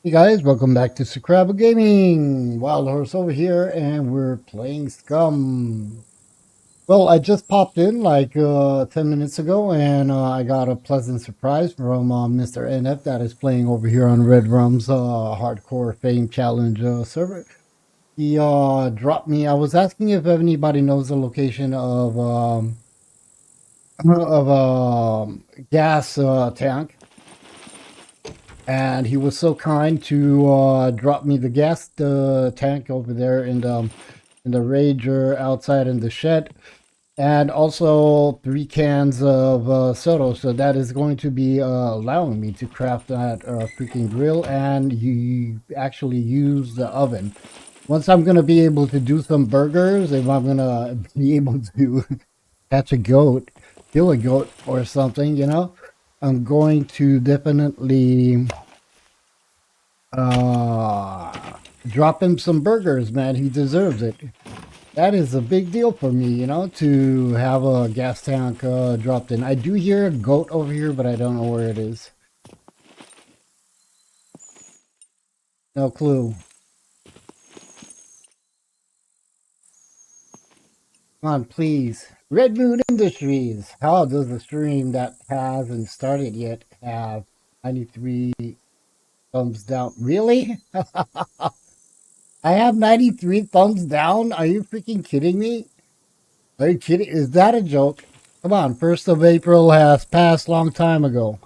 Hey guys, welcome back to Scrabble Gaming. Wild Horse over here, and we're playing Scum. Well, I just popped in like 10 minutes ago, and I got a pleasant surprise from Mr. NF that is playing over here on Red Rum's Hardcore Fame Challenge server. He dropped me. I was asking if anybody knows the location of a gas tank. And he was so kind to drop me the gas tank over there in the rager outside in the shed, and also 3 cans of soda. So that is going to be allowing me to craft that freaking grill, and you actually use the oven. Once I'm gonna be able to do some burgers, if I'm gonna be able to catch a goat, kill a goat or something, I'm going to definitely drop him some burgers, man. He deserves it. That is a big deal for me, to have a gas tank dropped in. I do hear a goat over here, but I don't know where it is. No clue. Come on, please. Red Moon Industries. How does the stream that hasn't started yet have 93 thumbs down? Really? I have 93 thumbs down? Are you freaking kidding me? Are you kidding? Is that a joke? Come on, 1st of April has passed long time ago.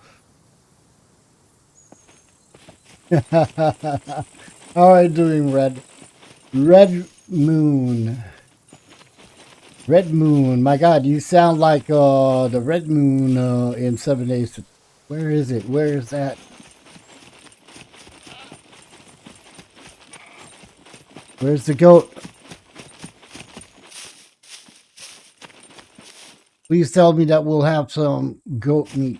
How are you doing, Red? Red Moon. Red Moon. My God, you sound like the Red Moon in 7 Days. Where is it? Where is that? Where's the goat? Please tell me that we'll have some goat meat.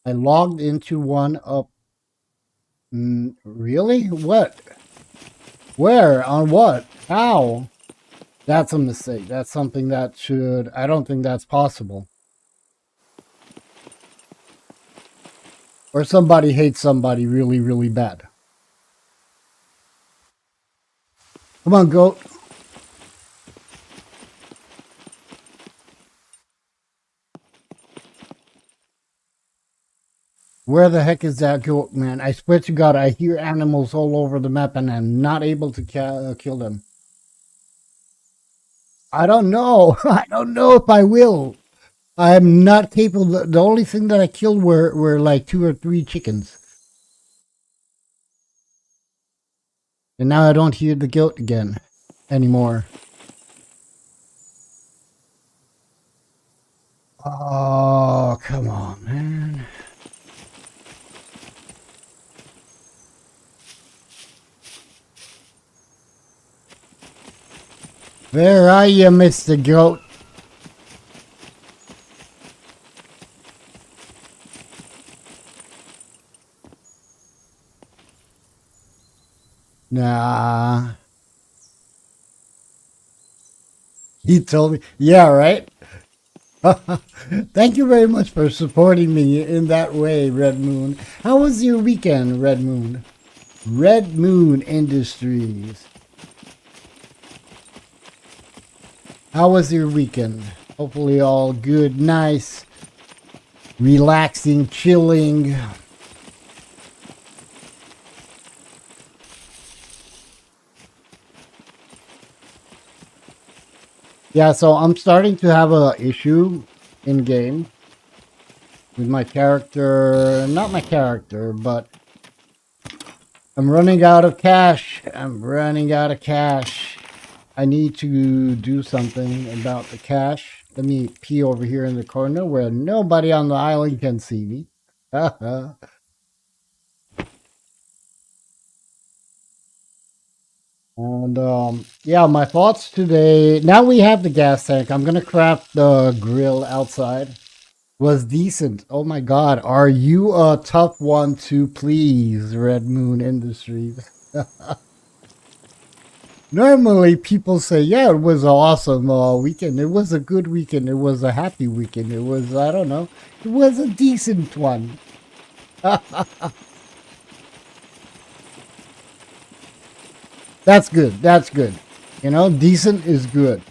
I logged into one up. Really? What? Where? On what? How? That's a mistake. That's something that should... I don't think that's possible. Or somebody hates somebody really, really bad. Come on, goat. Where the heck is that goat, man? I swear to God, I hear animals all over the map and I'm not able to kill them. I don't know. I don't know if I will. I am not capable. The only thing that I killed were like 2 or 3 chickens. And now I don't hear the goat again anymore. Oh, come on, man. Where are you, Mr. Goat? Nah. He told me. Yeah, right? Thank you very much for supporting me in that way, Red Moon. How was your weekend, Red Moon? Red Moon Industries. How was your weekend? Hopefully all good, nice, relaxing, chilling. Yeah, so I'm starting to have a issue in game with my character. Not my character, but I'm running out of cash. I'm running out of cash. I need to do something about the cash. Let me pee over here in the corner where nobody on the island can see me. And yeah, my thoughts today. Now we have the gas tank. I'm gonna craft the grill outside. Was decent. Oh my God, are you a tough one to please, Red Moon Industries? Normally, people say, "Yeah, it was an awesome weekend. It was a good weekend. It was a happy weekend. It was, I don't know, it was a decent one." That's good. That's good. You know, decent is good.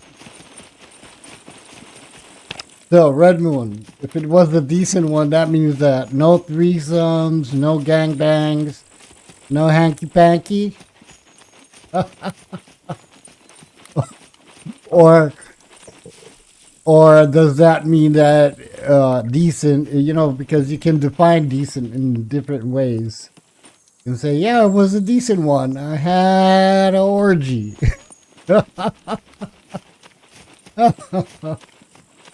So, Red Moon, if it was a decent one, that means that no threesomes, no gangbangs, no hanky panky, or or does that mean that decent? You know, because you can define decent in different ways. You can say, "Yeah, it was a decent one. I had an orgy."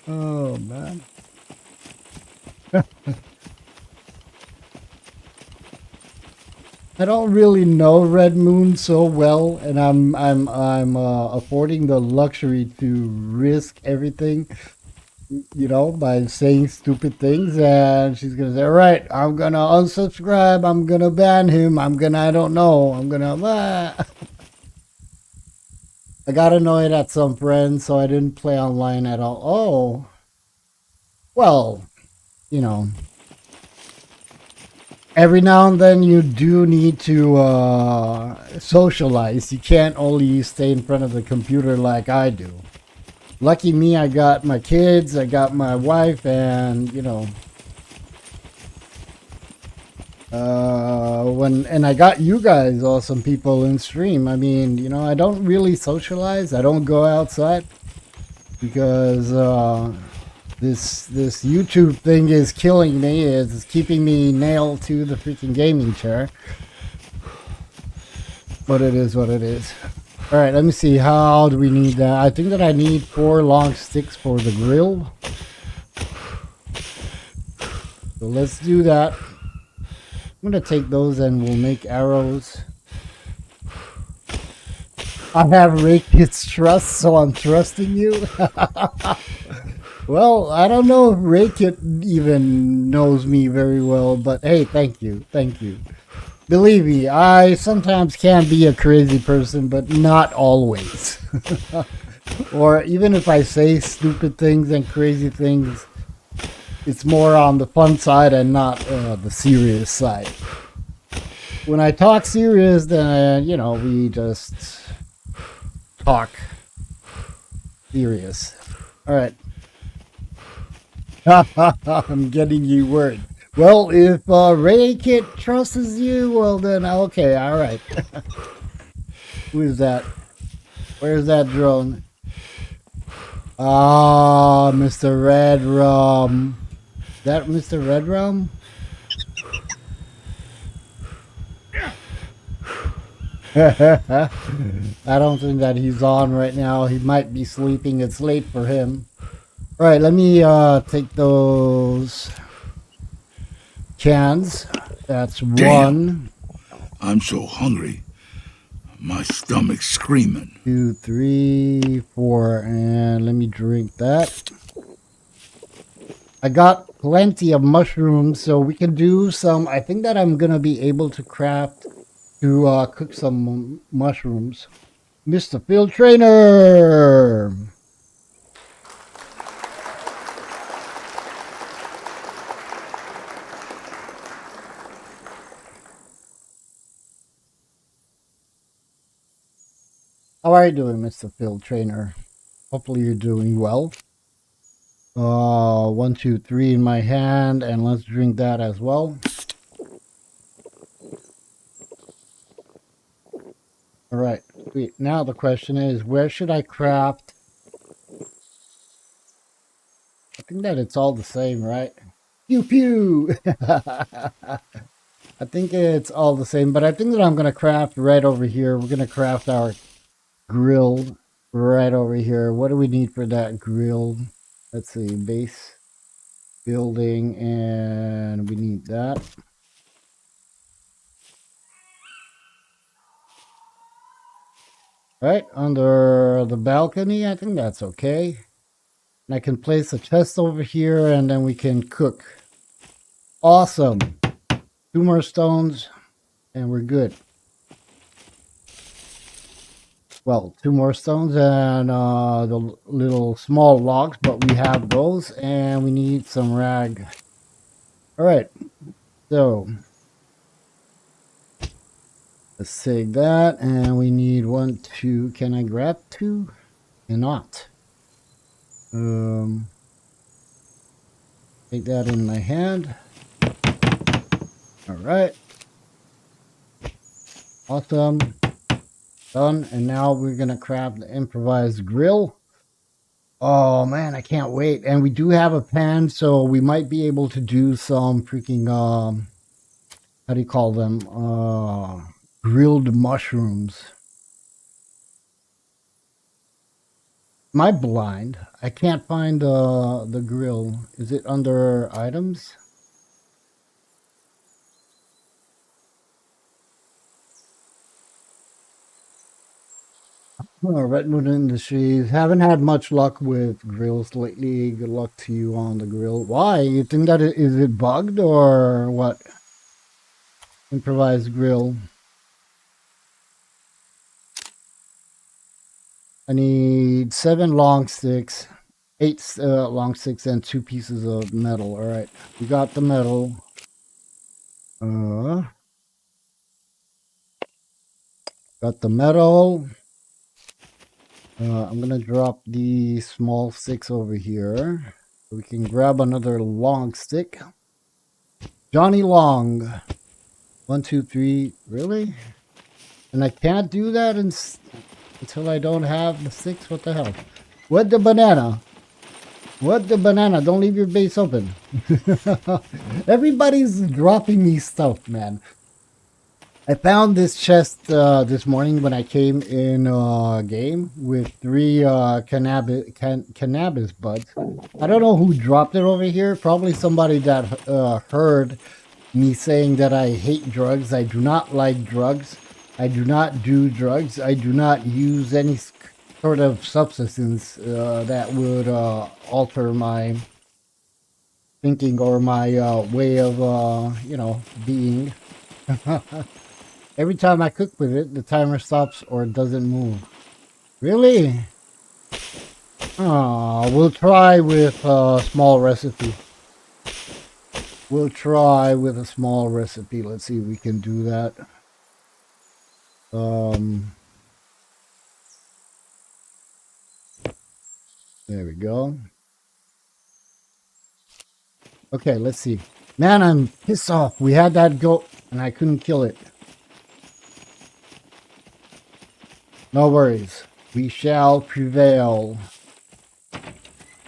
Oh man. I don't really know Red Moon so well, and I'm affording the luxury to risk everything, you know, by saying stupid things. And she's gonna say, "All right, I'm gonna unsubscribe. I'm gonna ban him. I don't know. I'm gonna." I got annoyed at some friends, so I didn't play online at all. Oh, well, you know, every now and then you do need to socialize. You can't only stay in front of the computer like I do. Lucky me, I got my kids, I got my wife, and you know, and I got you guys, awesome people in stream. I mean, you know, I don't really socialize. I don't go outside because this YouTube thing is killing me. It's keeping me nailed to the freaking gaming chair. But it is what it is. All right, let me see. How do we need that? I think that I need 4 long sticks for the grill. So let's do that. I'm going to take those and we'll make arrows. I have Rakit's trust, so I'm trusting you. Well, I don't know if Rakit even knows me very well, but hey, thank you. Thank you. Believe me, I sometimes can be a crazy person, but not always. Or even if I say stupid things and crazy things, it's more on the fun side and not the serious side. When I talk serious, then, you know, we just talk serious. All right. I'm getting you word. Well, if Ray Kit trusts you, well then, okay, all right. Who is that? Where's that drone? Ah, Mr. Red Rum. Is that Mr. Red Rum? I don't think that he's on right now. He might be sleeping. It's late for him. All right, let me take those cans. That's Damn, one, I'm so hungry. My stomach's screaming. 2, 3, 4, and let me drink that. I got plenty of mushrooms, so we can do some. I think that I'm gonna be able to craft to cook some mushrooms. Mr. Field Trainer. How are you doing, Mr. Field Trainer? Hopefully you're doing well. 1, 2, 3 in my hand, and let's drink that as well. All right, sweet. Now the question is, where should I craft? I think that it's all the same, right? Pew pew. I think it's all the same, but I think that I'm gonna craft right over here. We're gonna craft our grill right over here. What do we need for that grill? Let's see, base building, and we need that. Right under the balcony, I think that's okay. And I can place a chest over here, and then we can cook. Awesome. 2 more stones, and we're good. well, 2 more stones and the little small logs, but we have those and we need some rag. All right, so let's take that and we need 1, 2. Can I grab 2? Cannot. Take that in my hand. All right. Awesome. Done. And now we're going to craft the improvised grill. Oh man, I can't wait. And we do have a pan, so we might be able to do some freaking how do you call them? Grilled mushrooms. Am I blind? I can't find the grill. Is it under items? Oh, Redwood Industries. Haven't had much luck with grills lately. Good luck to you on the grill. Why? You think that is it bugged or what? Improvised grill. I need 7 long sticks, 8 long sticks, and 2 pieces of metal. All right, we got the metal. Got the metal. I'm gonna drop the small sticks over here. We can grab another long stick. Johnny Long. 1, 2, 3. Really? And I can't do that until I don't have the sticks. What the hell? What the banana? What the banana? Don't leave your base open. Everybody's dropping me stuff, man. I found this chest this morning when I came in game with 3 cannabis buds. I don't know who dropped it over here. Probably somebody that heard me saying that I hate drugs. I do not like drugs. I do not do drugs. I do not use any sort of substance that would alter my thinking or my way of, being. Every time I cook with it, the timer stops or doesn't move. Really? We'll try with a small recipe. We'll try with a small recipe. Let's see if we can do that. There we go. Okay, let's see. Man, I'm pissed off. We had that goat and I couldn't kill it. No worries. We shall prevail.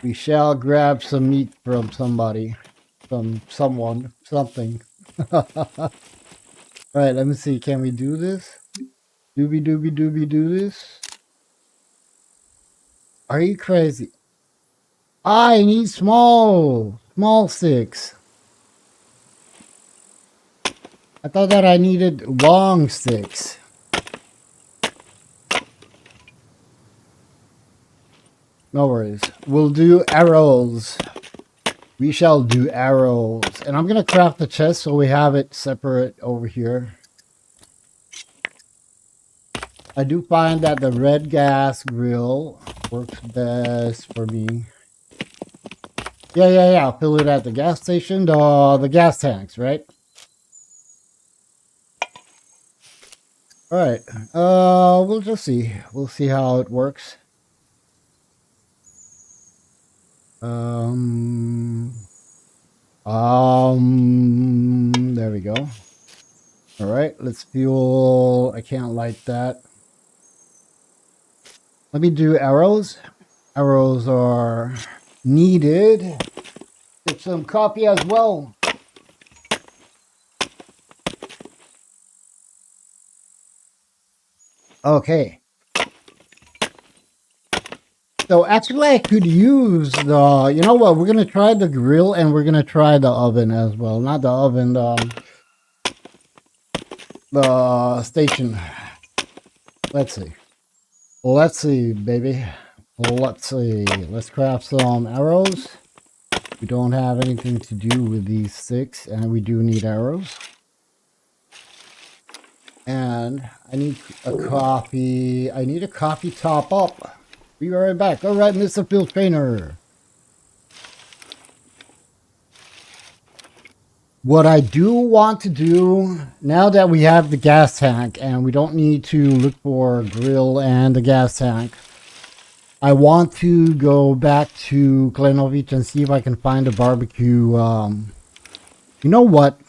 We shall grab some meat from somebody. From someone. Something. Alright, let me see. Can we do this? Doobie doobie doobie do this? Are you crazy? I need small sticks. I thought that I needed long sticks. No worries. We'll do arrows. We shall do arrows. And I'm going to craft the chest so we have it separate over here. I do find that the red gas grill works best for me. Yeah. I'll fill it at the gas station. The gas tanks, right? All right. We'll just see. We'll see how it works. There we go. All right, let's fuel. I can't light that. Let me do arrows. Arrows are needed. Get some coffee as well. Okay. So actually I could use the, you know what, we're going to try the grill and we're going to try the oven as well. Not the oven, the station. Let's see. Let's see, baby. Let's see. Let's craft some arrows. We don't have anything to do with these sticks and we do need arrows. And I need a coffee. I need a coffee top up. Be right back. All right, Mr. Field Trainer. What I do want to do, now that we have the gas tank and we don't need to look for a grill and the gas tank, I want to go back to Glenovich and see if I can find a barbecue. You know what?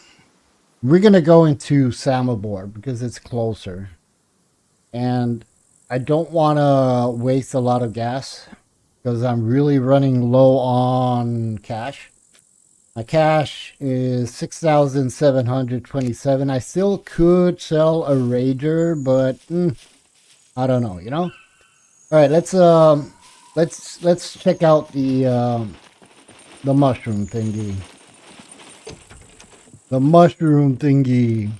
We're going to go into Samobor because it's closer. And I don't want to waste a lot of gas because I'm really running low on cash. My cash is 6,727. I still could sell a Rager, but I don't know, you know? All right, let's check out the mushroom thingy. The mushroom thingy.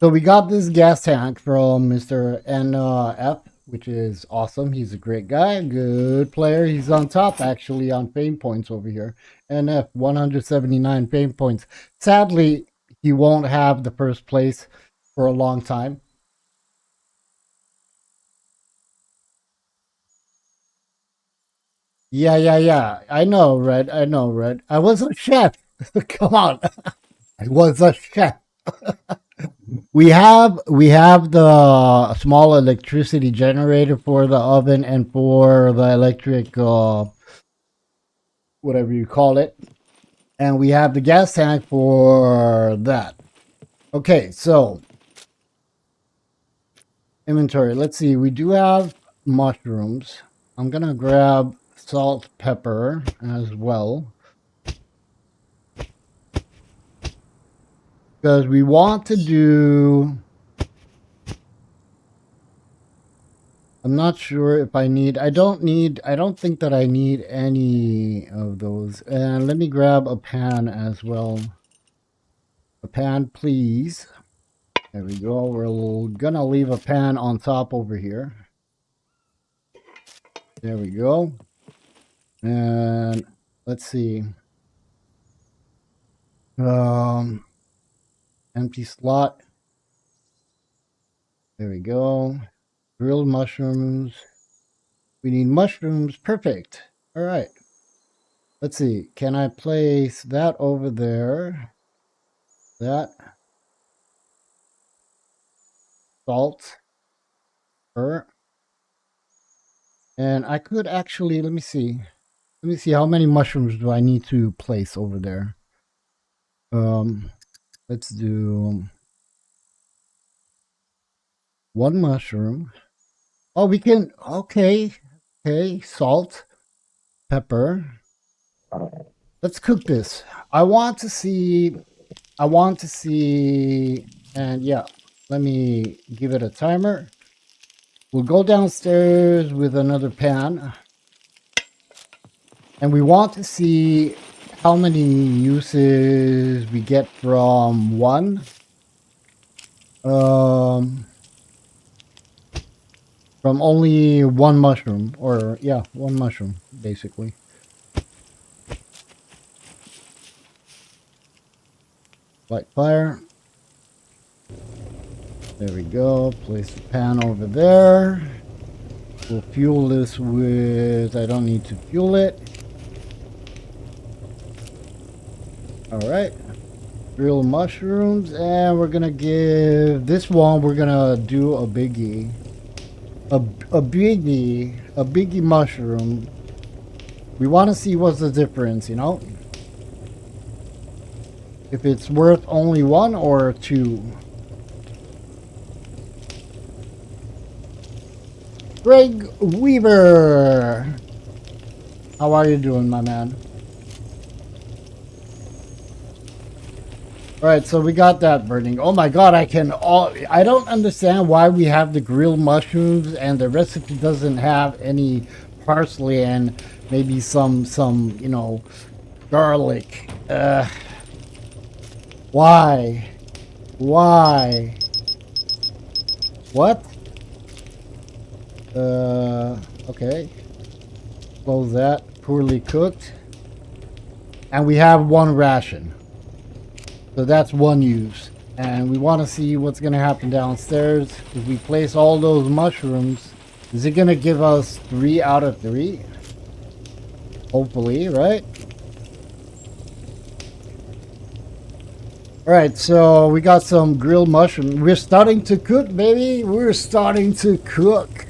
So we got this gas tank from Mr. NF, which is awesome. He's a great guy, good player. He's on top actually on fame points over here. NF 179 fame points. Sadly, he won't have the first place for a long time. Yeah. I know, Red. I know, Red. I was a chef. Come on. I was a chef. We have the small electricity generator for the oven and for the electric whatever you call it, and we have the gas tank for that. Okay, so inventory. Let's see. We do have mushrooms. I'm gonna grab salt, pepper as well because we want to do. I'm not sure if I need, I don't think that I need any of those. And let me grab a pan as well. A pan, please. There we go. We're gonna leave a pan on top over here. There we go. And let's see. Um, Empty slot. There we go. Grilled mushrooms. We need mushrooms. Perfect. All right. Let's see. Can I place that over there? That. Salt. Pepper. And I could actually, let me see. Let me see how many mushrooms do I need to place over there. Let's do one mushroom. Oh, we can, okay. Okay, salt, pepper. Let's cook this. I want to see, and yeah, let me give it a timer. We'll go downstairs with another pan. And we want to see how many uses we get from one. From only one mushroom, or yeah, one mushroom, basically. Light fire. There we go. Place the pan over there. We'll fuel this with, I don't need to fuel it. All right. Grilled mushrooms, and we're gonna give this one, we're gonna do a biggie. A biggie mushroom. We want to see what's the difference, you know? If it's worth only one or two. Greg Weaver! How are you doing, my man? Alright, so we got that burning. Oh my god, I don't understand why we have the grilled mushrooms and the recipe doesn't have any parsley and maybe some, you know, garlic. Why? Why? What? Okay. Close that. Poorly cooked. And we have one ration. So that's one use. And we want to see what's going to happen downstairs. If we place all those mushrooms, is it going to give us 3 out of 3? Hopefully, right? Alright, so we got some grilled mushroom. We're starting to cook, baby. We're starting to cook.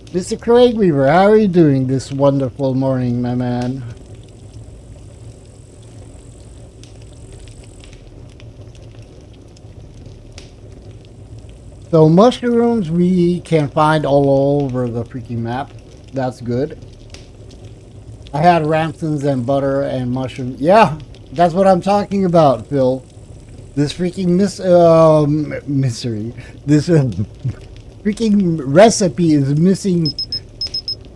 Mr. Craig Weaver, how are you doing this wonderful morning, my man? So mushrooms we can find all over the freaking map. That's good. I had ramsons and butter and mushroom. Yeah, that's what I'm talking about, Phil. This freaking mystery. This freaking recipe is missing,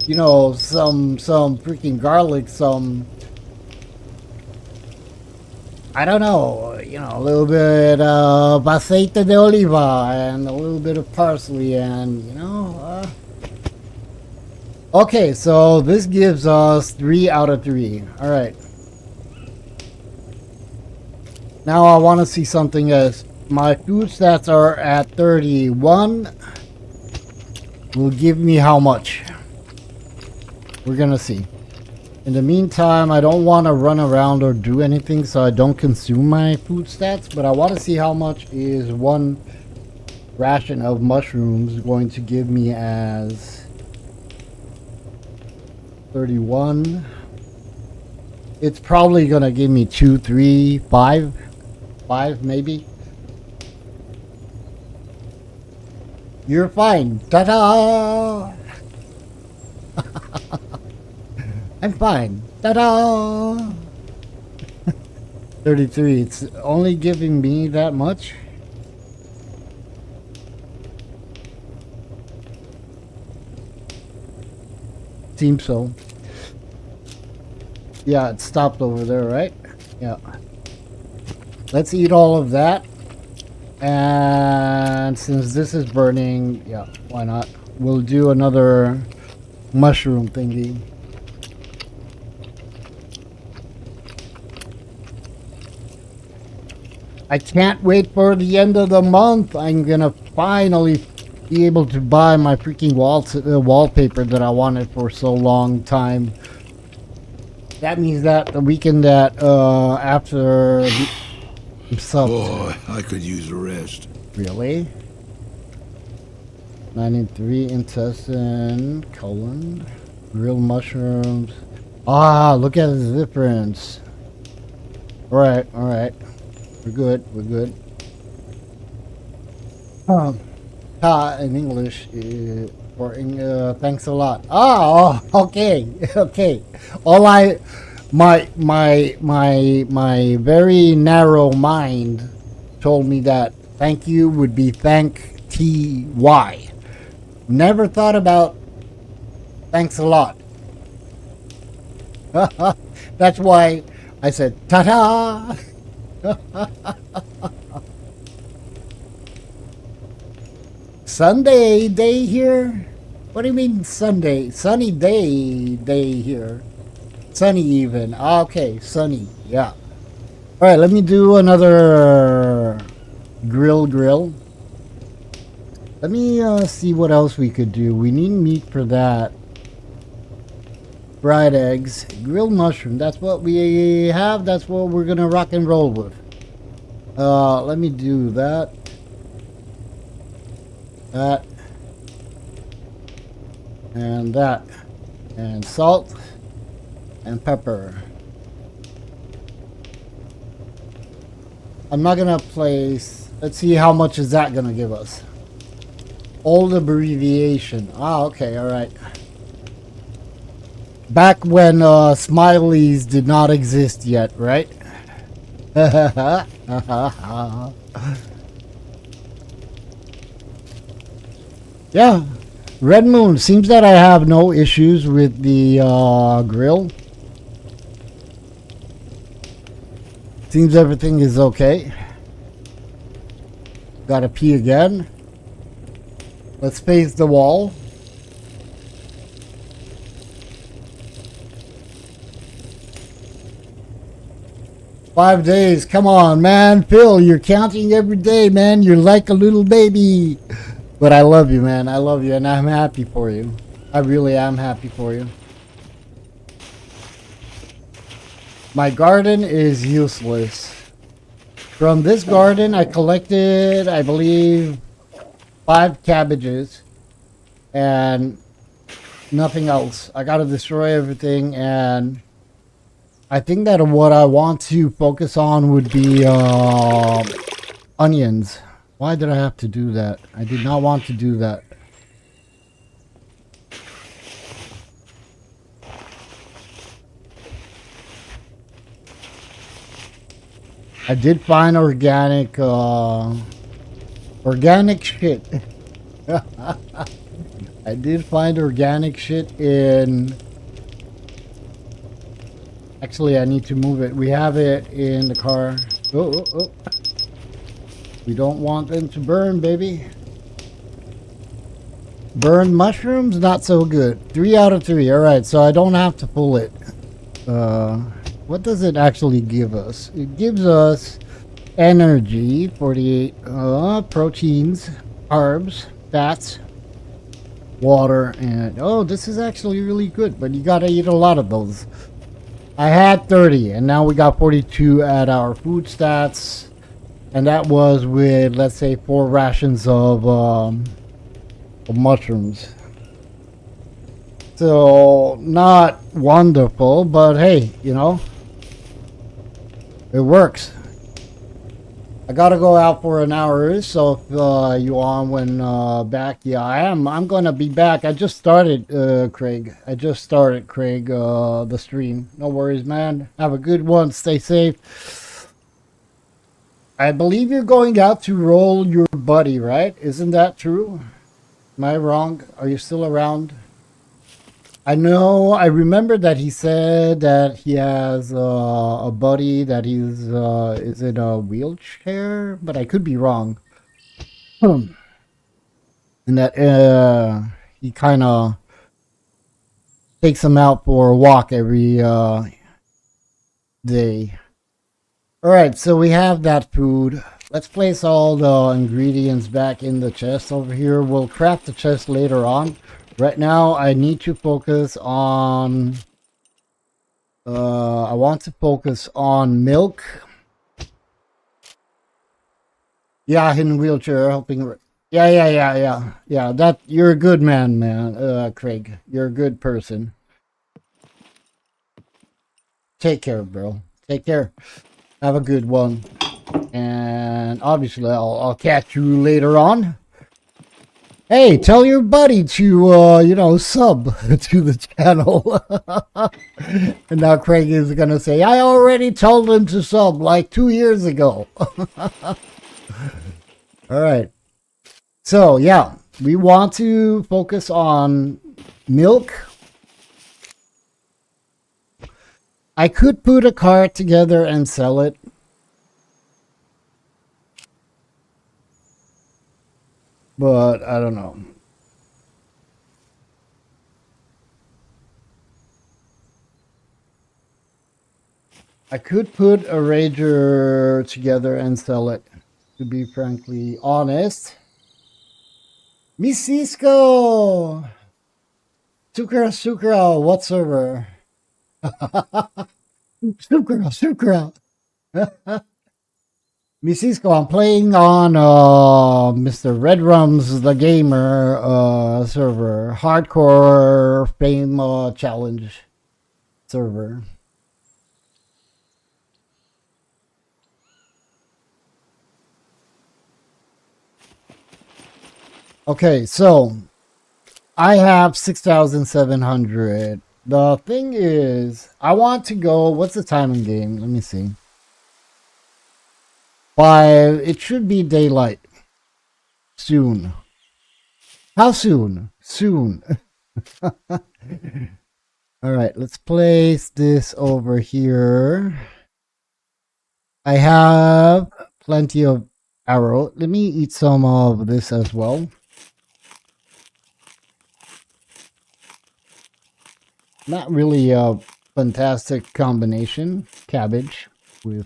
you know, some freaking garlic, some, I don't know, you know, a little bit of aceite de oliva and a little bit of parsley and, you know, okay, so this gives us 3 out of 3. All right. Now I want to see something as my food stats are at 31. Will give me how much? We're gonna see. In the meantime, I don't want to run around or do anything, so I don't consume my food stats, but I want to see how much is one ration of mushrooms going to give me as 31. It's probably gonna give me 2, 3, 5 maybe. You're fine. Ta-da! I'm fine. Ta-da! 33. It's only giving me that much. Seems so. Yeah, it stopped over there, right? Yeah. Let's eat all of that. And since this is burning, yeah, why not? We'll do another mushroom thingy. I can't wait for the end of the month. I'm gonna finally be able to buy my freaking wallpaper that I wanted for so long time. That means that the weekend that after Boy, I could use a rest. Really? 93 intestine, colon, grilled mushrooms. Ah, look at the difference. Alright, alright. We're good, we're good. Ta in English for thanks a lot. Oh, okay, okay. All my very narrow mind told me that thank you would be thank ty. Never thought about thanks a lot. That's why I said ta-ta. Sunday day here? What do you mean Sunday? Sunny day here. Sunny even. Ah, okay, sunny. Yeah. Alright, let me do another grill. Let me see what else we could do. We need meat for that. Fried eggs. Grilled mushroom. That's what we have. That's what we're gonna rock and roll with. Let me do that. That. And that. And salt. And pepper. I'm not gonna place. Let's see how much is that gonna give us. Old abbreviation. Ah, okay, alright. Back when smileys did not exist yet, right? Yeah. Red Moon. Seems that I have no issues with the grill. Seems everything is okay. Gotta pee again. Let's face the wall. 5 days. Come on, man. Phil, you're counting every day, man. You're like a little baby. But I love you, man. I love you, and I'm happy for you. I really am happy for you. My garden is useless. From this garden, I collected, I believe, 5 cabbages and nothing else. I gotta destroy everything, and I think that what I want to focus on would be onions. Why did I have to do that? I did not want to do that. I did find organic shit. I did find organic shit in... Actually, I need to move it. We have it in the car. Oh, oh, oh. We don't want them to burn, baby. Burn mushrooms, not so good. 3 out of 3. All right, so I don't have to pull it. What does it actually give us? It gives us energy, 48 proteins, carbs, fats, water, and oh, this is actually really good, but you gotta eat a lot of those. I had 30, and now we got 42 at our food stats, and that was with, let's say, 4 rations of mushrooms. So, not wonderful, but hey, you know, it works. I gotta go out for an hour, so if you on when back, yeah, I am. I'm gonna be back. I just started, Craig. I just started, Craig, the stream. No worries, man. Have a good one. Stay safe. I believe you're going out to roll your buddy, right? Isn't that true? Am I wrong? Are you still around? I know, I remember that he said that he has a buddy that he's is in a wheelchair, but I could be wrong. Hmm. And that he kind of takes him out for a walk every day. All right, so we have that food. Let's place all the ingredients back in the chest over here. We'll craft the chest later on. Right now, I need to focus on... I want to focus on milk. Yeah, in wheelchair, helping... Yeah. That, you're a good man, Craig. You're a good person. Take care, bro. Take care. Have a good one. And obviously, I'll catch you later on. Hey, tell your buddy to, you know, sub to the channel. And now Craig is going to say, I already told him to sub like 2 years ago. All right. So, yeah, we want to focus on milk. I could put a cart together and sell it. But I don't know. I could put a rager together and sell it, to be frankly honest. Miss Cisco! Sukra, what server? Sukra. Miss Cisco, I'm playing on Mr. Red Rum's The Gamer server. Hardcore Fame Challenge server. Okay, so I have 6,700. The thing is, I want to go. What's the time in game? Let me see. 5. It should be daylight soon. How soon? Soon. All right, let's place this over here. I have plenty of arrow. Let me eat some of this as well. Not really a fantastic combination. Cabbage with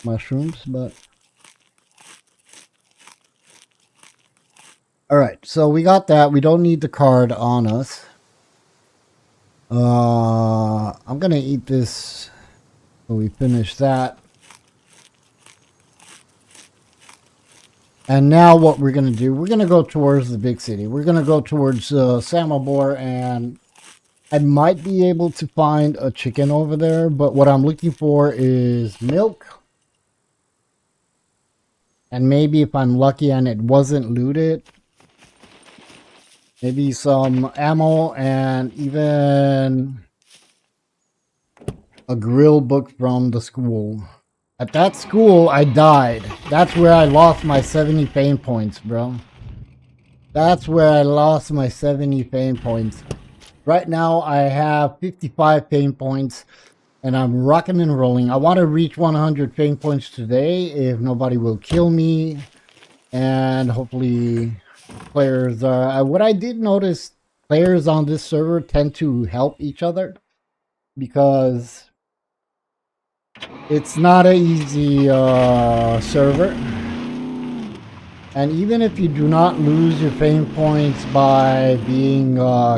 mushrooms, but all right. So we got that. We don't need the card on us. I'm gonna eat this so we finish that. And now what we're gonna do? We're gonna go towards the big city. We're gonna go towards Samobor, and I might be able to find a chicken over there. But what I'm looking for is milk. And maybe if I'm lucky and it wasn't looted, maybe some ammo and even a grill book from the school. At that school, I died. That's where I lost my 70 fame points, bro. That's where I lost my 70 fame points. Right now, I have 55 fame points, and I'm rocking and rolling. I want to reach 100 fame points today if nobody will kill me. And hopefully players are... what I did notice, players on this server tend to help each other because it's not an easy server. And even if you do not lose your fame points by being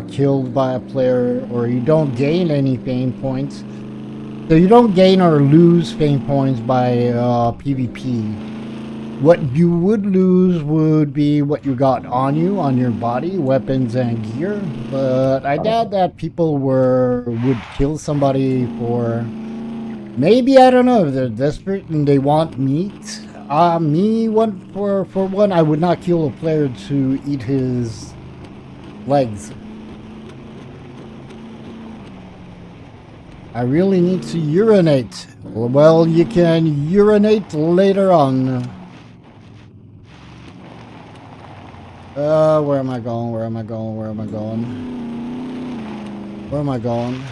killed by a player, or you don't gain any fame points, so you don't gain or lose fame points by PvP. What you would lose would be what you got on you, on your body, weapons and gear. But I doubt that people would kill somebody for... maybe, I don't know, if they're desperate and they want meat. For one, I would not kill a player to eat his legs. I really need to urinate. Well, you can urinate later on. Where am I going? Where am I going? Where am I going? Where am I going?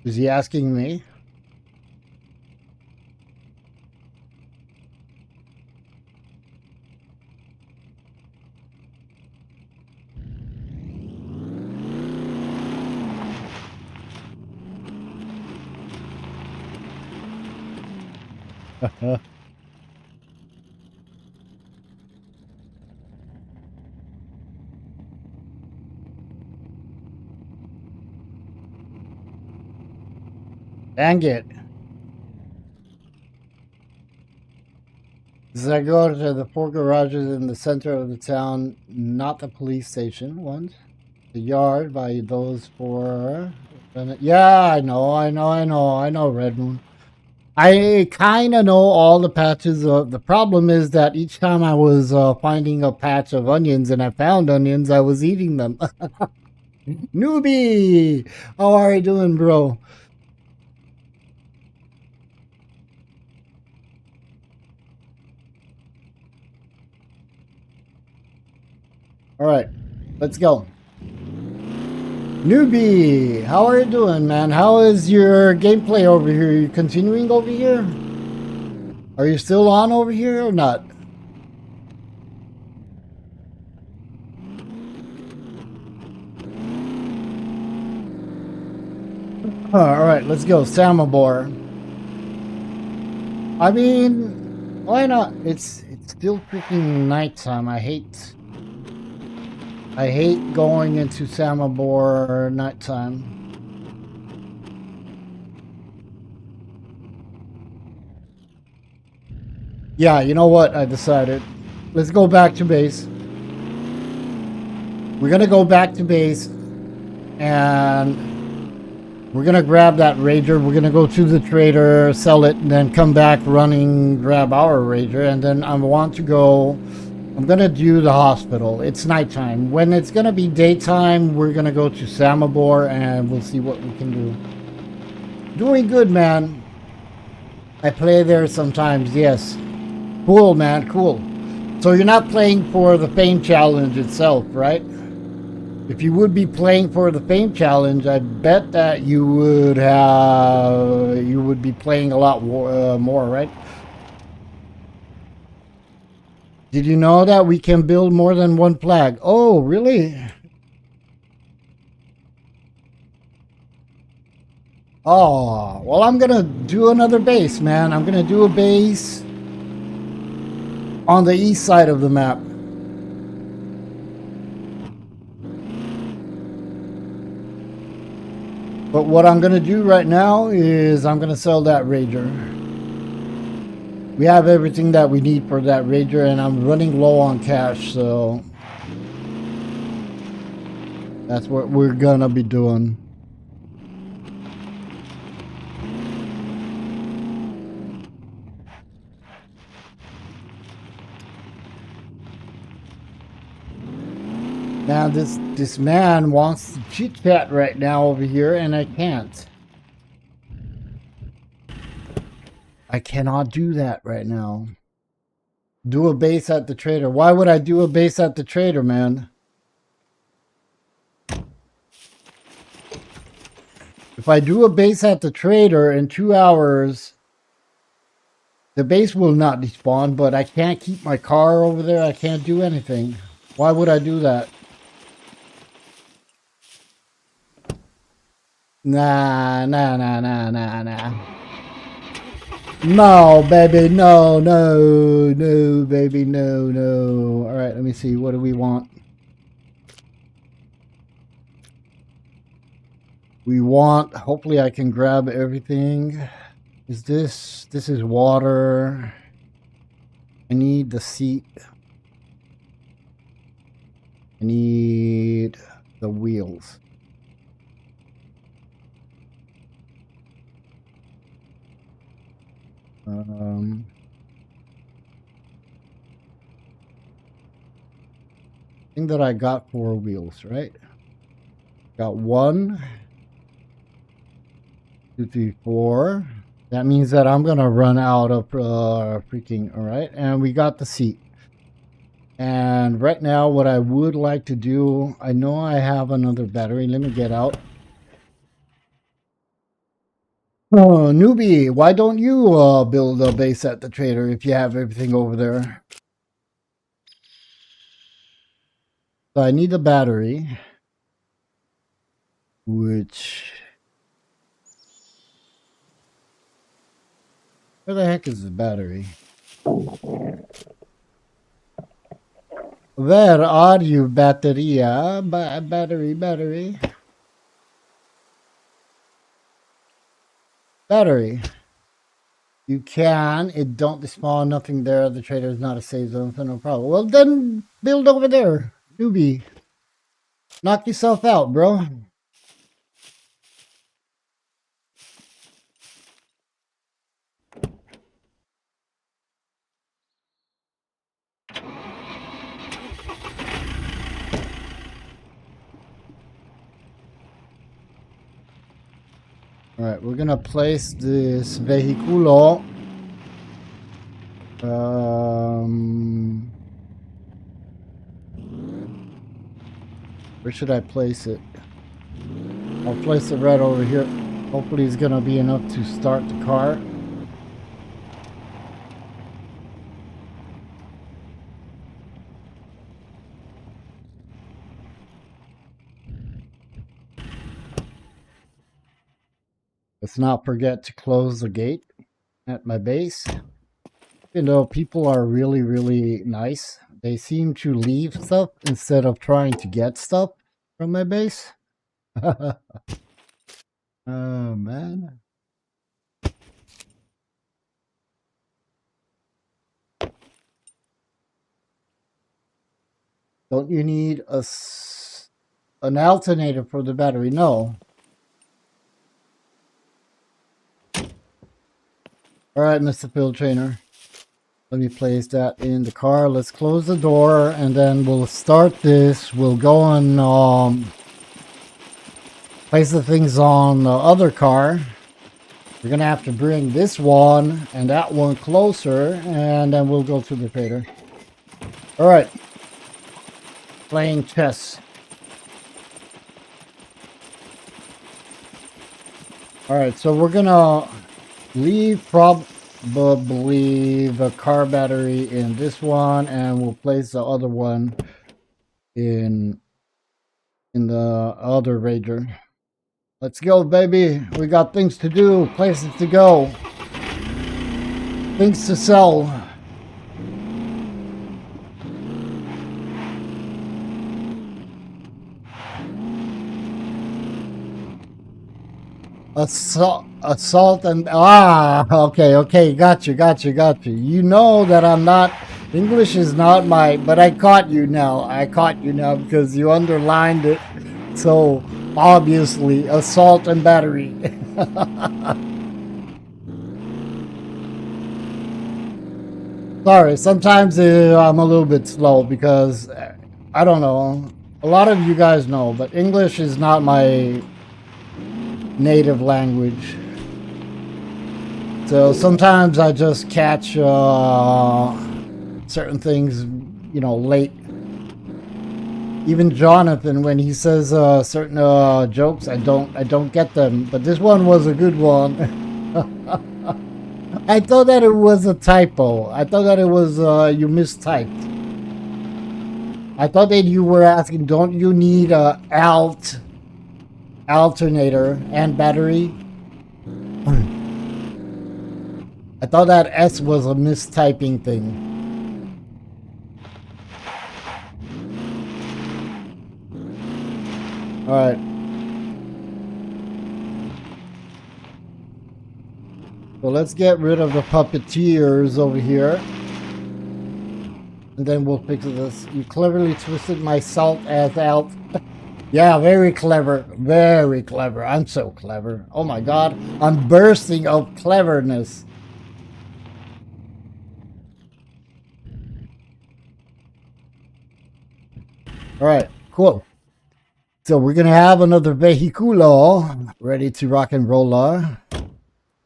Is he asking me? Dang it. As I go to the 4 garages in the center of the town, not the police station ones. The yard by those 4. Yeah, I know, Red Moon. I kind of know all the patches of... the problem is that each time I was finding a patch of onions and I found onions, I was eating them. Newbie! How are you doing, bro? All right, let's go. Newbie, how are you doing, man? How is your gameplay over here? Are you continuing over here? Are you still on over here or not? All right, let's go. Samobor. I mean, why not? It's still freaking nighttime. I hate going into Samobor nighttime. Yeah, you know what? I decided. Let's go back to base. We're gonna go back to base, and we're gonna grab that rager. We're gonna go to the trader, sell it, and then come back running, grab our rager, and then I want to go... I'm gonna do the hospital. It's nighttime. When it's gonna be daytime, we're gonna go to Samobor and we'll see what we can do. Doing good, man. I play there sometimes, yes. Cool, man, cool. So you're not playing for the fame challenge itself, right? If you would be playing for the fame challenge, I bet that you would be playing a lot more, right? Did you know that we can build more than one flag? Oh, really? Oh, well, I'm gonna do another base, man. I'm gonna do a base on the east side of the map. But what I'm gonna do right now is I'm gonna sell that Rager. We have everything that we need for that Rager, and I'm running low on cash, so that's what we're gonna be doing. Man, this man wants to chit chat right now over here, and I can't. I cannot do that right now. Do a base at the trader. Why would I do a base at the trader, man? If I do a base at the trader in 2 hours, the base will not despawn, but I can't keep my car over there. I can't do anything. Why would I do that? Nah. No, baby, no, baby, no. All right, let me see. What do we want? We want, hopefully I can grab everything. This is water. I need the seat. I need the wheels. Thing that I got 4 wheels, right? Got 1, 2, 3, 4. That means that I'm gonna run out of freaking. All right, and we got the seat. And right now, what I would like to do, I know I have another battery. Let me get out. Oh, newbie, why don't you build a base at the trader if you have everything over there? So I need a battery, which... Where the heck is the battery? Where are you, batteria? Battery. Battery. You can. It don't despawn. Nothing there. The trader is not a save zone, so no problem. Well, then build over there. Newbie. Knock yourself out, bro. All right, we're gonna place this vehiculo. Where should I place it? I'll place it right over here. Hopefully it's gonna be enough to start the car. Let's not forget to close the gate at my base. You know, people are really, really nice. They seem to leave stuff instead of trying to get stuff from my base. Oh, man. Don't you need an alternator for the battery? No. All right, Mr. Field Trainer. Let me place that in the car. Let's close the door, and then we'll start this. We'll go and place the things on the other car. We're going to have to bring this one and that one closer, and then we'll go to the trader. All right. Playing chess. All right, so we're going to leave probably the car battery in this one, and we'll place the other one in the other Rager. Let's go, baby. We got things to do, places to go, things to sell. Assault and okay, got you. You know that I'm not. English is not my, but I caught you now. I caught you now because you underlined it. So obviously, assault and battery. Sorry, sometimes I'm a little bit slow because I don't know. A lot of you guys know, but English is not my native language. So sometimes I just catch certain things, late. Even Jonathan, when he says certain jokes, I don't get them. But this one was a good one. I thought that it was a typo. I thought that it was you mistyped. I thought that you were asking, don't you need a alternator and battery? I thought that S was a mistyping thing. All right. So let's get rid of the puppeteers over here. And then we'll fix this. You cleverly twisted my salt as out. Yeah, very clever. Very clever. I'm so clever. Oh my god. I'm bursting of cleverness. Alright, cool. So we're gonna have another vehiculo ready to rock and roll. And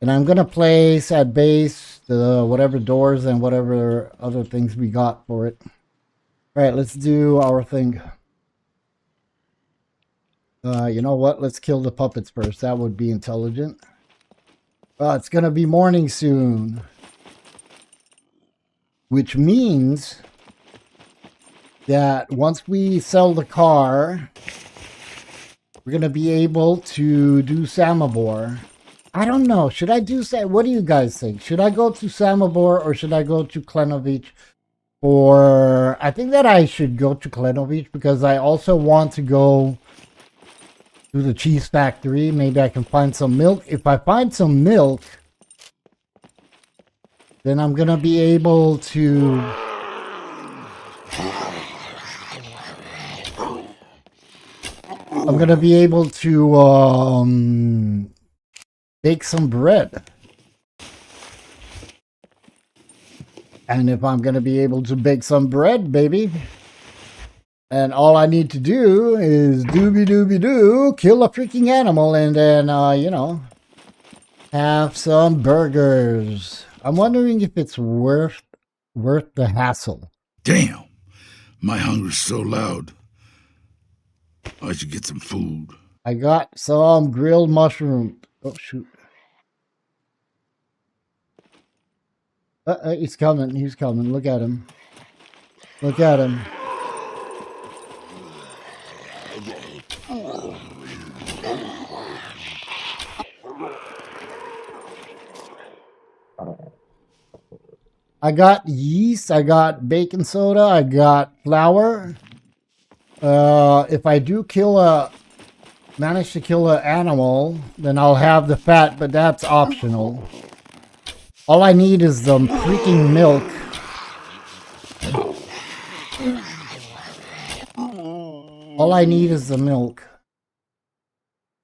I'm gonna place at base the whatever doors and whatever other things we got for it. Alright, let's do our thing. You know what? Let's kill the puppets first. That would be intelligent. It's gonna be morning soon. Which means that once we sell the car, we're gonna be able to do Samobor. I don't know. Should I do what do you guys think? Should I go to Samobor or should I go to Klenovich? Or I think that I should go to Klenovich because I also want to go to the cheese factory. Maybe I can find some milk. If I find some milk, then I'm gonna be able to bake some bread. And if I'm gonna be able to bake some bread, baby, and all I need to do is doobie doobie doo, kill a freaking animal, and then have some burgers. I'm wondering if it's worth the hassle. Damn, my hunger's so loud. I should get some food. I got some grilled mushroom. Oh shoot! He's coming. He's coming. Look at him. Look at him. I got yeast. I got baking soda. I got flour. If I do manage to kill an animal, then I'll have the fat, but that's optional. All I need is the freaking milk. All I need is the milk.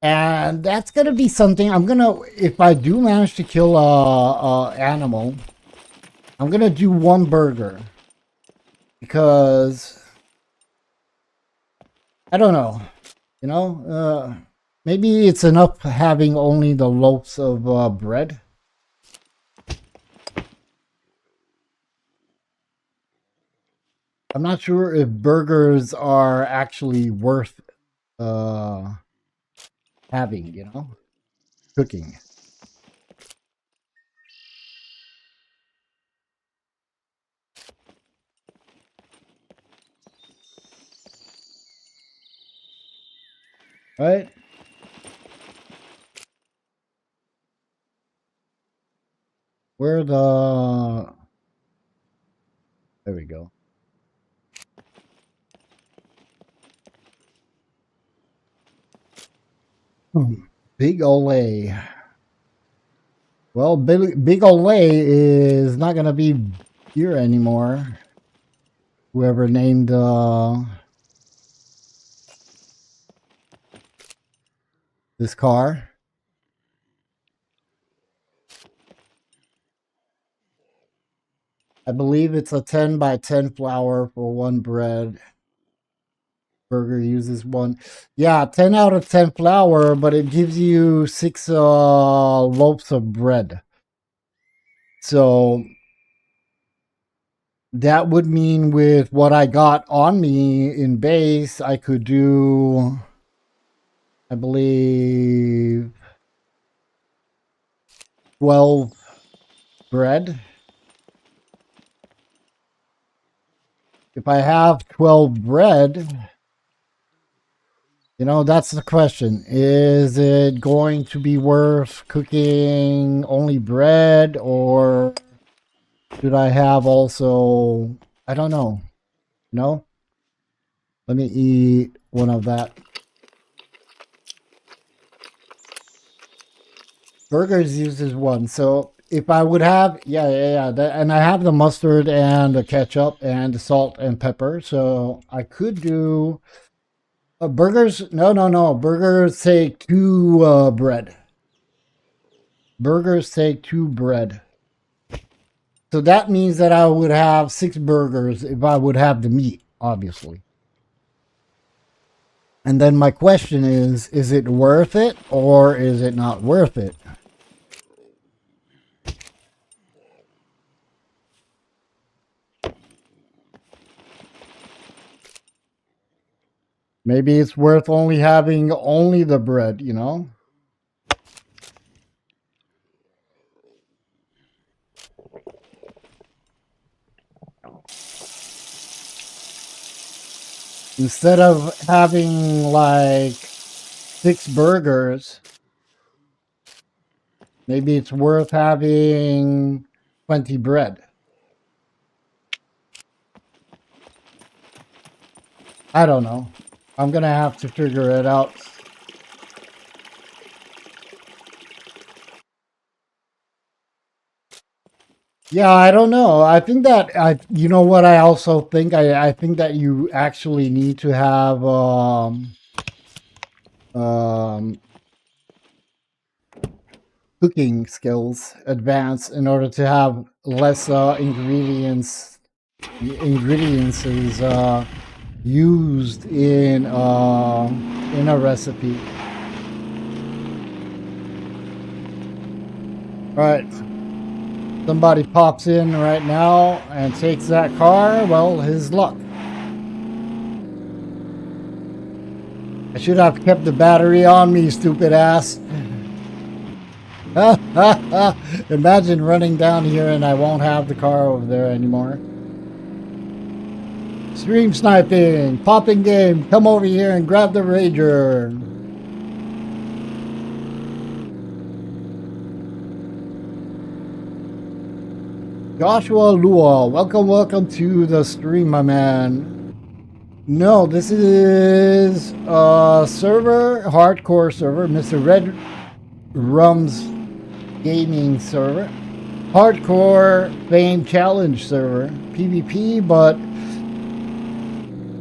And that's going to be something if I do manage to kill a animal, I'm going to do one burger. Because, I don't know, maybe it's enough having only the loaves of bread. I'm not sure if burgers are actually worth having, cooking. Right? Where the... There we go. Big Ole. Well, Big Ole is not going to be here anymore. Whoever named this car. I believe it's a 10 by 10 flour for one bread. Burger uses one. Yeah, 10 out of 10 flour, but it gives you 6 loaves of bread. So that would mean with what I got on me in base, I could do, I believe, 12 bread. If I have 12 bread, you know, that's the question. Is it going to be worth cooking only bread, or should I have also, I don't know. No? Let me eat one of that. Burgers uses one. So if I would have, yeah. And I have the mustard and the ketchup and the salt and pepper. So I could do burgers. No. Burgers take 2 bread. Burgers take 2 bread. So that means that I would have 6 burgers if I would have the meat, obviously. And then my question is it worth it or is it not worth it? Maybe it's worth only having only the bread, you know? Instead of having like 6 burgers, maybe it's worth having 20 bread. I don't know. I'm going to have to figure it out. Yeah, I don't know. I think that you know what I also think. I think that you actually need to have um, cooking skills advanced in order to have less ingredients is used in a recipe. All right. Somebody pops in right now and takes that car. Well, his luck. I should have kept the battery on me, stupid ass. Imagine running down here and I won't have the car over there anymore. Stream sniping, popping game. Come over here and grab the Rager. Joshua Lua, welcome to the stream, my man. No, this is a server, hardcore server, Mr. Red Rum's gaming server. Hardcore fame challenge server, PvP, but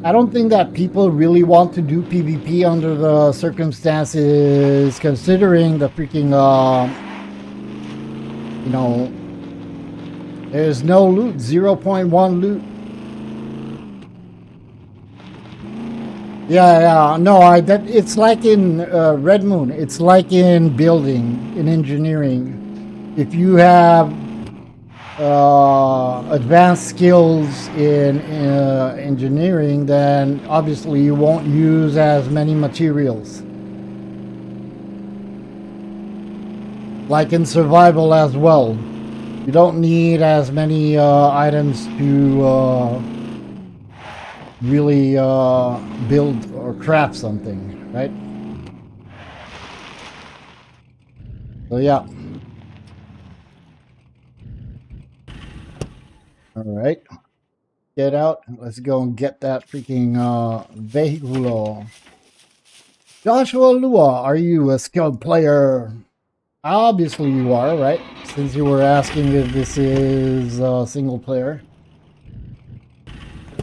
I don't think that people really want to do PvP under the circumstances, considering the freaking, you know, there's no loot, 0.1 loot. Yeah, no, it's like in Red Moon. It's like in building, in engineering. If you have advanced skills in engineering, then obviously you won't use as many materials. Like in survival as well. You don't need as many items to really build or craft something, right? So yeah. All right. Get out. Let's go and get that freaking vehicle. Joshua Lua, are you a skilled player? Obviously you are, right? Since you were asking if this is single player.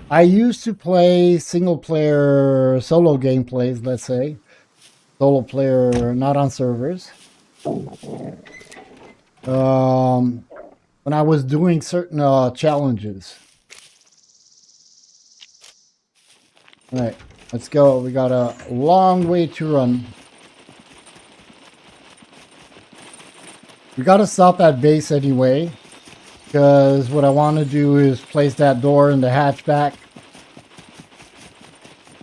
I used to play single player solo gameplays, let's say. Solo player, not on servers. When I was doing certain challenges. All right, let's go. We got a long way to run. We got to stop at base anyway, because what I want to do is place that door in the hatchback.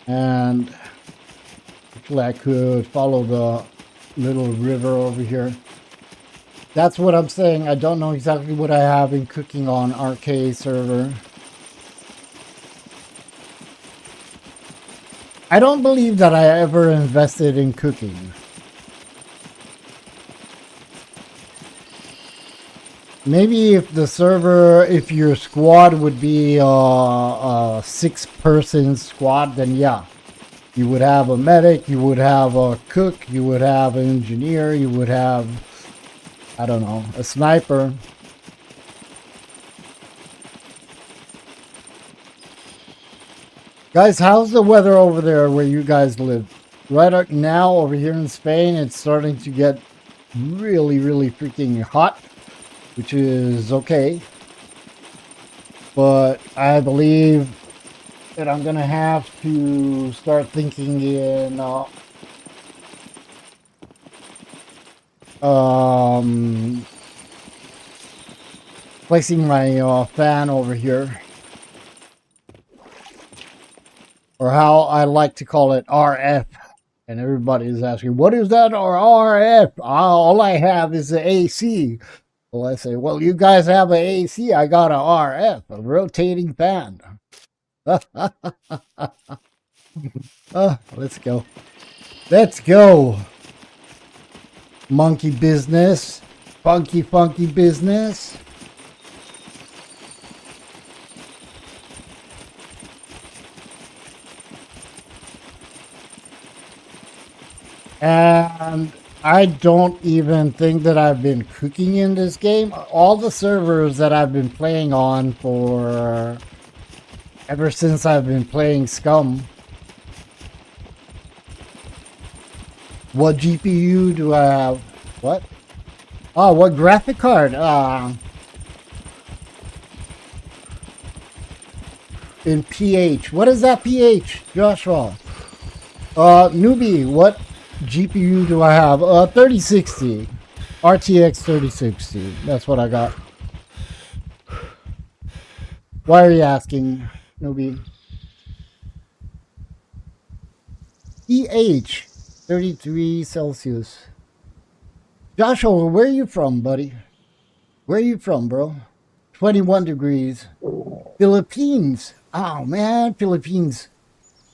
And actually I could follow the little river over here. That's what I'm saying. I don't know exactly what I have in cooking on arcade server. I don't believe that I ever invested in cooking. Maybe if the server, if your squad would be a 6-person squad, then yeah. You would have a medic, you would have a cook, you would have an engineer, you would have, I don't know, a sniper. Guys, how's the weather over there where you guys live? Right now, over here in Spain, it's starting to get really, really freaking hot, which is okay. But I believe that I'm going to have to start thinking in placing my fan over here. Or how I like to call it, RF. And everybody is asking, what is that, or RF? All I have is the AC. Well, I say, well, you guys have an AC. I got a RF, a rotating fan. Let's go. Let's go. Monkey business. Funky, funky business. And I don't even think that I've been cooking in this game. All the servers that I've been playing on for ever since I've been playing Scum. What GPU do I have? What? Oh, what graphic card? In PH. What is that PH, Joshua? Newbie, what GPU do I have? 3060. RTX 3060. That's what I got. Why are you asking, Newbie? PH 33 Celsius. Joshua, where are you from, buddy? Where are you from, bro? 21 degrees. Philippines. Oh, man, Philippines.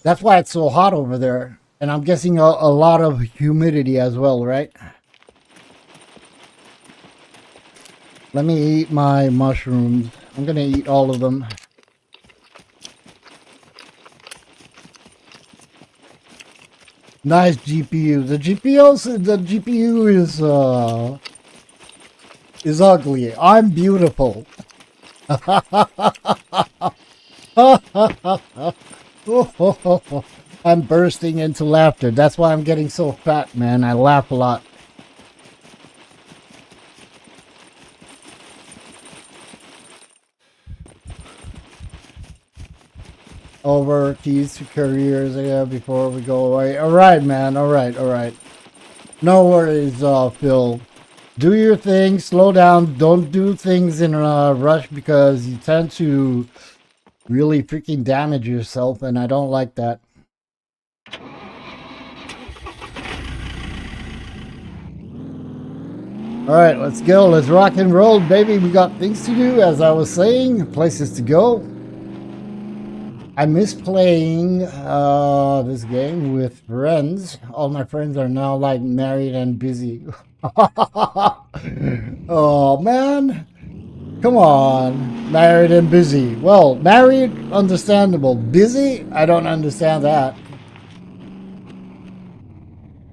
That's why it's so hot over there. And I'm guessing a lot of humidity as well, right? Let me eat my mushrooms. I'm going to eat all of them. Nice GPU. The GPU is ugly. I'm beautiful. I'm bursting into laughter. That's why I'm getting so fat, man. I laugh a lot. Over keys to careers before we go away. All right, man. All right, all right. No worries, Phil. Do your thing. Slow down. Don't do things in a rush because you tend to really freaking damage yourself, and I don't like that. All right, let's go. Let's rock and roll, baby. We got things to do, as I was saying, places to go. I miss playing this game with friends. All my friends are now like married and busy. Oh man, Come on. Married and busy. Well, married, understandable. Busy? I don't understand that.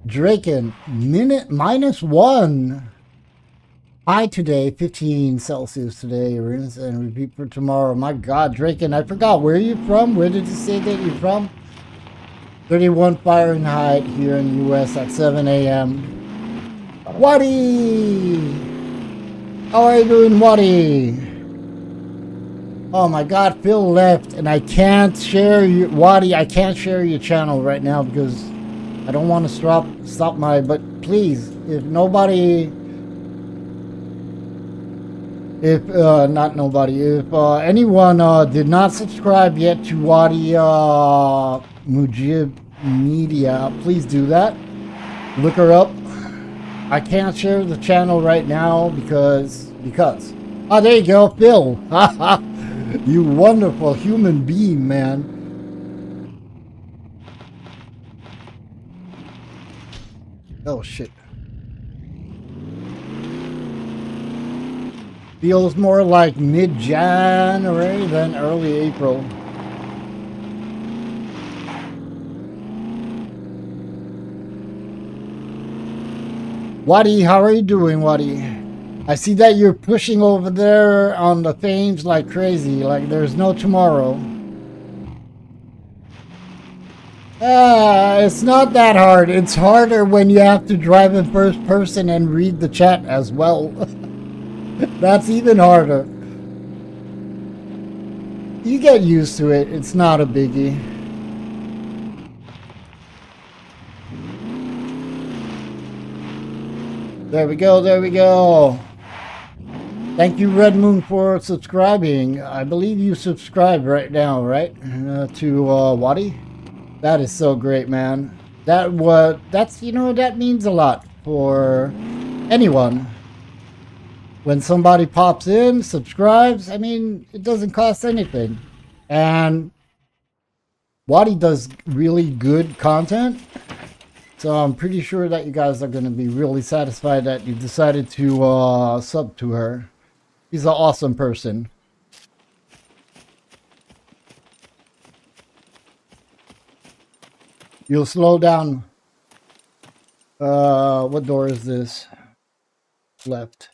Draken, minute -1. High today, 15 Celsius today, rinse and repeat for tomorrow. My God, Draken, I forgot. Where are you from? Where did you say that you're from? 31 Fahrenheit here in the US at 7 a.m. Waddy! How are you doing, Waddy? Oh my God, Phil left, and I can't share your Waddy. I can't share your channel right now because I don't want to stop my. But please, if nobody, if not nobody, if anyone did not subscribe yet to Waddy Mujib Media, please do that. Look her up. I can't share the channel right now because. Oh, there you go, Phil. You wonderful human being, man. Oh shit. Feels more like mid-January than early April. Waddy, how are you doing, Waddy? I see that you're pushing over there on the Thames like crazy, like there's no tomorrow. It's not that hard. It's harder when you have to drive in first person and read the chat as well. That's even harder. You get used to it. It's not a biggie. There we go. There we go. Thank you, Red Moon, for subscribing. I believe you subscribe right now, right? To Waddy? That is so great, man. That's, you know, that means a lot for anyone. When somebody pops in, subscribes, I mean, it doesn't cost anything. And Waddy does really good content. So I'm pretty sure that you guys are going to be really satisfied that you decided to sub to her. She's an awesome person. You'll slow down. What door is this? Left.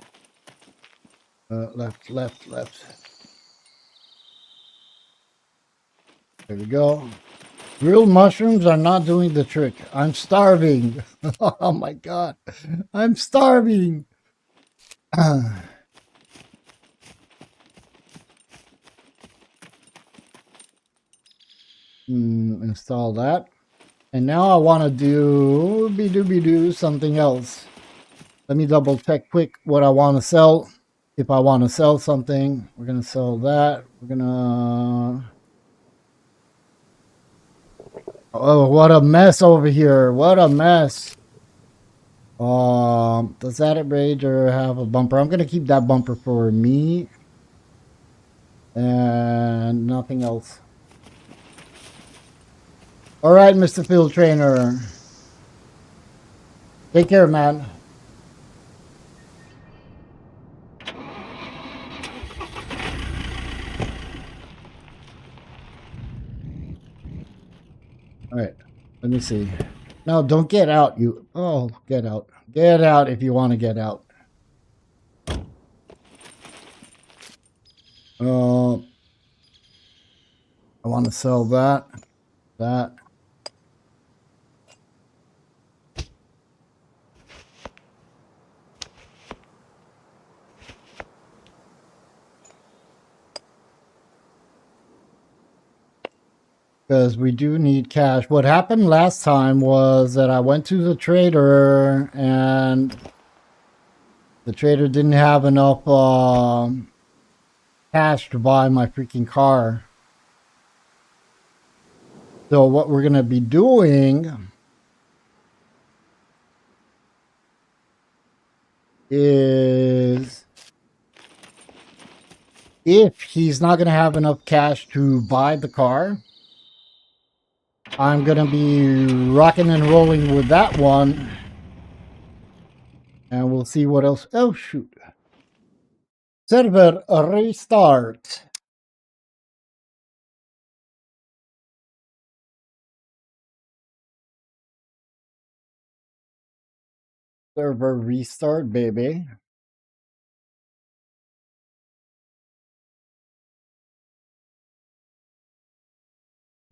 Left. There we go. Grilled mushrooms are not doing the trick. I'm starving. Oh my God. I'm starving. Install that. And now I want to do something else. Let me double check quick what I want to sell. If I want to sell something, we're going to sell that. We're going to... Oh, what a mess over here. What a mess. Does that Rager have a bumper? I'm going to keep that bumper for me. And nothing else. All right, Mr. Field Trainer. Take care, man. All right, let me see. No, don't get out. You. Oh, get out. Get out if you want to get out. I want to sell that. That. Because we do need cash. What happened last time was that I went to the trader and the trader didn't have enough cash to buy my freaking car. So what we're going to be doing is, if he's not going to have enough cash to buy the car, I'm going to be rocking and rolling with that one. And we'll see what else. Oh, shoot. Server restart. Server restart, baby.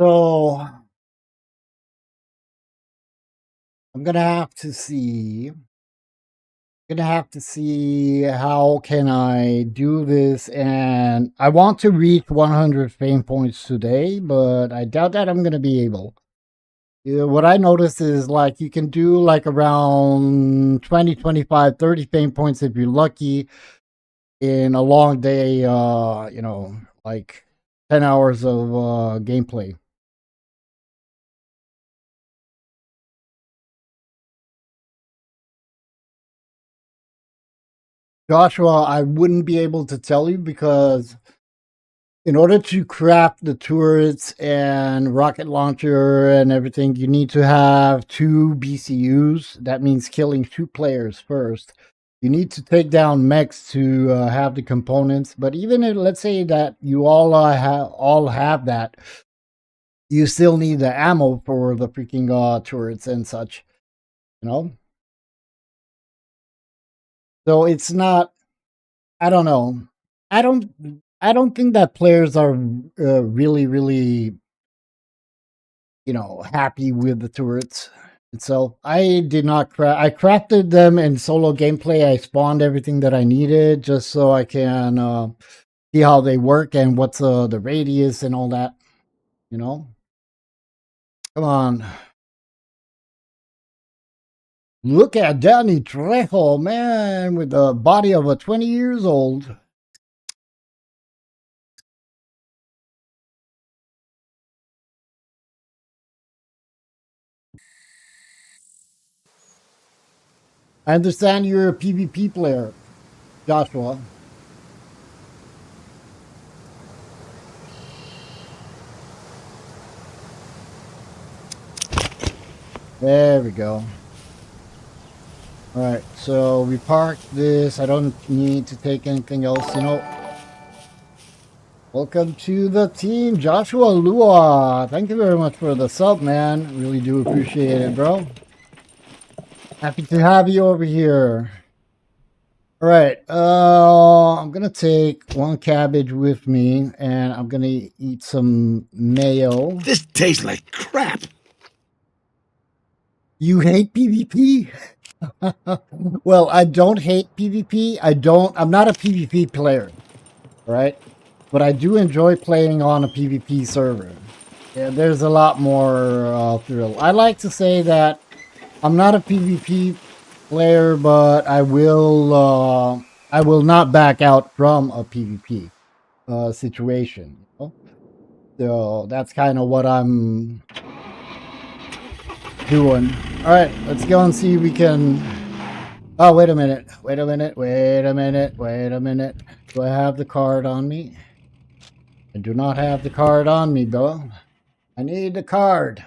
So I'm gonna have to see. Gonna have to see how can I do this, and I want to reach 100 fame points today, but I doubt that I'm gonna be able. Yeah, what I noticed is like you can do like around 20, 25, 30 fame points if you're lucky in a long day, like 10 hours of gameplay. Joshua, I wouldn't be able to tell you because in order to craft the turrets and rocket launcher and everything, you need to have two BCUs. That means killing two players first. You need to take down mechs to have the components. But even if, let's say that you all have that, you still need the ammo for the freaking turrets and such. You know, so it's not. I don't know. I don't. I don't think that players are really happy with the turrets itself. I did not I crafted them in solo gameplay. I spawned everything that I needed just so I can see how they work and what's the radius and all that. You know, come on. Look at Danny Trejo, man, with the body of a 20 years old. I understand you're a PvP player, Joshua. There we go. All right, so we parked this. I don't need to take anything else, Welcome to the team, Joshua Lua. Thank you very much for the sub, man. Really do appreciate it, bro. Happy to have you over here. All right, I'm gonna take one cabbage with me, and I'm gonna eat some mayo. This tastes like crap. You hate PvP? Well, I don't hate PvP. I'm not a PvP player, right? But I do enjoy playing on a PvP server. Yeah, there's a lot more thrill. I like to say that I'm not a PvP player, but I will not back out from a PvP situation. So that's kind of what I'm doing. All right, let's go and see if we can. Oh, wait a minute! Wait a minute! Wait a minute! Wait a minute! Do I have the card on me? I do not have the card on me, bro. I need the card.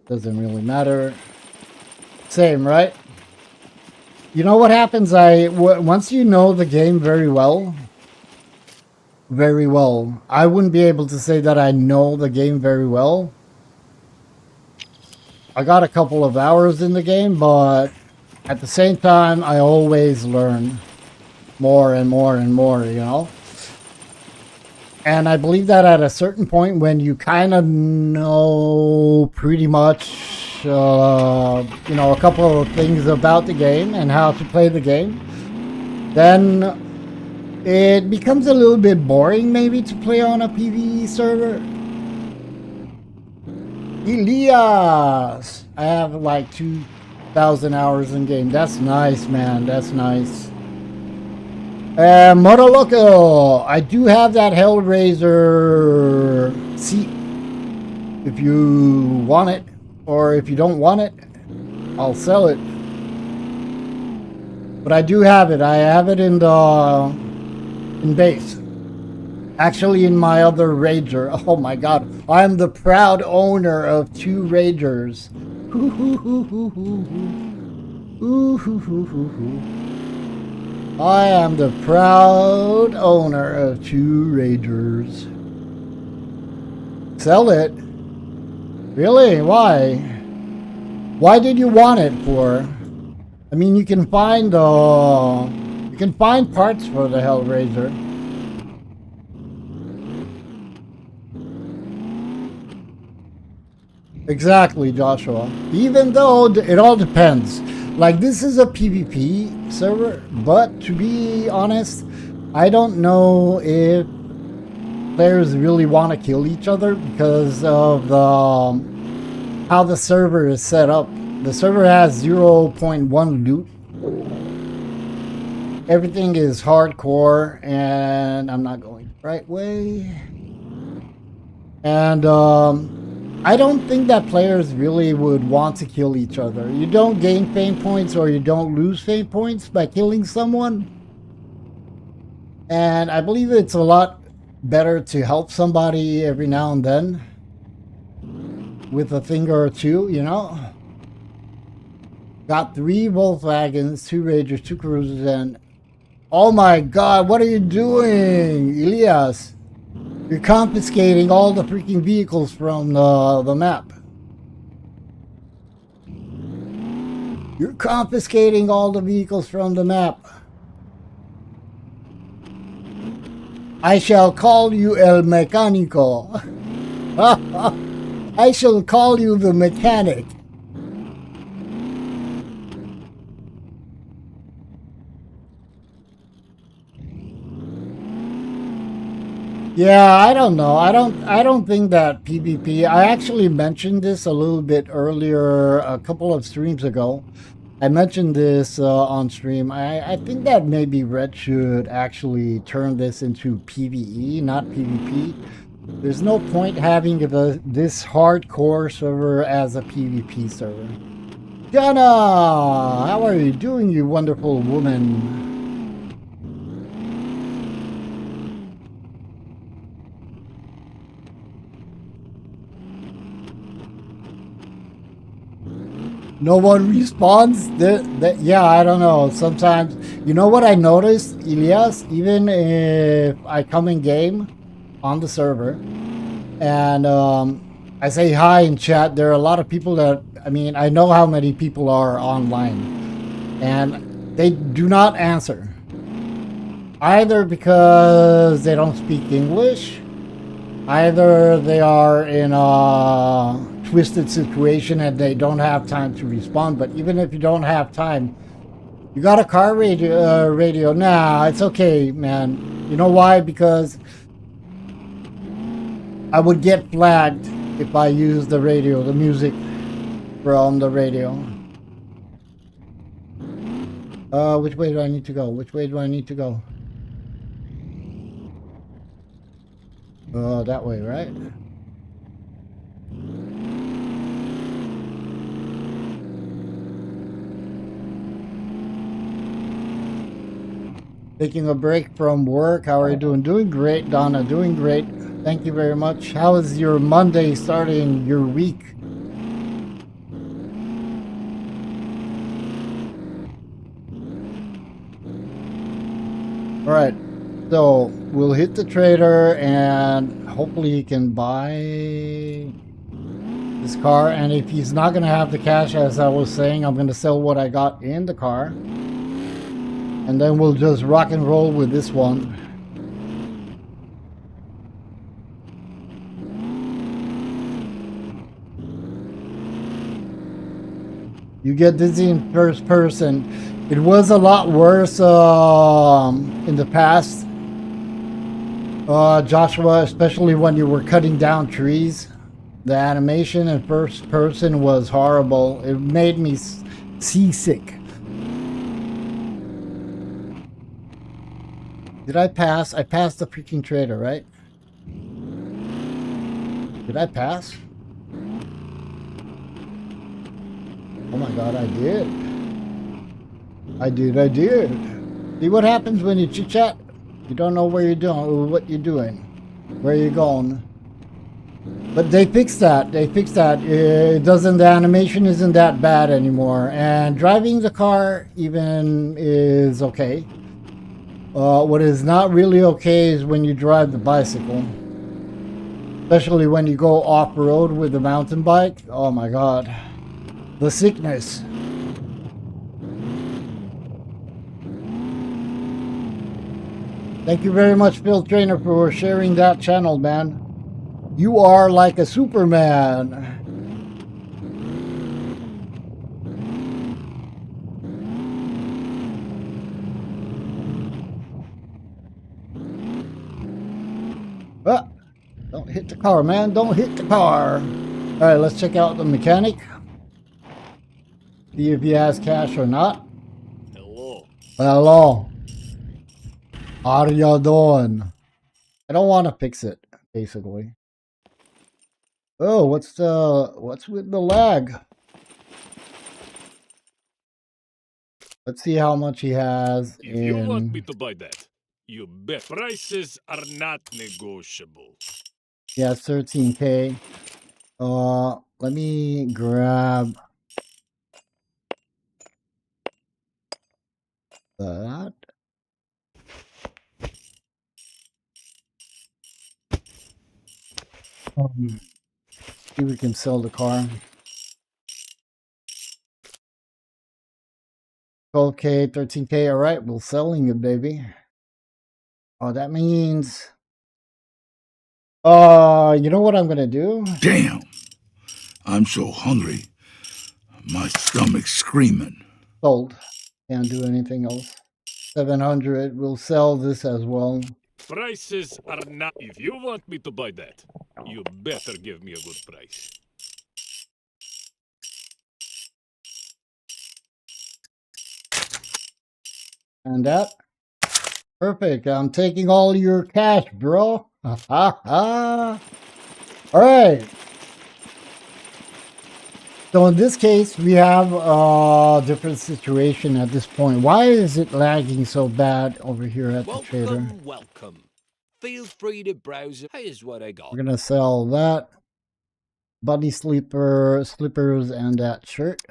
Doesn't really matter. Same, right? You know what happens? Once you know the game very well, I wouldn't be able to say that I know the game very well. I got a couple of hours in the game, but at the same time, I always learn more and more and more. And I believe that at a certain point, when you kind of know pretty much, a couple of things about the game and how to play the game, then it becomes a little bit boring maybe to play on a PvE server. Elias! I have like 2,000 hours in game. That's nice, man. That's nice. Motoloco, I do have that Hellraiser seat. If you want it, or if you don't want it, I'll sell it. But I do have it. I have it in base. Actually, in my other Rager. Oh my god. I'm the proud owner of 2 Ragers. I am the proud owner of 2 Ragers. Sell it? Really? Why? Why did you want it for? I mean, you can find parts for the Hellraiser. Exactly, Joshua. Even though it all depends. Like, this is a PvP server, but to be honest, I don't know if players really want to kill each other because of how the server is set up. The server has 0.1 loot. Everything is hardcore, and I'm not going the right way. And I don't think that players really would want to kill each other. You don't gain fame points or you don't lose fame points by killing someone. And I believe it's a lot better to help somebody every now and then with a finger or two, you know. Got 3 Volkswagens, 2 Ragers, 2 Cruisers, and oh my god, what are you doing, Elias? You're confiscating all the freaking vehicles from the map. You're confiscating all the vehicles from the map. I shall call you El Mecánico. I shall call you the mechanic. Yeah, I don't know. I don't think that PvP. I actually mentioned this a little bit earlier, a couple of streams ago. I mentioned this on stream. I think that maybe Red should actually turn this into PvE, not PvP. There's no point having this hardcore server as a PvP server. Jana, how are you doing, you wonderful woman? No one responds? Yeah, I don't know. Sometimes, you know what I noticed, Elias? Even if I come in game on the server and I say hi in chat, there are a lot of people that, I mean, I know how many people are online and they do not answer. Either because they don't speak English, either they are in a twisted situation and they don't have time to respond. But even if you don't have time, you got a car radio. Nah, it's okay, man. You know why? Because I would get flagged if I use the radio, the music from the radio. Which way do I need to go? Which way do I need to go? That way, right? Taking a break from work. How are you doing? Doing great, Donna. Doing great. Thank you very much. How is your Monday starting your week? All right. So we'll hit the trader and hopefully he can buy this car. And if he's not going to have the cash, as I was saying, I'm going to sell what I got in the car. And then we'll just rock and roll with this one. You get dizzy in first person. It was a lot worse in the past. Joshua, especially when you were cutting down trees. The animation in first person was horrible. It made me seasick. Did I pass? I passed the freaking trader, right? Did I pass? Oh my god, I did. I did. See what happens when you chit-chat? You don't know where you're doing, what you're doing, where you're going. But they fixed that. It doesn't, the animation isn't that bad anymore. And driving the car even is okay. What is not really okay is when you drive the bicycle. Especially when you go off-road with the mountain bike. Oh my god. The sickness. Thank you very much, Phil Trainer, for sharing that channel, man. You are like a Superman. Ah, don't hit the car, man. Don't hit the car. All right, let's check out the mechanic. See if he has cash or not. Hello. Hello. How are you doing? I don't want to fix it, basically. Oh, what's with the lag? Let's see how much he has If you want me in. to buy that, you bet. Prices are not negotiable. He has 13K. Let me grab that. See if we can sell the car. 12K, 13K. All right, we're selling it, baby. Oh, that means. You know what I'm gonna do? Damn! I'm so hungry. My stomach's screaming. Sold. Can't do anything else. 700. We'll sell this as well. Prices are not. If you want me to buy that, you better give me a good price. And that. Perfect. I'm taking all your cash, bro. All right. So in this case, we have a different situation at this point. Why is it lagging so bad over here at the trader? Welcome. Feel free to browse it. Here's what I got. We're gonna sell that bunny slippers, and that shirt.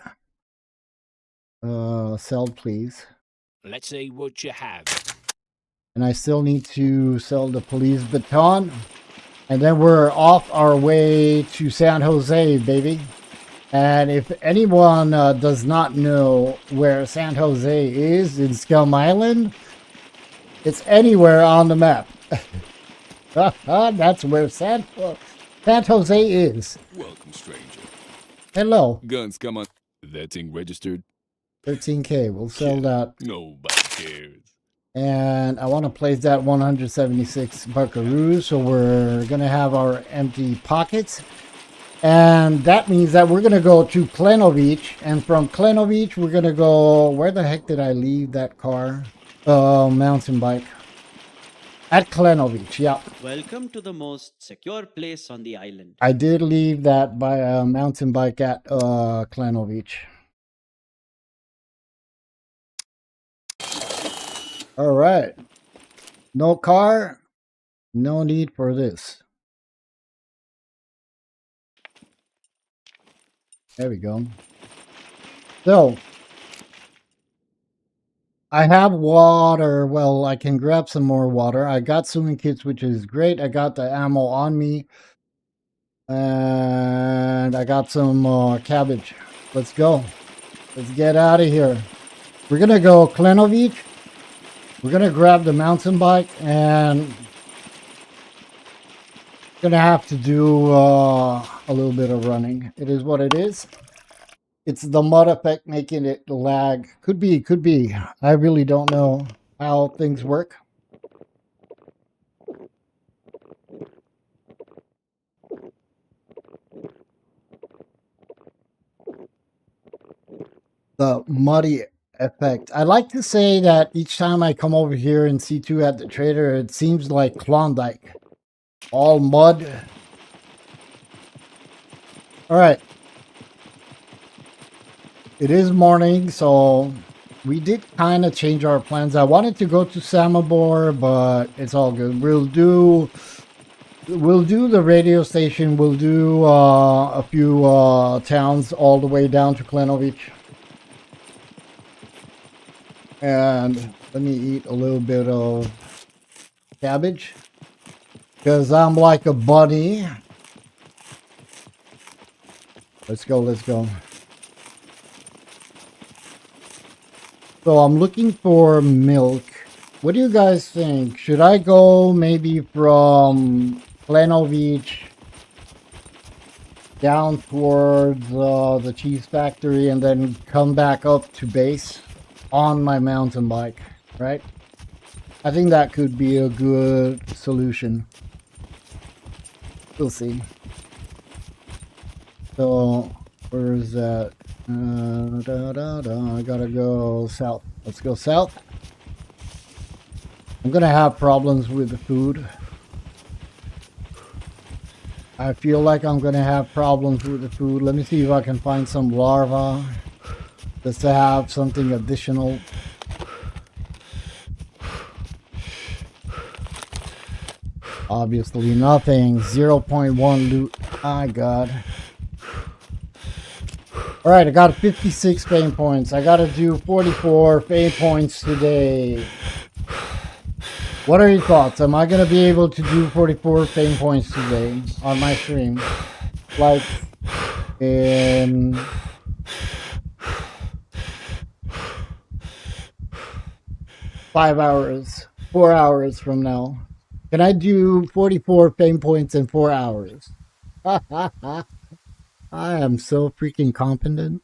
Sell please. Let's see what you have. And I still need to sell the police baton. And then we're off our way to San Jose, baby. And if anyone does not know where San Jose is in Scum Island, it's anywhere on the map. That's where San Jose is. Welcome, stranger. Hello. Guns come on. That thing registered? 13K. We'll sell Kid, that. nobody cares. And I want to place that 176 buckaroos. So we're going to have our empty pockets. And that means that we're going to go to Klenovich. And from Klenovich, we're going to go... Where the heck did I leave that car? Mountain bike. At Klenovich, yeah. Welcome to the most secure place on the island. I did leave that by mountain bike at Klenovich. All right. No car. No need for this. There we go. So, I have water. Well, I can grab some more water. I got swimming kits, which is great. I got the ammo on me. And I got some cabbage. Let's go. Let's get out of here. We're going to go Klenovich. We're going to grab the mountain bike. And going to have to do a little bit of running. It is what it is. It's the mud effect making it lag. Could be, could be. I really don't know how things work. The muddy effect. I like to say that each time I come over here and C2 at the trader, it seems like Klondike. All mud. All right. It is morning, so we did kind of change our plans. I wanted to go to Samobor, but it's all good. We'll do the radio station. We'll do a few towns all the way down to Klenovich. And let me eat a little bit of cabbage. Because I'm like a bunny. Let's go, let's go. So I'm looking for milk. What do you guys think? Should I go maybe from Plano Beach down towards the cheese factory and then come back up to base on my mountain bike, right? I think that could be a good solution. We'll see. So, where is that? I gotta go south. Let's go south. I'm gonna have problems with the food. I feel like I'm gonna have problems with the food. Let me see if I can find some larvae just to have something additional. Obviously nothing. 0.1 loot. My god. Alright, I got 56 fame points. I gotta do 44 fame points today. What are your thoughts? Am I gonna be able to do 44 fame points today on my stream? Like in 5 hours, 4 hours from now? Can I do 44 fame points in 4 hours? I am so freaking competent.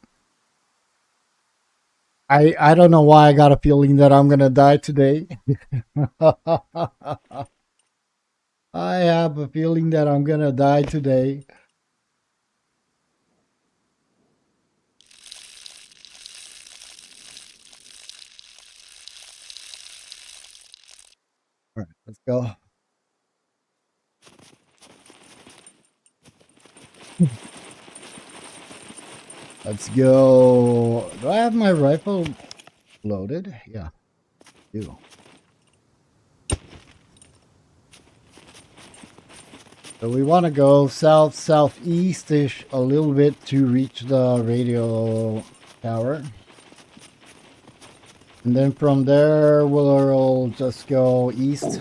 I don't know why I got a feeling that I'm gonna die today. I have a feeling that I'm gonna die today. All right, let's go. Let's go. Do I have my rifle loaded? Yeah, I do. So we want to go south, southeast-ish a little bit to reach the radio tower. And then from there, we'll just go east.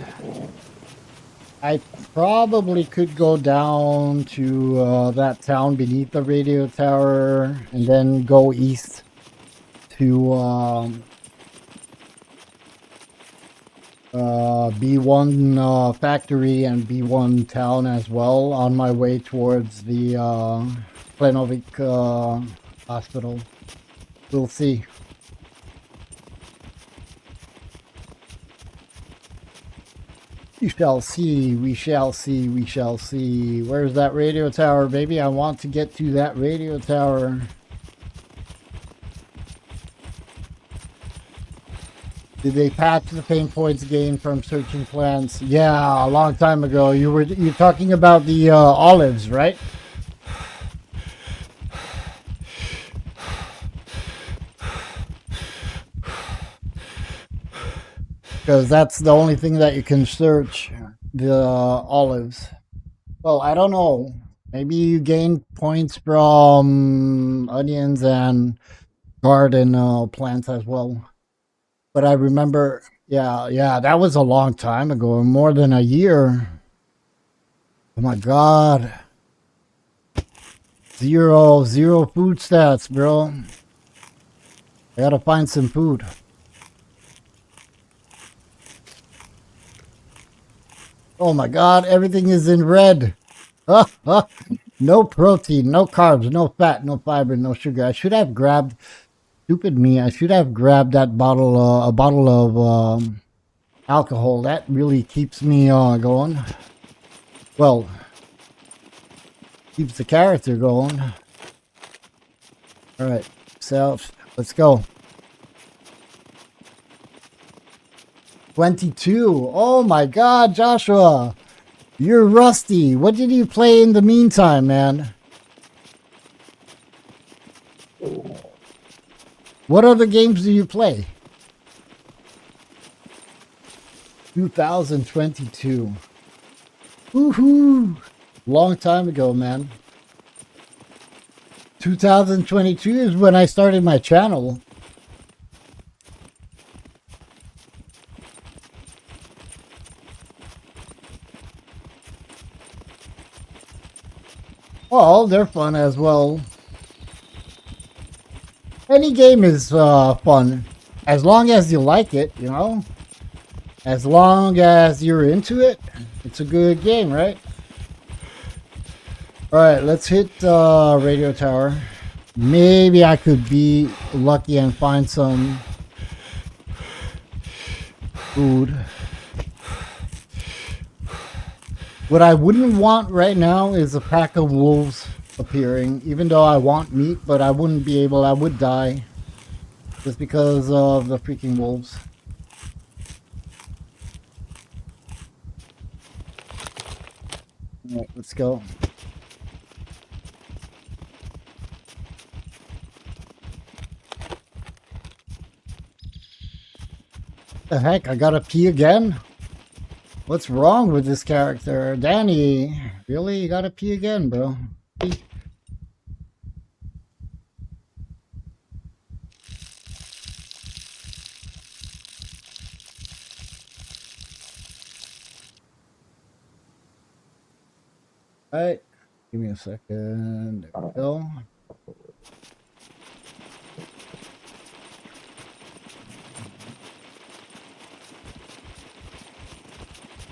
I probably could go down to that town beneath the radio tower and then go east to B1 factory and B1 town as well on my way towards the Planovic hospital. We'll see. We shall see, we shall see, we shall see. Where's that radio tower, baby? I want to get to that radio tower. Did they patch the pain points gained from searching plants? Yeah, a long time ago. You're talking about the olives, right? Because that's the only thing that you can search, the olives. Well, I don't know. Maybe you gain points from onions and garden plants as well. But I remember, yeah, that was a long time ago, more than a year. Oh my god. Zero food stats, bro. I gotta find some food. Oh my god, everything is in red. No protein, no carbs, no fat, no fiber, no sugar. I should have grabbed, stupid me, I should have grabbed that bottle, a bottle of alcohol. That really keeps me going. Well, keeps the character going. All right, so let's go. 22. Oh my god, Joshua. You're rusty. What did you play in the meantime, man? What other games do you play? 2022. Woohoo! Long time ago, man. 2022 is when I started my channel. Well, they're fun as well. Any game is fun as long as you like it, you know. As long as you're into it, it's a good game, right? All right, let's hit radio tower. Maybe I could be lucky and find some food. What I wouldn't want right now is a pack of wolves appearing, even though I want meat, but I wouldn't be able, I would die just because of the freaking wolves. All right, let's go. The heck, I gotta pee again? What's wrong with this character? Danny, really? You gotta pee again, bro. Pee. All right, give me a second. There we go.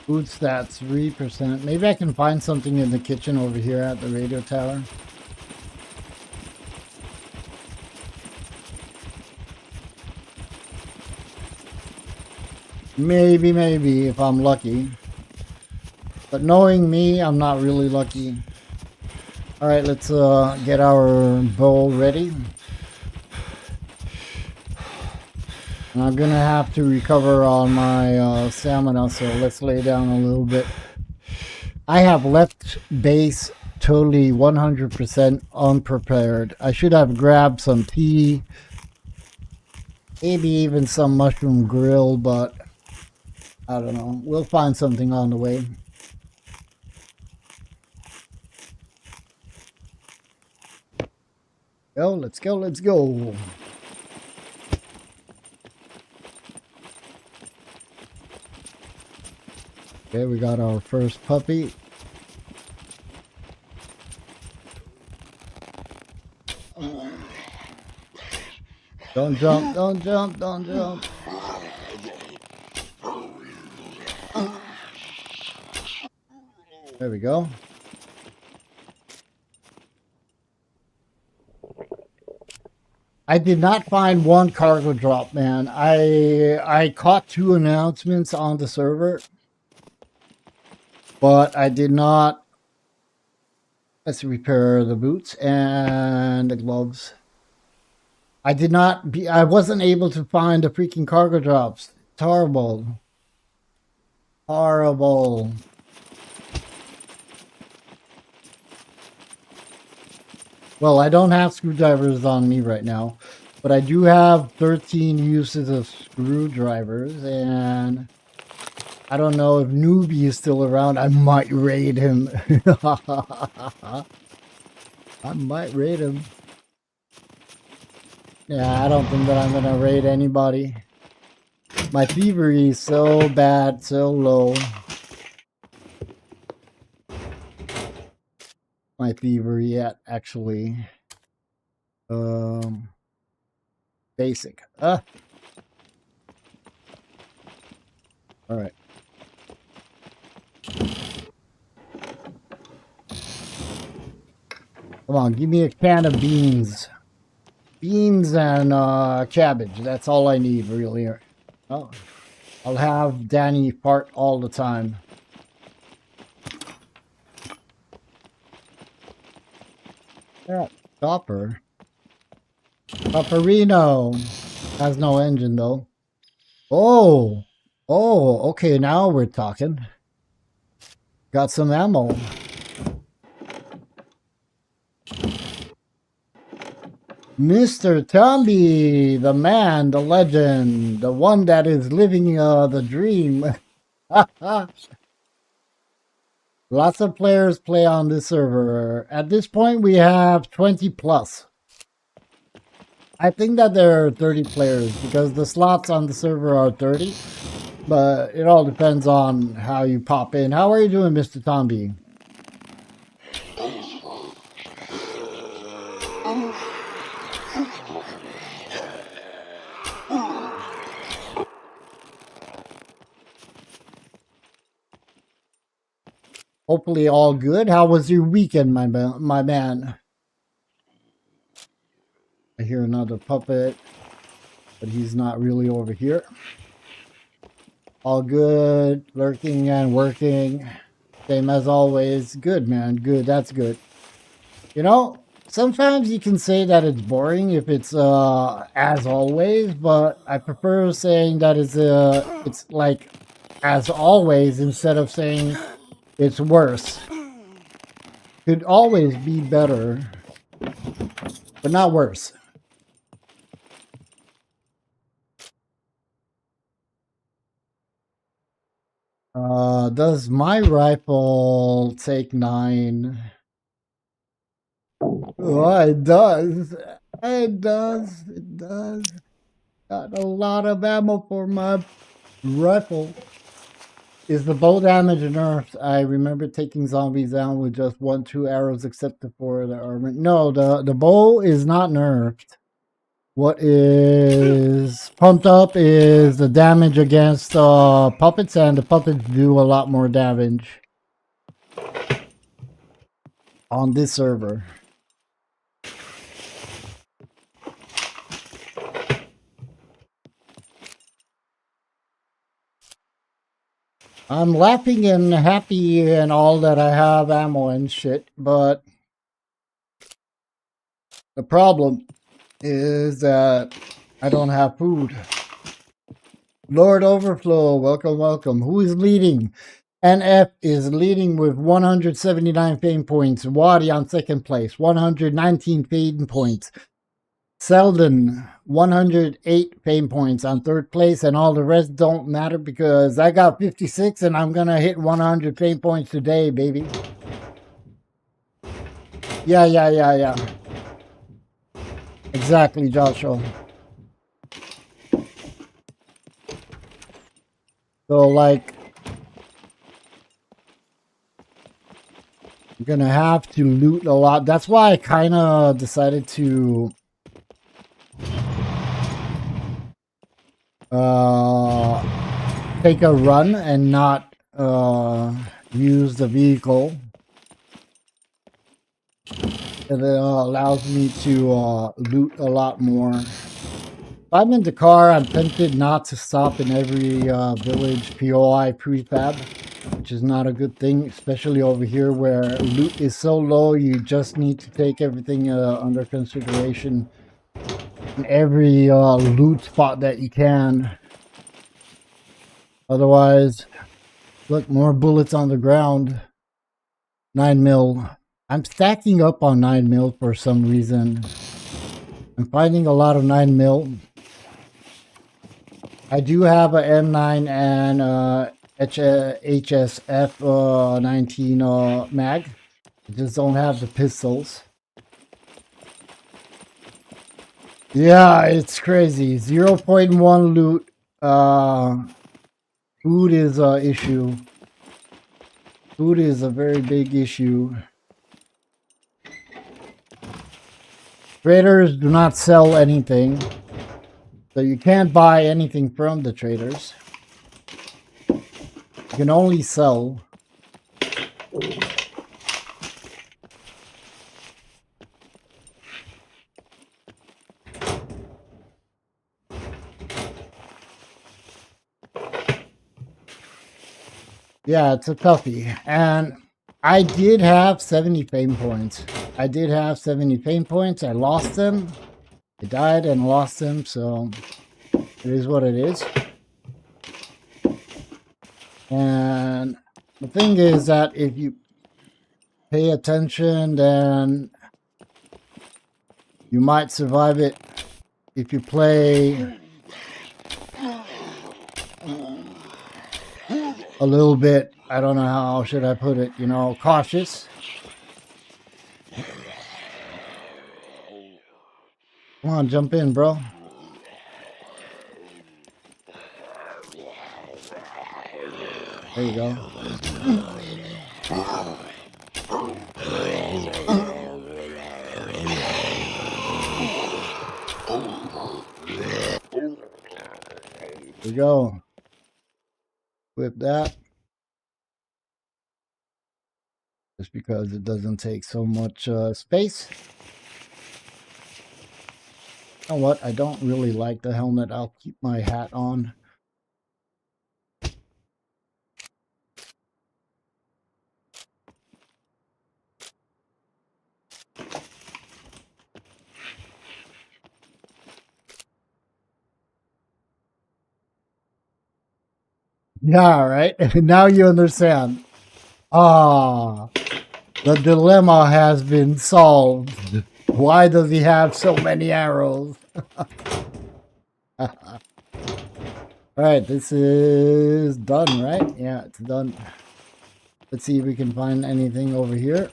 Food stats 3%. Maybe I can find something in the kitchen over here at the radio tower. Maybe if I'm lucky. But knowing me, I'm not really lucky. All right, let's get our bowl ready. And I'm gonna have to recover on my stamina, so let's lay down a little bit. I have left base totally 100% unprepared. I should have grabbed some tea, maybe even some mushroom grill, but I don't know. We'll find something on the way. Go, let's go, let's go. Okay, we got our first puppy. Don't jump, don't jump, don't jump. There we go. I did not find one cargo drop, man. I caught 2 announcements on the server, but I did not. Let's repair the boots and the gloves. I wasn't able to find the freaking cargo drops. It's horrible. Horrible. Well, I don't have screwdrivers on me right now, but I do have 13 uses of screwdrivers, and I don't know if Noobs is still around. I might raid him. I might raid him. Yeah, I don't think that I'm gonna raid anybody. My thievery is so bad, so low. My thievery yet, actually. Basic. All right. Come on, give me a can of beans. Beans and cabbage. That's all I need, really. Oh, I'll have Danny fart all the time. Yeah, Chopper. Chopperino. Has no engine, though. Oh. Oh, okay, now we're talking. Got some ammo. Mr. Tomby, the man, the legend, the one that is living the dream. Lots of players play on this server. At this point, we have 20 plus. I think that there are 30 players because the slots on the server are 30. But it all depends on how you pop in. How are you doing, Mr. Tomby? Hopefully all good. How was your weekend, my man? I hear another puppet, but he's not really over here. All good, lurking and working. Same as always. Good, man. Good. That's good. You know, sometimes you can say that it's boring if it's as always, but I prefer saying that it's like as always instead of saying it's worse. Could always be better, but not worse. Does my rifle take 9? Oh, it does. It does. It does. Got a lot of ammo for my rifle. Is the bow damage nerfed? I remember taking zombies down with just 1-2 arrows except for the armor. No, the bow is not nerfed. What is pumped up is the damage against puppets, and the puppets do a lot more damage on this server. I'm laughing and happy and all that I have ammo and shit, but the problem is that I don't have food. Lord Overflow, welcome, welcome. Who is leading? NF is leading with 179 fame points. Wadi on second place, 119 fame points. Selden, 108 fame points on third place, and all the rest don't matter because I got 56 and I'm gonna hit 100 fame points today, baby. Yeah. Exactly, Joshua. So, like, I'm gonna have to loot a lot. That's why I kind of decided to take a run and not use the vehicle. It allows me to loot a lot more. If I'm in the car, I'm tempted not to stop in every village POI prefab, which is not a good thing, especially over here where loot is so low. You just need to take everything under consideration in every loot spot that you can. Otherwise, look, more bullets on the ground. 9mm. I'm stacking up on 9mm for some reason. I'm finding a lot of 9mm. I do have a M9 and HSF 19 mag. I just don't have the pistols. Yeah, it's crazy. 0.1 loot. Food is a issue. Food is a very big issue. Traders do not sell anything. So you can't buy anything from the traders. You can only sell. Yeah, it's a toughie. And I did have 70 fame points. I lost them. I died and lost them, so it is what it is. And the thing is that if you pay attention, then you might survive it. If you play a little bit, I don't know how should I put it, you know, cautious. Come on, jump in, bro. There you go. There you go. Whip that. just because it doesn't take so much space. You know what? I don't really like the helmet. I'll keep my hat on. Yeah, right. Now you understand. Ah, the dilemma has been solved. Why does he have so many arrows? All right, this is done, right? Yeah, it's done. Let's see if we can find anything over here.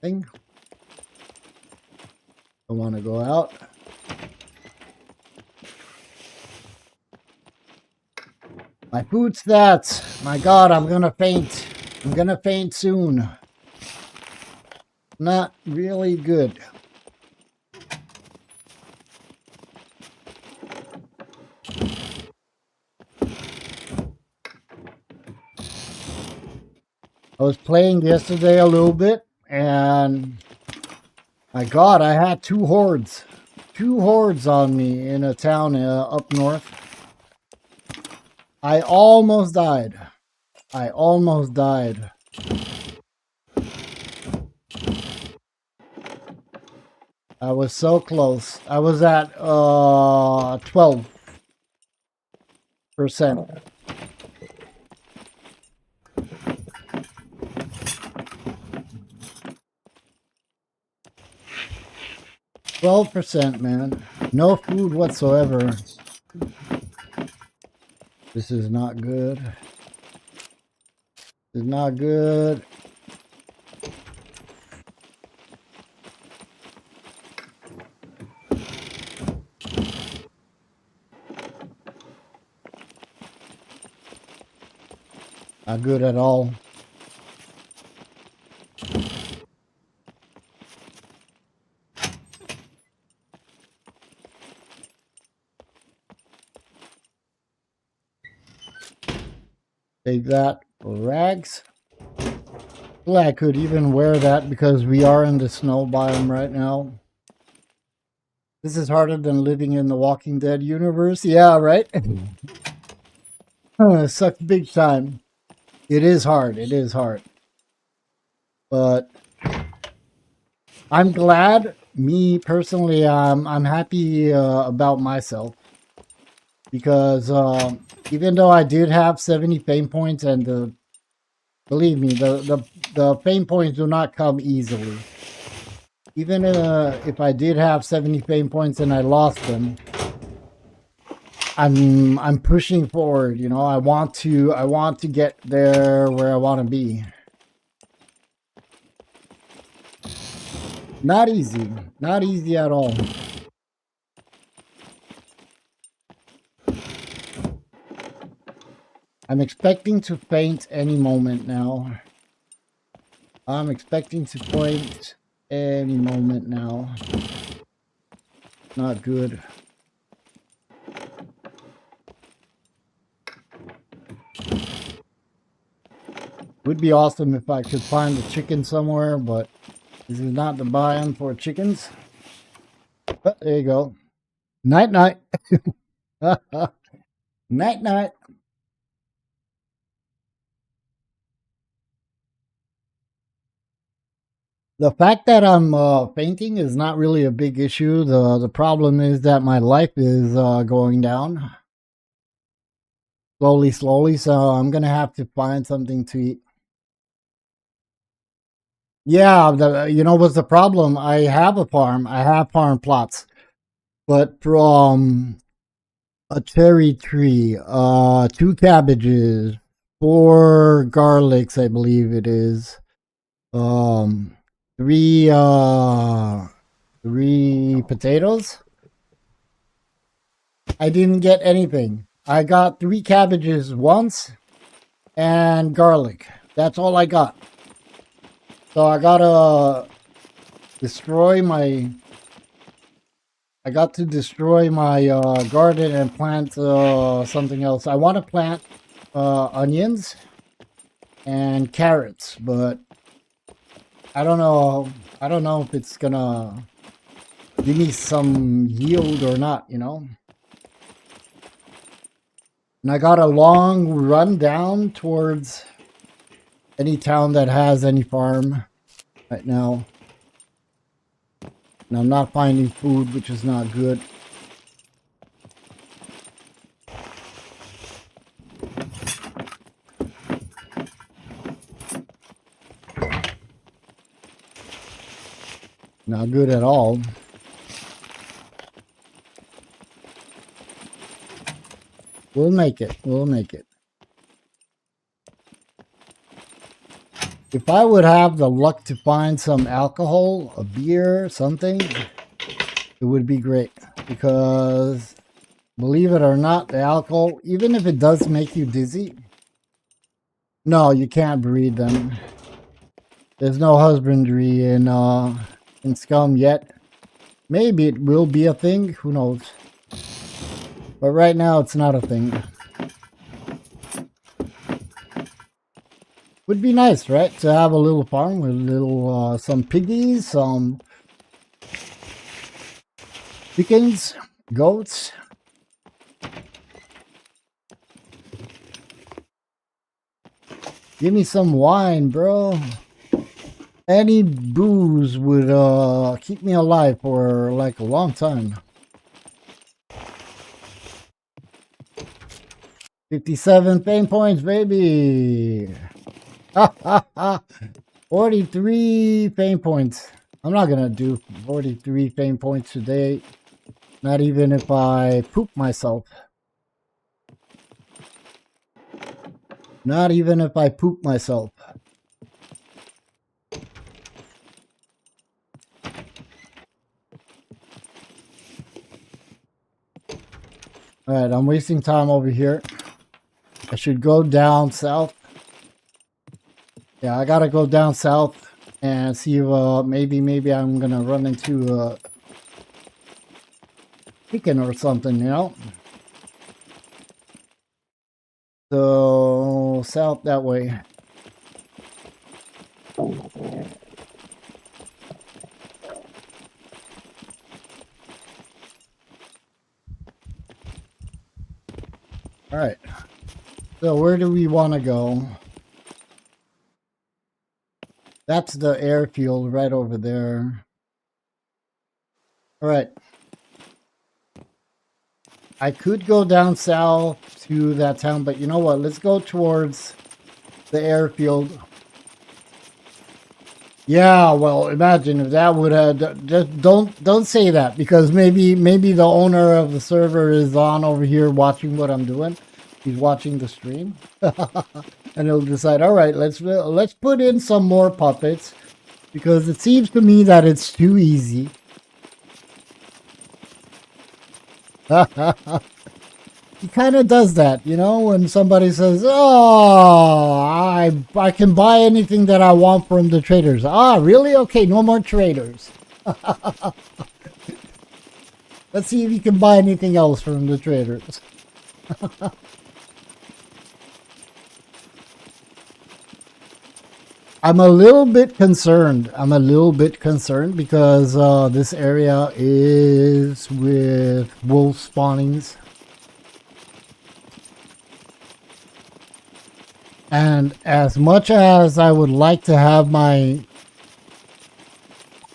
Thing. I want to go out. My food stats. My God, I'm gonna faint. I'm gonna faint soon. Not really good. I was playing yesterday a little bit, and my God, I had two hordes. Two hordes on me in a town up north. I almost died. I almost died. I was so close. I was at 12%. 12%, man. No food whatsoever. This is not good. This is not good. Not good at all. Take that for rags. Well, I could even wear that because we are in the snow biome right now. This is harder than living in the Walking Dead universe. Yeah, right? It sucks big time. It is hard. It is hard. But I'm glad. Me personally, I'm happy about myself because even though I did have 70 fame points, and believe me, the fame points do not come easily. Even if I did have 70 fame points and I lost them, I'm pushing forward. You know, I want to get there where I want to be. Not easy. Not easy at all. I'm expecting to faint any moment now. I'm expecting to faint any moment now. Not good. Would be awesome if I could find a chicken somewhere, but this is not the biome for chickens. But there you go. Night night. Night night. The fact that I'm fainting is not really a big issue. The problem is that my life is going down slowly. So I'm gonna have to find something to eat. Yeah, you know what's the problem? I have a farm. I have farm plots, but from a cherry tree, 2 cabbages, 4 garlics, I believe it is, um, three 3 potatoes. I didn't get anything. I got 3 cabbages once and garlic. That's all I got. So I gotta destroy my. I got to destroy my garden and plant something else. I want to plant onions and carrots, but I don't know. I don't know if it's gonna give me some yield or not, you know? And I got a long run down towards any town that has any farm right now. And I'm not finding food, which is not good. Not good at all. We'll make it. We'll make it. If I would have the luck to find some alcohol, a beer, something, it would be great. Because, believe it or not, the alcohol, even if it does make you dizzy, no, you can't breed them. There's no husbandry in Scum yet. Maybe it will be a thing, who knows. But right now, it's not a thing. Would be nice, right? To have a little farm with little, some piggies, some chickens, goats. Give me some wine, bro. Any booze would keep me alive for like a long time. 57 fame points, baby. 43 fame points. I'm not gonna do 43 fame points today. Not even if I poop myself. Not even if I poop myself. Alright, I'm wasting time over here. I should go down south. Yeah, I gotta go down south and see if maybe I'm gonna run into a chicken or something, you know? So south that way. Alright. So where do we want to go? That's the airfield right over there. Alright. I could go down south to that town, but you know what? Let's go towards the airfield. Yeah, well, imagine if that would have just don't say that, because maybe the owner of the server is on over here watching what I'm doing. He's watching the stream. And he'll decide, all right, let's put in some more puppets, because it seems to me that it's too easy. He kind of does that, you know, when somebody says, oh, I can buy anything that I want from the traders. Ah, really? Okay, no more traders. Let's see if you can buy anything else from the traders. I'm a little bit concerned. Because this area is with wolf spawnings. And as much as I would like to have my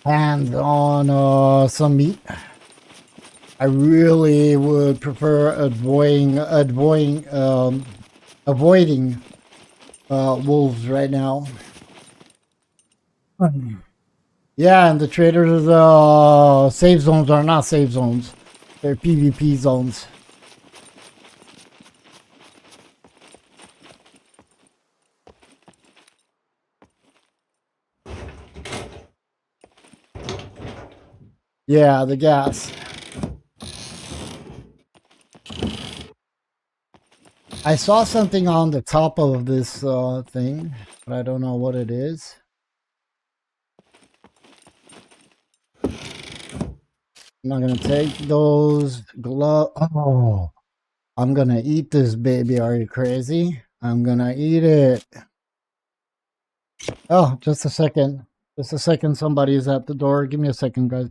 hands on some meat, I really would prefer avoiding wolves right now. Yeah, and the traders' safe zones are not safe zones. They're PvP zones. Yeah, the gas. I saw something on the top of this thing, but I don't know what it is. I'm not gonna take those gloves. Oh, I'm gonna eat this baby. Are you crazy? I'm gonna eat it. Oh, just a second. Just a second. Somebody is at the door. Give me a second, guys.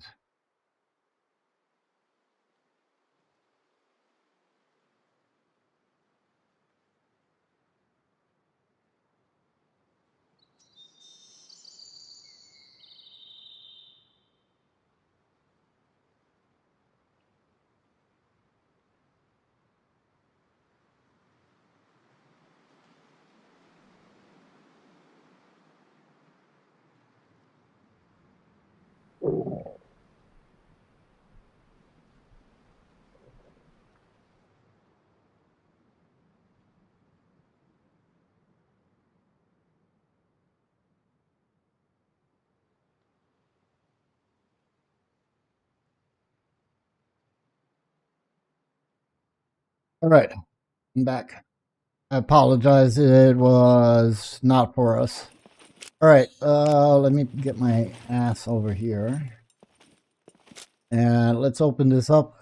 All right, I'm back. I apologize. It was not for us. All right, let me get my ass over here. And let's open this up.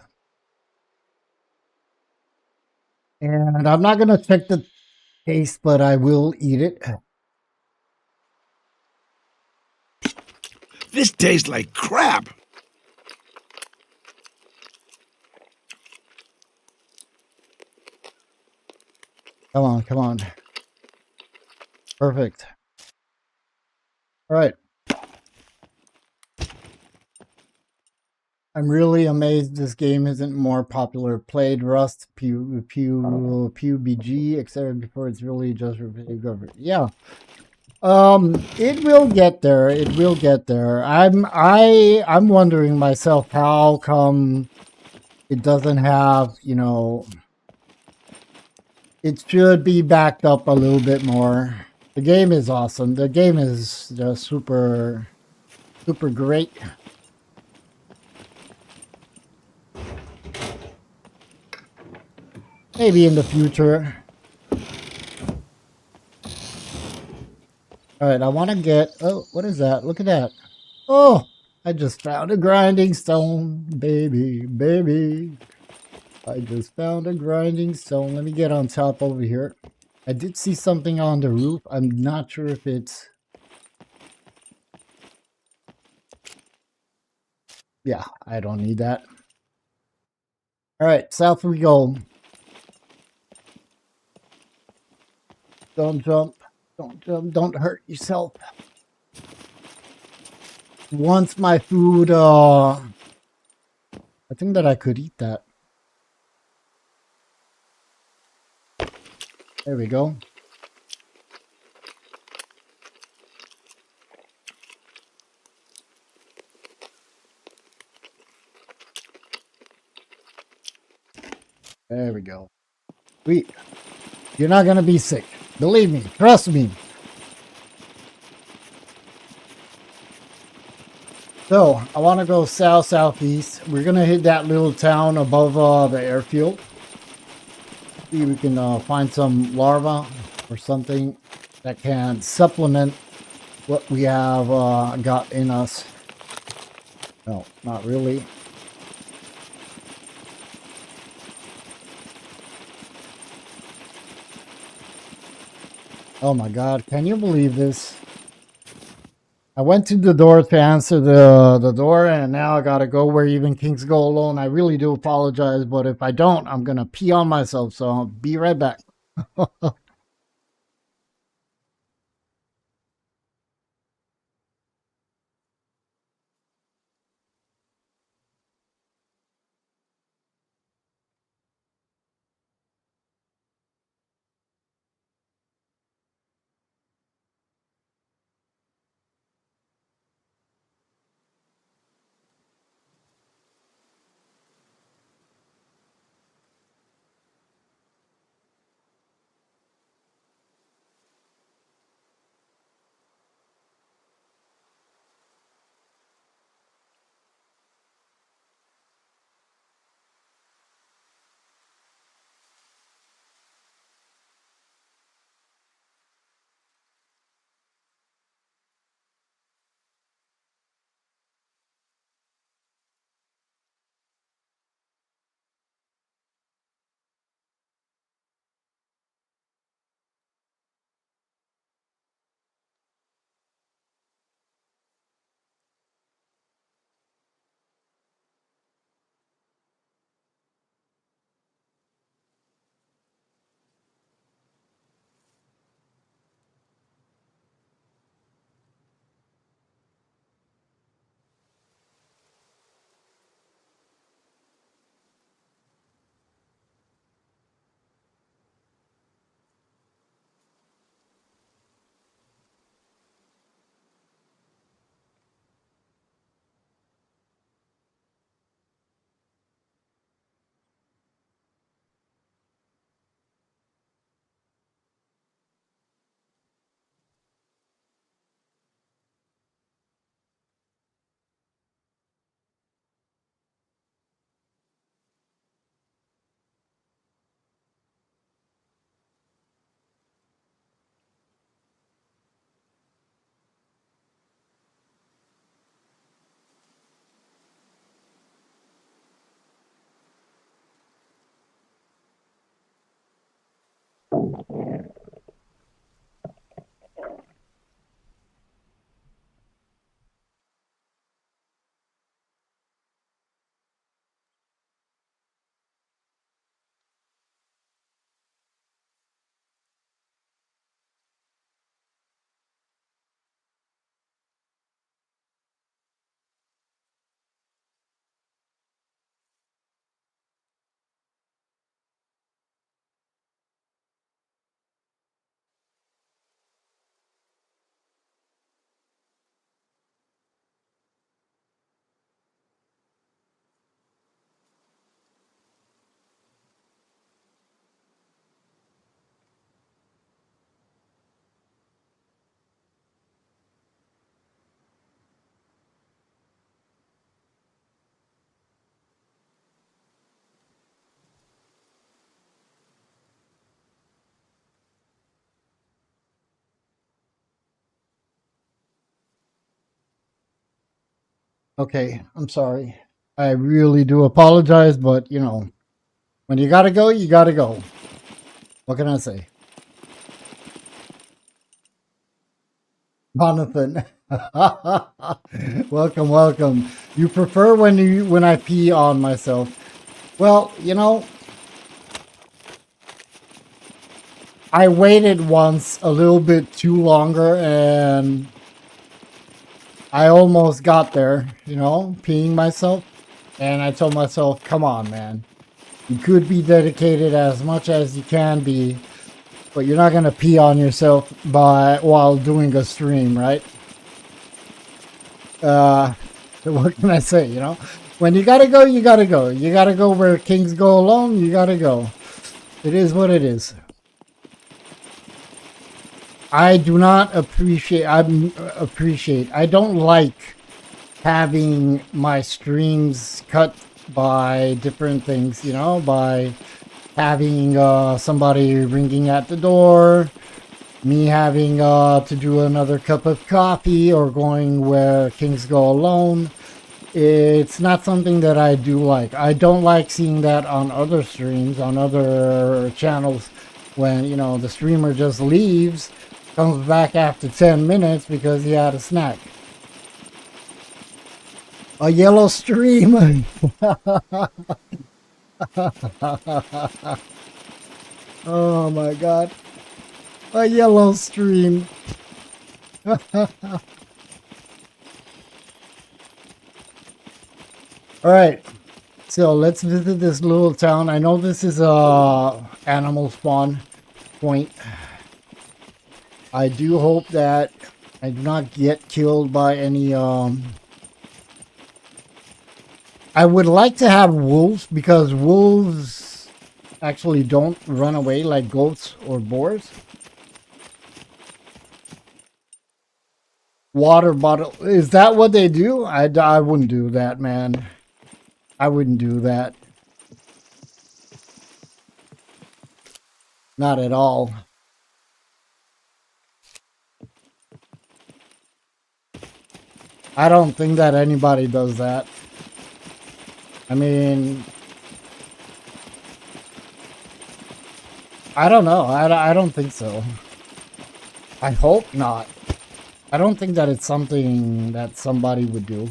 And I'm not going to check the taste, but I will eat it. This tastes like crap. Come on, come on. Perfect. All right. I'm really amazed this game isn't more popular. Played Rust, PUBG, etc. before it's really just government. Yeah. It will get there. It will get there. I'm wondering myself how come it doesn't have, you know, it should be backed up a little bit more. The game is awesome. The game is just super great. Maybe in the future. All right, I want to get. Oh, what is that? Look at that. Oh, I just found a grinding stone, baby, baby. I just found a grinding stone. Let me get on top over here. I did see something on the roof. I'm not sure if it's. Yeah, I don't need that. All right, south we go. Don't jump. Don't jump. Don't hurt yourself. Once my food, I think that I could eat that. There we go. There we go. Sweet. You're not going to be sick. Believe me. Trust me. So, I want to go southeast. We're going to hit that little town above the airfield. See if we can find some larva or something that can supplement what we have got in us. No, not really. Oh my God, can you believe this? I went to the door to answer the door, and now I gotta go where even kings go alone. I really do apologize, but if I don't, I'm gonna pee on myself, so I'll be right back. Okay, I'm sorry. I really do apologize, but you know, when you gotta go, you gotta go. What can I say? Jonathan. Welcome, welcome. You prefer when I pee on myself. Well, you know, I waited once a little bit too longer and I almost got there, you know, peeing myself. And I told myself, come on, man. You could be dedicated as much as you can be, but you're not going to pee on yourself while doing a stream, right? What can I say, you know? When you got to go, you got to go. You got to go where kings go alone. You got to go. It is what it is. I do not appreciate, I don't like having my streams cut by different things, you know, by having somebody ringing at the door, me having to do another cup of coffee, or going where kings go alone. It's not something that I do like. I don't like seeing that on other streams, on other channels, when, you know, the streamer just leaves, comes back after 10 minutes because he had a snack. A yellow stream. Oh my god. A yellow stream. Alright. So let's visit this little town. I know this is a animal spawn point. I do hope that I do not get killed by any I would like to have wolves, because wolves actually don't run away like goats or boars. Water bottle. Is that what they do? I wouldn't do that, man. I wouldn't do that. Not at all. I don't think that anybody does that. I mean, I don't know. I don't think so. I hope not. I don't think that it's something that somebody would do.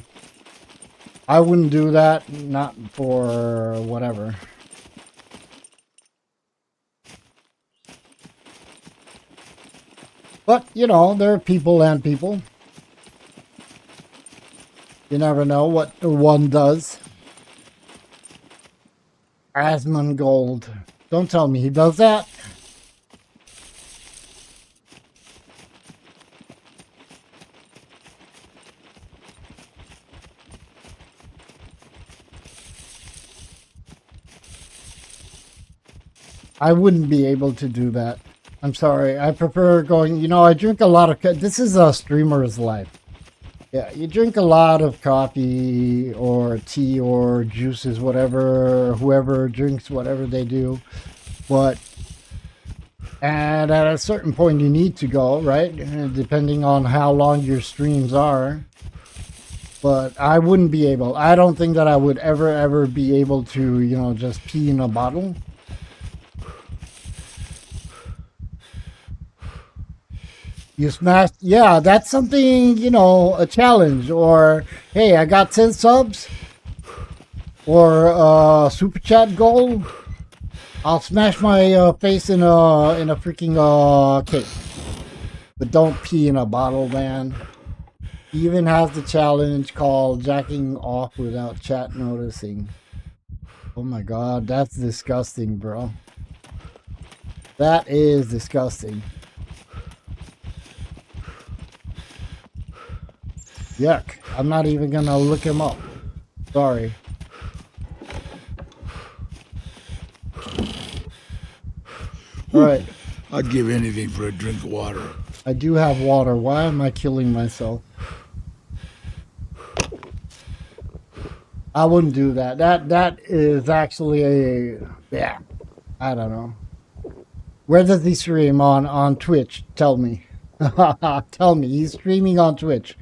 I wouldn't do that, not for whatever. But, you know, there are people and people. You never know what one does. Asmongold. Don't tell me he does that. I wouldn't be able to do that. I'm sorry. I prefer going, you know, I drink a lot of, this is a streamer's life. Yeah, you drink a lot of coffee or tea or juices, whatever, whoever drinks whatever they do. But, and at a certain point you need to go, right? Depending on how long your streams are. But I wouldn't be able, I don't think that I would ever be able to, you know, just pee in a bottle. You smashed, yeah, that's something, you know, a challenge. Or, hey, I got 10 subs. Or super chat goal. I'll smash my face in a freaking cake. But don't pee in a bottle, man. He even has the challenge called jacking off without chat noticing. Oh my god, that's disgusting, bro. That is disgusting. Yuck. I'm not even gonna look him up. Sorry. Alright. I'd give anything for a drink of water. I do have water. Why am I killing myself? I wouldn't do that. That is actually a, yeah. I don't know. Where does he stream? On Twitch? Tell me. Tell me. He's streaming on Twitch.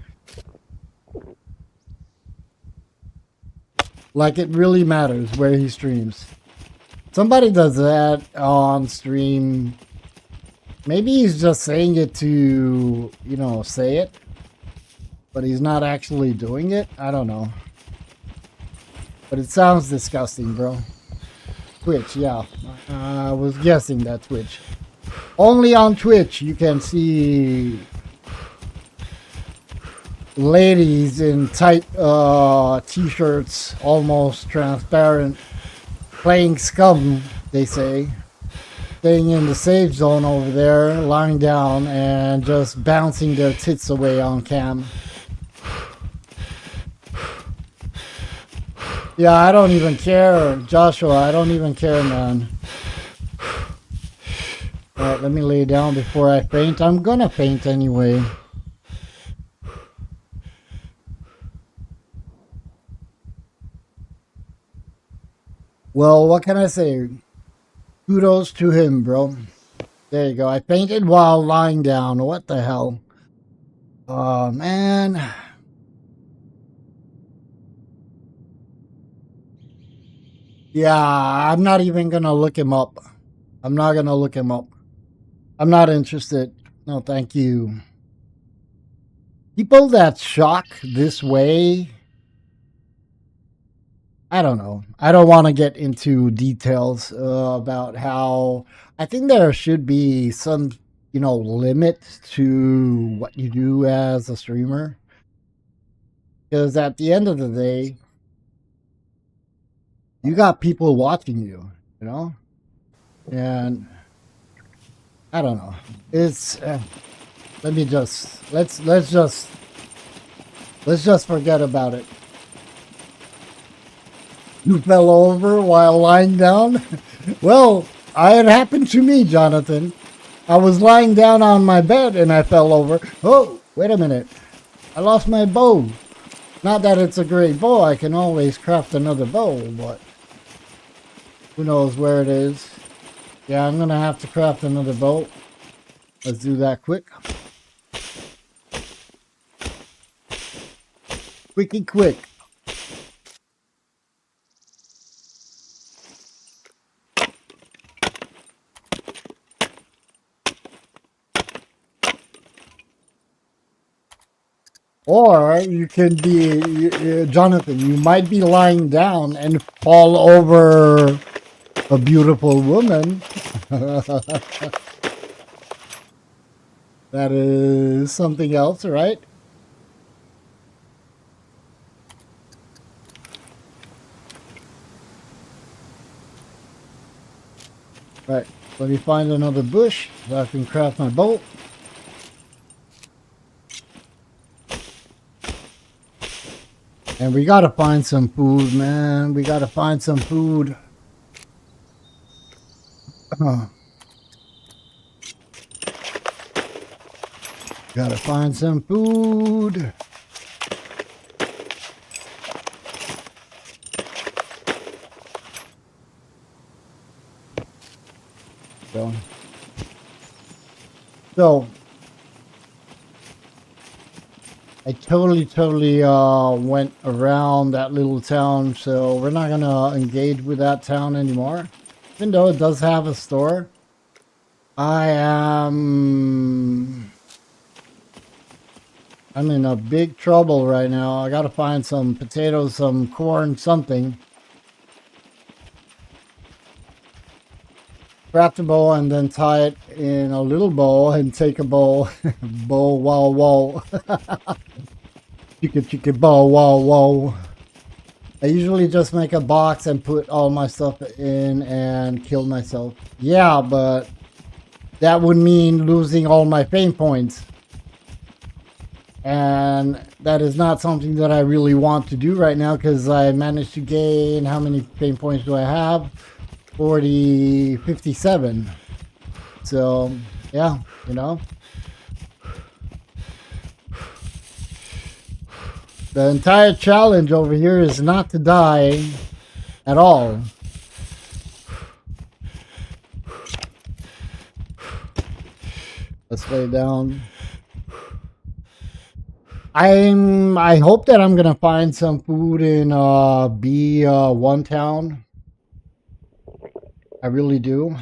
Like it really matters where he streams. Somebody does that on stream. Maybe he's just saying it to, you know, say it. But he's not actually doing it. I don't know. But it sounds disgusting, bro. Twitch, yeah. I was guessing that Twitch. Only on Twitch you can see ladies in tight t-shirts, almost transparent, playing Scum, they say. Staying in the safe zone over there, lying down and just bouncing their tits away on cam. Yeah, I don't even care, Joshua. I don't even care, man. Alright, let me lay down before I faint. I'm gonna faint anyway. Well, what can I say? Kudos to him, bro. There you go. I fainted while lying down. What the hell? Oh, man. Yeah, I'm not even gonna look him up. I'm not gonna look him up. I'm not interested. No, thank you. People that shock this way, I don't know. I don't want to get into details about how I think there should be some, you know, limit to what you do as a streamer. Because at the end of the day, you got people watching you, you know? And I don't know. It's let's just forget about it. You fell over while lying down? Well, it happened to me, Jonathan. I was lying down on my bed and I fell over. Oh, wait a minute. I lost my bow. Not that it's a great bow. I can always craft another bow, but who knows where it is. Yeah, I'm going to have to craft another bow. Let's do that quick. Quicky quick. Or you can be, Jonathan, you might be lying down and fall over a beautiful woman. That is something else, right? Right. Let me find another bush so I can craft my boat. And we gotta find some food, man. We gotta find some food. Gotta find some food. So I totally went around that little town, so we're not gonna engage with that town anymore. Even though it does have a store. I'm in a big trouble right now. I gotta find some potatoes, some corn, something. Craft a bow and then tie it in a little bowl and take a bowl. Bowl, wow, wow. Chicka, bow, wow, wow. I usually just make a box and put all my stuff in and kill myself. Yeah, but that would mean losing all my fame points. And that is not something that I really want to do right now because I managed to gain, how many fame points do I have? 57. So, yeah, you know. The entire challenge over here is not to die at all. Let's lay down. I hope that I'm gonna find some food in B1 town. I really do.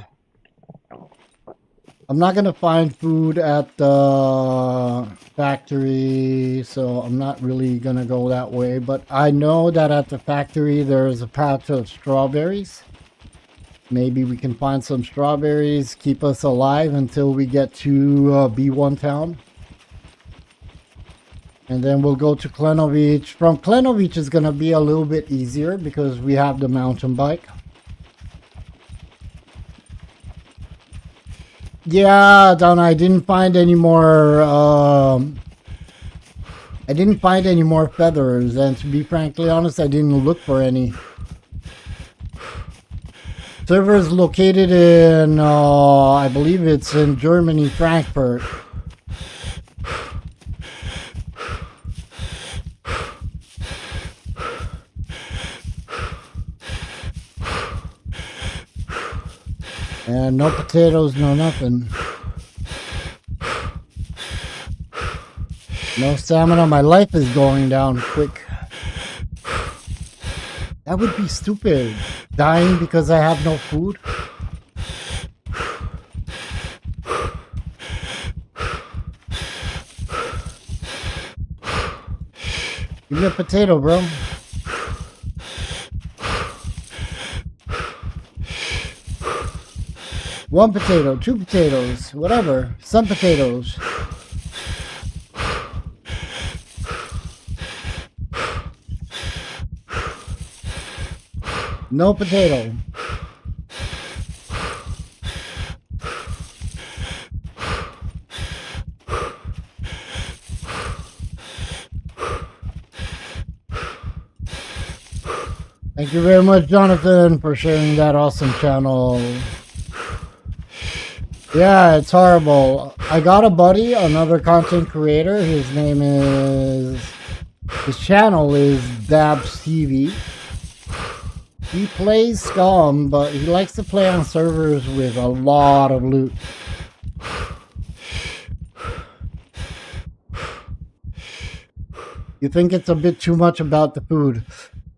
I'm not gonna find food at the factory, so I'm not really gonna go that way. But I know that at the factory there's a patch of strawberries. Maybe we can find some strawberries, keep us alive until we get to B1 town. And then we'll go to Klenovich. From Klenovich is gonna be a little bit easier because we have the mountain bike. Yeah, Donna, I didn't find any more. I didn't find any more feathers, and to be frankly honest, I didn't look for any. Server is located in, I believe it's in Germany, Frankfurt. And no potatoes, no nothing. No stamina. My life is going down quick. That would be stupid. Dying because I have no food. Give me a potato, bro. One potato, two potatoes, whatever. Some potatoes. No potato. Thank you very much, Jonathan, for sharing that awesome channel. Yeah, it's horrible. I got a buddy, another content creator. His channel is Dabs TV. He plays Scum, but he likes to play on servers with a lot of loot. You think it's a bit too much about the food?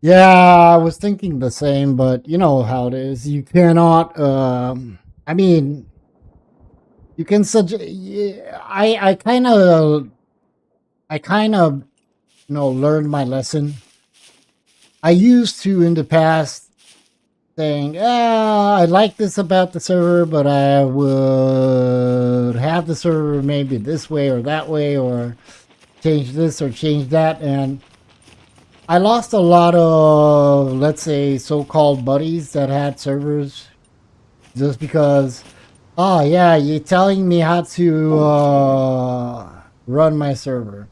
Yeah, I was thinking the same, but you know how it is. You cannot, I mean, you can suggest, I kind of, you know, learned my lesson. I used to, in the past, saying, I like this about the server, but I would have the server maybe this way or that way, or change this or change that, and I lost a lot of, let's say, so-called buddies that had servers just because, oh yeah, you're telling me how to run my server.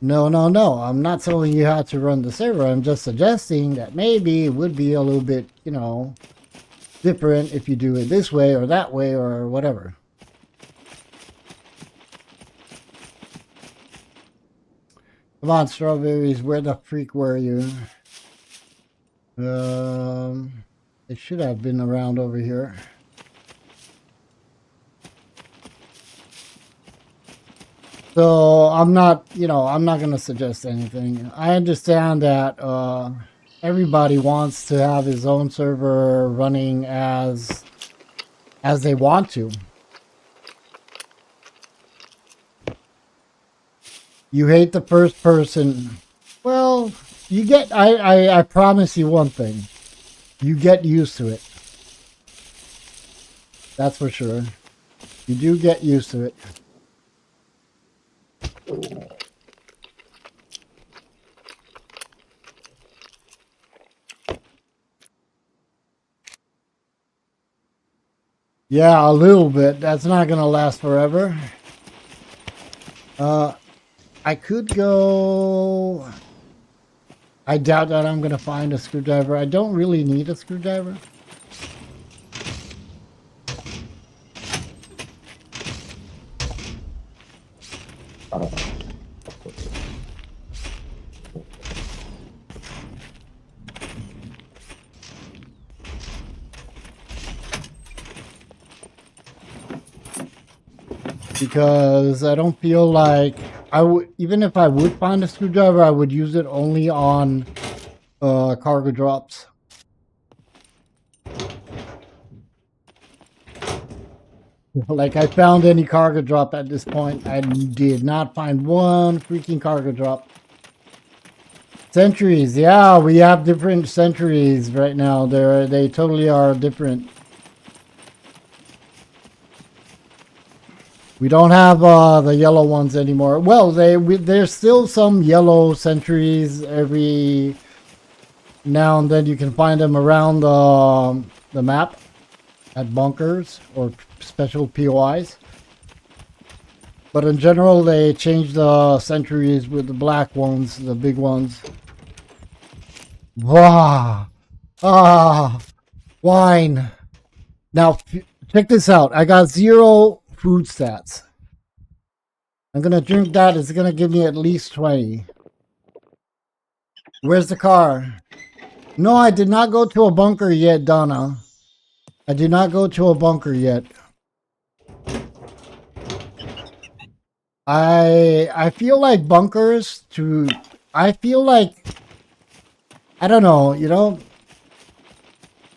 No, I'm not telling you how to run the server. I'm just suggesting that maybe it would be a little bit, you know, different if you do it this way or that way or whatever. Come on, strawberries, where the freak were you? They should have been around over here. So I'm not, you know, I'm not going to suggest anything. I understand that everybody wants to have his own server running as they want to. You hate the first person. Well, you get, I promise you one thing. You get used to it. That's for sure. You do get used to it. Yeah, a little bit. That's not going to last forever. I could go... I doubt that I'm going to find a screwdriver. I don't really need a screwdriver. Because I don't feel like I would, even if I would find a screwdriver, I would use it only on cargo drops. Like I found any cargo drop at this point. I did not find one freaking cargo drop. Sentries, yeah, we have different sentries right now. They totally are different. We don't have the yellow ones anymore. Well, there's still some yellow sentries. Every now and then you can find them around the map at bunkers or special POIs. But in general, they changed the sentries with the black ones, the big ones. Wow. Ah, wine. Now, check this out. I got 0 food stats. I'm going to drink that. It's going to give me at least 20. Where's the car? No, I did not go to a bunker yet, Donna. I did not go to a bunker yet. I feel like bunkers to... I feel like... I don't know, you know...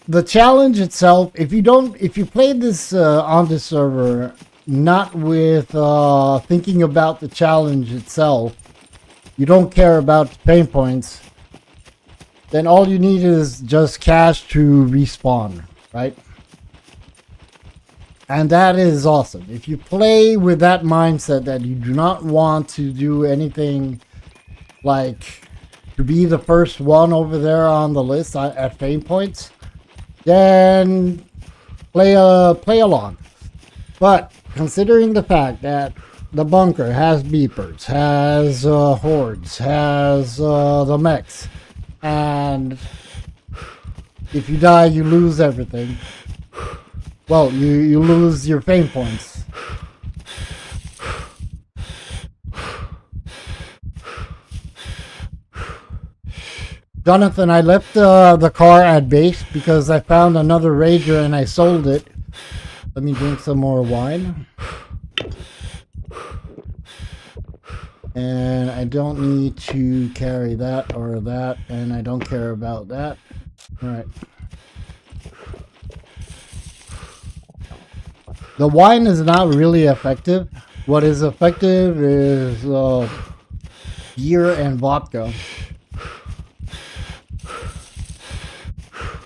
The challenge itself, if you play this on this server, not with thinking about the challenge itself, you don't care about the pain points, then all you need is just cash to respawn, right? And that is awesome. If you play with that mindset that you do not want to do anything like to be the first one over there on the list at pain points, then play along. But considering the fact that the bunker has beepers, has hordes, has the mechs, and if you die, you lose everything. Well, you lose your fame points. Jonathan, I left the car at base because I found another Rager and I sold it. Let me drink some more wine. And I don't need to carry that or that, and I don't care about that. All right. The wine is not really effective. What is effective is beer and vodka.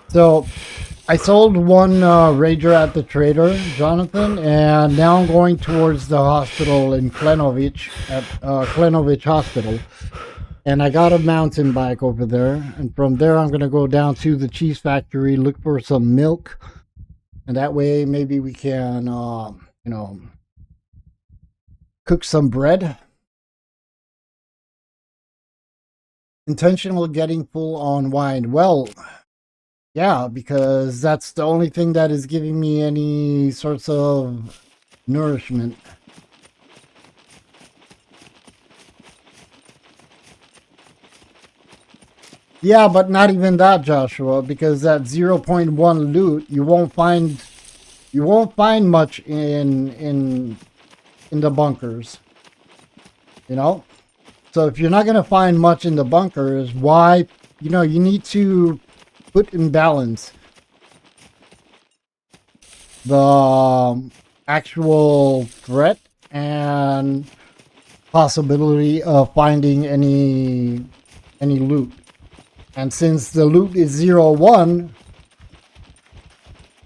So I sold one Rager at the trader, Jonathan, and now I'm going towards the hospital in Klenovich, at Klenovich Hospital. And I got a mountain bike over there. And from there, I'm going to go down to the cheese factory, look for some milk. And that way, maybe we can, you know, cook some bread. Intentional getting full on wine. Well, yeah, because that's the only thing that is giving me any sorts of nourishment. Yeah, but not even that, Joshua, because that 0.1 loot, you won't find much in the bunkers. You know? So if you're not going to find much in the bunkers, why, you know, you need to put in balance the actual threat and possibility of finding any loot. And since the loot is 0-1,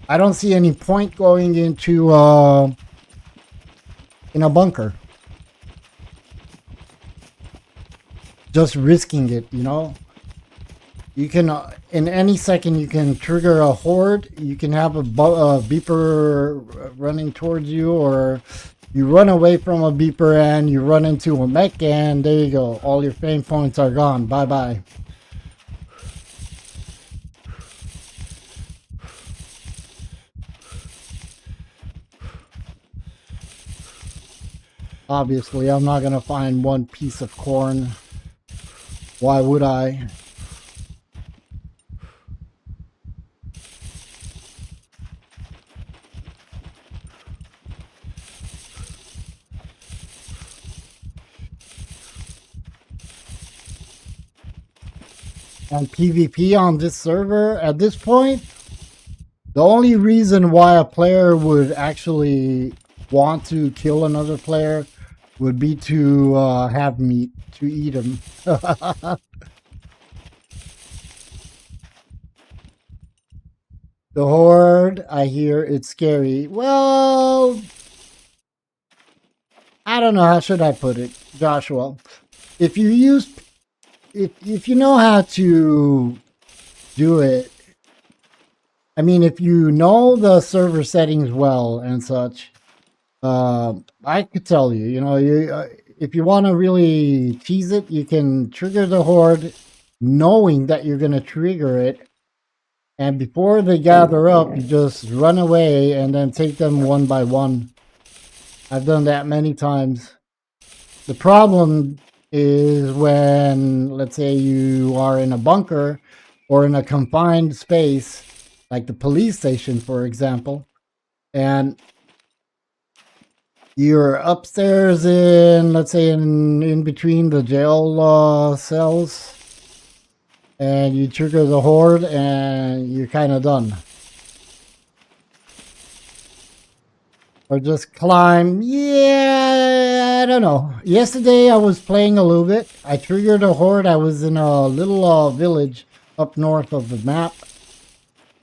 I don't see any point going into in a bunker. Just risking it, you know. You can in any second you can trigger a horde. You can have a beeper running towards you, or you run away from a beeper and you run into a mech, and there you go. All your fame points are gone. Bye bye. Obviously, I'm not gonna find one piece of corn. Why would I? and PvP on this server at this point, the only reason why a player would actually want to kill another player would be to have meat to eat him. The horde, I hear it's scary. Well, I don't know, how should I put it, Joshua? If you use, if you know how to do it, I mean, if you know the server settings well and such, I could tell you, you know, if you want to really tease it, you can trigger the horde knowing that you're going to trigger it. And before they gather up, you just run away and then take them one by one. I've done that many times. The problem is when, let's say, you are in a bunker or in a confined space, like the police station, for example, and you're upstairs in, let's say, in between the jail cells, and you trigger the horde, and you're kind of done. Or just climb. Yeah, I don't know. Yesterday I was playing a little bit. I triggered a horde. I was in a little village up north of the map,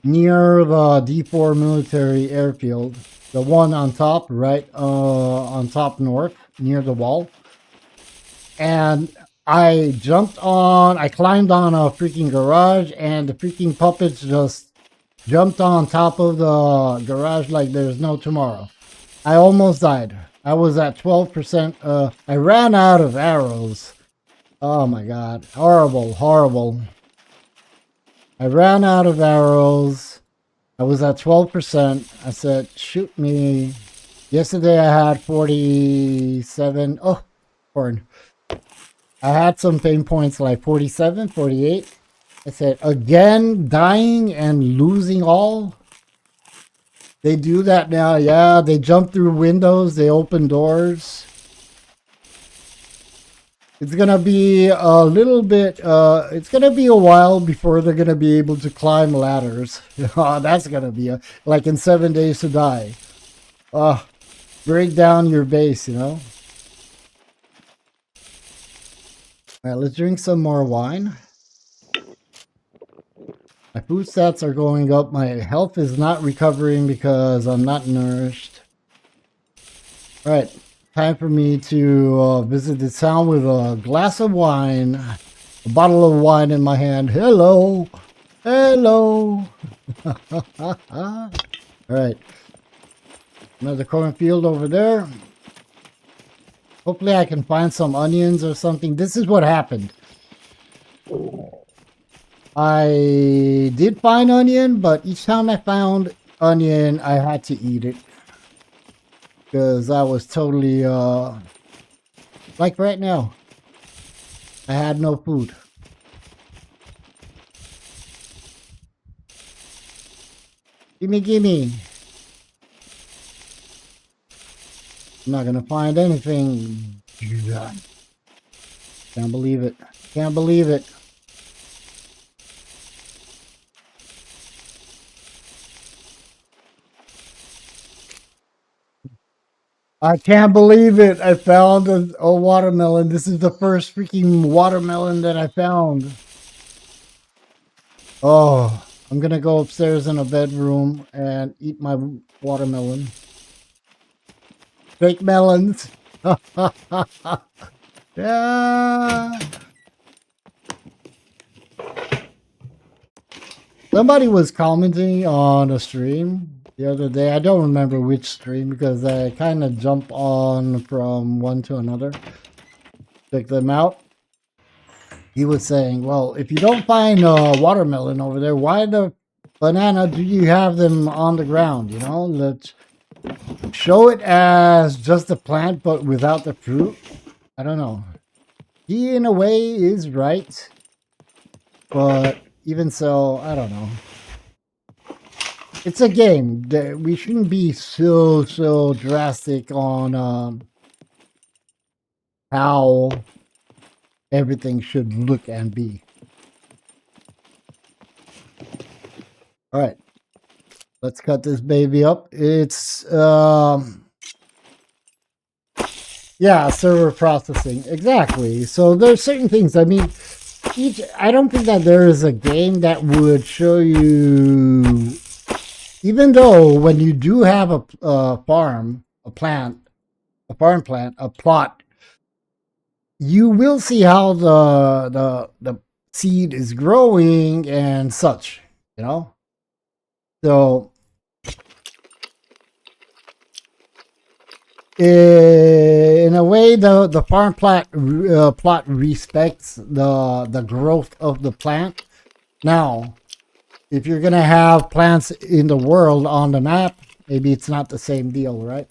near the D4 military airfield. The one on top, right on top north, near the wall. And I climbed on a freaking garage, and the freaking puppets just jumped on top of the garage like there's no tomorrow. I almost died. I was at 12%. I ran out of arrows. Oh my god. Horrible, horrible. I ran out of arrows. I was at 12%. I said, shoot me. Yesterday I had 47. Oh, porn. I had some pain points like 47, 48. I said, again, dying and losing all? They do that now, yeah. They jump through windows, they open doors. It's gonna be a little bit, it's gonna be a while before they're gonna be able to climb ladders. That's gonna be like in 7 days to die. Break down your base, you know? Alright, let's drink some more wine. My food stats are going up. My health is not recovering because I'm not nourished. Alright, time for me to visit the town with a glass of wine. A bottle of wine in my hand. Hello! Hello! Alright. Another cornfield over there. Hopefully I can find some onions or something. This is what happened. I did find onion, but each time I found onion, I had to eat it. Because I was totally, like right now. I had no food. Gimme, gimme. I'm not gonna find anything. Can't believe it. Can't believe it. I can't believe it. I found a watermelon. This is the first freaking watermelon that I found. Oh, I'm gonna go upstairs in a bedroom and eat my watermelon. Fake melons. Yeah. Somebody was commenting on a stream the other day. I don't remember which stream because I kind of jump on from one to another. Check them out. He was saying, well, if you don't find a watermelon over there, why the banana do you have them on the ground? You know, let's show it as just a plant, but without the fruit. I don't know. He, in a way, is right. But even so, I don't know. It's a game. We shouldn't be so drastic on how everything should look and be. All right. Let's cut this baby up. It's yeah, server processing. Exactly. So there's certain things. I mean, I don't think that there is a game that would show you, even though when you do have a farm, a farm plant, a plot, you will see how the seed is growing and such, you know? So in a way, the farm plot respects the growth of the plant. Now, if you're gonna have plants in the world on the map, maybe it's not the same deal, right?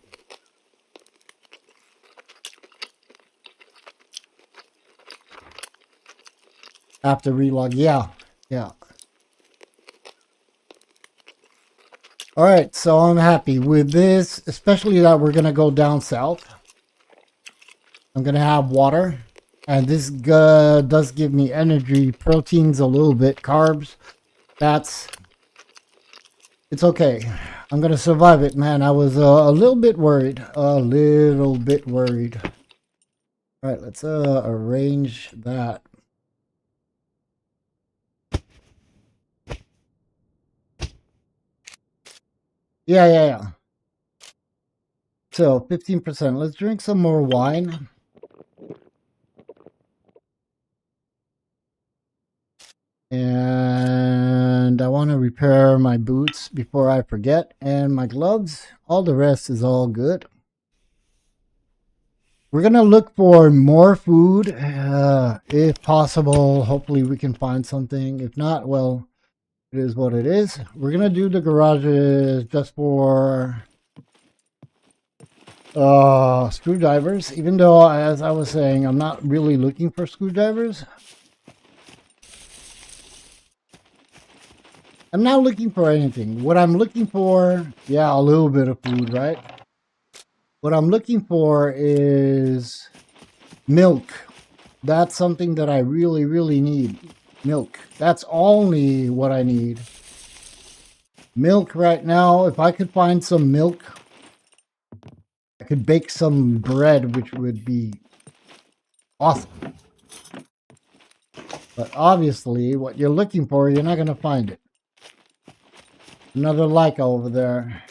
After relog, yeah, yeah. All right, so I'm happy with this, especially that we're gonna go down south. I'm gonna have water, and this does give me energy, proteins a little bit, carbs, fats. It's okay. I'm gonna survive it, man. I was a little bit worried. A little bit worried. All right, let's arrange that. Yeah. So 15%. Let's drink some more wine. And I want to repair my boots before I forget, and my gloves. All the rest is all good. We're gonna look for more food, if possible. Hopefully we can find something. If not, well, it is what it is. We're gonna do the garages just for screwdrivers, even though, as I was saying, I'm not really looking for screwdrivers. I'm not looking for anything. What I'm looking for, yeah, a little bit of food, right? What I'm looking for is milk. That's something that I really, really need. Milk. That's only what I need. Milk right now. If I could find some milk, I could bake some bread, which would be awesome. But obviously, what you're looking for, you're not going to find it. Another Leica over there.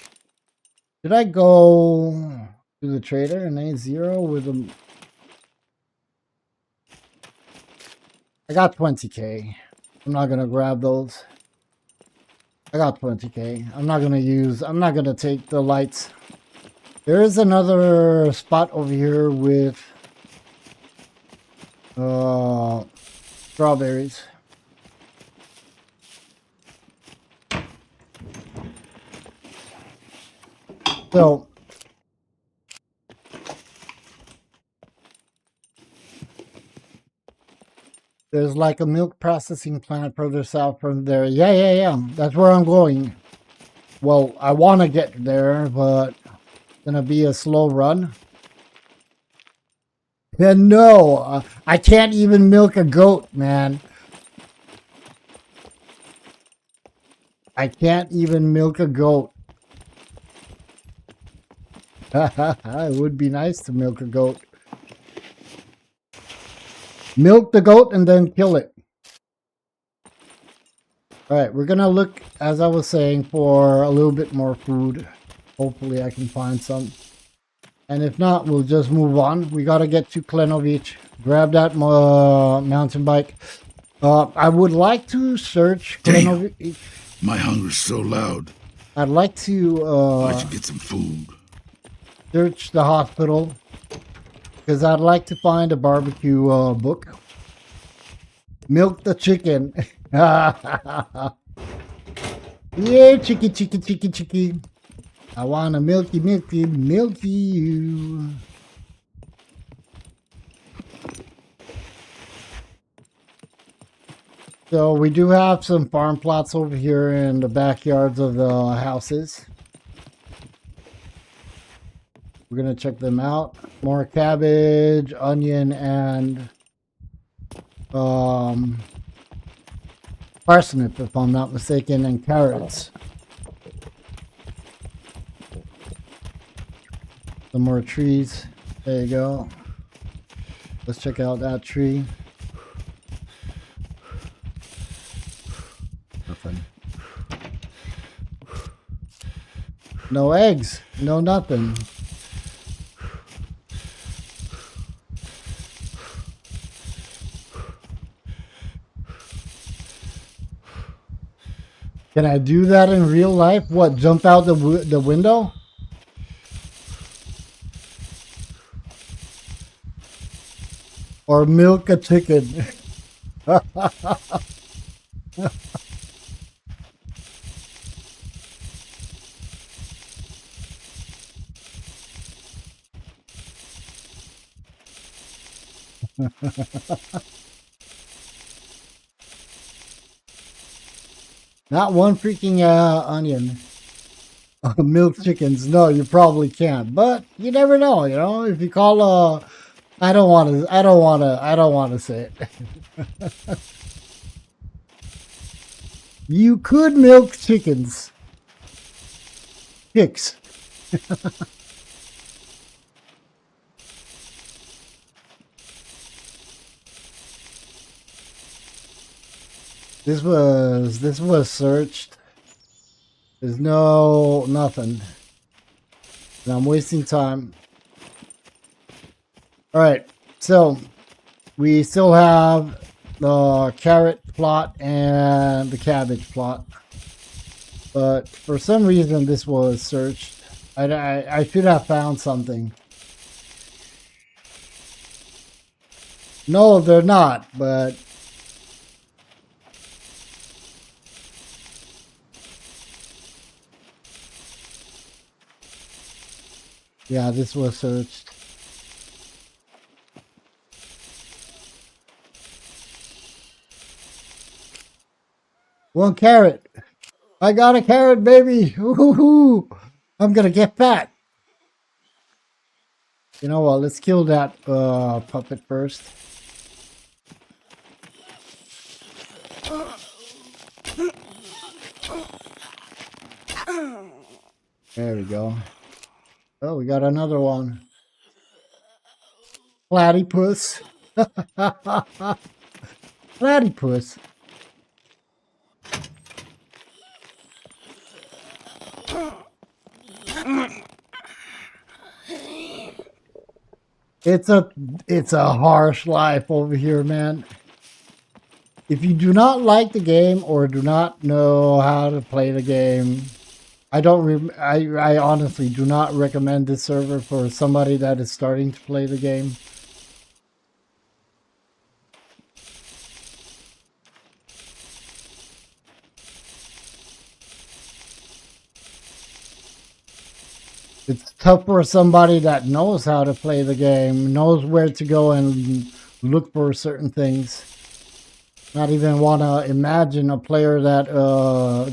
Did I go to the trader and A0 with them? I got 20k. I'm not going to grab those. I got 20k. I'm not going to take the lights. There is another spot over here with strawberries. So there's like a milk processing plant further south from there. Yeah. That's where I'm going. Well, I want to get there, but it's going to be a slow run. And no, I can't even milk a goat, man. I can't even milk a goat. It would be nice to milk a goat. Milk the goat and then kill it. All right, we're gonna look, as I was saying, for a little bit more food. Hopefully I can find some. And if not, we'll just move on. We gotta get to Klenovich. Grab that mountain bike. I would like to search Klenovich. My hunger's so loud. I'd like to I should get some food. search the hospital, because I'd like to find a barbecue book. Milk the chicken. Yeah, chicky. I want a milky you. So we do have some farm plots over here in the backyards of the houses. We're gonna check them out. More cabbage, onion, and parsnip, if I'm not mistaken, and carrots. Some more trees. There you go. Let's check out that tree. Nothing. No eggs. No nothing. Can I do that in real life? What, jump out the window? Or milk a chicken? Not one freaking onion. Milk chickens. No, you probably can't. But you never know, you know. If you call I don't want to say it. You could milk chickens. Chicks. This was searched. There's nothing. And I'm wasting time. All right. So we still have the carrot plot and the cabbage plot. But for some reason this was searched. I should have found something. No, they're not, but yeah, this was searched. One carrot. I got a carrot, baby. Ooh, I'm gonna get fat. You know what? Let's kill that puppet first. There we go. Oh, we got another one. Platypus. Platypus. It's a harsh life over here, man. If you do not like the game or do not know how to play the game, I honestly do not recommend this server for somebody that is starting to play the game. It's tough for somebody that knows how to play the game, knows where to go and look for certain things. Not even want to imagine a player that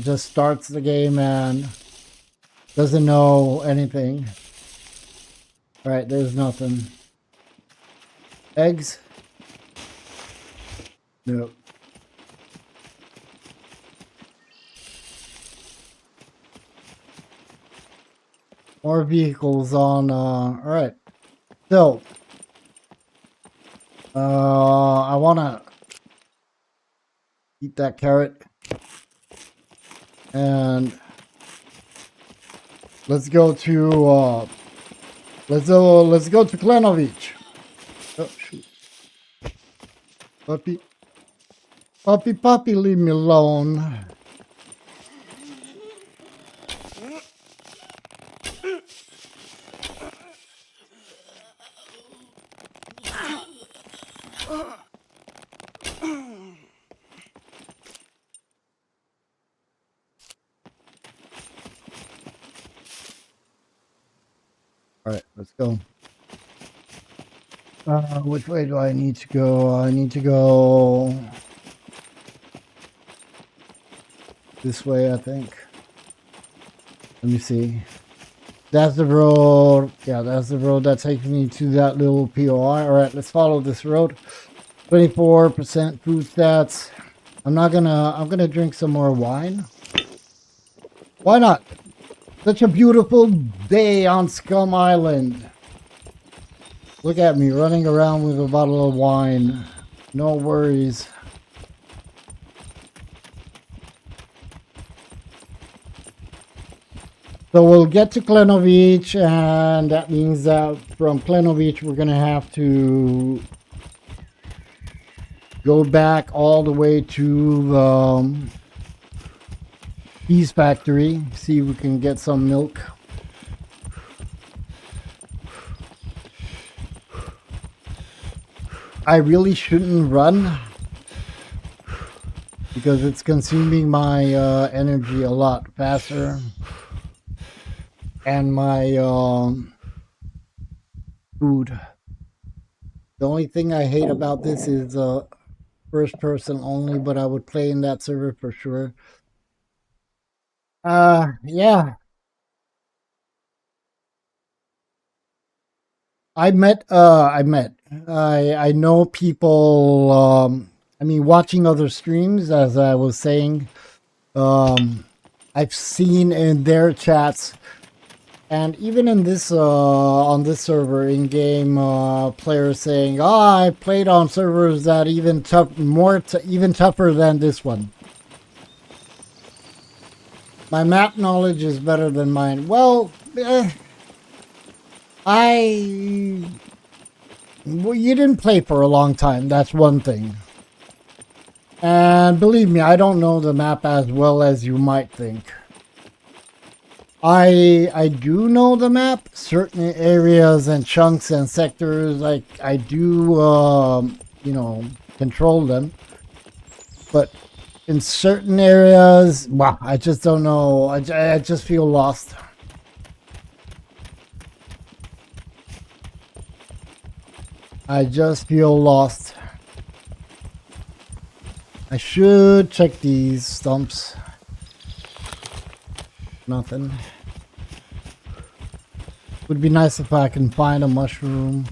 just starts the game and doesn't know anything. All right, there's nothing. Eggs? Nope. More vehicles on, all right. So, I want to eat that carrot. And let's go to, let's go to Klanovich. Oh, shoot. Puppy, leave me alone. All right, let's go. Which way do I need to go? I need to go this way, I think. Let me see. That's the road. Yeah, that's the road that takes me to that little POI. All right, let's follow this road. 24% food stats. I'm gonna drink some more wine. Why not? Such a beautiful day on Scum Island. Look at me running around with a bottle of wine. No worries. So we'll get to Klenovich, and that means that from Klenovich we're gonna have to go back all the way to the cheese factory. See if we can get some milk. I really shouldn't run because it's consuming my energy a lot faster. And my food. The only thing I hate about this is first person only, but I would play in that server for sure. Yeah. I know people I mean watching other streams, as I was saying, I've seen in their chats. And even in this, on this server, in-game players saying, "Oh, I played on servers that even even tougher than this one. My map knowledge is better than mine." Well, well, you didn't play for a long time. That's one thing. And believe me, I don't know the map as well as you might think. I do know the map, certain areas and chunks and sectors. Like I do, you know, control them. But in certain areas, wow, I just don't know. I just feel lost. I just feel lost. I should check these stumps. Nothing. Would be nice if I can find a mushroom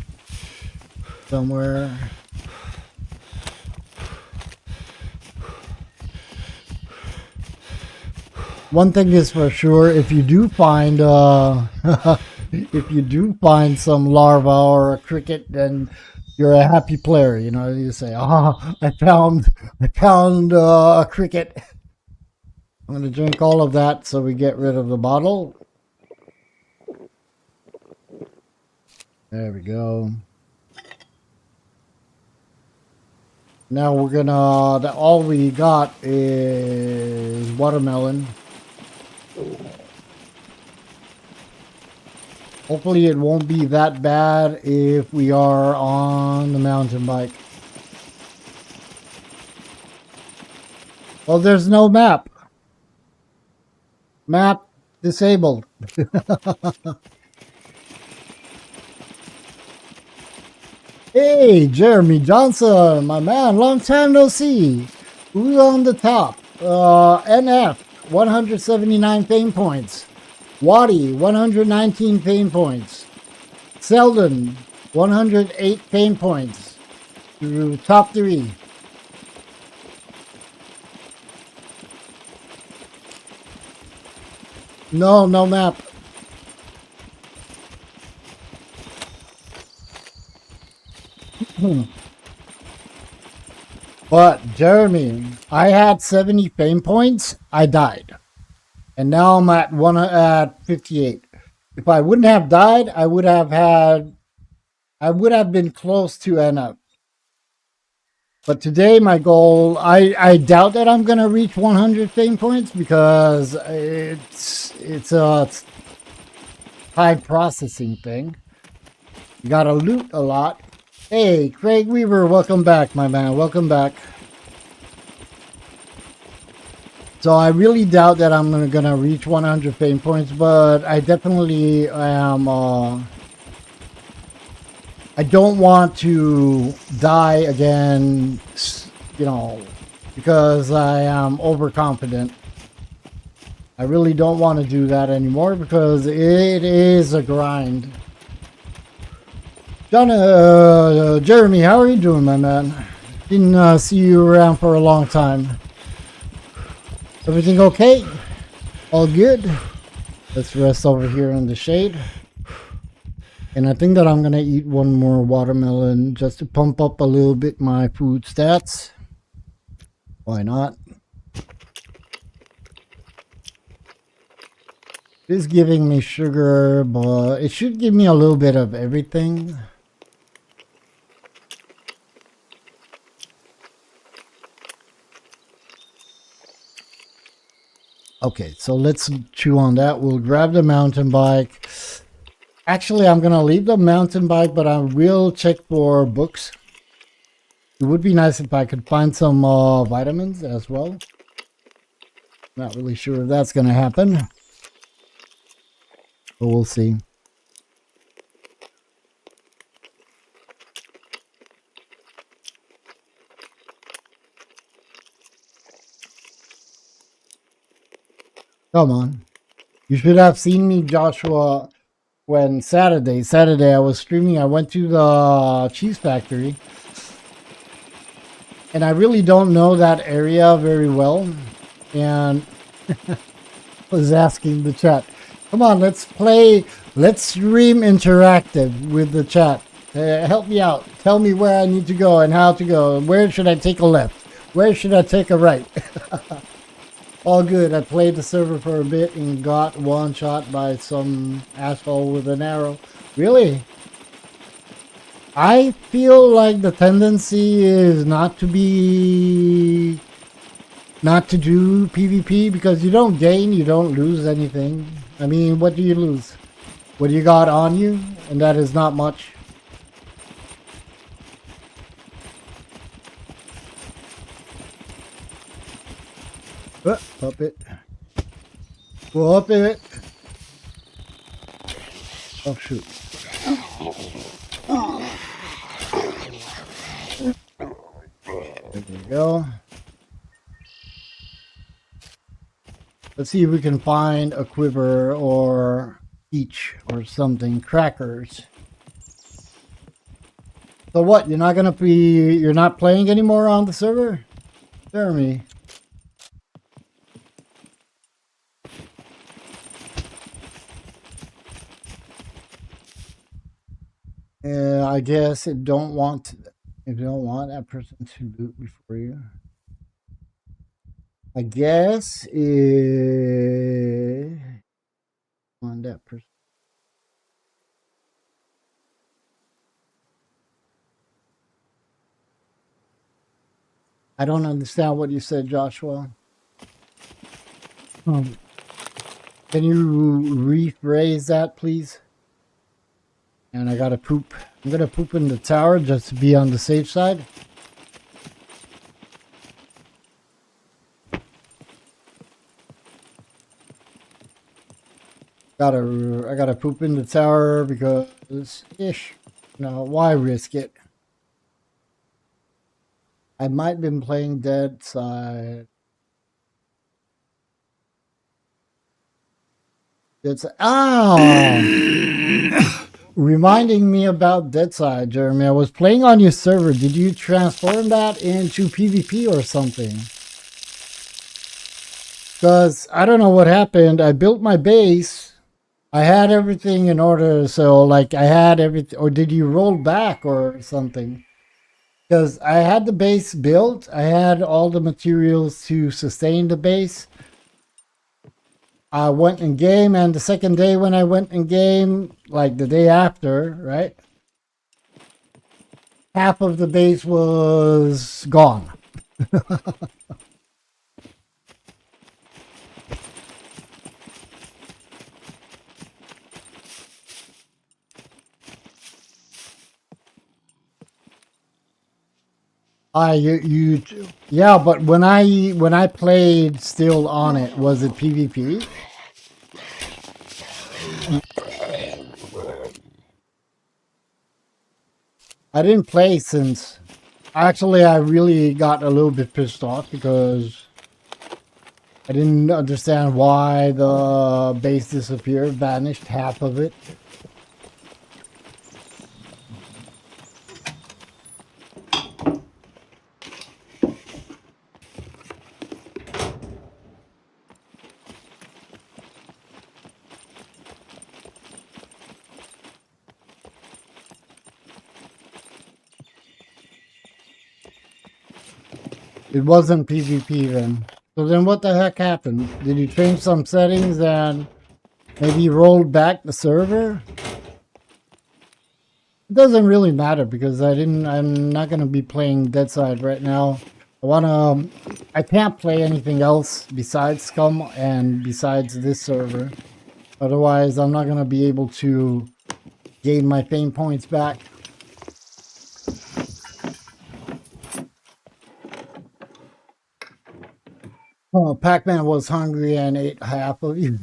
somewhere. One thing is for sure, if you do find if you do find some larva or a cricket, then you're a happy player. You know, you say, "Ah, I found a cricket." I'm gonna drink all of that so we get rid of the bottle. There we go. Now we're gonna, all we got is watermelon. Hopefully it won't be that bad if we are on the mountain bike. Well, there's no map. Map disabled. Hey, Jeremy Johnson, my man, long time no see. Who's on the top? NF, 179 fame points. Waddy, 119 fame points. Selden, 108 fame points. Through top 3. No map. But Jeremy, I had 70 fame points. I died, and now I'm at 58. If I wouldn't have died, I would have been close to NF. But today my goal, I doubt that I'm gonna reach 100 fame points because it's a high processing thing. You gotta loot a lot. Hey, Craig Weaver, welcome back, my man. Welcome back. So I really doubt that I'm gonna reach 100 fame points, but I definitely am. I don't want to die again, you know, because I am overconfident. I really don't want to do that anymore because it is a grind. John, Jeremy, how are you doing, my man? Didn't see you around for a long time. Everything okay? All good? Let's rest over here in the shade. And I think that I'm going to eat one more watermelon just to pump up a little bit my food stats. Why not? It is giving me sugar, but it should give me a little bit of everything. Okay, so let's chew on that. We'll grab the mountain bike. Actually, I'm going to leave the mountain bike, but I will check for books. It would be nice if I could find some vitamins as well. Not really sure if that's going to happen, but we'll see. Come on. You should have seen me, Joshua, when Saturday I was streaming. I went to the cheese factory. And I really don't know that area very well. And was asking the chat, come on, let's play, let's stream interactive with the chat. Help me out. Tell me where I need to go and how to go. Where should I take a left? Where should I take a right? All good. I played the server for a bit and got one shot by some asshole with an arrow. Really? I feel like the tendency is not to do PvP because you don't gain, you don't lose anything. I mean, what do you lose? What do you got on you? And that is not much. Up it. Go up it. Oh, shoot. There we go. Let's see if we can find a quiver or peach or something. Crackers. So what? You're not playing anymore on the server? Jeremy. Yeah, I guess if you don't want that person to loot before you. I guess on that person. I don't understand what you said, Joshua. Can you rephrase that, please? And I gotta poop. I'm gonna poop in the tower just to be on the safe side. I gotta poop in the tower because no, why risk it? I might have been playing Dead Side. Reminding me about Dead Side, Jeremy. I was playing on your server. Did you transform that into PvP or something? Because I don't know what happened. I built my base. I had everything in order. So, like, I had everything. Or did you roll back or something? Because I had the base built. I had all the materials to sustain the base. I went in game, and the second day when I went in game, like the day after, right? Half of the base was gone. Yeah, but when I played still on it, was it PvP? I didn't play since. Actually, I really got a little bit pissed off because I didn't understand why the base disappeared, vanished half of it. It wasn't PvP then. So then what the heck happened? Did you change some settings and maybe rolled back the server? It doesn't really matter because I'm not going to be playing Deadside right now. I can't play anything else besides Scum and besides this server. Otherwise, I'm not going to be able to gain my fame points back. Oh, Pac-Man was hungry and ate half of you.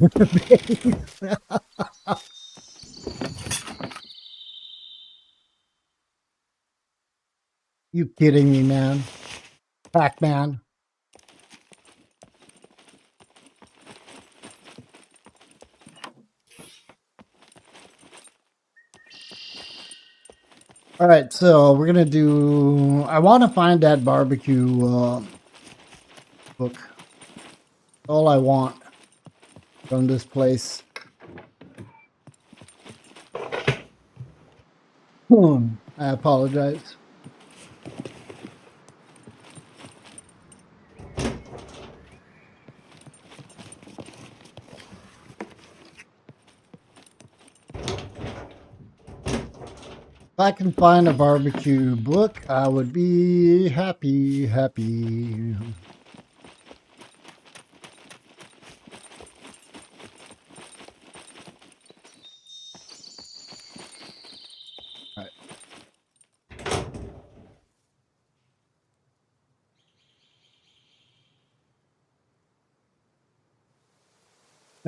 You kidding me, man? Pac-Man. All right, so we're gonna do. I want to find that barbecue book. All I want from this place. I apologize. If I can find a barbecue book, I would be happy. All right.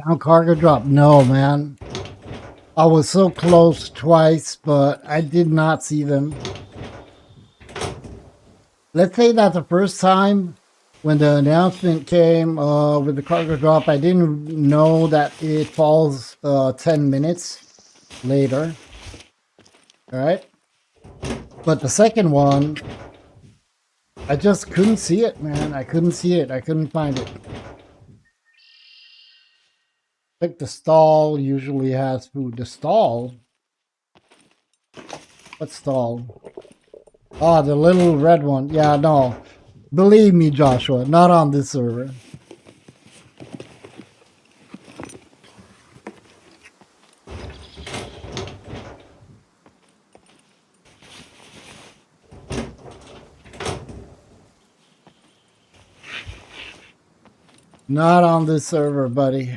Down cargo drop. No, man. I was so close twice, but I did not see them. Let's say that the first time when the announcement came with the cargo drop, I didn't know that it falls 10 minutes later. All right. But the second one, I just couldn't see it, man. I couldn't see it. I couldn't find it. I think the stall usually has food. The stall? What stall? Oh, the little red one. Yeah, no. Believe me, Joshua, not on this server. Not on this server, buddy.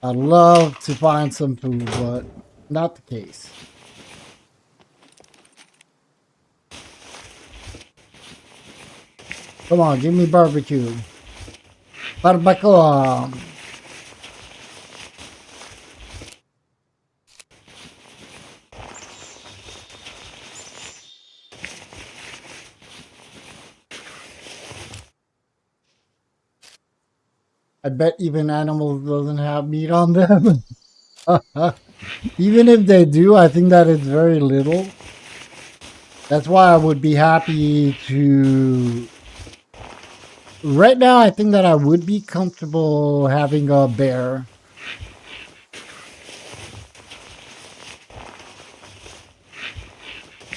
I'd love to find some food, but not the case. Come on, give me barbecue. Barbacoa. I bet even animals doesn't have meat on them. Even if they do, I think that it's very little. That's why I would be happy to... Right now, I think that I would be comfortable having a bear.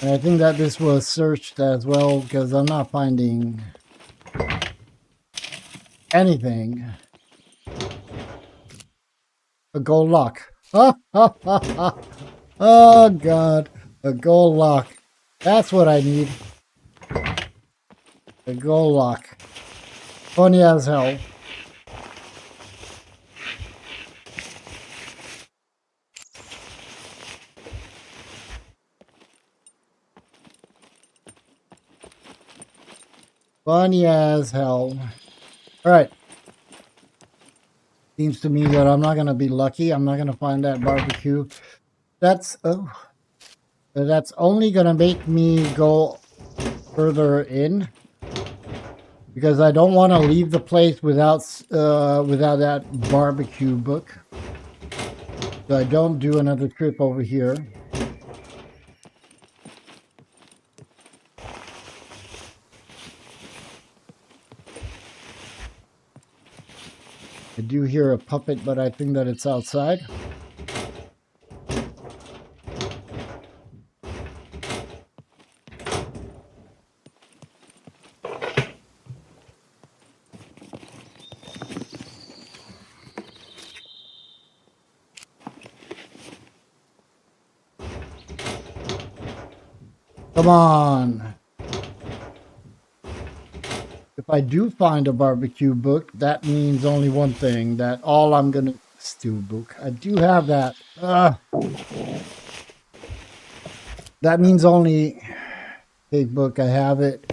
And I think that this was searched as well because I'm not finding anything. A gold lock. Oh, God. A gold lock. That's what I need. A gold lock. Funny as hell. Funny as hell. Alright. Seems to me that I'm not going to be lucky. I'm not going to find that barbecue. That's only going to make me go further in. Because I don't want to leave the place without that barbecue book. So I don't do another trip over here. I do hear a puppet, but I think that it's outside. Come on. If I do find a barbecue book, that means only one thing, that all I'm gonna stew book. I do have that. That means only big book. I have it.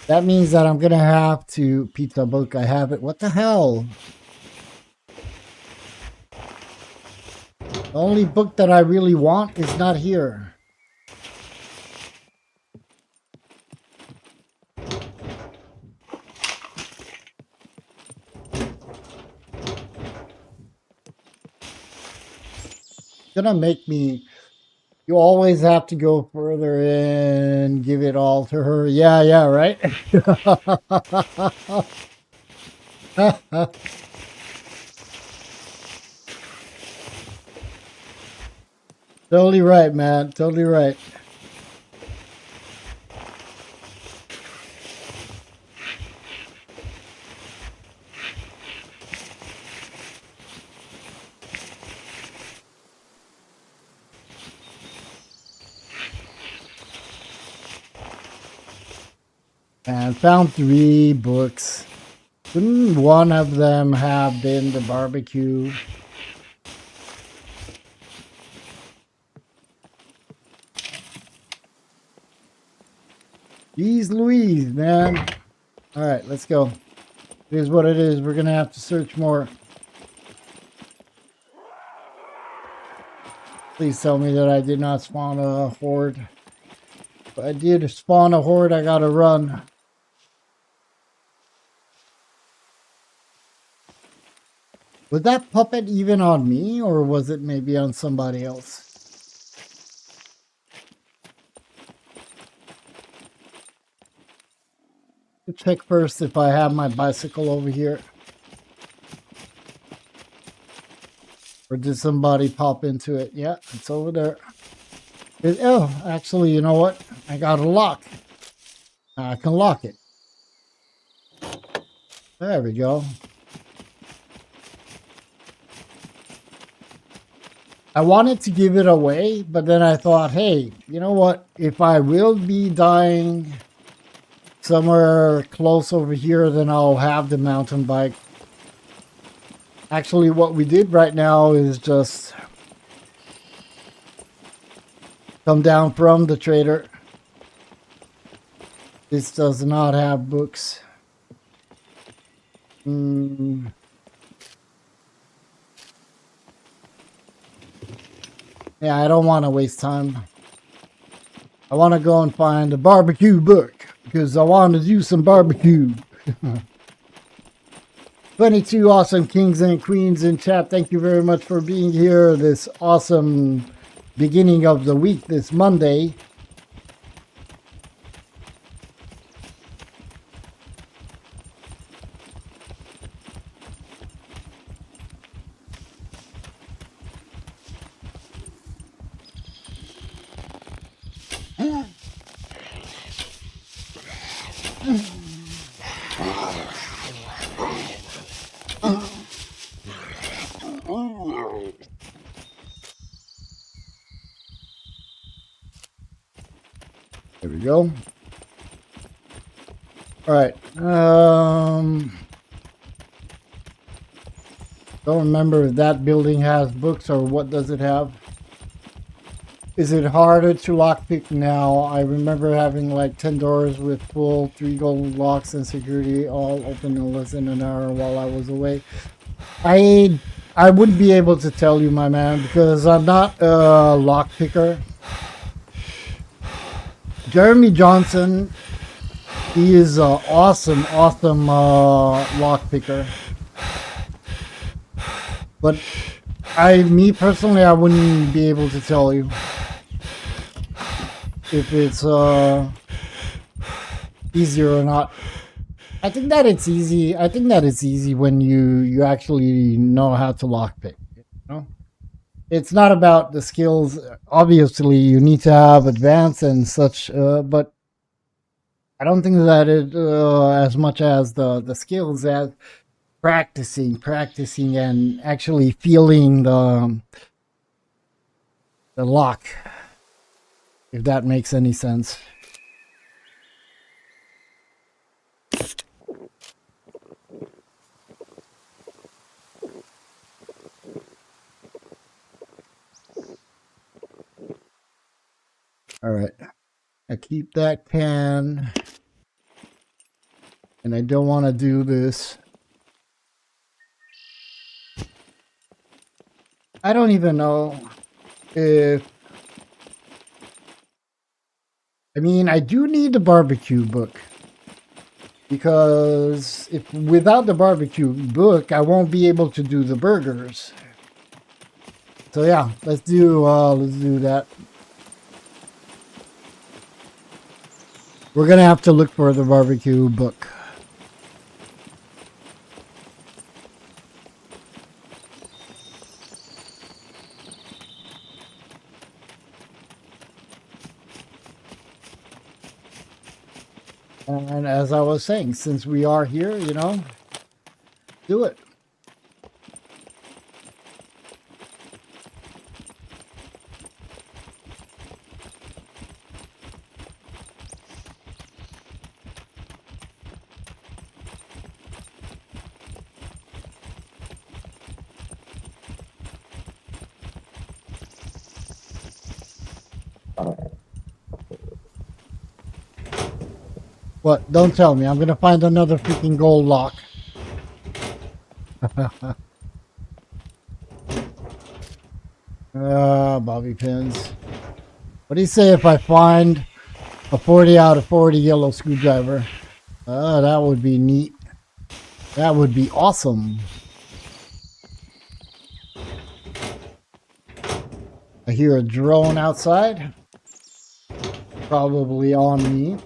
That means that I'm gonna have to pizza book. I have it. What the hell? The only book that I really want is not here. Gonna make me. You always have to go further and give it all to her. Yeah, yeah, right. Totally right, man. Totally right. And found 3 books. Couldn't one of them have been the barbecue? Jeez Louise, man. All right, let's go. It is what it is. We're going to have to search more. Please tell me that I did not spawn a horde. If I did spawn a horde, I got to run. Was that puppet even on me, or was it maybe on somebody else? Check first if I have my bicycle over here. Or did somebody pop into it? Yeah, it's over there. Oh, actually, you know what? I got a lock. I can lock it. There we go. I wanted to give it away, but then I thought, hey, you know what? If I will be dying somewhere close over here, then I'll have the mountain bike. Actually, what we did right now is just come down from the trader. This does not have books. Yeah, I don't want to waste time. I want to go and find a barbecue book because I want to do some barbecue. 22 awesome kings and queens in chat. Thank you very much for being here this awesome beginning of the week, this Monday. There we go. All right. Don't remember if that building has books or what does it have. Is it harder to lockpick now? I remember having like 10 doors with full 3 gold locks and security all open in less than an hour while I was away. I wouldn't be able to tell you, my man, because I'm not a lockpicker. Jeremy Johnson, he is an awesome lockpicker. But me personally, I wouldn't be able to tell you if it's easier or not. I think that it's easy. I think that it's easy when you actually know how to lockpick. You know, it's not about the skills. Obviously, you need to have advanced and such, but I don't think that it as much as the skills as practicing, and actually feeling the lock. if that makes any sense. All right. I keep that can. And I don't want to do this. I don't even know if... I mean, I do need the barbecue book. Because if without the barbecue book, I won't be able to do the burgers. So yeah, let's do that. We're gonna have to look for the barbecue book. And as I was saying, since we are here, you know, do it. What? Don't tell me. I'm gonna find another freaking gold lock. Bobby pins. What do you say if I find a 40 out of 40 yellow screwdriver? That would be neat. That would be awesome. I hear a drone outside. Probably on me.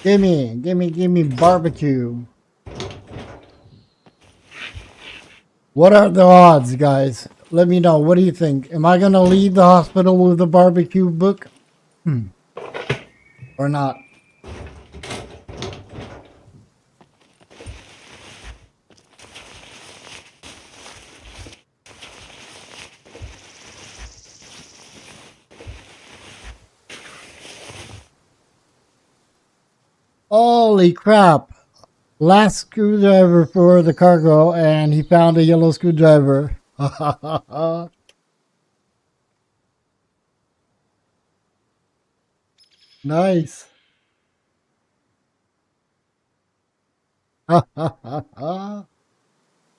Gimme barbecue. What are the odds, guys? Let me know. What do you think? Am I gonna leave the hospital with the barbecue book? Or not? Holy crap. Last screwdriver for the cargo, and he found a yellow screwdriver. Nice.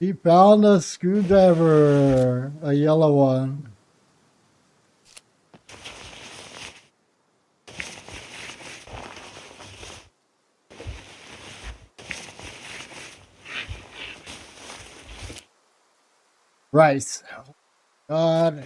He found a screwdriver, a yellow one. Rice. God.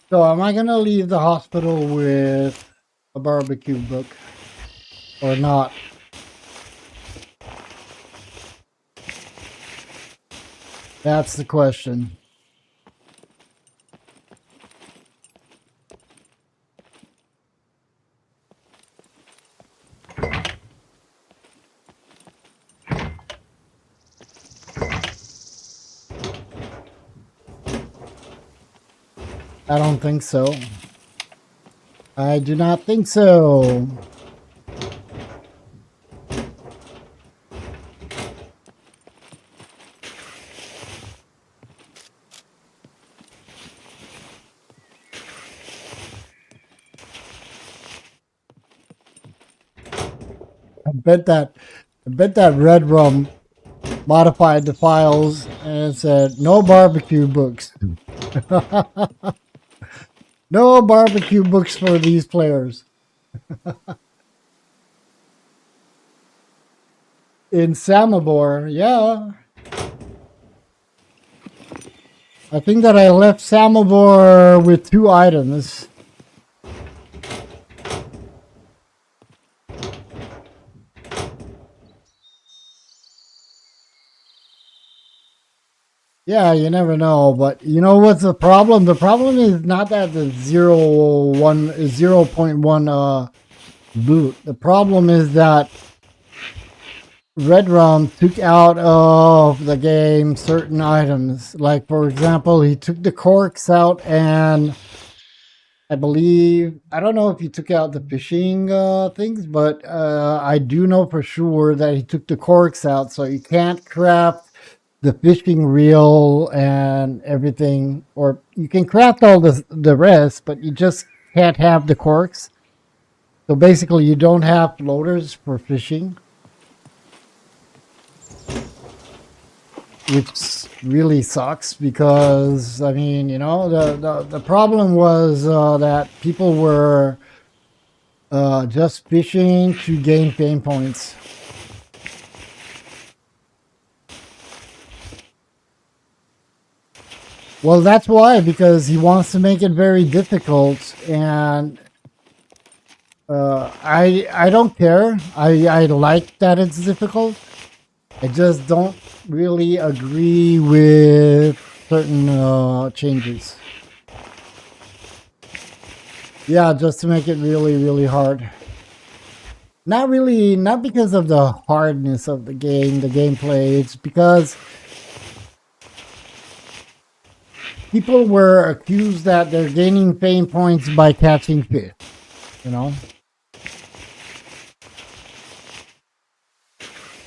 So am I gonna leave the hospital with a barbecue book or not? That's the question. I don't think so. I do not think so. I bet that red rum modified the files and said no barbecue books. No barbecue books for these players. In Samobor, yeah. I think that I left Samobor with 2 items. Yeah, you never know, but you know what's the problem? The problem is not that the 0.1 loot. The problem is that Red Rum took out of the game certain items. Like, for example, he took the corks out, and I believe, I don't know if he took out the fishing things, but I do know for sure that he took the corks out, so you can't craft the fishing reel and everything, or you can craft all the rest, but you just can't have the corks. So basically, you don't have floaters for fishing, which really sucks because I mean, you know, the problem was that people were just fishing to gain fame points. Well, that's why, because he wants to make it very difficult, and I don't care. I like that it's difficult. I just don't really agree with certain changes. Yeah, just to make it really, really hard. Not really, not because of the hardness of the game, the gameplay. It's because people were accused that they're gaining fame points by catching fish, you know?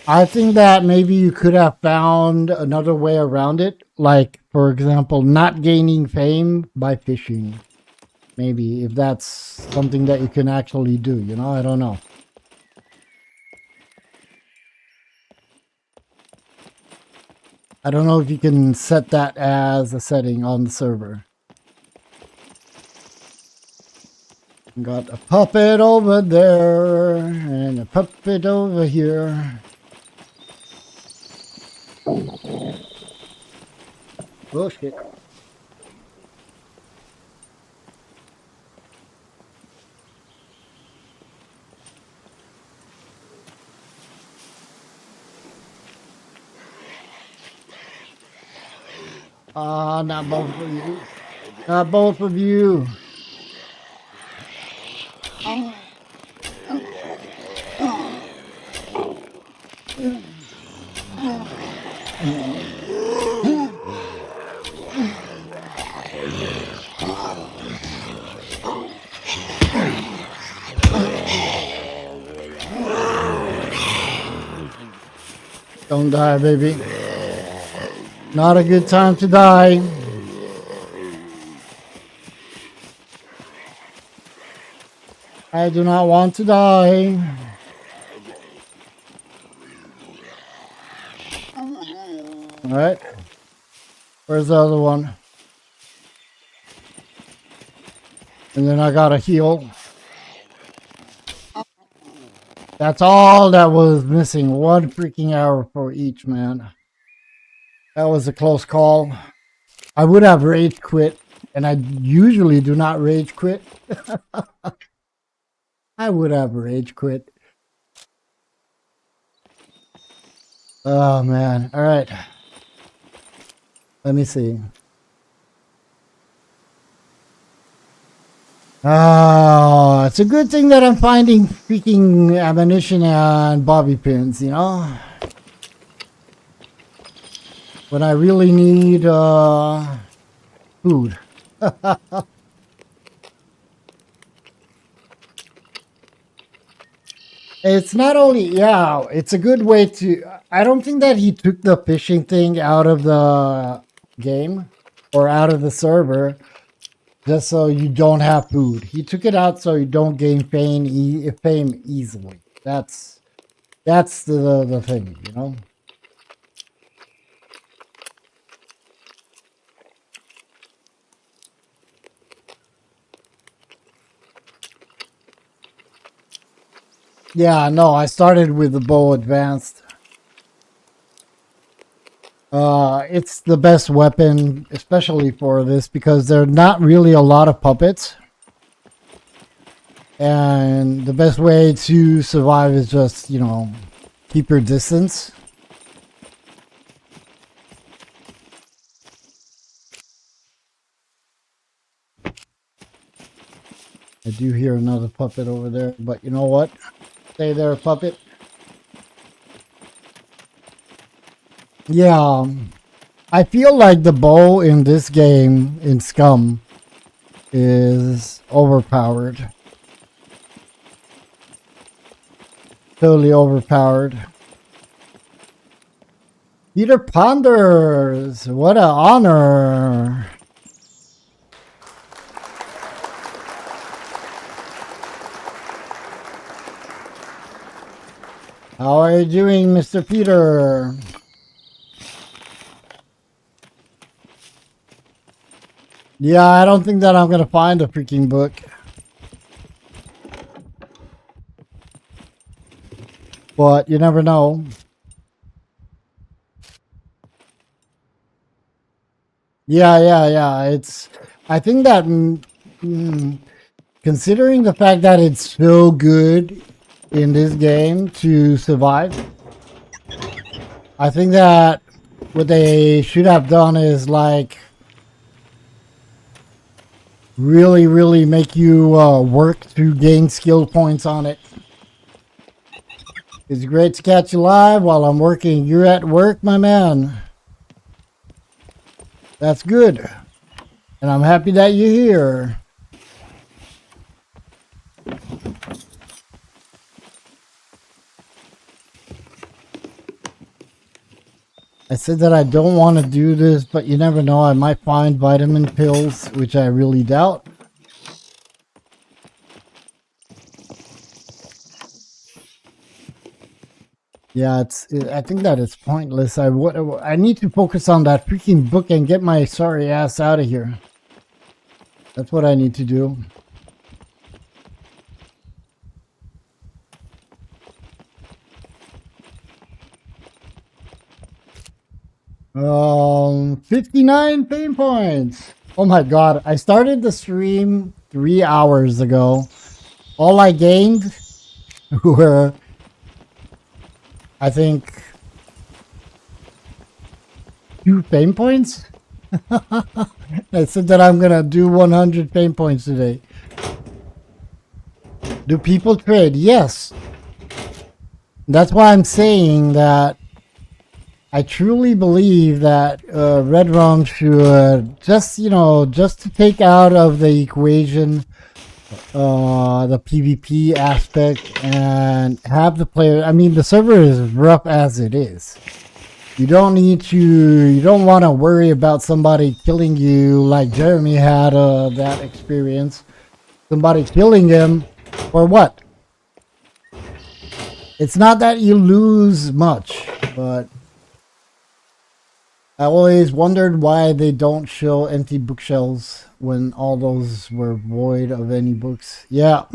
I think that maybe you could have found another way around it. Like, for example, not gaining fame by fishing. Maybe, if that's something that you can actually do, you know? I don't know. I don't know if you can set that as a setting on the server. Got a puppet over there and a puppet over here. Oh shit. Ah, not both of you. Not both of you. Don't die, baby. Not a good time to die. I do not want to die. Alright. Where's the other one? And then I gotta heal. That's all that was missing. 1 freaking hour for each, man. That was a close call. I would have rage quit, and I usually do not rage quit. I would have rage quit. Oh, man. All right. Let me see. Oh, it's a good thing that I'm finding freaking ammunition and bobby pins, you know? When I really need food. It's not only, yeah, it's a good way to, I don't think that he took the fishing thing out of the game or out of the server just so you don't have food. He took it out so you don't gain fame easily. That's the thing, you know? Yeah, no, I started with the bow advanced. It's the best weapon, especially for this, because there are not really a lot of puppets. And the best way to survive is just, keep your distance. I do hear another puppet over there, but you know what? Stay there, puppet. Yeah, I feel like the bow in this game, in Scum, is overpowered. Totally overpowered. Peter Ponders! What an honor! How are you doing, Mr. Peter? Yeah, I don't think that I'm gonna find a freaking book. But you never know. Yeah. I think that considering the fact that it's so good in this game to survive, I think that what they should have done is like really make you work to gain skill points on it. It's great to catch you live while I'm working. You're at work, my man. That's good. And I'm happy that you're here. I said that I don't want to do this, but you never know. I might find vitamin pills, which I really doubt. Yeah, I think that it's pointless. I need to focus on that freaking book and get my sorry ass out of here. That's what I need to do. 59 pain points. Oh my god, I started the stream 3 hours ago. All I gained were, I think, 2 pain points. I said that I'm gonna do 100 pain points today. Do people trade? Yes. That's why I'm saying that I truly believe that Red Rum should just, just to take out of the equation the PvP aspect and have the player. I mean, the server is rough as it is. You don't want to worry about somebody killing you like Jeremy had that experience. Somebody killing him for what? It's not that you lose much, but I always wondered why they don't show empty bookshelves when all those were void of any books. Yeah.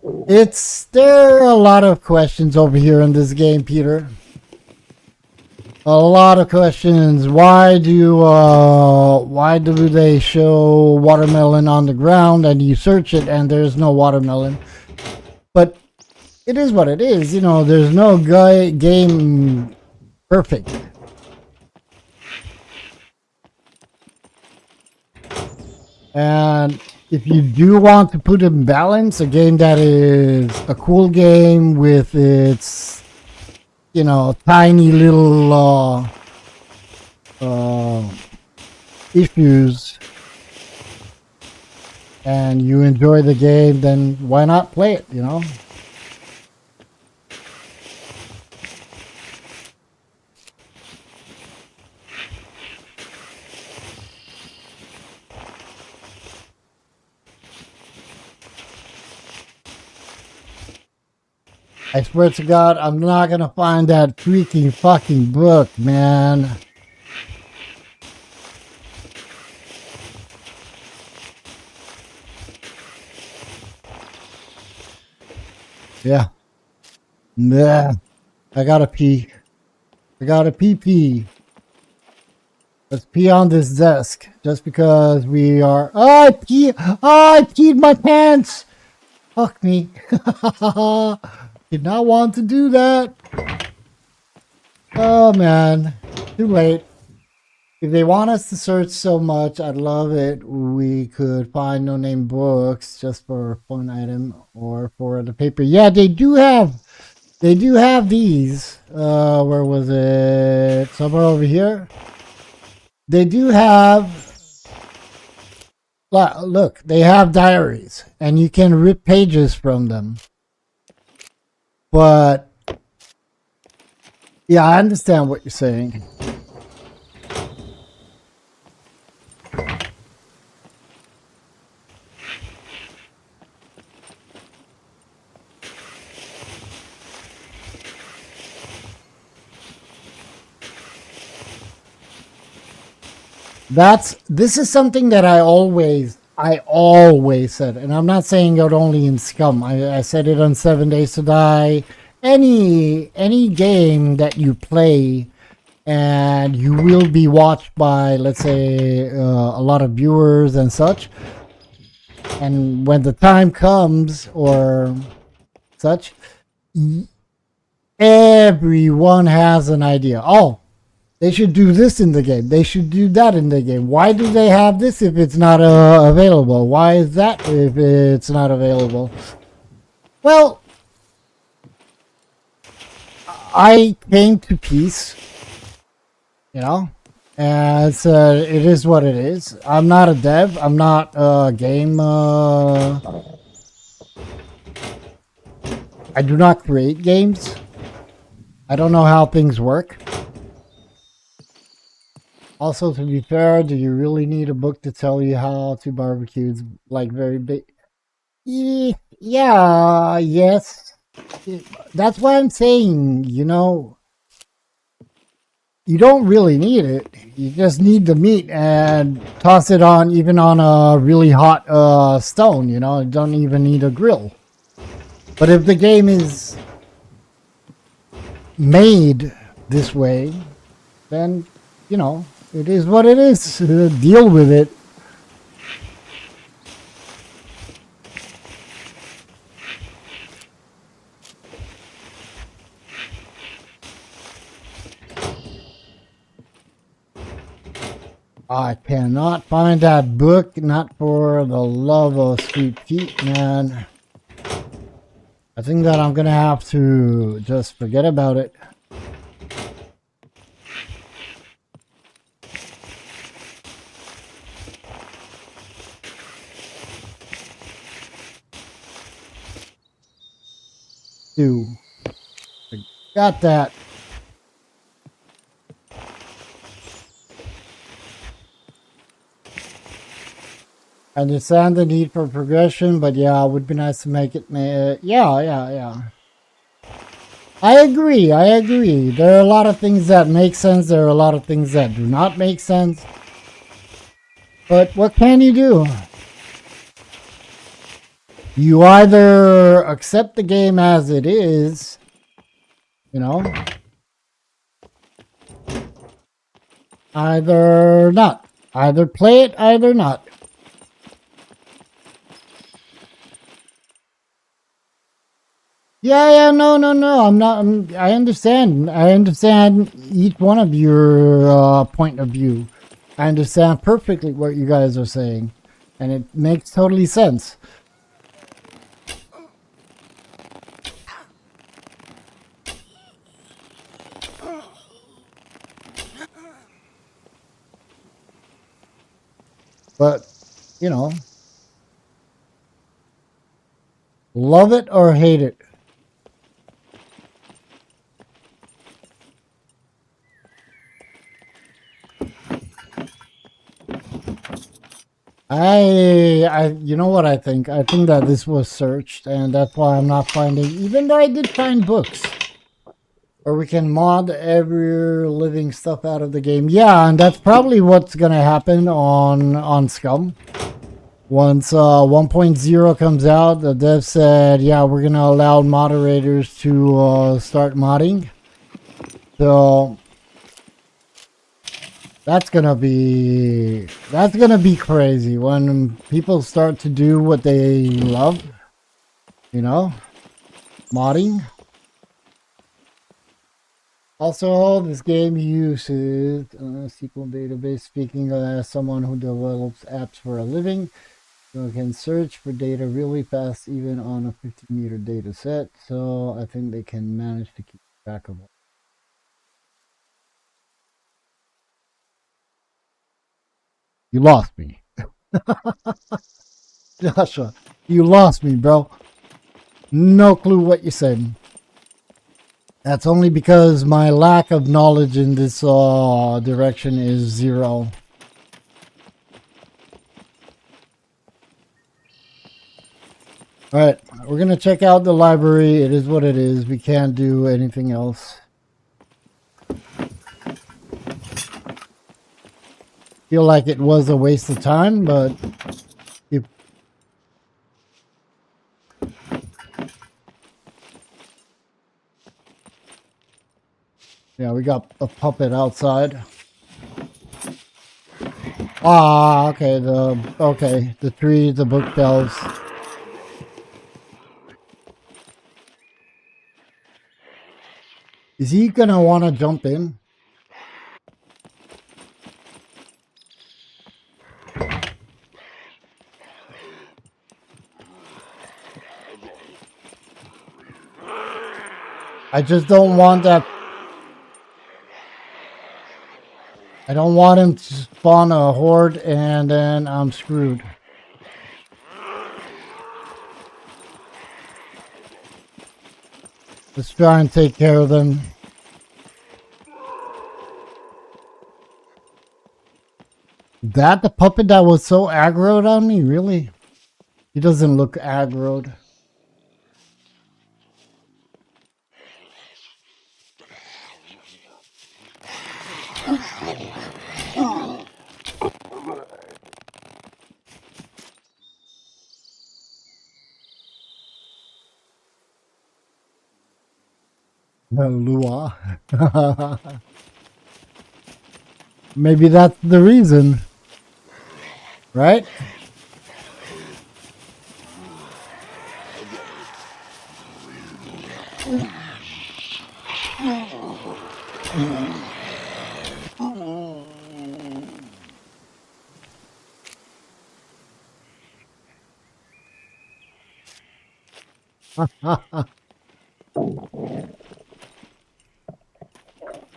There are a lot of questions over here in this game, Peter. A lot of questions. Why do they show watermelon on the ground and you search it and there's no watermelon? But it is what it is. There's no game perfect. And if you do want to put in balance a game that is a cool game with its, tiny little issues, and you enjoy the game, then why not play it, I swear to God, I'm not gonna find that freaking fucking book, man. Yeah. Nah. I gotta pee. I gotta pee. Let's pee on this desk just because we are. Oh, I peed my pants. Fuck me. Did not want to do that. Oh man, too late. If they want us to search so much, I'd love it. We could find no-name books just for one item or for the paper. Yeah, they do have these. Where was it? Somewhere over here. They do have. Look, they have diaries, and you can rip pages from them. But yeah, I understand what you're saying. This is something that I always said, and I'm not saying it only in Scum. I said it on 7 Days to Die. Any game that you play and you will be watched by, let's say, a lot of viewers and such, and when the time comes or such, everyone has an idea. Oh, they should do this in the game. They should do that in the game. Why do they have this if it's not available? Why is that if it's not available? Well, I came to peace, you know, and it is what it is. I'm not a dev. I'm not a game. I do not create games. I don't know how things work. Also, to be fair, do you really need a book to tell you how to barbecue? It's like very big. Yeah, yes. That's why I'm saying, you know, you don't really need it. You just need the meat and toss it on, even on a really hot stone, you know, you don't even need a grill. But if the game is made this way, then, you know, it is what it is. Deal with it. I cannot find that book, not for the love of Sweet Pete, man. I think that I'm gonna have to just forget about it. Dude, got that. I understand the need for progression, but yeah, it would be nice to make it. Yeah. I agree. There are a lot of things that make sense. There are a lot of things that do not make sense. But what can you do? You either accept the game as it is, you know, either not. Either play it, either not. Yeah, no. I'm not. I understand. I understand each one of your point of view. I understand perfectly what you guys are saying, and it makes totally sense. But, you know, love it or hate it. You know what I think? I think that this was searched, and that's why I'm not finding, even though I did find books. Or we can mod every living stuff out of the game. Yeah, and that's probably what's gonna happen on Scum. Once 1.0 comes out, the dev said, yeah, we're gonna allow moderators to start modding. So That's gonna be crazy when people start to do what they love, you know, modding. Also, this game uses a SQL database. Speaking as someone who develops apps for a living, you can search for data really fast, even on a 50-meter data set. So I think they can manage to keep track of it. You lost me. Joshua, you lost me, bro. No clue what you said. That's only because my lack of knowledge in this direction is 0. Alright, we're going to check out the library. It is what it is. We can't do anything else. Feel like it was a waste of time, but if yeah, we got a puppet outside. Ah, okay, the tree, the bookshelves. Is he gonna want to jump in? I just don't want that. I don't want him to spawn a horde and then I'm screwed. Let's try and take care of them. That the puppet that was so aggroed on me? Really? He doesn't look aggroed. Lua. Maybe that's the reason. Right?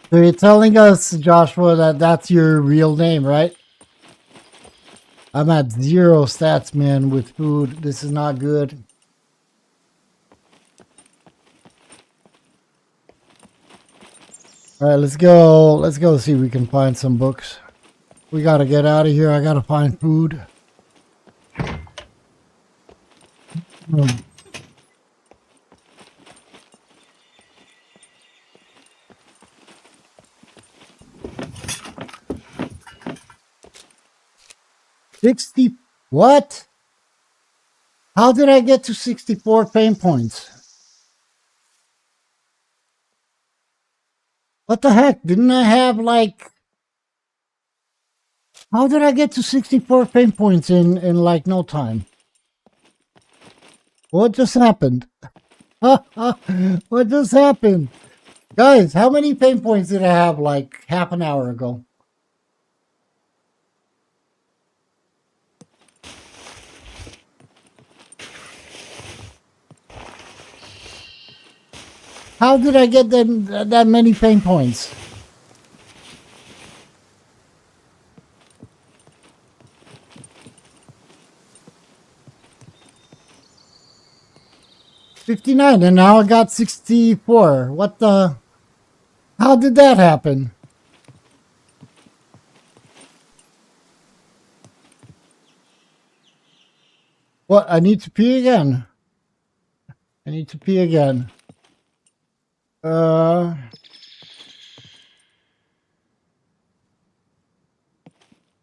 So you're telling us, Joshua, that that's your real name, right? I'm at 0 stats, man, with food. This is not good. All right, let's go. Let's go see if we can find some books. We got to get out of here. I got to find food. Hmm. 60. What? How did I get to 64 fame points? What the heck? Didn't I have like... How did I get to 64 fame points in like no time? What just happened? What just happened? Guys, how many fame points did I have like half an hour ago? How did I get that many fame points? $59, and now I got 64. What the? How did that happen? What? I need to pee again. I need to pee again.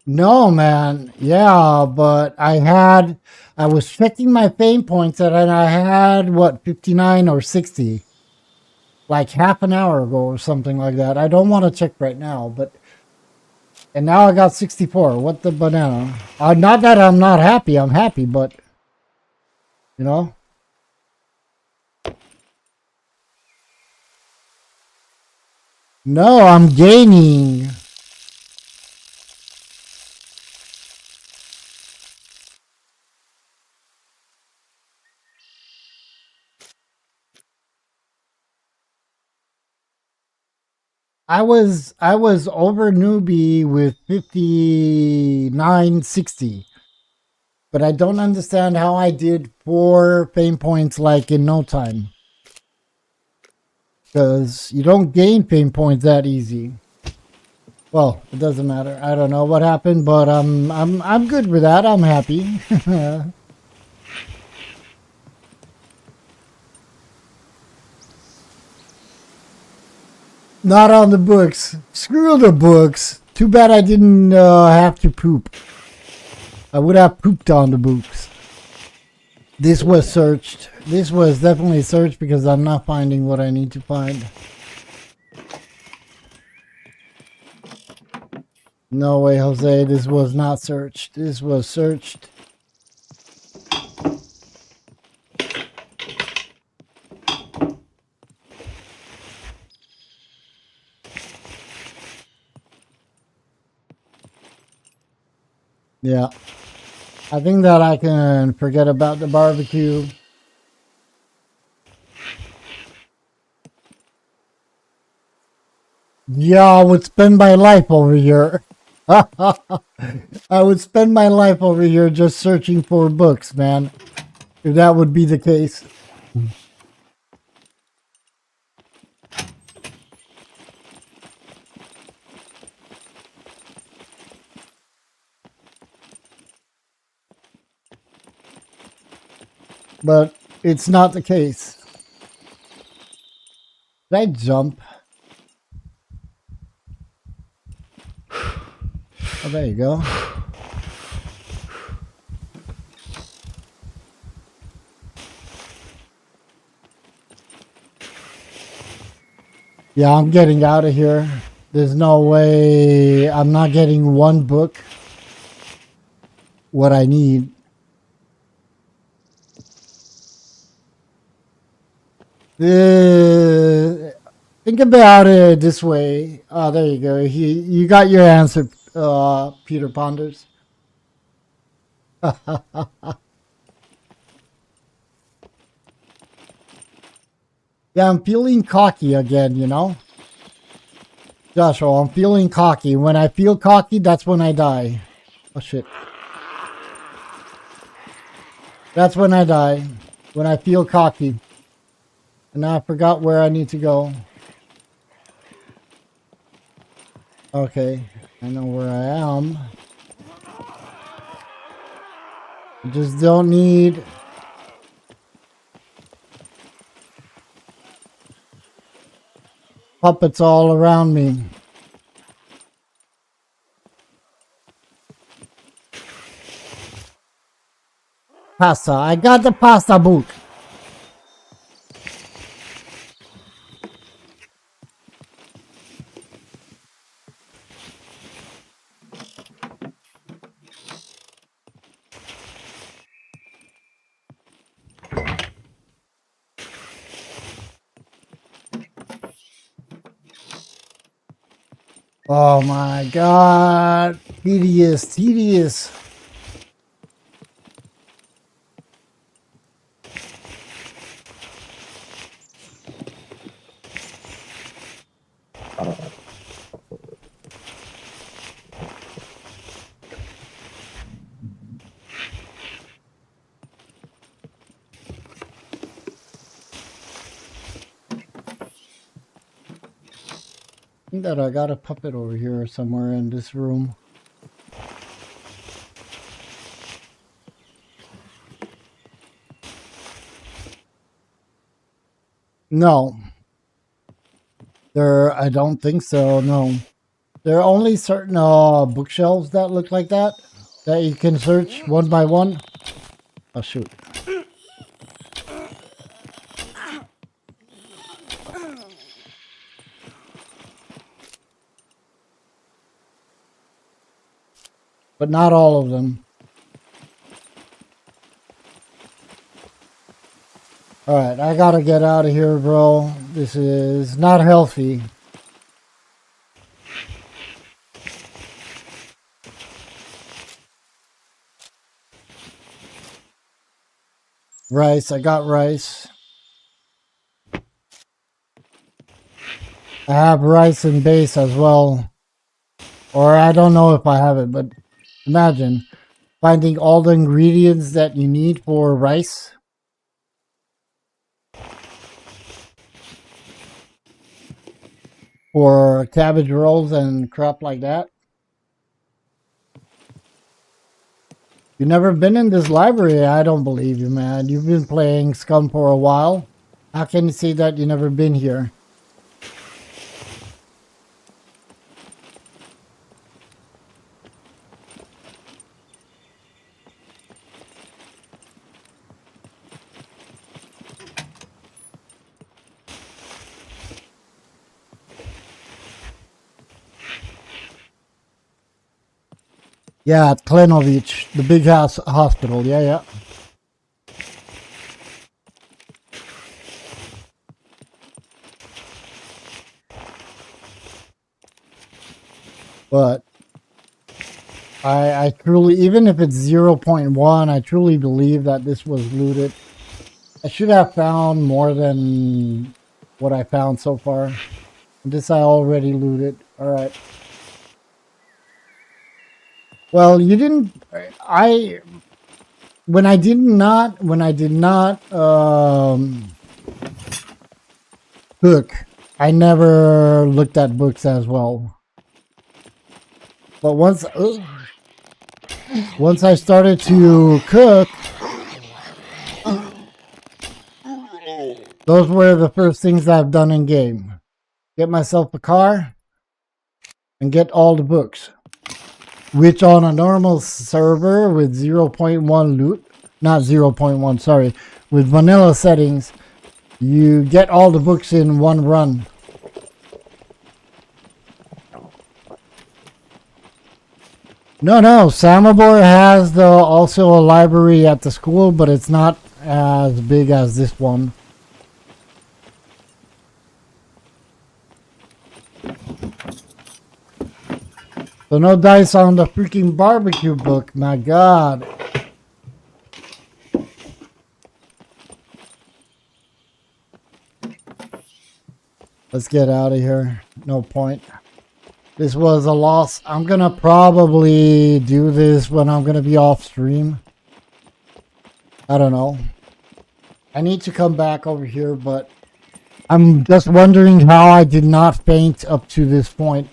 No, man. Yeah, but I was checking my fame points and I had, what, 59 or 60? Like half an hour ago or something like that. I don't want to check right now, but And now I got 64. What the banana? Not that I'm not happy. I'm happy, but you know. No, I'm gaining. I was over newbie with 5960. But I don't understand how I did 4 fame points like in no time. Because you don't gain fame points that easy. Well, it doesn't matter. I don't know what happened, but I'm good with that. I'm happy. Not on the books. Screw the books. Too bad I didn't have to poop. I would have pooped on the books. This was searched. This was definitely searched because I'm not finding what I need to find. No way, Jose. This was not searched. This was searched. Yeah. I think that I can forget about the barbecue. Yeah, I would spend my life over here. I would spend my life over here just searching for books, man. If that would be the case. But it's not the case. Did I jump? Oh, there you go. Yeah, I'm getting out of here. There's no way I'm not getting one book. What I need. Think about it this way. Oh, there you go. You got your answer, Peter Ponders. Yeah, I'm feeling cocky again, you know? Joshua, I'm feeling cocky. When I feel cocky, that's when I die. Oh, shit. That's when I die. When I feel cocky. And now I forgot where I need to go. Okay. I know where I am. I just don't need... puppets all around me. Pasta. I got the pasta book. Oh my god. Tedious, tedious. I think that I got a puppet over here somewhere in this room. No. I don't think so, no. There are only certain bookshelves that look like that you can search one by one. Oh, shoot. but not all of them. Alright, I gotta get out of here, bro. This is not healthy. Rice, I got rice. I have rice and base as well. Or I don't know if I have it, but imagine finding all the ingredients that you need for rice. For cabbage rolls and crap like that. You've never been in this library? I don't believe you, man. You've been playing Scum for a while. How can you say that you've never been here? Yeah, at Klenovich, the big house hospital. Yeah, yeah. But I truly, even if it's 0.1, I truly believe that this was looted. I should have found more than what I found so far. This I already looted. All right. Well, you didn't. When I did not cook, I never looked at books as well. But once I started to cook, those were the first things I've done in game. Get myself a car and get all the books. Which on a normal server with 0.1 loot, not 0.1, sorry, with vanilla settings, you get all the books in one run. No, Samobor has also a library at the school, but it's not as big as this one. So no dice on the freaking barbecue book, my god. Let's get out of here. No point. This was a loss. I'm gonna probably do this when I'm gonna be off stream. I don't know. I need to come back over here, but I'm just wondering how I did not faint up to this point.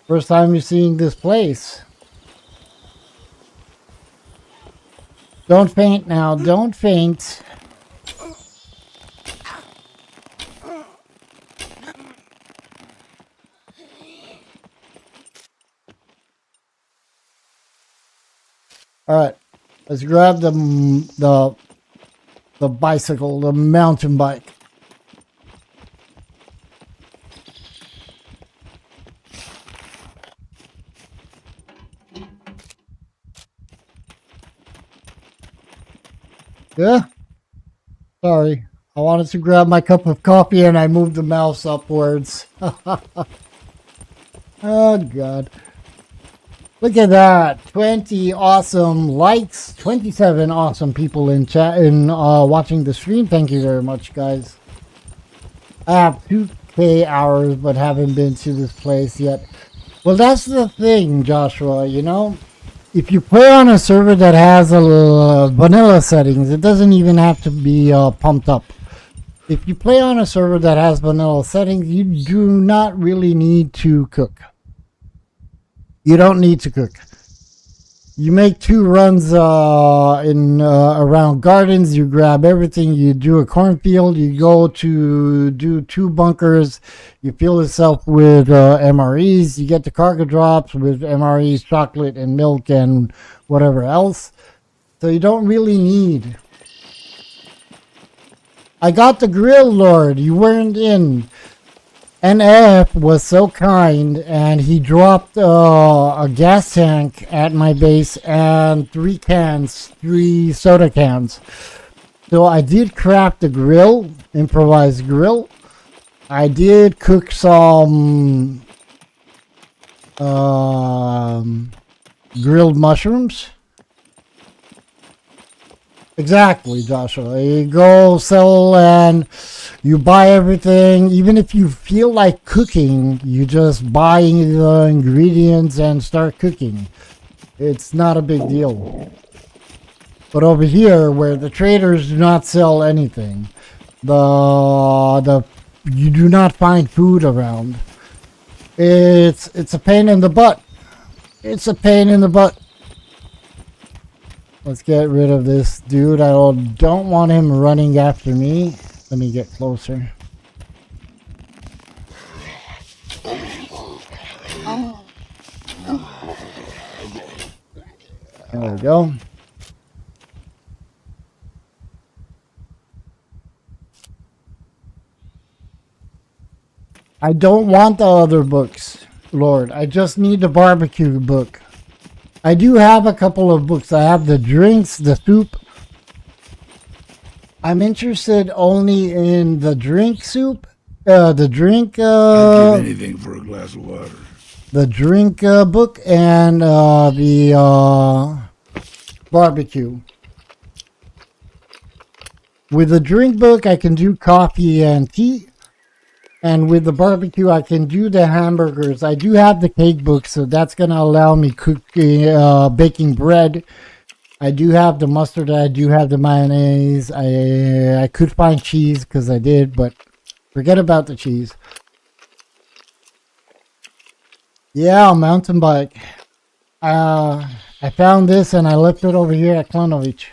First time you're seeing this place. Don't faint now. Don't faint. All right. Let's grab the bicycle, the mountain bike. Yeah. Sorry. I wanted to grab my cup of coffee and I moved the mouse upwards. Oh, God. Look at that. 20 awesome likes. 27 awesome people in chat and watching the stream. Thank you very much, guys. I have 2K hours but haven't been to this place yet. Well, that's the thing, Joshua, you know? If you play on a server that has a vanilla settings, it doesn't even have to be pumped up. If you play on a server that has vanilla settings, you do not really need to cook. You don't need to cook. You make 2 runs around gardens, you grab everything, you do a cornfield, you go to do 2 bunkers, you fill yourself with MREs, you get the cargo drops with MREs, chocolate and milk and whatever else. So you don't really need. I got the grill, Lord. You weren't in. NF was so kind and he dropped a gas tank at my base and 3 soda cans. So I did craft a grill, improvised grill. I did cook some grilled mushrooms. Exactly, Joshua. You go sell and you buy everything. Even if you feel like cooking, you just buy the ingredients and start cooking. It's not a big deal. But over here, where the traders do not sell anything, you do not find food around. It's a pain in the butt. It's a pain in the butt. Let's get rid of this dude. I don't want him running after me. Let me get closer. There we go. I don't want the other books, Lord. I just need the barbecue book. I do have a couple of books. I have the drinks, the soup. I'm interested only in the drink soup. The drink. I'd give anything for a glass of water. The drink book and the barbecue. With the drink book, I can do coffee and tea. And with the barbecue, I can do the hamburgers. I do have the cake book, so that's going to allow me cooking, baking bread. I do have the mustard. I do have the mayonnaise. I could find cheese because I did, but forget about the cheese. Yeah, mountain bike. I found this and I left it over here at Klonovich.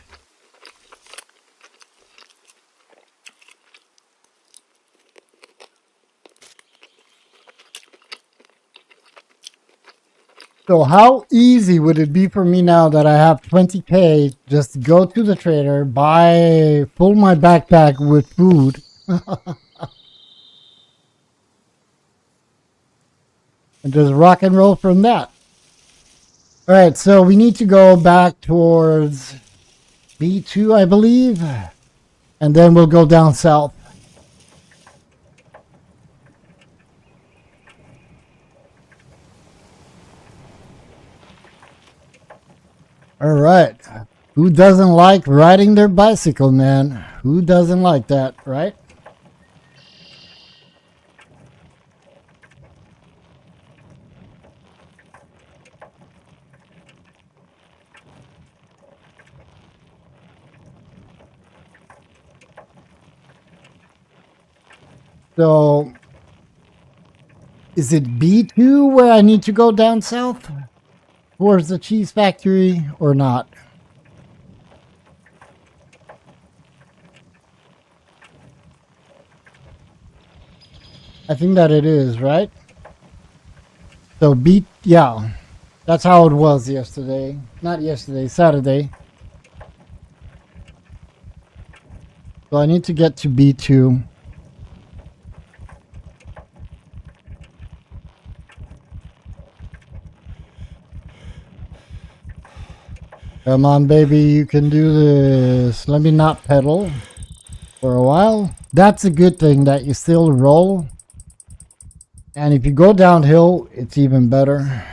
So how easy would it be for me now that I have 20K, just go to the trader, fill my backpack with food, and just rock and roll from that. All right, so we need to go back towards B2, I believe, and then we'll go down south. All right. Who doesn't like riding their bicycle, man? Who doesn't like that, right? So, is it B2 where I need to go down south towards the cheese factory or not? I think that it is, right? So yeah, that's how it was yesterday. Not yesterday, Saturday. So I need to get to B2. Come on, baby, you can do this. Let me not pedal for a while. That's a good thing that you still roll. And if you go downhill, it's even better.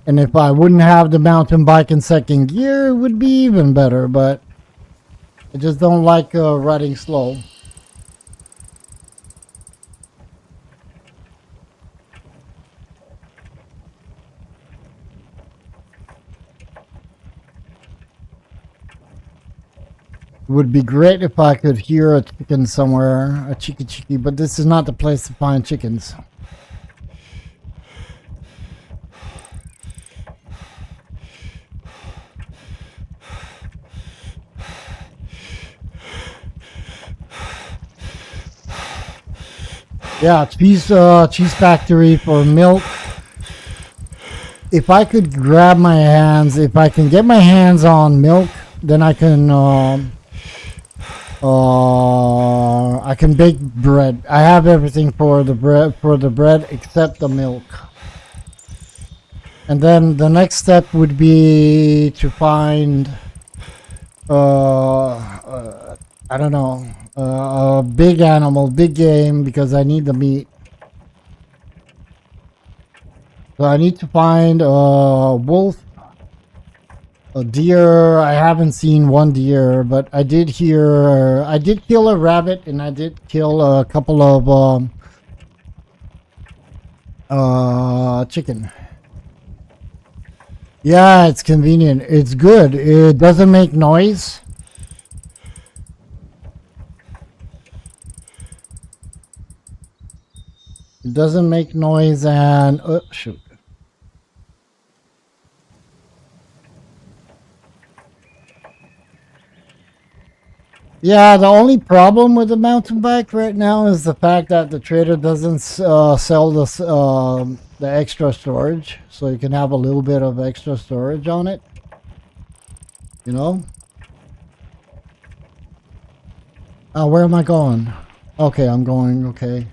And if I wouldn't have the mountain bike in second gear, it would be even better, but I just don't like riding slow. It would be great if I could hear a chicken somewhere, a chiki, but this is not the place to find chickens. Yeah, cheese factory for milk. if I could grab my hands, if I can get my hands on milk, then I can bake bread. I have everything for the bread except the milk. And then the next step would be to find I don't know, a big animal, big game, because I need the meat. So I need to find a wolf, a deer. I haven't seen one deer, but I did kill a rabbit, and I did kill a couple of chicken. Yeah, it's convenient. It's good. It doesn't make noise. It doesn't make noise, and shoot. Yeah, the only problem with the mountain bike right now is the fact that the trader doesn't sell the extra storage, so you can have a little bit of extra storage on it. You know? Where am I going? Okay, I'm going. Okay.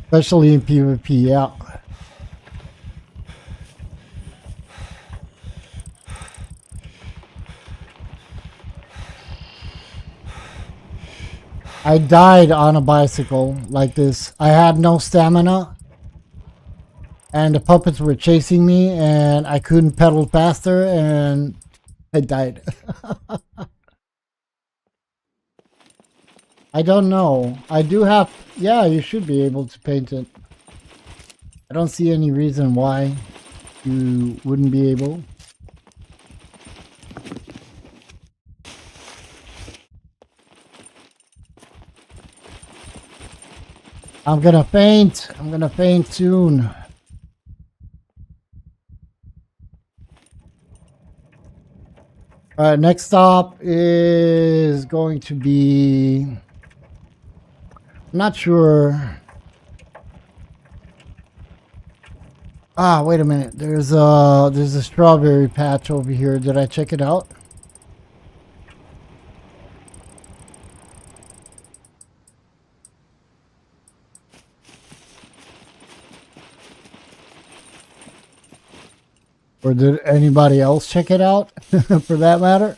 Especially in PvP, yeah. I died on a bicycle like this. I had no stamina, and the puppets were chasing me, and I couldn't pedal faster, and I died. I don't know. I do have... Yeah, you should be able to paint it. I don't see any reason why you wouldn't be able. I'm gonna faint. I'm gonna faint soon. Alright, next stop is going to be... I'm not sure. Wait a minute. There's a strawberry patch over here. Did I check it out? Or did anybody else check it out, for that matter?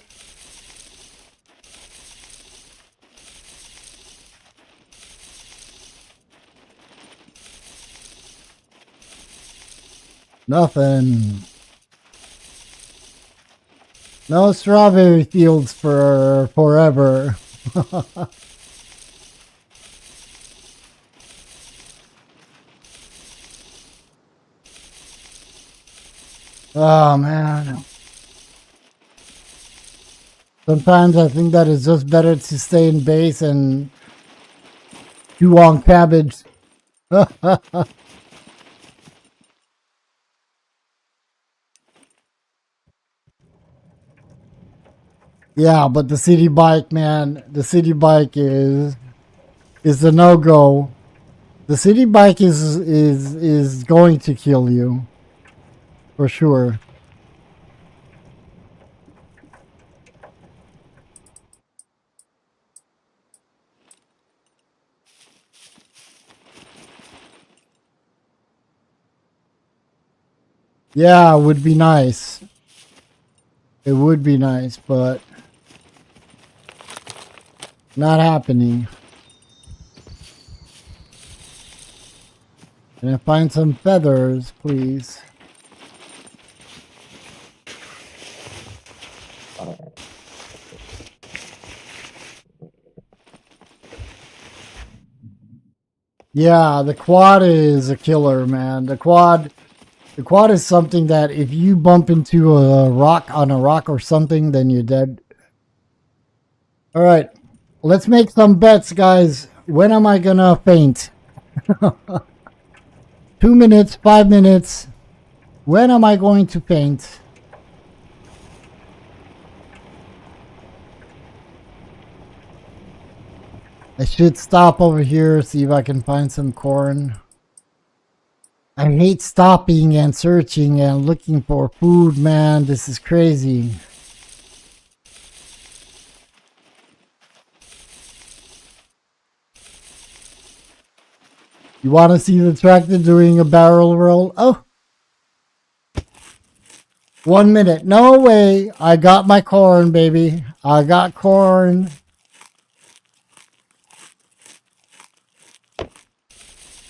Nothing. No strawberry fields for forever. Oh, man. Sometimes I think that it's just better to stay in base and chew on cabbage. Yeah, but the city bike, man, the city bike is the no-go. The city bike is going to kill you. For sure. Yeah, it would be nice. It would be nice, but not happening. Can I find some feathers, please? Yeah, the quad is a killer, man. The quad is something that if you bump into a rock or something, then you're dead. All right, let's make some bets, guys. When am I gonna faint? 2 minutes, 5 minutes. When am I going to faint? I should stop over here, see if I can find some corn. I hate stopping and searching and looking for food, man. This is crazy. You want to see the tractor doing a barrel roll? Oh, 1 minute. No way. I got my corn, baby. I got corn.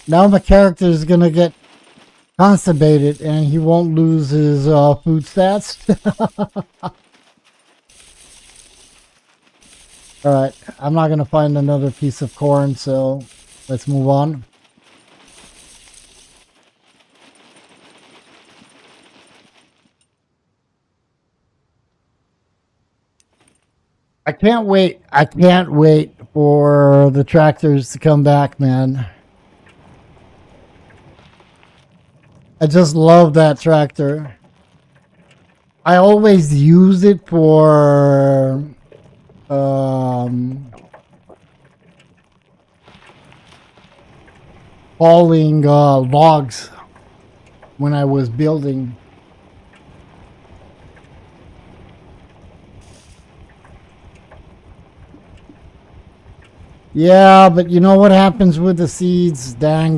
Now my character is going to get constipated and he won't lose his food stats. Alright, I'm not going to find another piece of corn, so let's move on. I can't wait. I can't wait for the tractors to come back, man. I just love that tractor. I always use it for hauling logs when I was building. Yeah, but you know what happens with the seeds? Dang,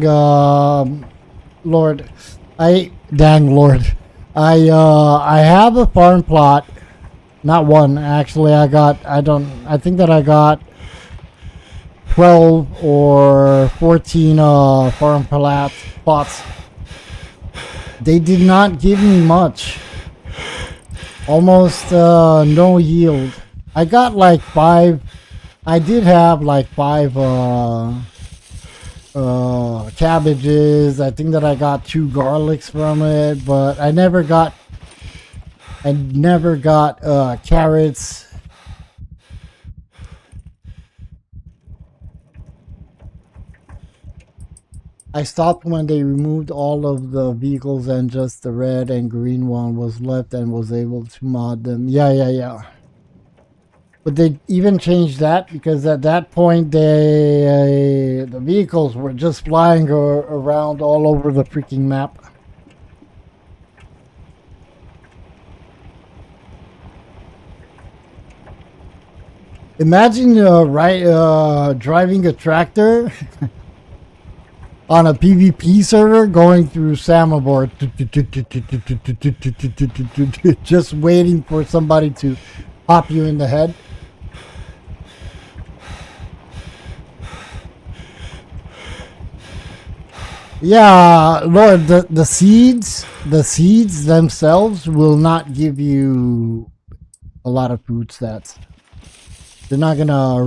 Lord. Dang, Lord. I have a farm plot. Not one, actually. I think that I got 12 or 14 farm plots. They did not give me much. Almost no yield. I got like 5. I did have like 5 cabbages. I think that I got 2 garlics from it, but I never got carrots. I stopped when they removed all of the vehicles and just the red and green one was left and was able to mod them. Yeah. But they even changed that because at that point the vehicles were just flying around all over the freaking map. Imagine driving a tractor on a PvP server going through Samabor, just waiting for somebody to pop you in the head. Yeah, Lord, the seeds themselves will not give you a lot of food stats. They're not gonna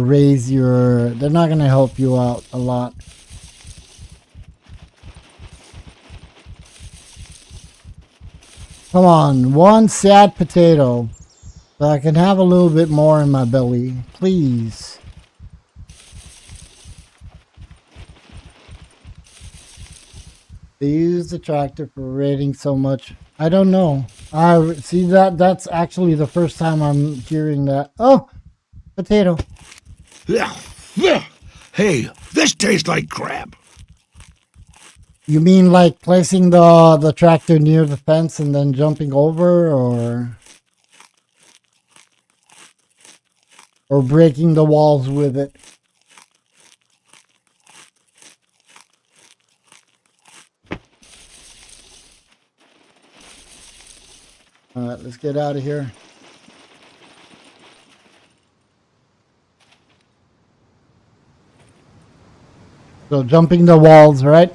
they're not gonna help you out a lot. Come on, 1 sad potato. So I can have a little bit more in my belly, please. They use the tractor for raiding so much. I don't know. I see that's actually the first time I'm hearing that. Oh, potato. Hey, this tastes like crap. You mean like placing the tractor near the fence and then jumping over, or breaking the walls with it? All right, let's get out of here. So jumping the walls, right?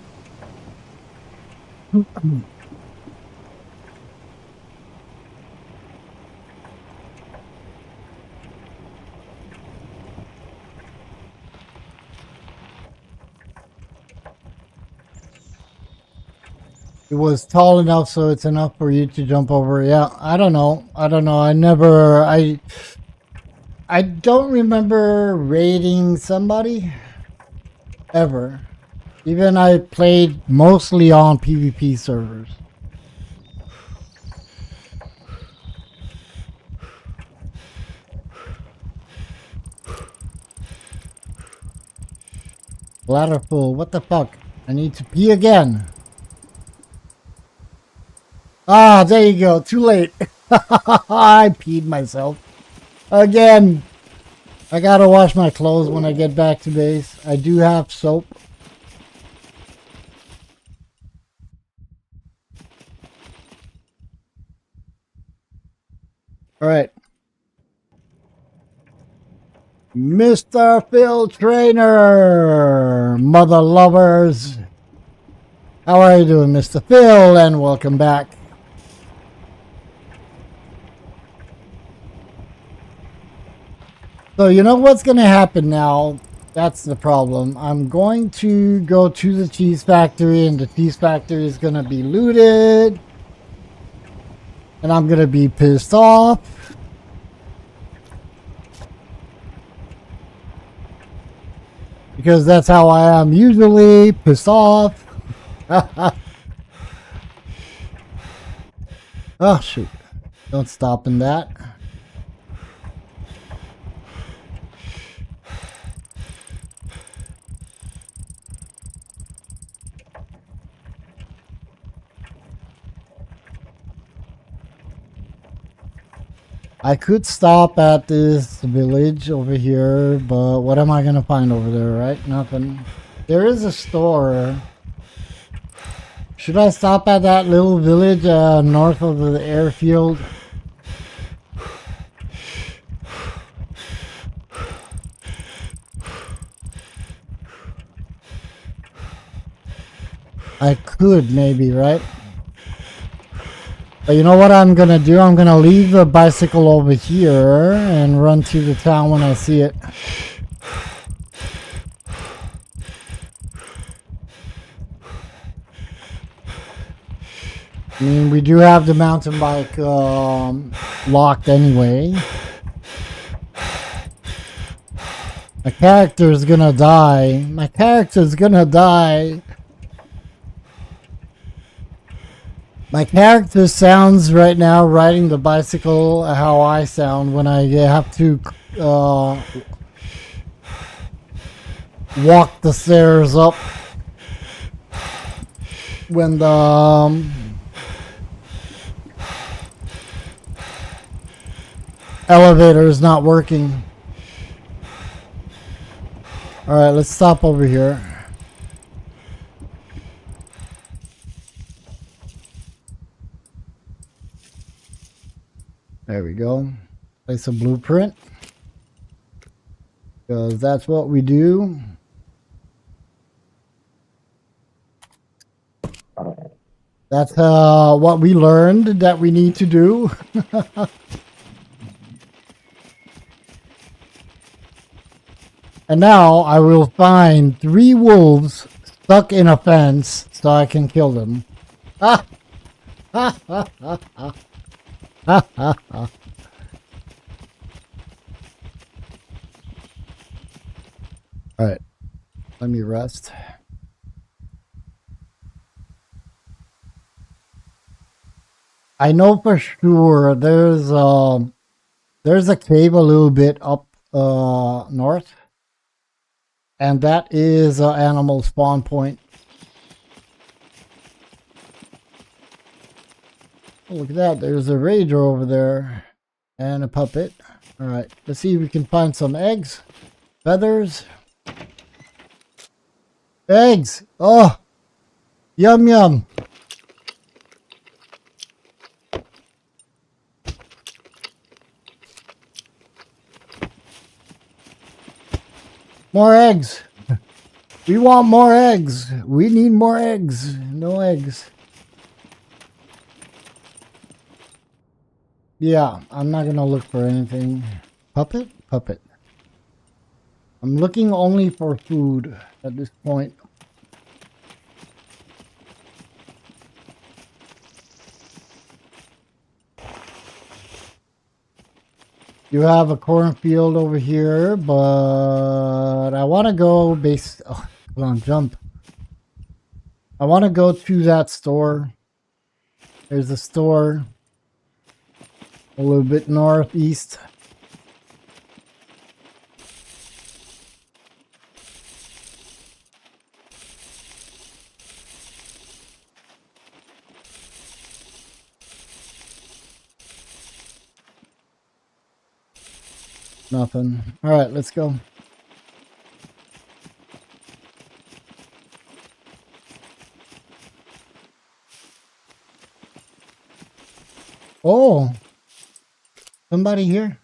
It was tall enough so it's enough for you to jump over. Yeah, I don't know. I don't remember raiding somebody ever. Even I played mostly on PvP servers. Bladder full. What the fuck? I need to pee again. Ah, there you go. Too late. I peed myself. Again. I gotta wash my clothes when I get back to base. I do have soap. Alright. Mr. Phil Trainer! Mother lovers! How are you doing, Mr. Phil? And welcome back. So you know what's going to happen now? That's the problem. I'm going to go to the cheese factory, and the cheese factory is going to be looted. And I'm going to be pissed off. Because that's how I am usually, pissed off. Oh, shoot. Don't stop in that. I could stop at this village over here, but what am I going to find over there, right? Nothing. There is a store. Should I stop at that little village north of the airfield? I could maybe, right? But you know what I'm gonna do? I'm gonna leave the bicycle over here and run to the town when I see it. I mean, we do have the mountain bike locked anyway. My character's gonna die. My character's gonna die. My character sounds right now riding the bicycle how I sound when I have to walk the stairs up when the elevator is not working. Alright, let's stop over here. There we go. Place a blueprint. Because that's what we do. That's what we learned that we need to do. And now I will find 3 wolves stuck in a fence so I can kill them. Ah! Ha ha ha ha. Ha ha ha. Alright. Let me rest. I know for sure there's a cave a little bit up north. And that is an animal spawn point. Oh, look at that. There's a rager over there. And a puppet. Alright. Let's see if we can find some eggs. Feathers. Eggs! Oh! Yum yum! More eggs! We want more eggs! We need more eggs! No eggs. Yeah, I'm not gonna look for anything. Puppet? Puppet. I'm looking only for food at this point. You have a cornfield over here, but I want to go base. Oh, come on, jump. I want to go to that store. There's a store a little bit northeast. Nothing. All right, let's go. Oh, somebody here.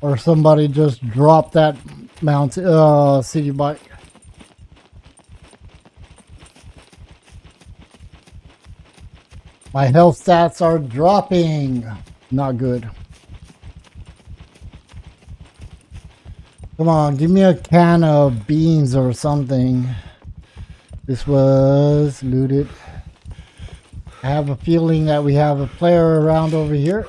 Or somebody just dropped that city bike. My health stats are dropping. Not good. Come on, give me a can of beans or something. This was looted. I have a feeling that we have a player around over here.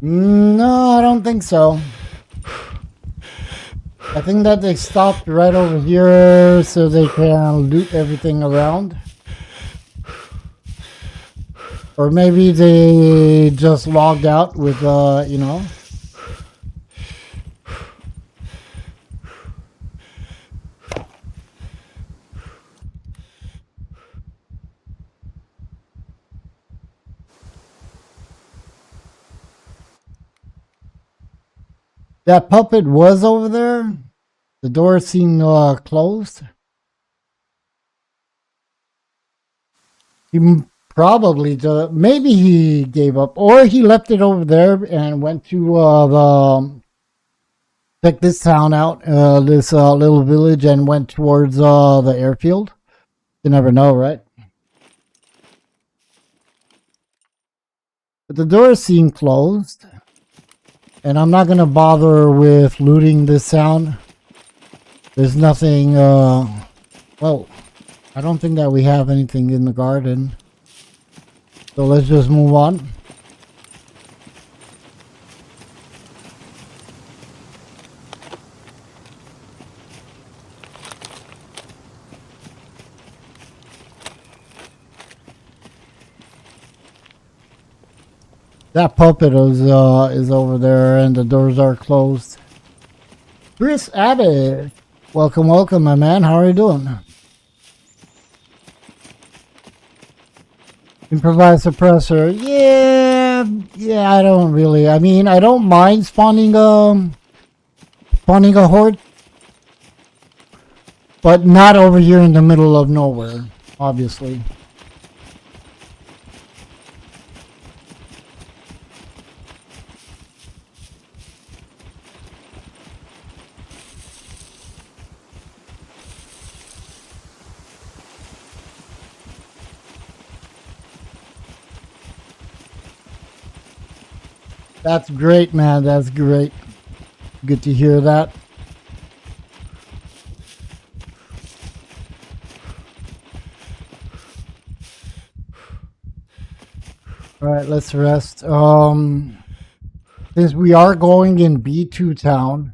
No, I don't think so. I think that they stopped right over here so they can loot everything around. Or maybe they just logged out with, you know. That puppet was over there. The door seemed closed. He probably maybe he gave up, or he left it over there and went to check this town out, this little village, and went towards the airfield. You never know, right? But the door seemed closed, and I'm not gonna bother with looting this town. There's nothing. Well, I don't think that we have anything in the garden. So let's just move on. That puppet is over there, and the doors are closed. Chris Abbott, welcome, welcome, my man. How are you doing? Improvise suppressor. Yeah, I don't really. I mean, I don't mind spawning a horde, but not over here in the middle of nowhere, obviously. That's great, man. That's great. Good to hear that. All right, let's rest. Since we are going in B2 town,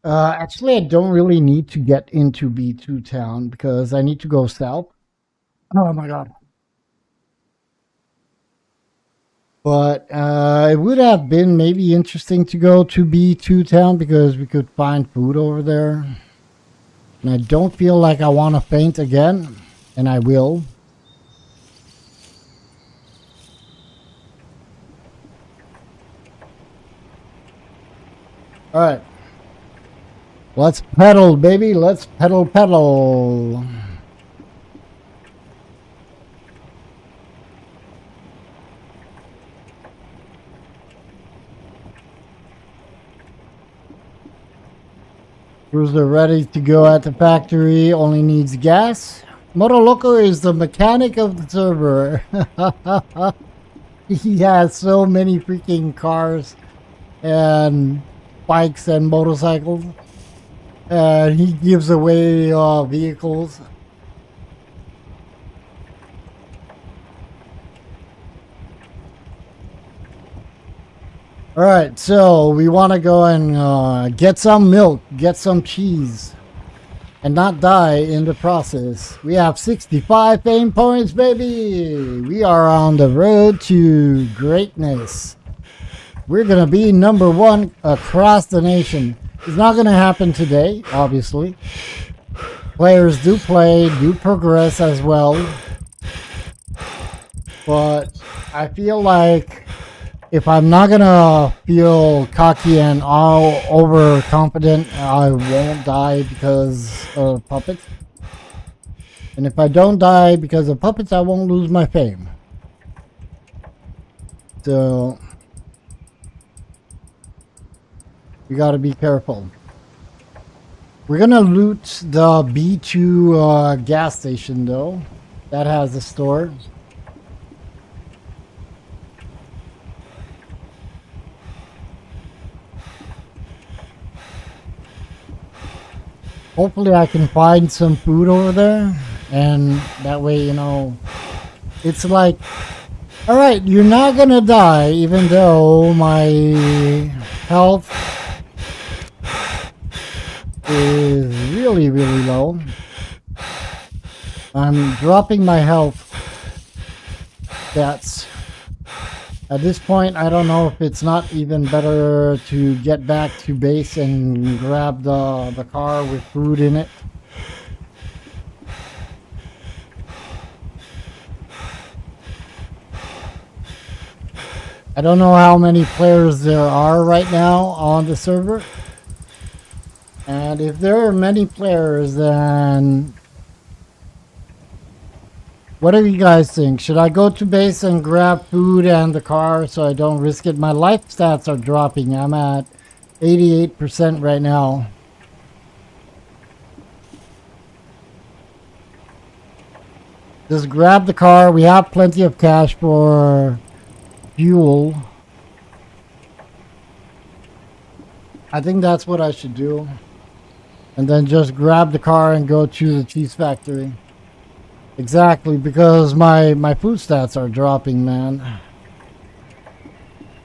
actually, I don't really need to get into B2 town because I need to go south. Oh my god. But it would have been maybe interesting to go to B2 town because we could find food over there. And I don't feel like I want to faint again, and I will. All right. Let's pedal, baby. Let's pedal, pedal. Cruiser ready to go at the factory. Only needs gas. Motoloco is the mechanic of the server. He has so many freaking cars and bikes and motorcycles. And he gives away vehicles. All right, so we want to go and get some milk, get some cheese. and not die in the process. We have 65 fame points, baby. We are on the road to greatness. We're going to be number one across the nation. It's not going to happen today, obviously. Players do play, do progress as well. But I feel like if I'm not going to feel cocky and all overconfident, I won't die because of puppets. And if I don't die because of puppets, I won't lose my fame. So you got to be careful. We're going to loot the B2 gas station, though. That has a store. Hopefully I can find some food over there. And that way, you know, it's like, all right, you're not going to die, even though my health is really, really low. I'm dropping my health stats. At this point, I don't know if it's not even better to get back to base and grab the car with food in it. I don't know how many players there are right now on the server. And if there are many players, then what do you guys think? Should I go to base and grab food and the car so I don't risk it? My life stats are dropping. I'm at 88% right now. Just grab the car. We have plenty of cash for fuel. I think that's what I should do. And then just grab the car and go to the cheese factory. Exactly, because my food stats are dropping, man.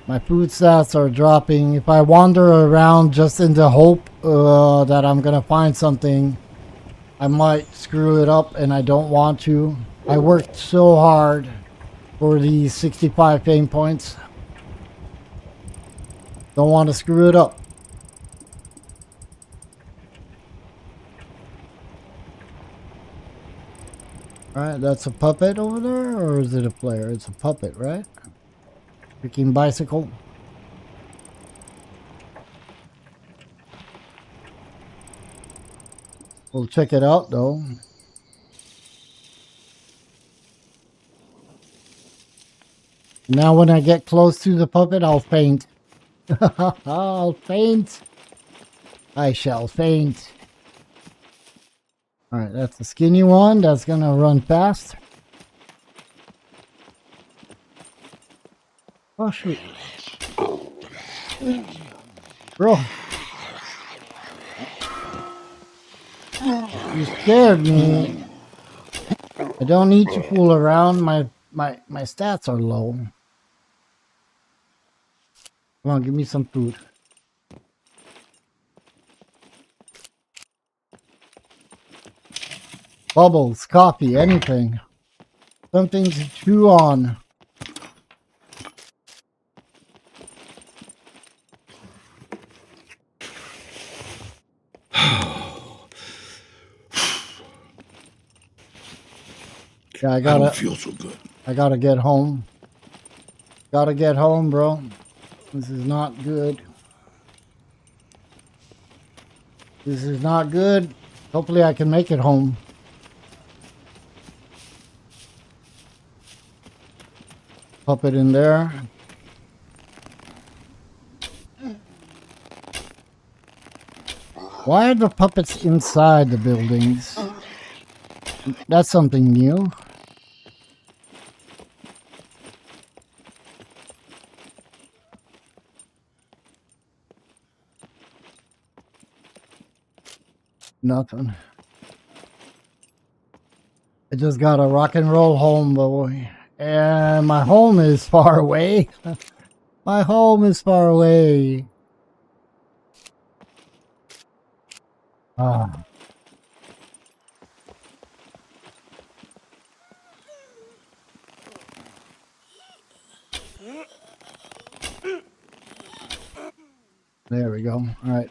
My food stats are dropping. If I wander around just in the hope that I'm going to find something, I might screw it up, and I don't want to. I worked so hard for these 65 fame points. Don't want to screw it up. Alright, that's a puppet over there, or is it a player? It's a puppet, right? Freaking bicycle. We'll check it out, though. Now when I get close to the puppet, I'll faint. I'll faint. I shall faint. Alright, that's the skinny one. That's gonna run fast. Oh, shoot. Bro. You scared me. I don't need to fool around. My stats are low. Come on, give me some food. Bubbles, coffee, anything. Something to chew on. Yeah, I don't feel so good. I gotta get home. Gotta get home, bro. This is not good. This is not good. Hopefully I can make it home. Puppet in there. Why are the puppets inside the buildings? That's something new. Nothing. I just got a rock and roll home, boy. And my home is far away. My home is far away. Ah. There we go. All right.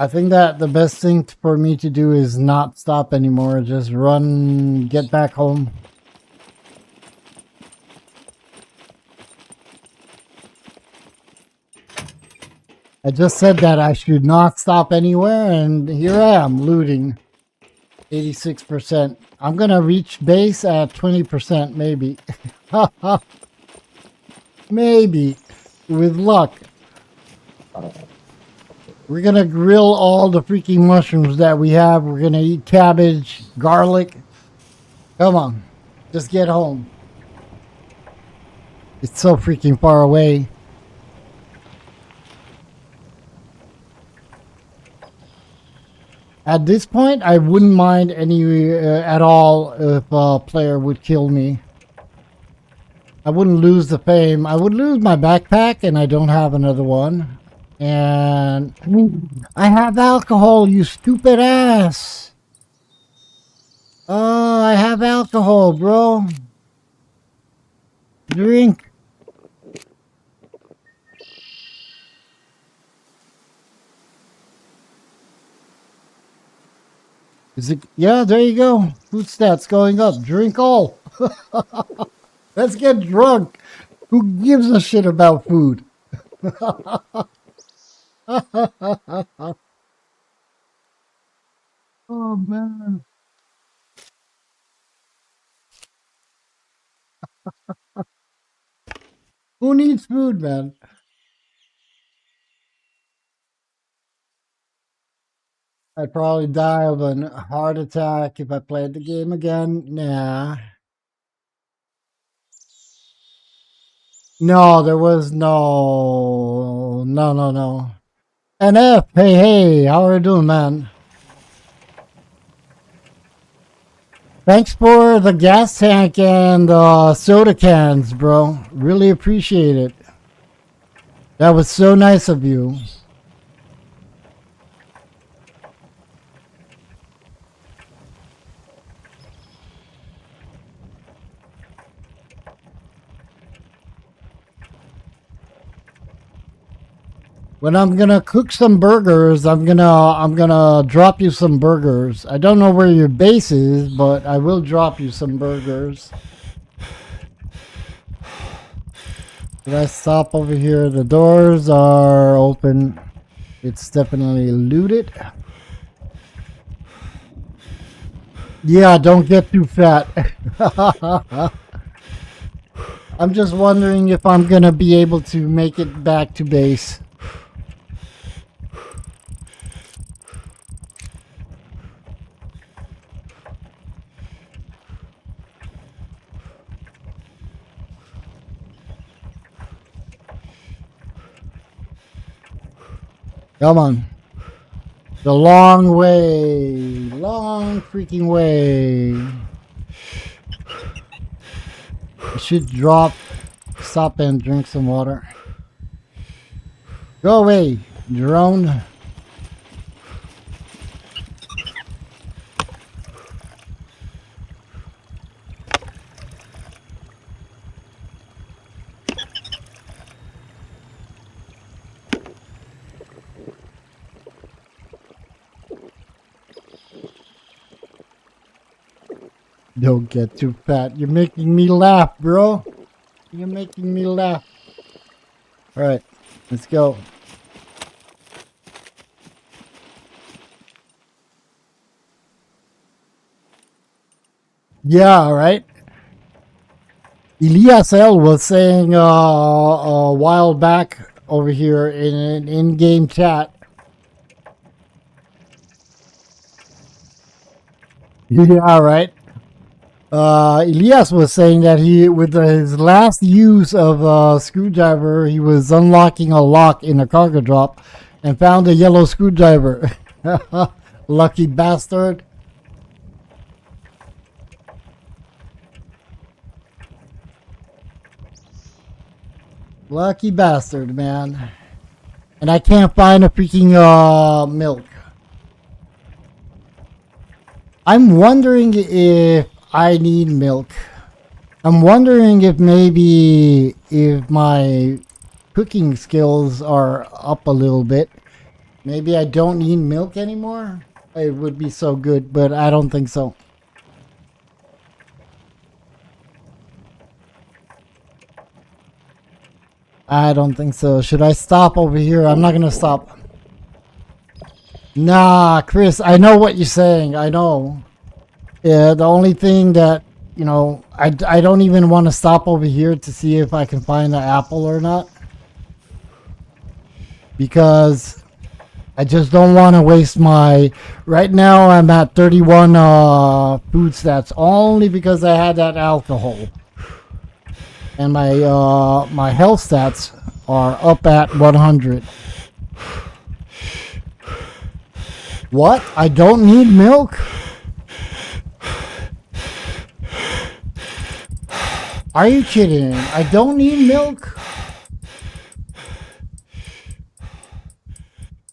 I think that the best thing for me to do is not stop anymore. Just run, get back home. I just said that I should not stop anywhere, and here I am looting 86%. I'm going to reach base at 20%, maybe. Maybe, with luck. We're going to grill all the freaking mushrooms that we have. We're going to eat cabbage, garlic. Come on, just get home. It's so freaking far away. At this point, I wouldn't mind any at all if a player would kill me. I wouldn't lose the fame. I would lose my backpack, and I don't have another one. And I have alcohol, you stupid ass. Oh, I have alcohol, bro. Drink. Is it? Yeah, there you go. Food stats going up. Drink all. Let's get drunk. Who gives a shit about food? Oh, man. Who needs food, man? I'd probably die of a heart attack if I played the game again. Nah. No, there was no. NF, hey, how are you doing, man? Thanks for the gas tank and soda cans, bro. Really appreciate it. That was so nice of you. When I'm gonna cook some burgers, I'm gonna drop you some burgers. I don't know where your base is, but I will drop you some burgers. Did I stop over here? The doors are open. It's definitely looted. Yeah, don't get too fat. I'm just wondering if I'm gonna be able to make it back to base. Come on. The long way. Long freaking way. I should stop and drink some water. Go away, drone. Don't get too fat. You're making me laugh, bro. You're making me laugh. All right, let's go. Yeah, all right. Elias L was saying a while back over here in an in-game chat. Yeah, right. Elias was saying that with his last use of a screwdriver, he was unlocking a lock in a cargo drop and found a yellow screwdriver. Lucky bastard. Lucky bastard, man. And I can't find a freaking milk. I'm wondering if I need milk. I'm wondering if maybe if my cooking skills are up a little bit. Maybe I don't need milk anymore. It would be so good, but I don't think so. I don't think so. Should I stop over here? I'm not gonna stop. Nah, Chris, I know what you're saying. I know. Yeah, the only thing that, you know, I don't even want to stop over here to see if I can find the apple or not. Because I just don't want to waste my... Right now I'm at 31 food stats only because I had that alcohol. And my health stats are up at 100. What? I don't need milk? Are you kidding? I don't need milk?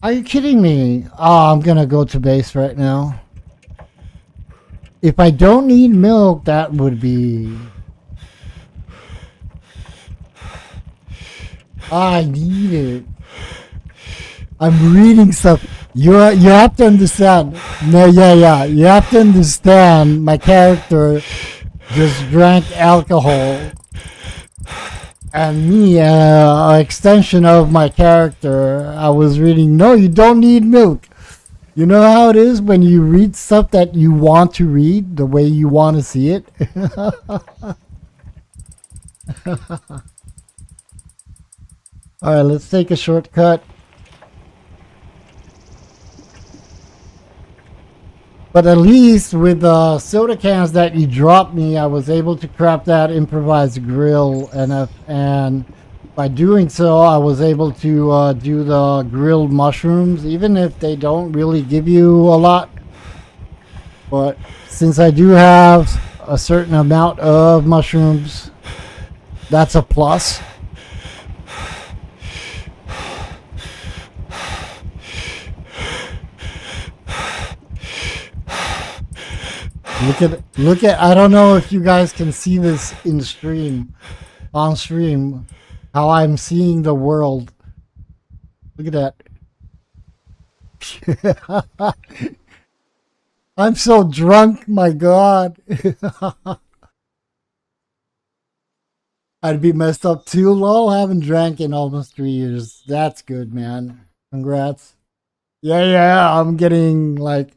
Are you kidding me? Oh, I'm gonna go to base right now. If I don't need milk, that would be... I need it. I'm reading stuff. You have to understand. No, yeah. You have to understand. My character just drank alcohol, and me, an extension of my character, I was reading. No, you don't need milk. You know how it is when you read stuff that you want to read the way you want to see it. All right, let's take a shortcut. But at least with the soda cans that you dropped me, I was able to craft that improvised grill, and by doing so, I was able to do the grilled mushrooms, even if they don't really give you a lot. But since I do have a certain amount of mushrooms, that's a plus. Look at, I don't know if you guys can see this on stream, how I'm seeing the world. Look at that. I'm so drunk, my God. I'd be messed up too, lol. I haven't drank in almost 3 years. That's good, man. Congrats. Yeah, I'm getting like...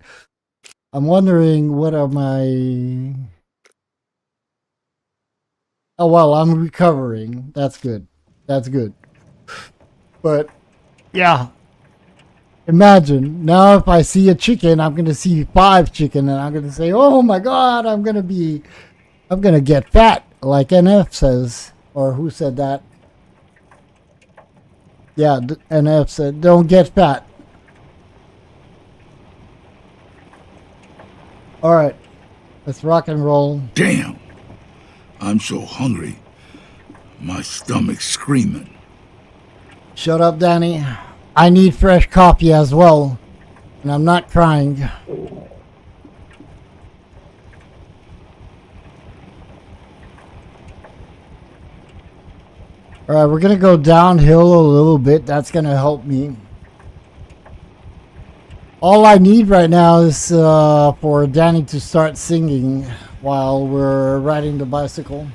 I'm wondering what are my... Oh, well, I'm recovering. That's good. But, yeah. Imagine, now if I see a chicken, I'm going to see 5 chicken, and I'm going to say, oh my God, I'm going to get fat, like NF says. Or who said that? Yeah, NF said, don't get fat. All right, let's rock and roll. Damn! I'm so hungry. My stomach's screaming. Shut up, Danny. I need fresh coffee as well, and I'm not crying. All right, we're gonna go downhill a little bit. That's gonna help me. All I need right now is for Danny to start singing while we're riding the bicycle.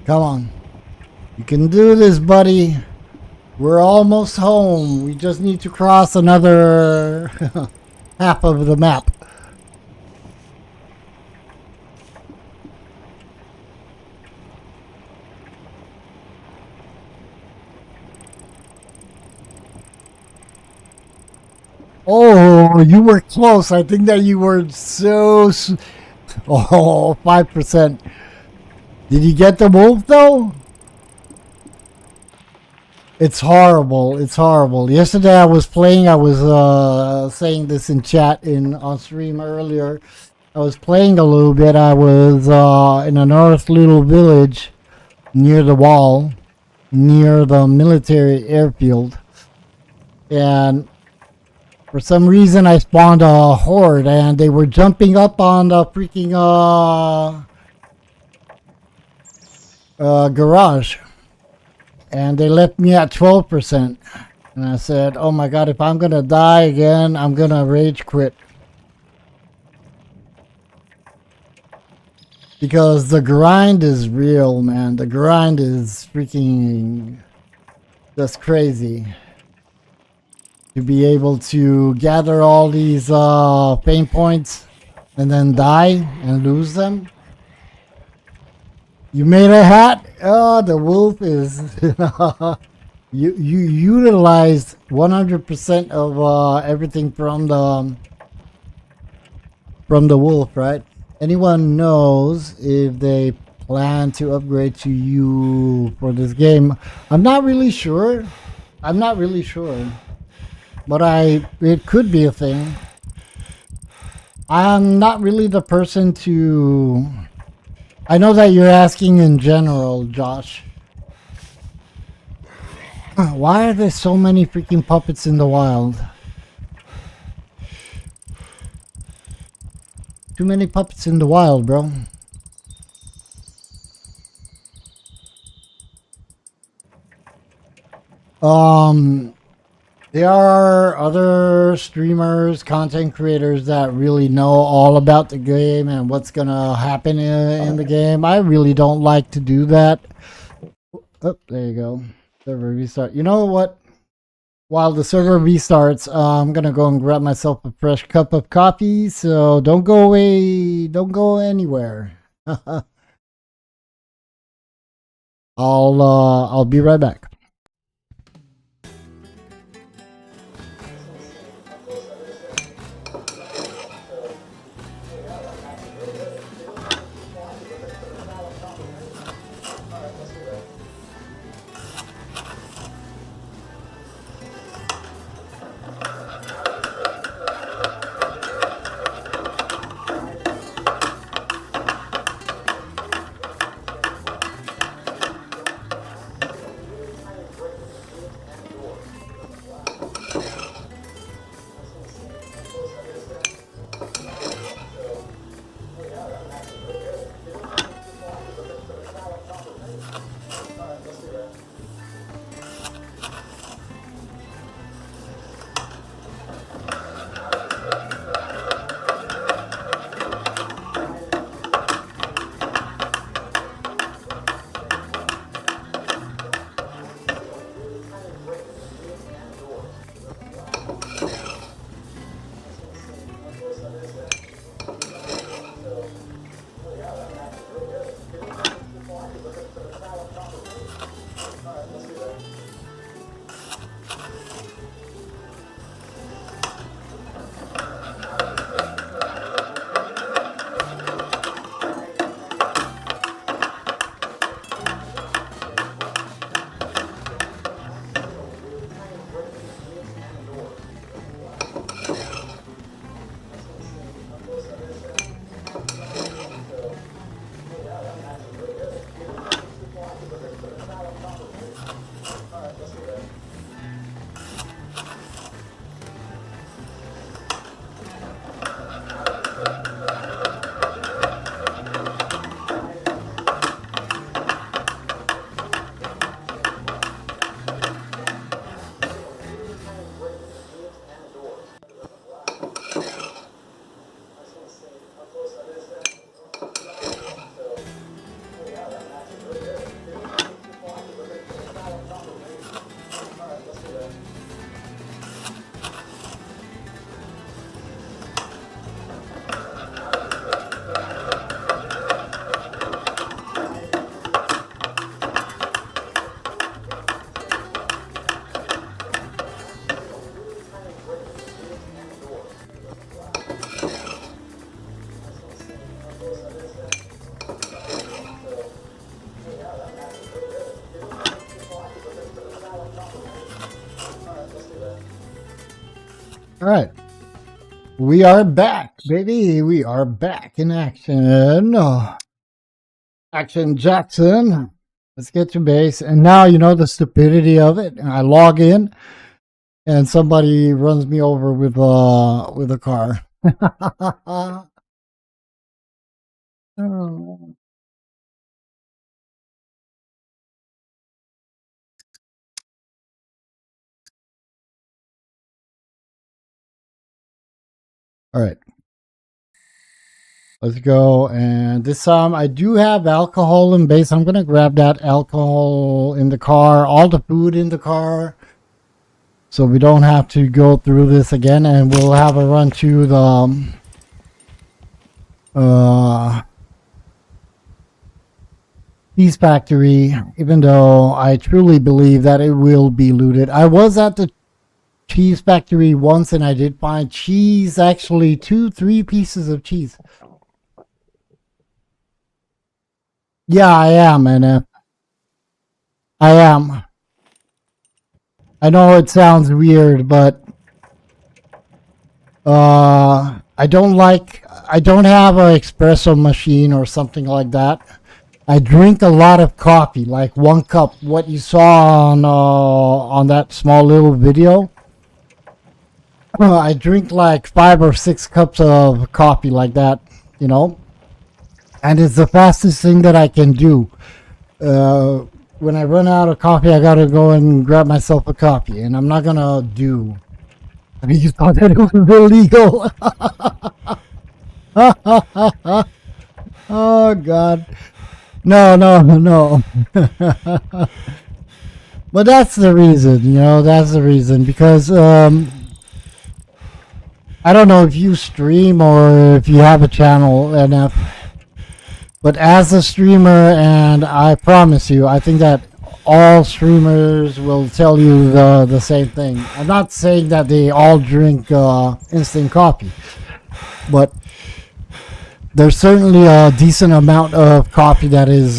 Come on. You can do this, buddy. We're almost home. We just need to cross another half of the map. Oh, you were close. I think that you were so... Oh, 5%. Did you get the wolf, though? It's horrible. It's horrible. Yesterday I was playing. I was saying this in chat on stream earlier. I was playing a little bit. I was in a north little village near the wall, near the military airfield. And for some reason I spawned a horde, and they were jumping up on the freaking garage, and they left me at 12%. And I said, "Oh my God, if I'm gonna die again, I'm gonna rage quit." Because the grind is real, man. The grind is freaking just crazy. To be able to gather all these pain points and then die and lose them. You made a hat? Oh, the wolf is... you utilized 100% of everything from the wolf, right? Anyone knows if they plan to upgrade to you for this game? I'm not really sure. I'm not really sure. But it could be a thing. I'm not really the person to... I know that you're asking in general, Josh. Why are there so many freaking puppets in the wild? Too many puppets in the wild, bro. There are other streamers, content creators that really know all about the game and what's gonna happen in the game. I really don't like to do that. Oh, there you go. Server restart. You know what? While the server restarts, I'm gonna go and grab myself a fresh cup of coffee. So don't go away. Don't go anywhere. I'll be right back. All right. We are back, baby. We are back in action. Action Jackson. Let's get to base. And now you know the stupidity of it. I log in and somebody runs me over with a car. Oh. All right. Let's go. And this time I do have alcohol in base. I'm going to grab that alcohol in the car, all the food in the car. So we don't have to go through this again. And we'll have a run to the cheese factory, even though I truly believe that it will be looted. I was at the cheese factory once and I did find cheese, actually 2-3 pieces of cheese. Yeah, I am, and I am. I know it sounds weird, but I don't have an espresso machine or something like that. I drink a lot of coffee, like 1 cup, what you saw on that small little video. I drink like 5 or 6 cups of coffee like that, you know, and it's the fastest thing that I can do. When I run out of coffee, I gotta go and grab myself a coffee, and I'm not gonna do. I mean, you thought that it was illegal. Oh God, no. But that's the reason, you know. That's the reason because I don't know if you stream or if you have a channel, and but as a streamer, and I promise you, I think that all streamers will tell you the same thing. I'm not saying that they all drink instant coffee, but there's certainly a decent amount of coffee that is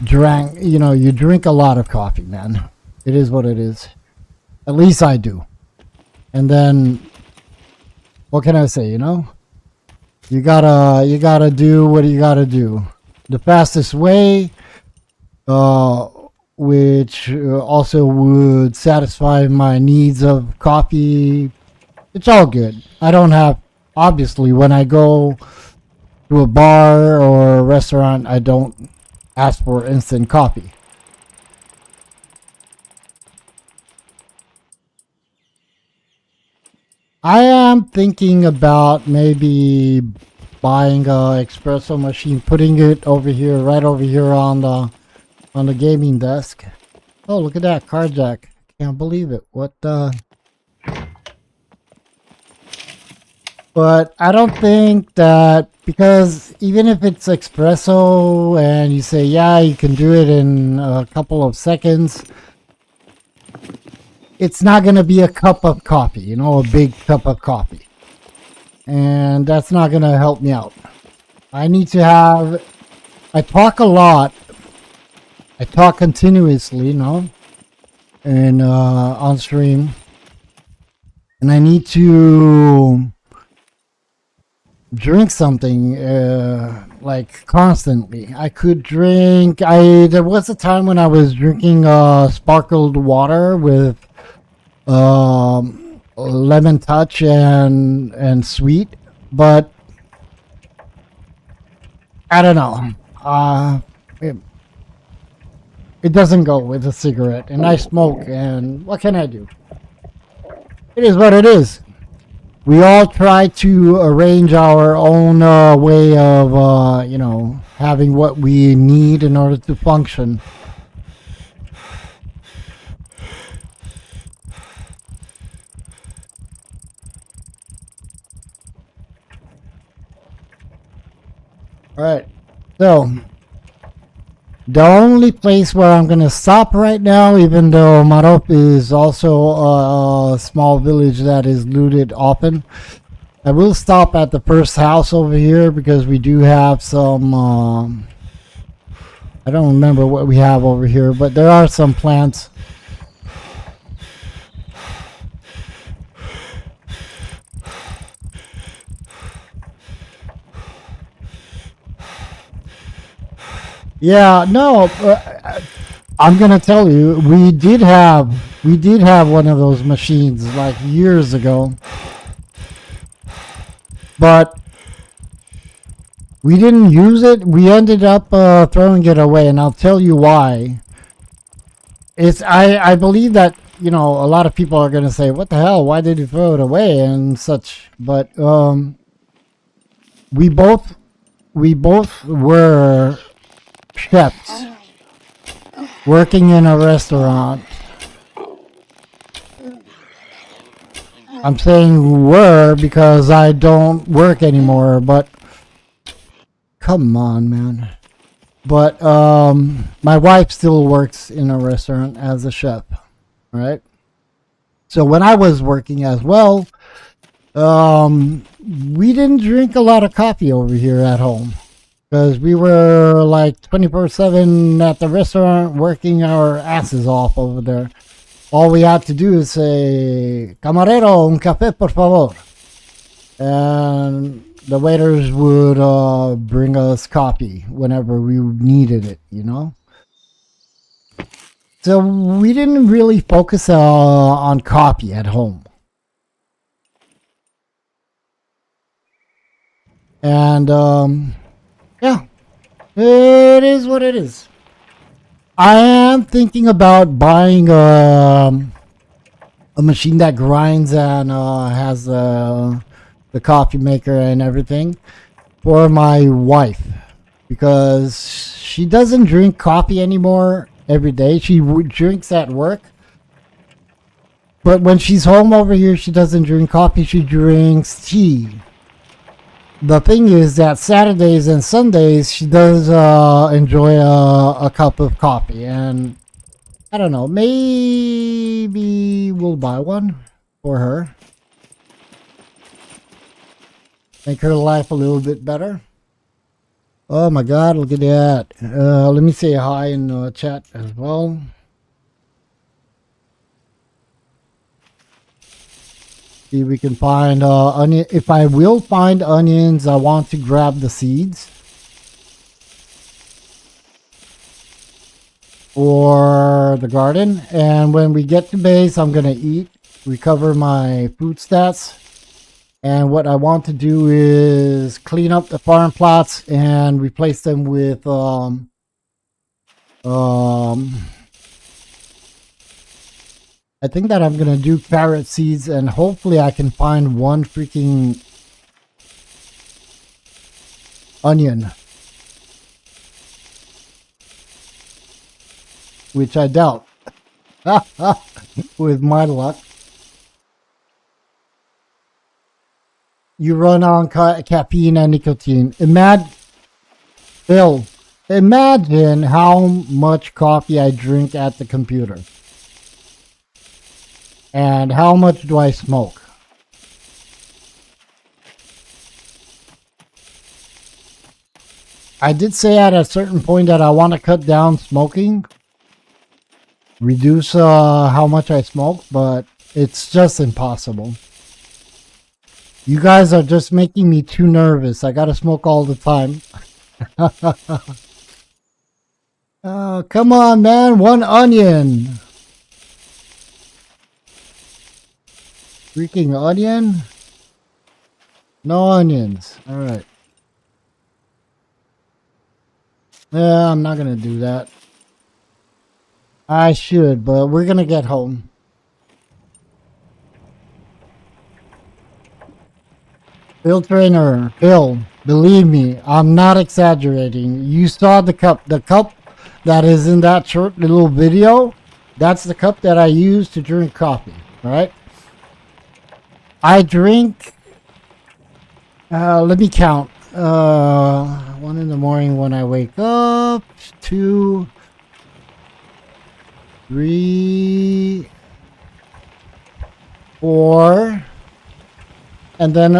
drank. You know, you drink a lot of coffee, man. It is what it is. At least I do. And then, what can I say? You know, you gotta do what you gotta do. The fastest way, which also would satisfy my needs of coffee. It's all good. I don't have, obviously, when I go to a bar or a restaurant, I don't ask for instant coffee. I am thinking about maybe buying a espresso machine, putting it over here, right over here on the gaming desk. Oh, look at that carjack! Can't believe it. What the? But I don't think that, because even if it's espresso and you say, yeah, you can do it in a couple of seconds, it's not going to be a cup of coffee, you know, a big cup of coffee. And that's not going to help me out. I need to have, I talk a lot. I talk continuously, you know, and on stream. And I need to drink something like constantly. I could drink, there was a time when I was drinking sparkled water with lemon touch and sweet, but I don't know. It doesn't go with a cigarette, and I smoke, and what can I do? It is what it is. We all try to arrange our own way of, you know, having what we need in order to function. All right, so the only place where I'm going to stop right now, even though Marop is also a small village that is looted often, I will stop at the first house over here because we do have some, I don't remember what we have over here, but there are some plants. Yeah, no, I'm gonna tell you, we did have one of those machines like years ago, but we didn't use it. We ended up throwing it away, and I'll tell you why. I believe that you know, a lot of people are gonna say, "What the hell? Why did you throw it away?" and such. But we both were chefs working in a restaurant. I'm saying were because I don't work anymore, but come on, man. But my wife still works in a restaurant as a chef, right? So when I was working as well, we didn't drink a lot of coffee over here at home because we were like 24/7 at the restaurant working our asses off over there. All we had to do is say, "Camarero, un café, por favor." And the waiters would bring us coffee whenever we needed it, you know? So we didn't really focus on coffee at home. And yeah, it is what it is. I am thinking about buying a machine that grinds and has the coffee maker and everything for my wife because she doesn't drink coffee anymore every day. She drinks at work. But when she's home over here, she doesn't drink coffee. She drinks tea. The thing is that Saturdays and Sundays, she does enjoy a cup of coffee. And I don't know, maybe we'll buy one for her. Make her life a little bit better. Oh my God, look at that. Let me say hi in chat as well. See if we can find onion. If I will find onions, I want to grab the seeds. For the garden. And when we get to base, I'm going to eat, recover my food stats. And what I want to do is clean up the farm plots and replace them with I think that I'm gonna do carrot seeds, and hopefully I can find one freaking onion, which I doubt with my luck. You run on caffeine and nicotine. Phil, imagine how much coffee I drink at the computer. And how much do I smoke? I did say at a certain point that I want to cut down smoking. Reduce how much I smoke, but it's just impossible. You guys are just making me too nervous. I gotta smoke all the time. Come on, man. One onion. Freaking onion? No onions. Alright. Yeah, I'm not gonna do that. I should, but we're gonna get home. Phil Trainer, Phil, believe me, I'm not exaggerating. You saw the cup. The cup that is in that short little video, that's the cup that I use to drink coffee, right? I drink, let me count. 1 in the morning when I wake up, 2, 3, 4, and then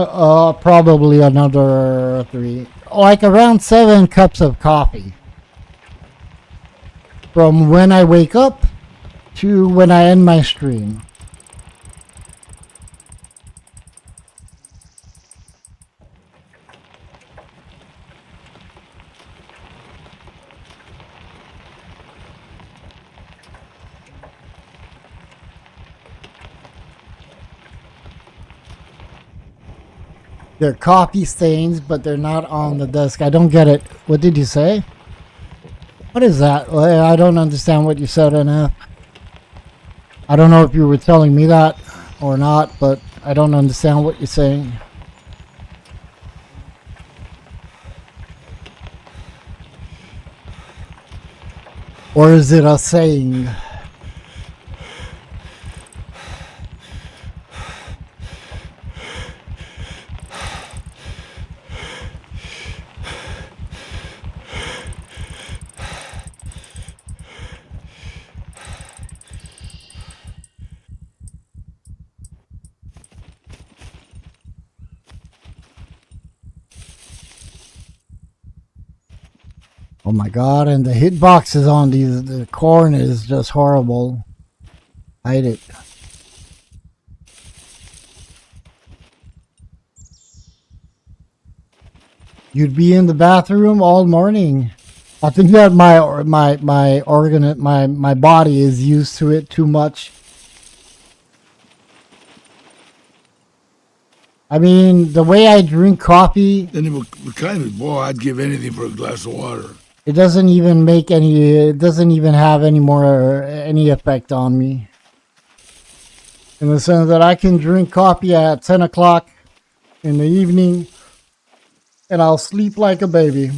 probably another 3. Like around 7 cups of coffee. From when I wake up to when I end my stream. They're coffee stains, but they're not on the desk. I don't get it. What did you say? What is that? I don't understand what you said, NF. I don't know if you were telling me that or not, but I don't understand what you're saying. Or is it a saying? Oh my god, and the hitboxes on the corn is just horrible. Hide it. You'd be in the bathroom all morning. I think that my body is used to it too much. I mean, the way I drink coffee, Then it would kind of, boy, I'd give anything for a glass of water. it doesn't even make any. It doesn't even have any effect on me. In the sense that I can drink coffee at 10 o'clock in the evening, and I'll sleep like a baby.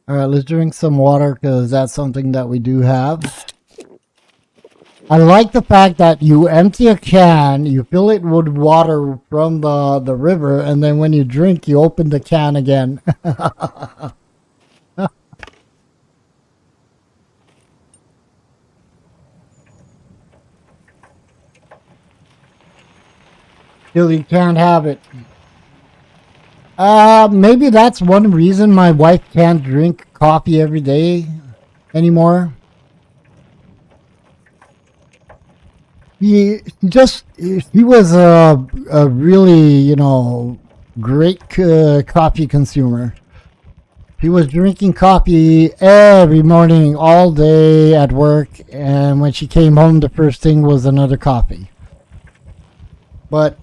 All right, let's drink some water because that's something that we do have. I like the fact that you empty a can, you fill it with water from the river, and then when you drink, you open the can again. Till you can't have it. Maybe that's one reason my wife can't drink coffee every day anymore. He was a really, great coffee consumer. He was drinking coffee every morning, all day at work, and when she came home, the first thing was another coffee. But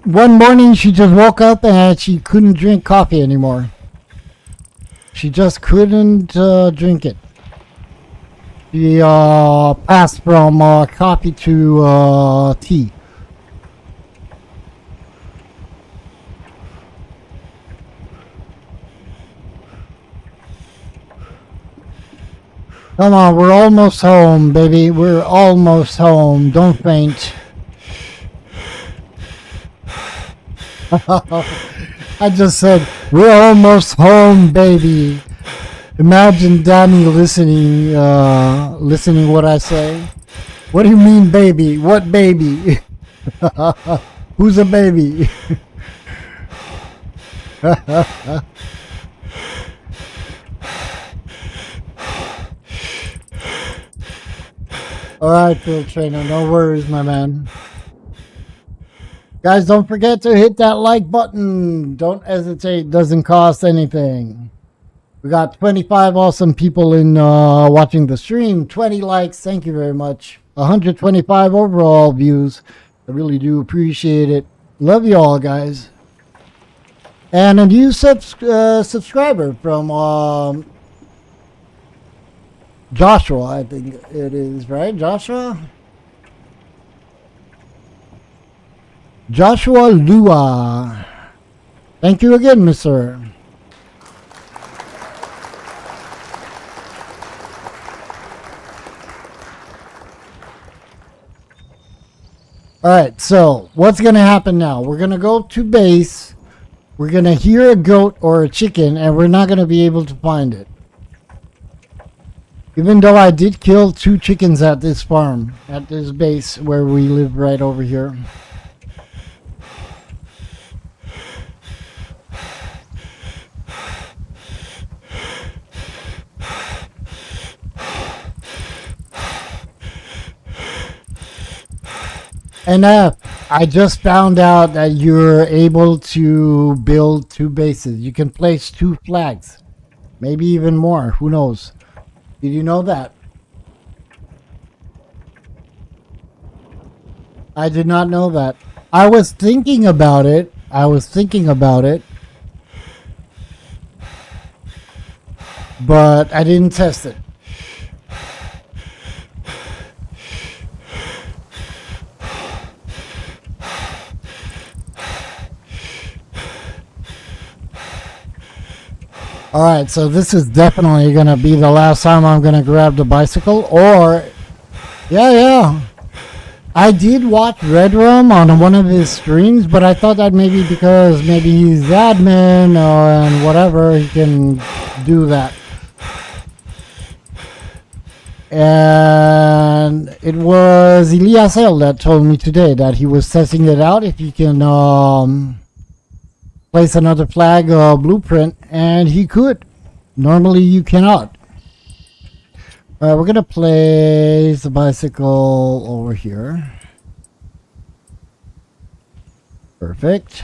one morning, she just woke up and she couldn't drink coffee anymore. She just couldn't drink it. She passed from coffee to tea. Come on, we're almost home, baby. We're almost home. Don't faint. I just said, we're almost home, baby. Imagine Danny listening what I say. What do you mean, baby? What baby? Who's a baby? Alright, Phil Trainer, no worries, my man. Guys, don't forget to hit that like button. Don't hesitate, doesn't cost anything. We got 25 awesome people in watching the stream. 20 likes, thank you very much. 125 overall views. I really do appreciate it. Love you all, guys. And a new subscriber from Joshua, I think it is, right? Joshua Lua. Thank you again, mister. Alright, so what's going to happen now? We're going to go to base. We're going to hear a goat or a chicken, and we're not going to be able to find it. Even though I did kill 2 chickens at this farm, at this base where we live right over here. And I just found out that you're able to build 2 bases. You can place 2 flags. Maybe even more. Who knows? Did you know that? I did not know that. I was thinking about it. I was thinking about it, but I didn't test it. Alright, so this is definitely going to be the last time I'm going to grab the bicycle. Or, yeah. I did watch Red Room on one of his streams, but I thought that maybe because maybe he's admin and whatever, he can do that. And it was Elias L that told me today that he was testing it out if he can place another flag blueprint, and he could. Normally you cannot. Alright, we're gonna place the bicycle over here. Perfect.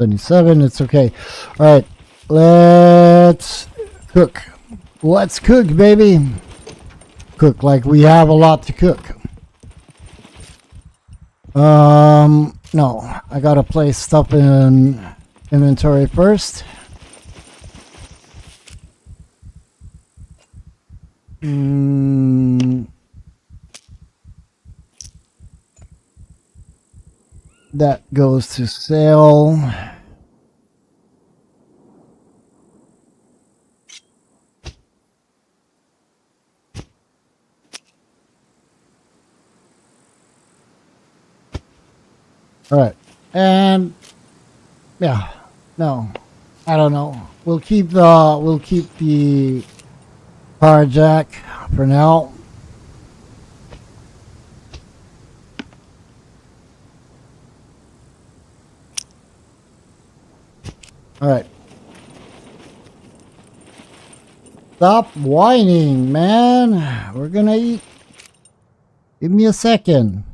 $77, it's okay. Alright, let's cook. Let's cook, baby. Cook like we have a lot to cook. No, I gotta place stuff in inventory first. That goes to sale. All right, and yeah, no, I don't know. We'll keep the car jack for now. All right. Stop whining, man. We're gonna eat. Give me a second.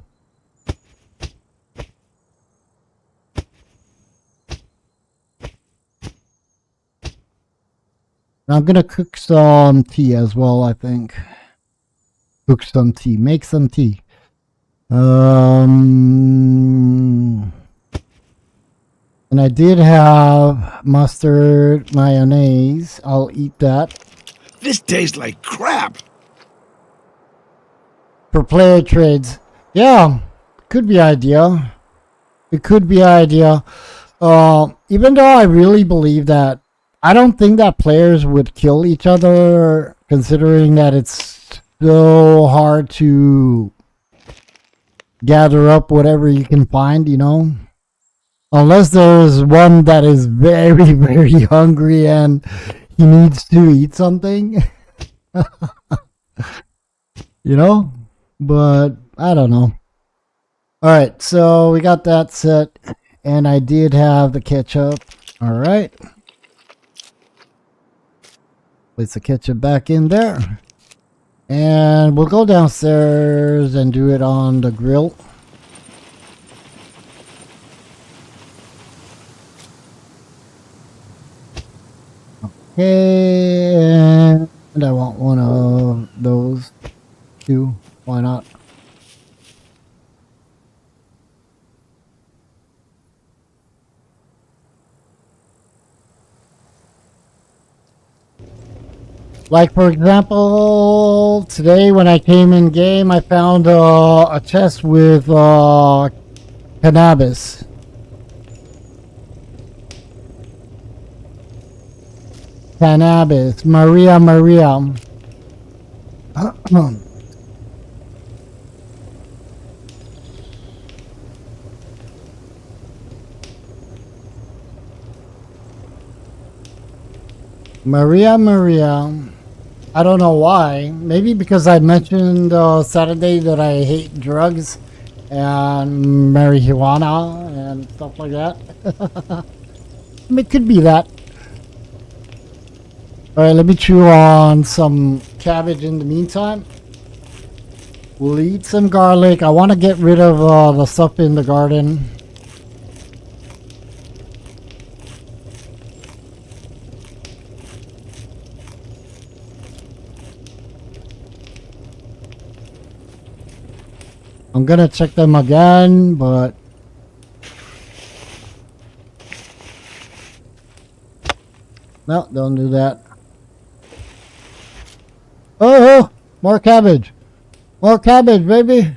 I'm gonna cook some tea as well, I think. Cook some tea. Make some tea. And I did have mustard mayonnaise. I'll eat that. This tastes like crap. For player trades. Yeah, could be idea. It could be idea. Even though I really believe that, I don't think that players would kill each other, considering that it's so hard to gather up whatever you can find, you know? Unless there's one that is very, very hungry and he needs to eat something. You know? But I don't know. Alright, so we got that set. And I did have the ketchup. Alright. Place the ketchup back in there. And we'll go downstairs and do it on the grill. Okay, and I want one of those two. Why not? Like, for example, today when I came in game, I found a chest with cannabis. Cannabis. Maria. Maria. I don't know why. Maybe because I mentioned Saturday that I hate drugs and marijuana and stuff like that. It could be that. Alright, let me chew on some cabbage in the meantime. We'll eat some garlic. I want to get rid of the stuff in the garden. I'm gonna check them again, but no, don't do that. Oh, more cabbage. More cabbage, baby.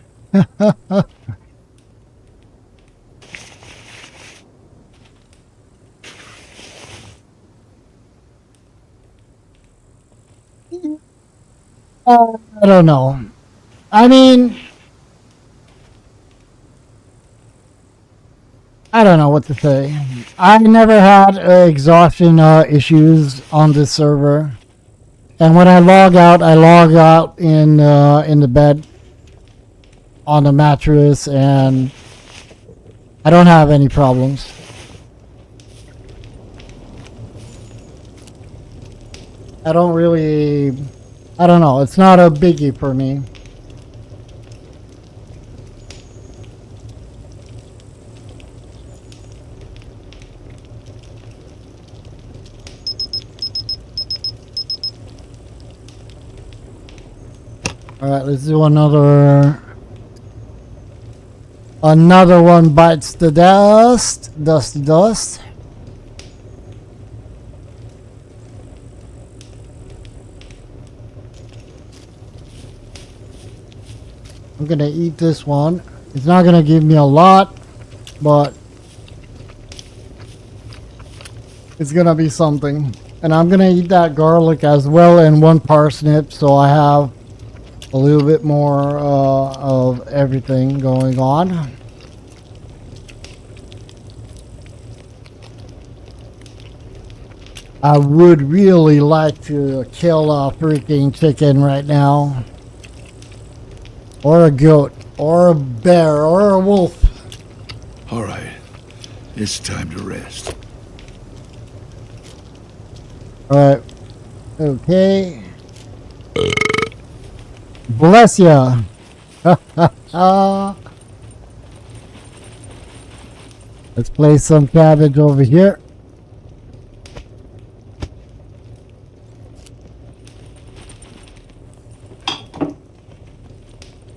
I don't know. I mean, I don't know what to say. I never had exhaustion issues on this server, and when I log out in the bed on the mattress, and I don't have any problems. I don't really. I don't know. It's not a biggie for me. All right, let's do another. Another one bites the dust. Dust. I'm gonna eat this one. It's not gonna give me a lot, but it's gonna be something. And I'm gonna eat that garlic as well and one parsnip, so I have a little bit more of everything going on. I would really like to kill a freaking chicken right now. Or a goat. Or a bear. Or a wolf. All right, it's time to rest. Alright. Okay. Bless ya. Let's place some cabbage over here.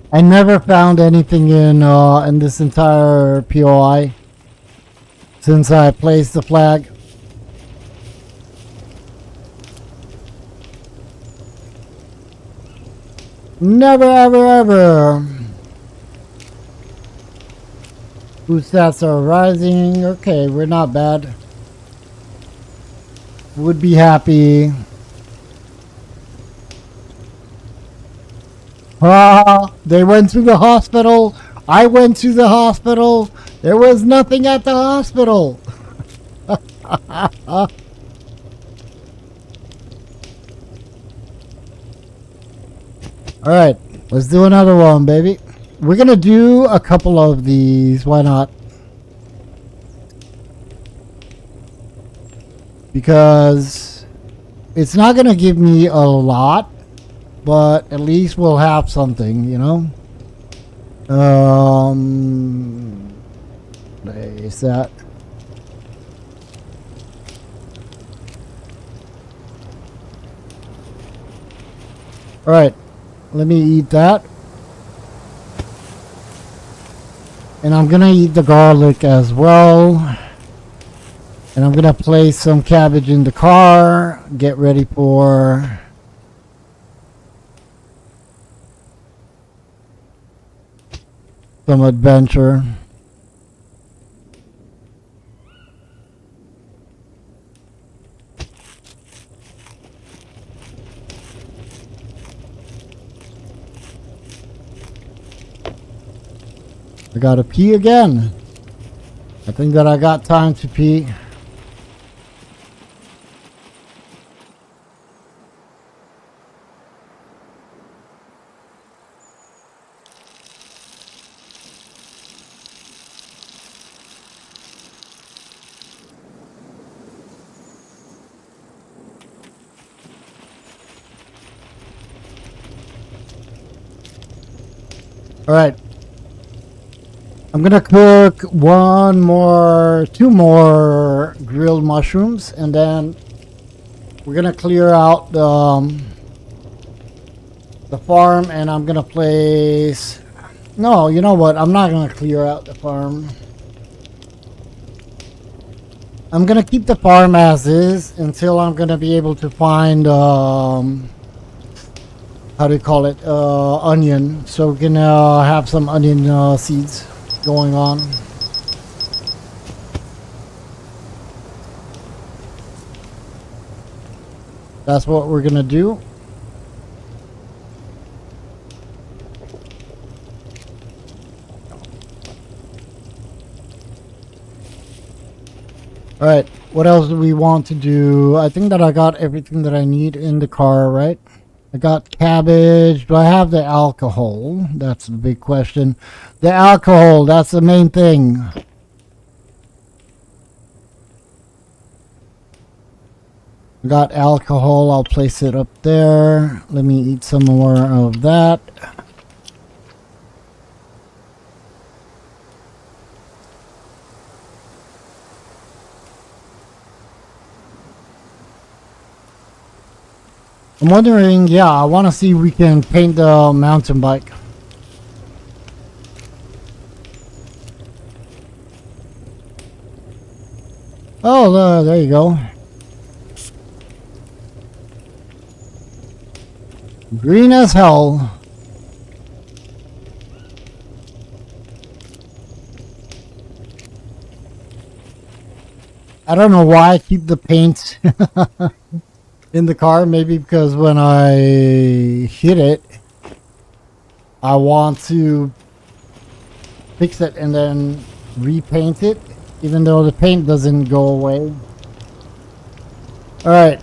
I never found anything in this entire POI since I placed the flag. Never, ever, ever. Food stats are rising. Okay, we're not bad. Would be happy. Ah, they went to the hospital. I went to the hospital. There was nothing at the hospital. All right, let's do another one, baby. We're gonna do a couple of these. Why not? Because it's not gonna give me a lot, but at least we'll have something, you know. Is that? All right, let me eat that. And I'm gonna eat the garlic as well. And I'm gonna place some cabbage in the car. Get ready for some adventure. I gotta pee again. I think that I got time to pee. All right. I'm gonna cook two more grilled mushrooms, and then we're gonna clear out the farm, and I'm gonna place No, you know what? I'm not gonna clear out the farm. I'm gonna keep the farm as is until I'm gonna be able to find how do you call it? Onion. So we can have some onion seeds going on. That's what we're gonna do. All right. What else do we want to do? I think that I got everything that I need in the car, right? I got cabbage. Do I have the alcohol? That's the big question. The alcohol, that's the main thing. I got alcohol. I'll place it up there. Let me eat some more of that. I'm wondering, yeah, I want to see if we can paint the mountain bike. Oh, there you go. Green as hell. I don't know why I keep the paint in the car. Maybe because when I hit it, I want to fix it and then repaint it, even though the paint doesn't go away. All right.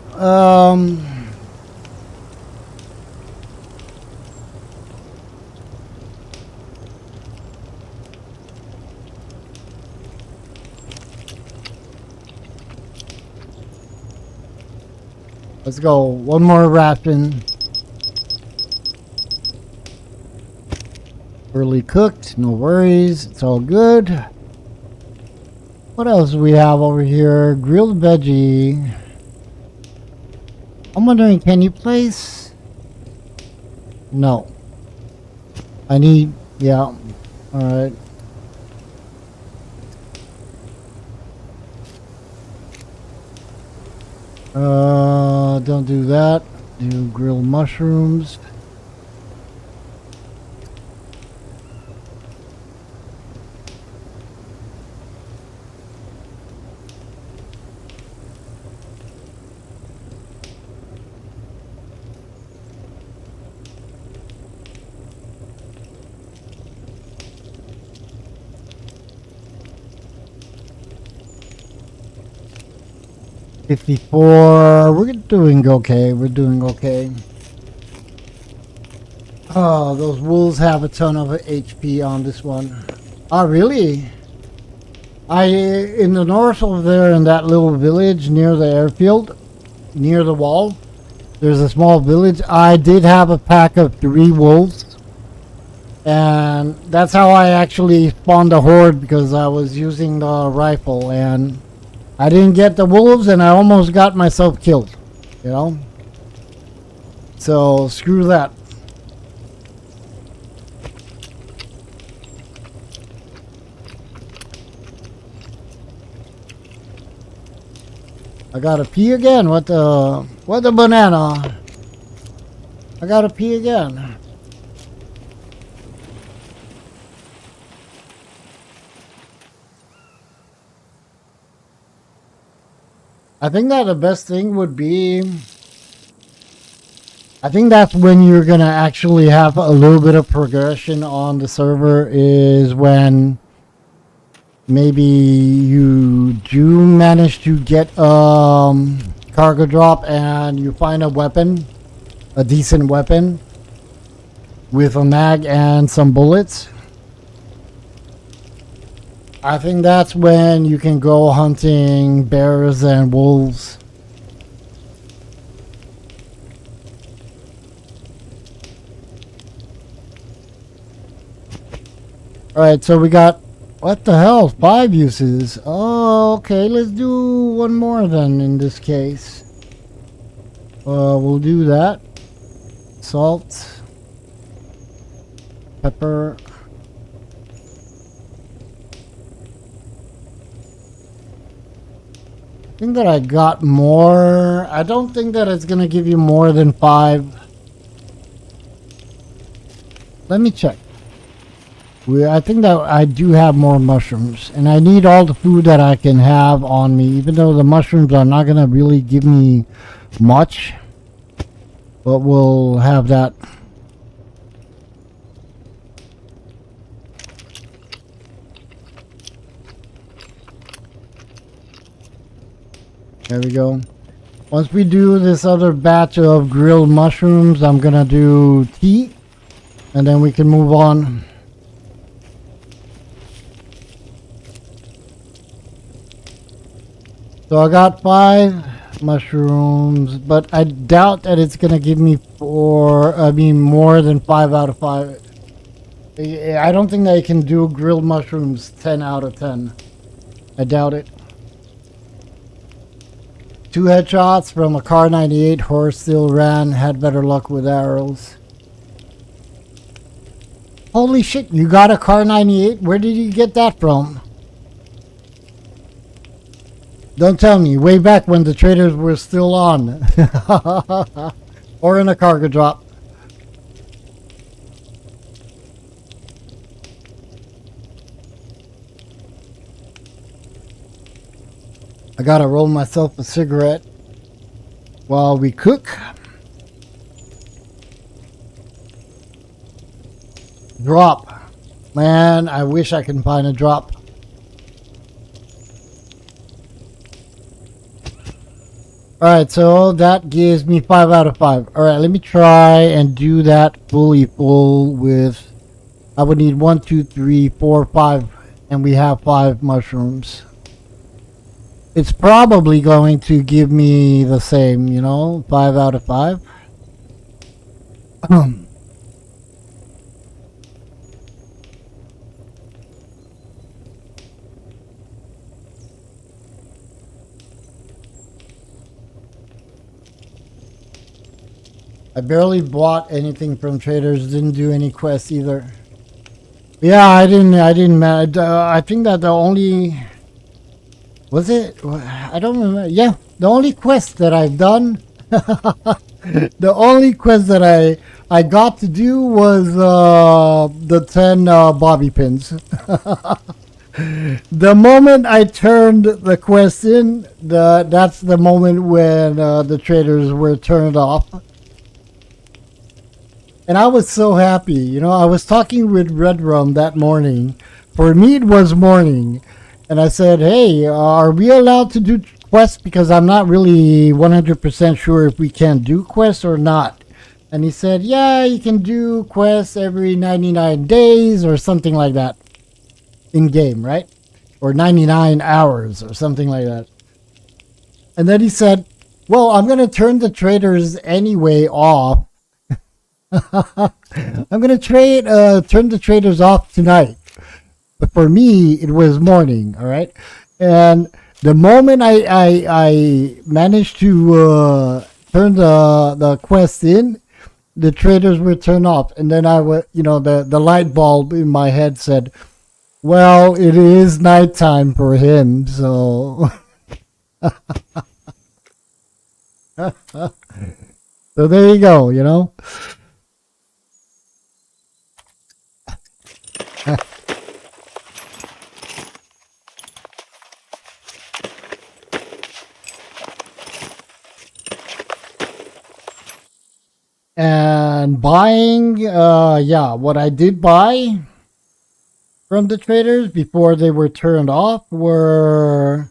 Let's go. One more ration. Early cooked. No worries. It's all good. What else do we have over here? Grilled veggie. I'm wondering, can you place? No. I need, yeah. Alright. Don't do that. Do grilled mushrooms. $54. We're doing okay. We're doing okay. Oh, those wolves have a ton of HP on this one. Oh, really? In the north over there in that little village near the airfield, near the wall, there's a small village. I did have a pack of 3 wolves. And that's how I actually spawned the horde, because I was using the rifle and I didn't get the wolves and I almost got myself killed, you know? So, screw that. I gotta pee again? What the banana? I gotta pee again. I think that the best thing would be, I think that's when you're gonna actually have a little bit of progression on the server, is when maybe you do manage to get cargo drop and you find a weapon, a decent weapon with a mag and some bullets. I think that's when you can go hunting bears and wolves. Alright, so we got, what the hell, 5 uses. Oh, okay, let's do one more then in this case. We'll do that. Salt. Pepper. think that I got more. I don't think that it's gonna give you more than 5. Let me check. I think that I do have more mushrooms, and I need all the food that I can have on me, even though the mushrooms are not gonna really give me much. But we'll have that. There we go. Once we do this other batch of grilled mushrooms, I'm gonna do tea, and then we can move on. So I got 5 mushrooms, but I doubt that it's gonna give me more than 5 out of 5. I don't think that I can do grilled mushrooms 10 out of 10. I doubt it. 2 headshots from a car 98. Horse still ran. Had better luck with arrows. Holy shit, you got a car 98? Where did you get that from? Don't tell me. Way back when the traders were still on. Or in a cargo drop. I gotta roll myself a cigarette while we cook. Drop. Man, I wish I can find a drop. Alright, so that gives me 5 out of 5. Alright, let me try and do that fully full with... I would need 1, 2, 3, 4, 5, and we have 5 mushrooms. It's probably going to give me the same, 5 out of 5. I barely bought anything from traders. Didn't do any quests either. Yeah, I didn't. I think that the only was it. I don't remember. Yeah, the only quest that I've done. The only quest that I got to do was the 10 bobby pins. The moment I turned the quest in, that's the moment when the traders were turned off. And I was so happy. I was talking with Red Rum that morning. For me, it was morning. And I said, hey, are we allowed to do quests? Because I'm not really 100% sure if we can do quests or not. And he said, yeah, you can do quests every 99 days or something like that. In game, right? Or 99 hours or something like that. And then he said, well, I'm going to turn the traders anyway off. I'm gonna turn the traders off tonight. But for me, it was morning. All right, and the moment I managed to turn the quest in, the traders were turned off, and then the light bulb in my head said, "Well, it is nighttime for him, so." So there you go. And buying, what I did buy from the traders before they were turned off were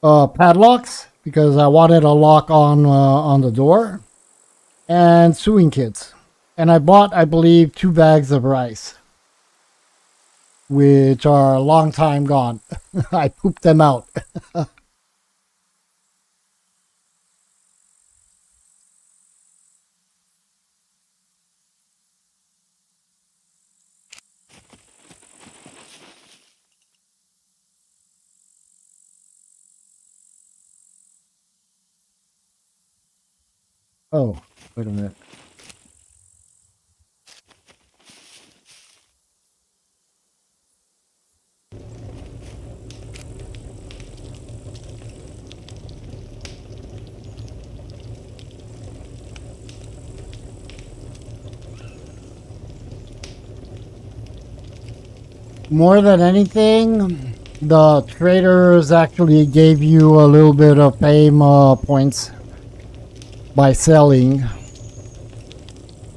padlocks, because I wanted a lock on the door, and sewing kits. And I bought, I believe, 2 bags of rice, which are a long time gone. I pooped them out. Oh, wait a minute. More than anything, the traders actually gave you a little bit of fame points by selling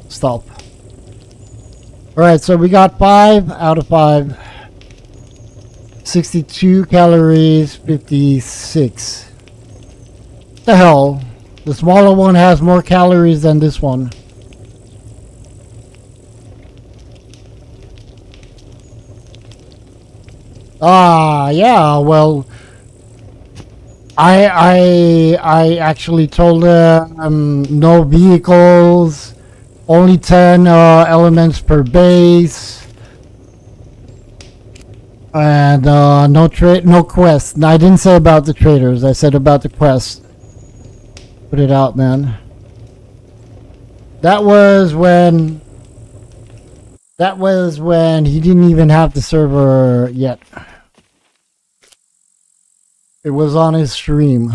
stuff. Alright, so we got 5 out of 5. 62 calories, 56. What the hell? The smaller one has more calories than this one. Ah, yeah, well, I actually told them no vehicles, only 10 elements per base, and no quest. I didn't say about the traders. I said about the quest. Put it out, man. That was when he didn't even have the server yet. It was on his stream.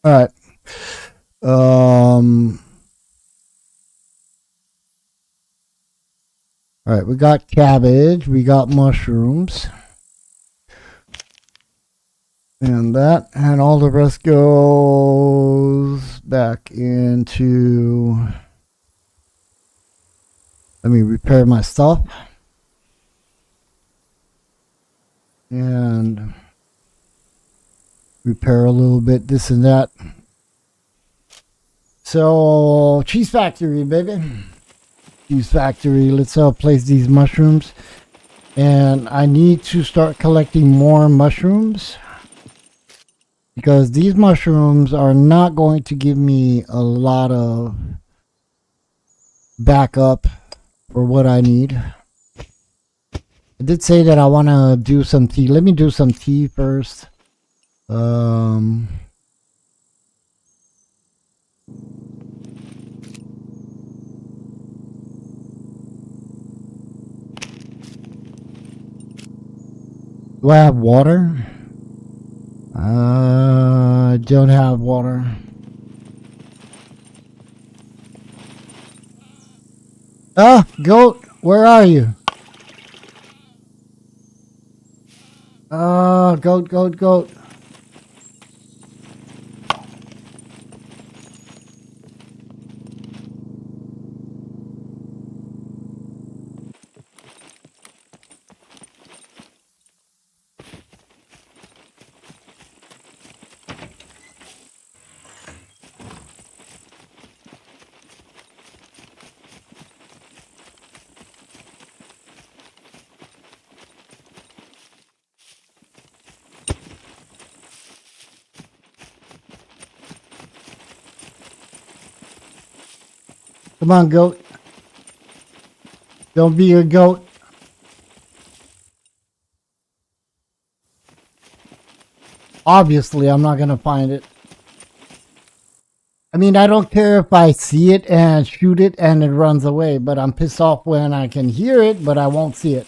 All right. All right, we got cabbage, we got mushrooms. And that, and all the rest goes back into... Let me repair my stuff. And repair a little bit this and that. So, cheese factory, baby. Cheese factory. Let's place these mushrooms. And I need to start collecting more mushrooms. Because these mushrooms are not going to give me a lot of backup for what I need. I did say that I want to do some tea. Let me do some tea first. Do I have water? I don't have water. Ah, goat, where are you? Goat, goat, goat. Come on, goat. Don't be a goat. Obviously, I'm not going to find it. I mean, I don't care if I see it and shoot it and it runs away, but I'm pissed off when I can hear it, but I won't see it.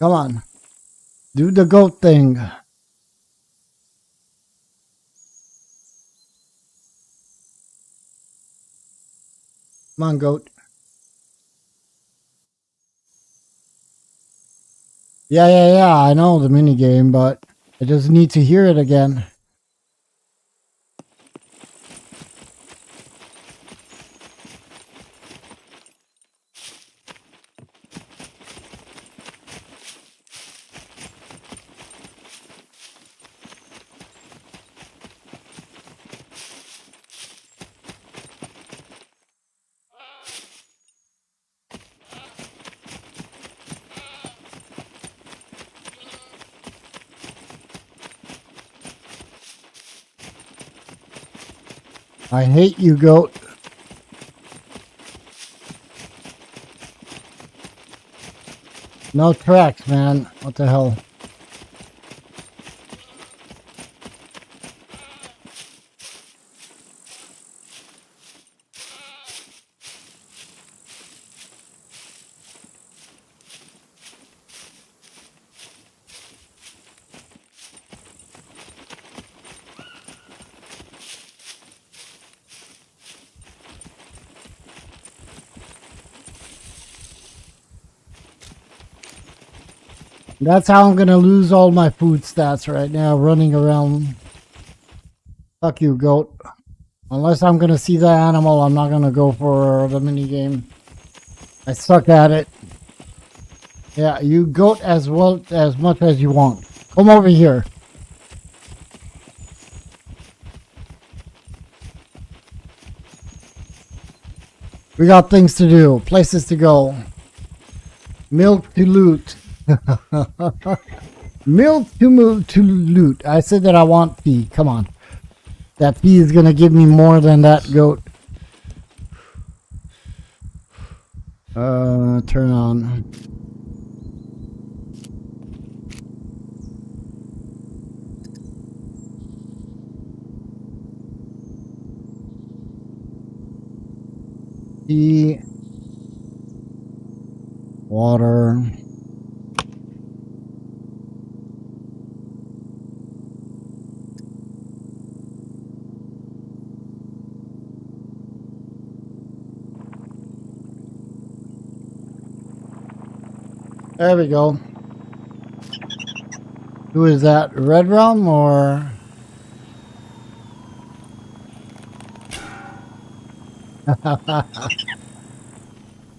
Come on. Do the goat thing. Come on, goat. Yeah, I know the minigame, but I just need to hear it again. I hate you, goat. No tracks, man. What the hell? That's how I'm gonna lose all my food stats right now, running around. Fuck you, goat. Unless I'm gonna see the animal, I'm not gonna go for the mini game. I suck at it. Yeah, you goat as well as much as you want. Come over here. We got things to do, places to go. Milk to loot. Milk to move to loot. I said that I want tea. Come on. That tea is gonna give me more than that goat. Turn on. Tea. Water. There we go. Who is that? Red Realm or?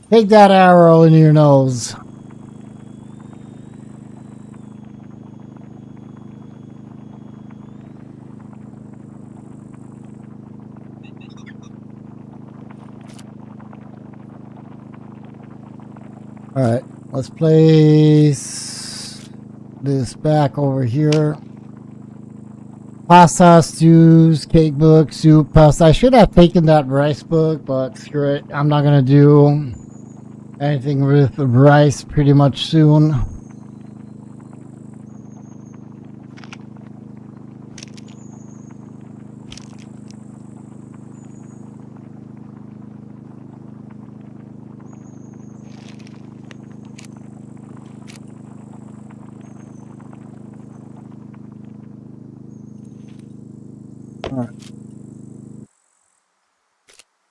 Take that arrow in your nose. All right, let's place this back over here. Pasta, stews, cake book, soup, pasta. I should have taken that rice book, but screw it. I'm not going to do anything with rice pretty much soon. All right.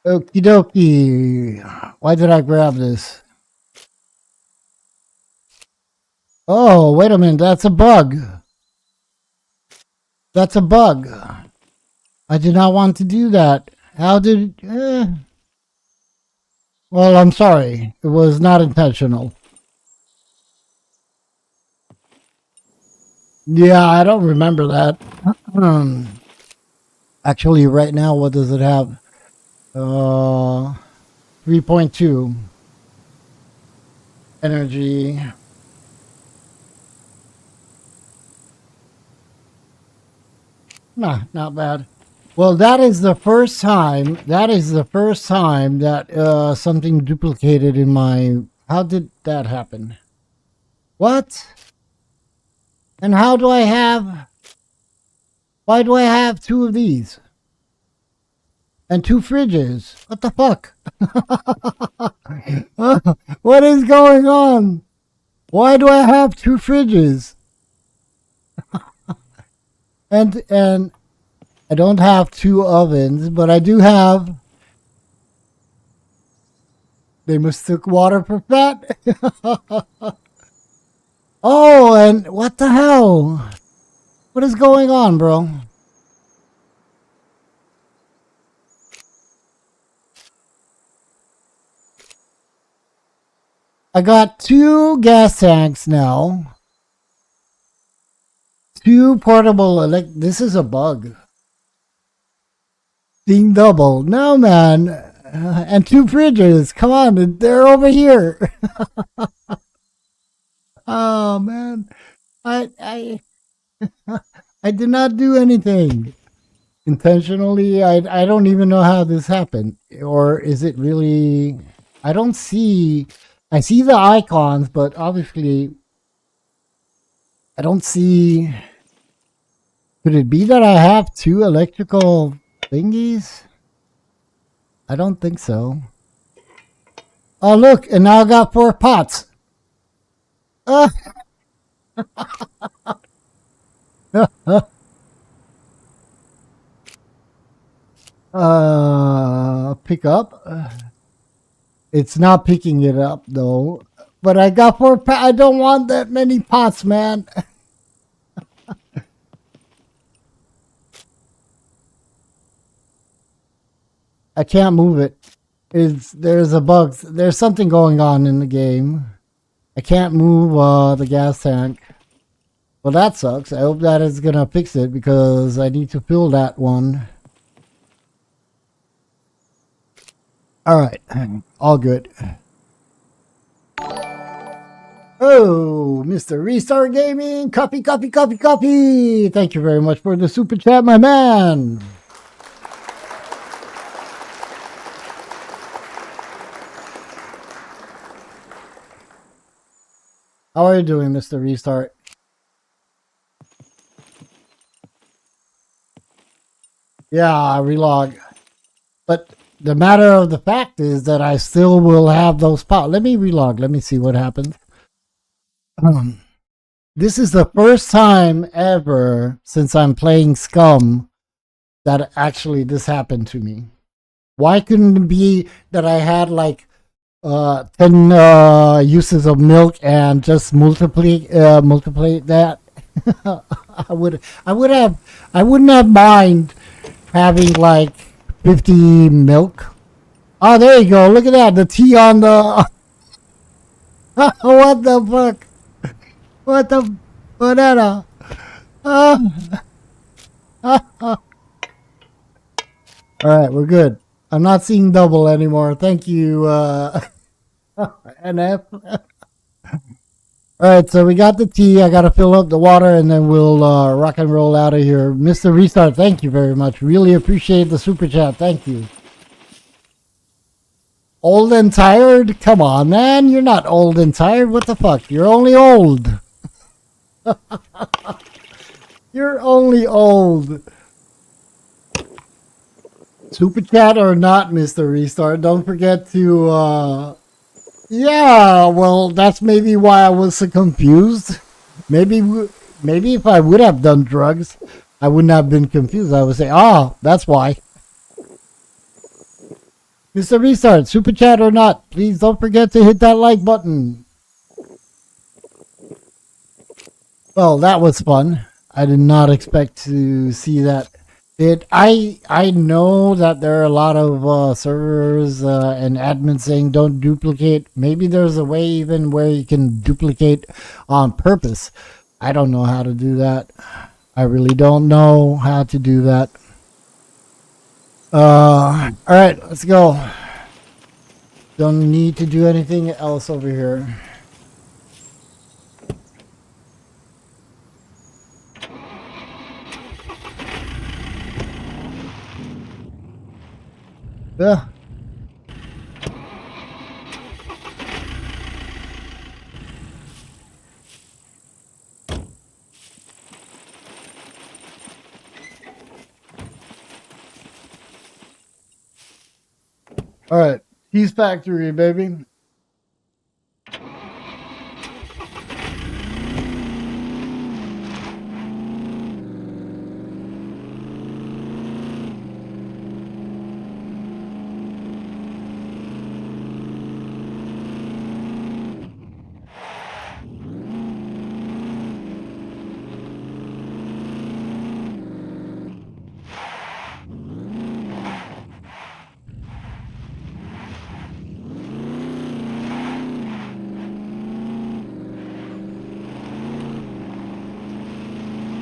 Okie dokie. Why did I grab this? Oh, wait a minute. That's a bug. That's a bug. I did not want to do that. How did... Well, I'm sorry. It was not intentional. Yeah, I don't remember that. Actually, right now, what does it have? 3.2 energy. Nah, not bad. Well, that is the first time. That is the first time that something duplicated in my. How did that happen? What? And how do I have? Why do I have two of these? And two fridges? What the fuck? What is going on? Why do I have two fridges? And I don't have two ovens, but I do have. They mistook water for fat. Oh, and what the hell? What is going on, bro? I got two gas tanks now. Two portable this is a bug. Ding double. No, man. And two fridges. Come on, they're over here. Oh man. I I did not do anything intentionally. I don't even know how this happened. Or is it really I don't see I see the icons, but obviously I don't see. Could it be that I have two electrical thingies? I don't think so. Oh, look, and now I got 4 pots. Uh, pick up. It's not picking it up though. But I got 4 pots. I don't want that many pots, man. I can't move it. There's a bug. There's something going on in the game. I can't move the gas tank. Well, that sucks. I hope that is gonna fix it because I need to fill that one. All right, all good. Oh, Mr. Restart Gaming, copy. Thank you very much for the super chat, my man. How are you doing, Mr. Restart? Yeah, relog. But the matter of the fact is that I still will have those pots. Let me relog. Let me see what happens. This is the first time ever since I'm playing Scum that actually this happened to me. Why couldn't it be that I had like 10 uses of milk and just multiply that? I wouldn't have mind having like 50 milk. Oh, there you go. Look at that. The tea on the what the fuck? What the banana? All right, we're good. I'm not seeing double anymore. Thank you, NF. All right, so we got the tea. I got to fill up the water, and then we'll rock and roll out of here. Mr. Restart, thank you very much. Really appreciate the super chat. Thank you. Old and tired? Come on, man. You're not old and tired. What the fuck? You're only old. You're only old. Super chat or not, Mr. Restart. Don't forget to yeah, well, that's maybe why I was so confused. Maybe if I would have done drugs, I wouldn't have been confused. I would say, "Ah, that's why." Mr. Restart, super chat or not, please don't forget to hit that like button. Well, that was fun. I did not expect to see that. I know that there are a lot of servers and admins saying don't duplicate. Maybe there's a way even where you can duplicate on purpose. I don't know how to do that. I really don't know how to do that. All right, let's go. Don't need to do anything else over here. Yeah. All right, Cheese Factory, baby.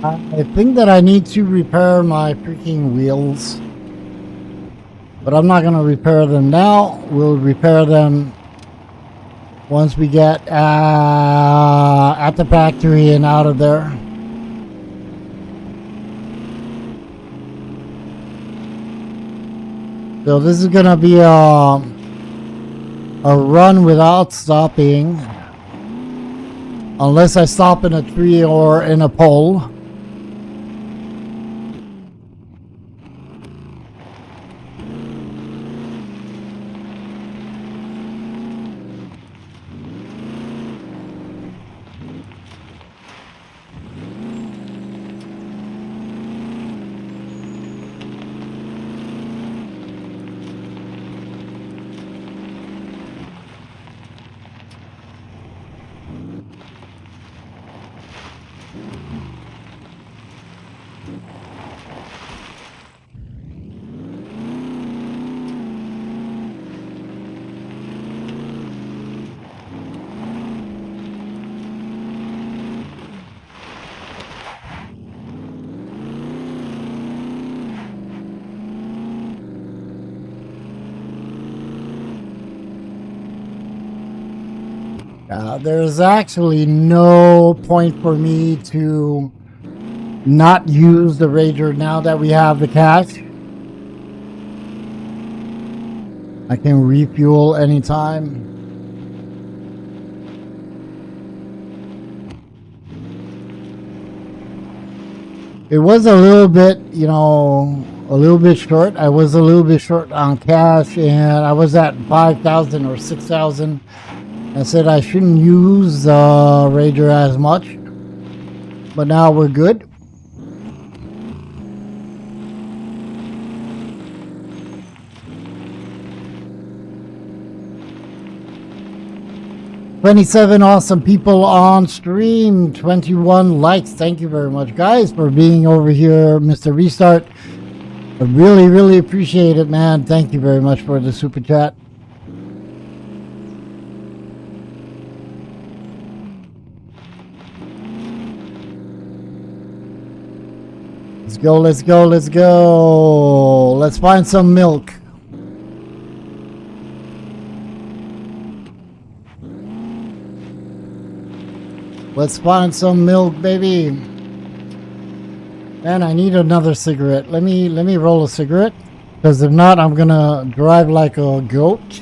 I think that I need to repair my freaking wheels. But I'm not going to repair them now. We'll repair them once we get at the factory and out of there. So this is going to be a run without stopping. Unless I stop in a tree or in a pole. There's actually no point for me to not use the Rager now that we have the cash. I can refuel anytime. It was a little bit, you know, a little bit short. I was a little bit short on cash, and I was at 5,000 or 6,000. I said I shouldn't use the Rager as much, but now we're good. "27 awesome people on stream, 21 likes. Thank you very much, guys, for being over here, Mr. Restart. I really, really appreciate it, man. Thank you very much for the super chat. Let's go, let's go, let's go. Let's find some milk. Let's find some milk, baby. Man, I need another cigarette. Let me roll a cigarette, because if not, I'm gonna drive like a goat.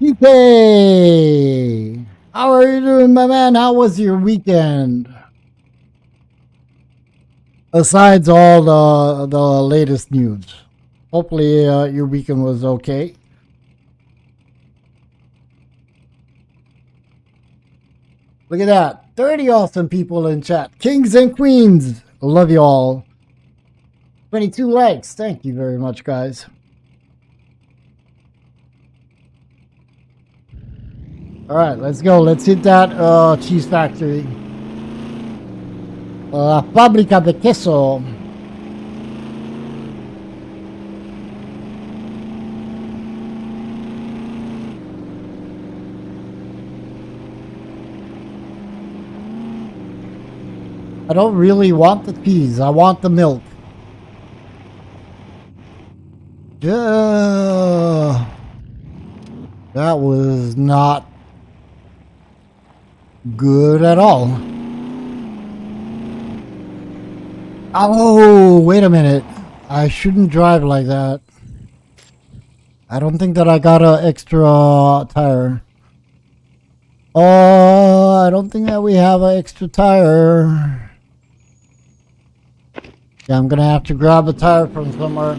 TK! How are you doing, my man? How was your weekend? Besides all the latest news. Hopefully your weekend was okay. Look at that. 30 awesome people in chat. Kings and queens. Love you all. 22 likes. Thank you very much, guys. All right, let's go. Let's hit that cheese factory. La fábrica de queso. I don't really want the cheese. I want the milk. Yeah. That was not good at all. Oh, wait a minute. I shouldn't drive like that. I don't think that I got an extra tire. Oh, I don't think that we have an extra tire. Yeah, I'm going to have to grab a tire from somewhere.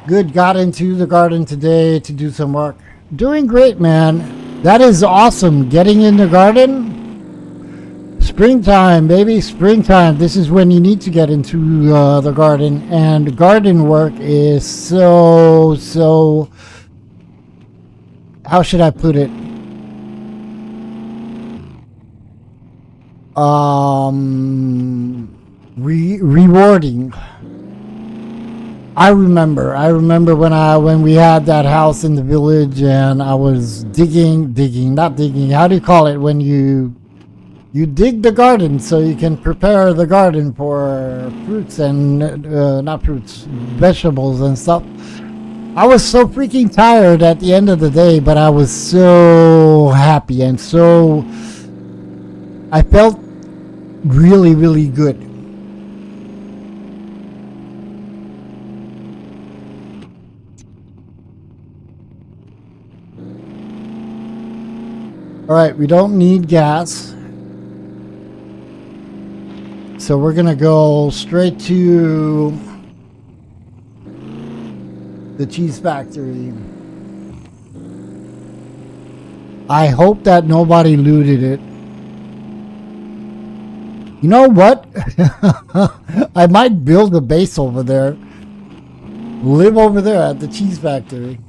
Good, got into the garden today to do some work. Doing great, man. That is awesome. Getting in the garden. Springtime, baby, springtime. This is when you need to get into the garden, and garden work is so, how should I put it? Rewarding. I remember when we had that house in the village, and I was not digging. How do you call it when you dig the garden so you can prepare the garden for fruits and not fruits, vegetables and stuff. I was so freaking tired at the end of the day, but I was so happy, and so I felt really, really good. All right, we don't need gas. So we're going to go straight to the cheese factory. I hope that nobody looted it. You know what? I might build a base over there. Live over there at the cheese factory.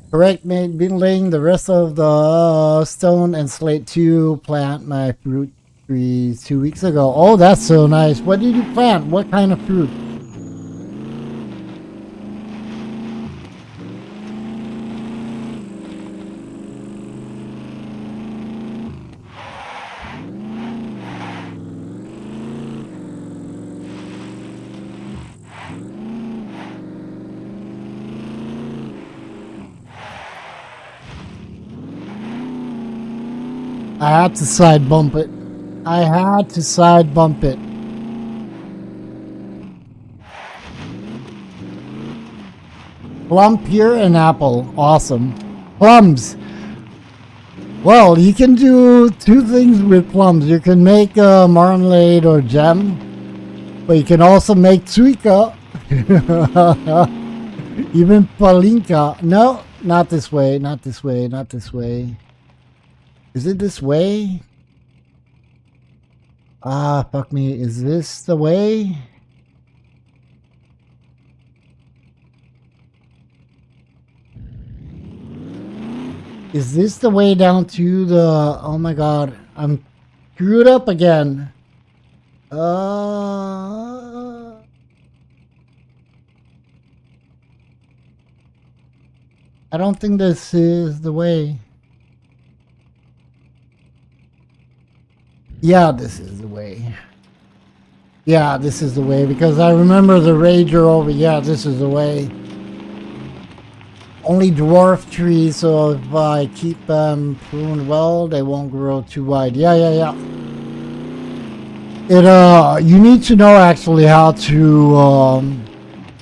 Correct, mate. Been laying the rest of the stone and slate to plant my fruit trees 2 weeks ago. Oh, that's so nice. What did you plant? What kind of fruit? I had to side bump it. I had to side bump it. Plum, pear, and apple. Awesome. Plums. Well, you can do two things with plums. You can make marmalade or jam, but you can also make suika. Even palinka. No, not this way. Not this way. Not this way. Is it this way? Ah, fuck me. Is this the way? Is this the way down to the... Oh my god. I'm screwed up again. I don't think this is the way. Yeah, this is the way. Yeah, this is the way, because I remember the rager over. Yeah, this is the way. Only dwarf trees, so if I keep them pruned well, they won't grow too wide. Yeah, yeah, yeah. You need to know actually how to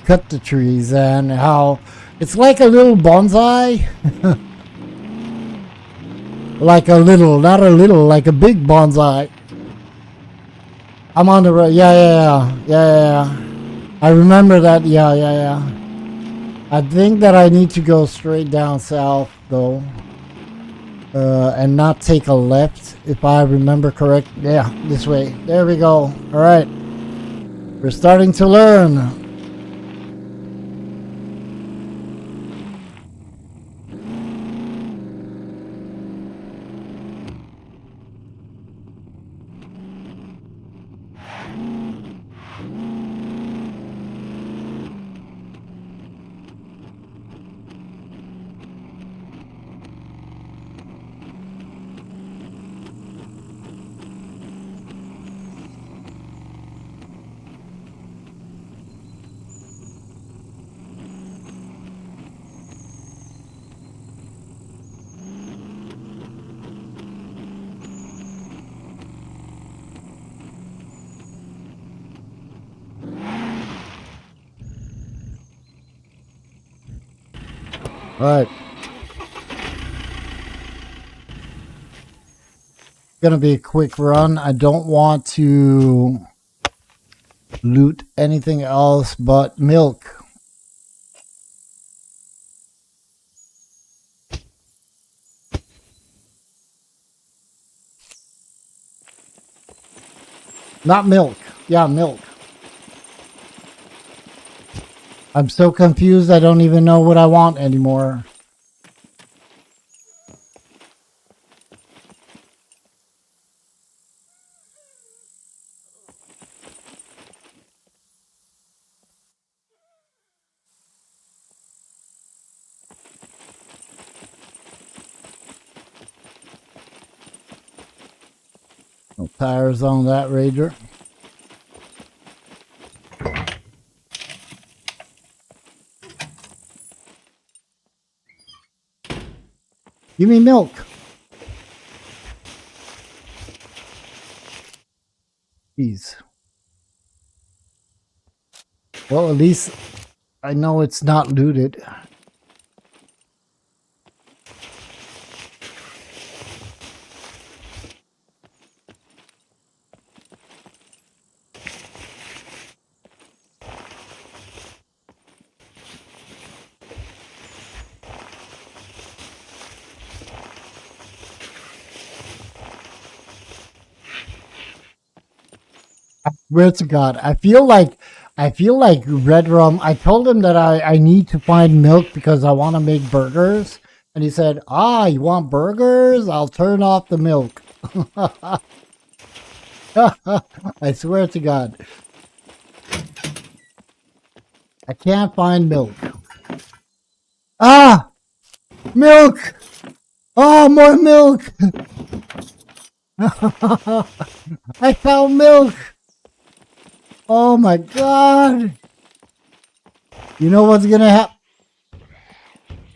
cut the trees and how it's like a little bonsai. Like a little, not a little, like a big bonsai. I'm on the road. Yeah, yeah, yeah, yeah, yeah. I remember that. Yeah, yeah, yeah. I think that I need to go straight down south though, and not take a left if I remember correct. Yeah, this way. There we go. All right, we're starting to learn. All right. Gonna be a quick run. I don't want to loot anything else but milk. Not milk. Yeah, milk. I'm so confused I don't even know what I want anymore. No tires on that Rager. Give me milk. Jeez. Well, at least I know it's not looted. Swear to God, I feel like I feel like Red Rum. I told him that I need to find milk because I want to make burgers. And he said, you want burgers? I'll turn off the milk. I swear to God. I can't find milk. Milk! Oh, more milk! I found milk! Oh my God! You know what's gonna happen?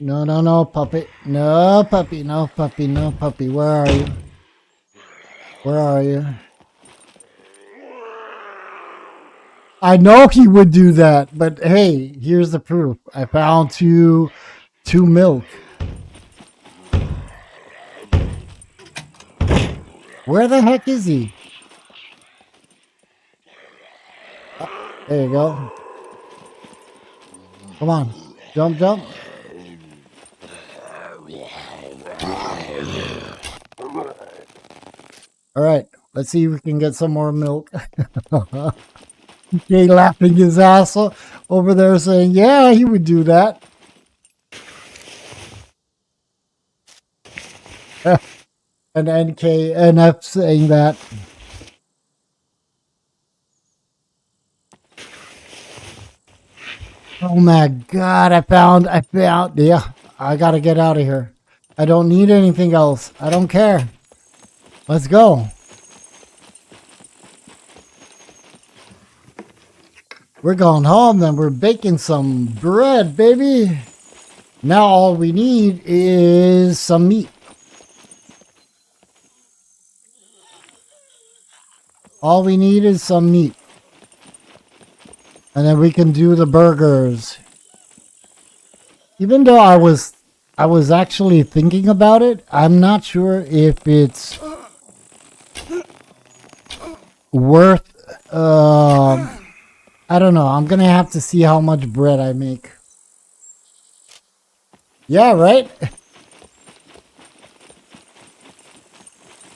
No, no, no, puppy. No, puppy, no, puppy, no, puppy. Where are you? Where are you? I know he would do that, but hey, here's the proof. I found two milk. Where the heck is he? There you go. Come on. Jump, jump. All right. Let's see if we can get some more milk. Jay laughing his ass over there saying, yeah, he would do that. And NKNF saying that. Oh my God, I found, yeah, I gotta get out of here. I don't need anything else. I don't care. Let's go. We're going home then. We're baking some bread, baby. Now all we need is some meat. All we need is some meat. And then we can do the burgers. Even though I was actually thinking about it, I'm not sure if it's worth I don't know. I'm gonna have to see how much bread I make. Yeah, right?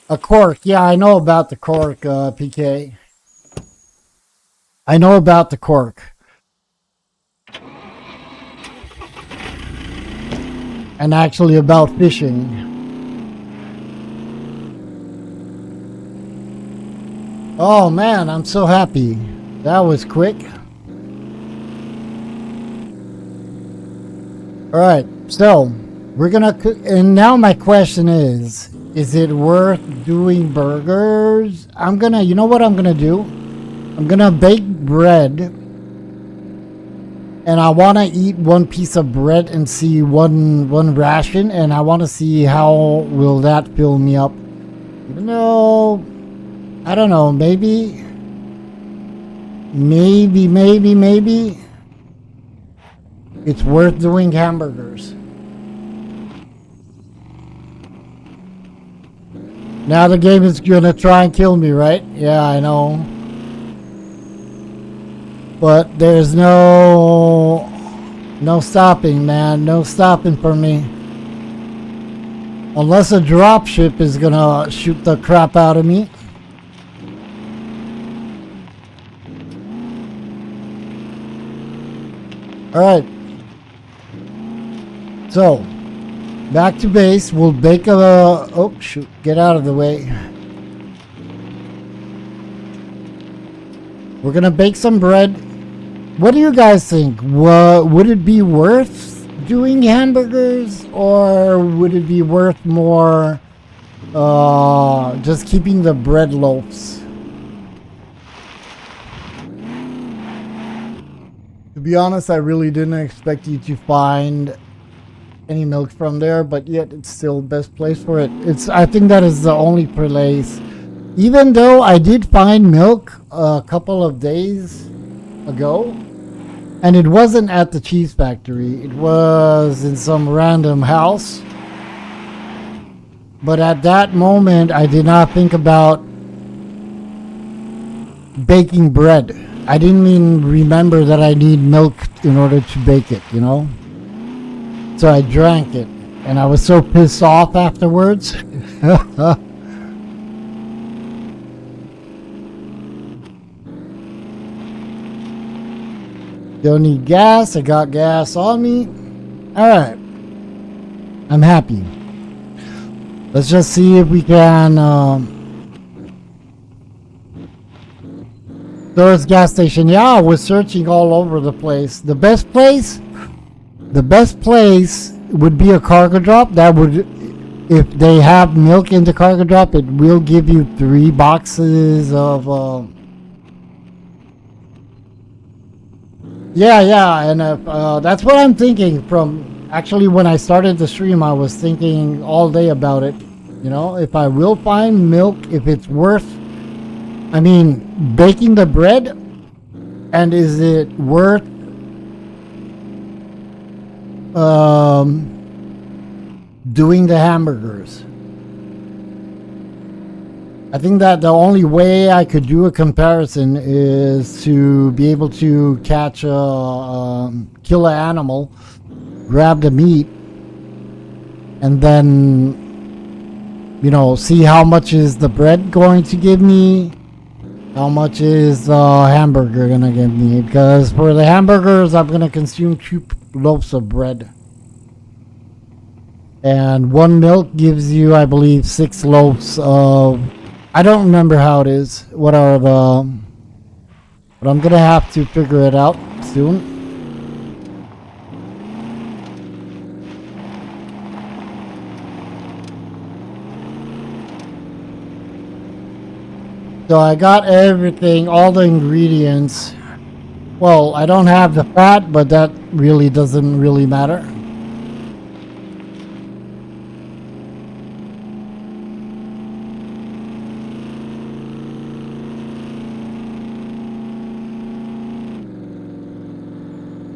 A cork. Yeah, I know about the cork, PK. I know about the cork. And actually about fishing. Oh man, I'm so happy. That was quick. Alright, so we're gonna cook, and now my question is it worth doing burgers? You know what I'm gonna do? I'm gonna bake bread, and I wanna eat one piece of bread and see one ration, and I wanna see how will that fill me up. Even though, I don't know, maybe it's worth doing hamburgers. Now the game is gonna try and kill me, right? Yeah, I know. But there's no stopping, man. No stopping for me. Unless a dropship is gonna shoot the crap out of me. Alright. So, back to base. We'll bake a... Oh, shoot. Get out of the way. We're going to bake some bread. What do you guys think? Would it be worth doing hamburgers? Or would it be worth more just keeping the bread loaves? To be honest, I really didn't expect you to find any milk from there, but yet it's still the best place for it. I think that is the only place. Even though I did find milk a couple of days ago, and it wasn't at the cheese factory, it was in some random house. But at that moment, I did not think about baking bread. I didn't even remember that I need milk in order to bake it, you know? So I drank it, and I was so pissed off afterwards. Don't need gas. I got gas on me. All right. I'm happy. Let's just see if we can. There's gas station. Yeah, we're searching all over the place. The best place would be a cargo drop. That would, if they have milk in the cargo drop, it will give you 3 boxes of. Yeah, and that's what I'm thinking. From actually, when I started the stream, I was thinking all day about it. You know, if I will find milk, if it's worth. I mean, baking the bread, and is it worth doing the hamburgers? I think that the only way I could do a comparison is to be able to catch kill an animal, grab the meat, and then, you know, see how much is the bread going to give me, how much is the hamburger gonna give me. Because for the hamburgers, I'm gonna consume 2 loaves of bread. And 1 milk gives you, I believe, 6 loaves of. I don't remember how it is. What are the. But I'm gonna have to figure it out soon. So I got everything, all the ingredients. Well, I don't have the fat, but that really doesn't really matter.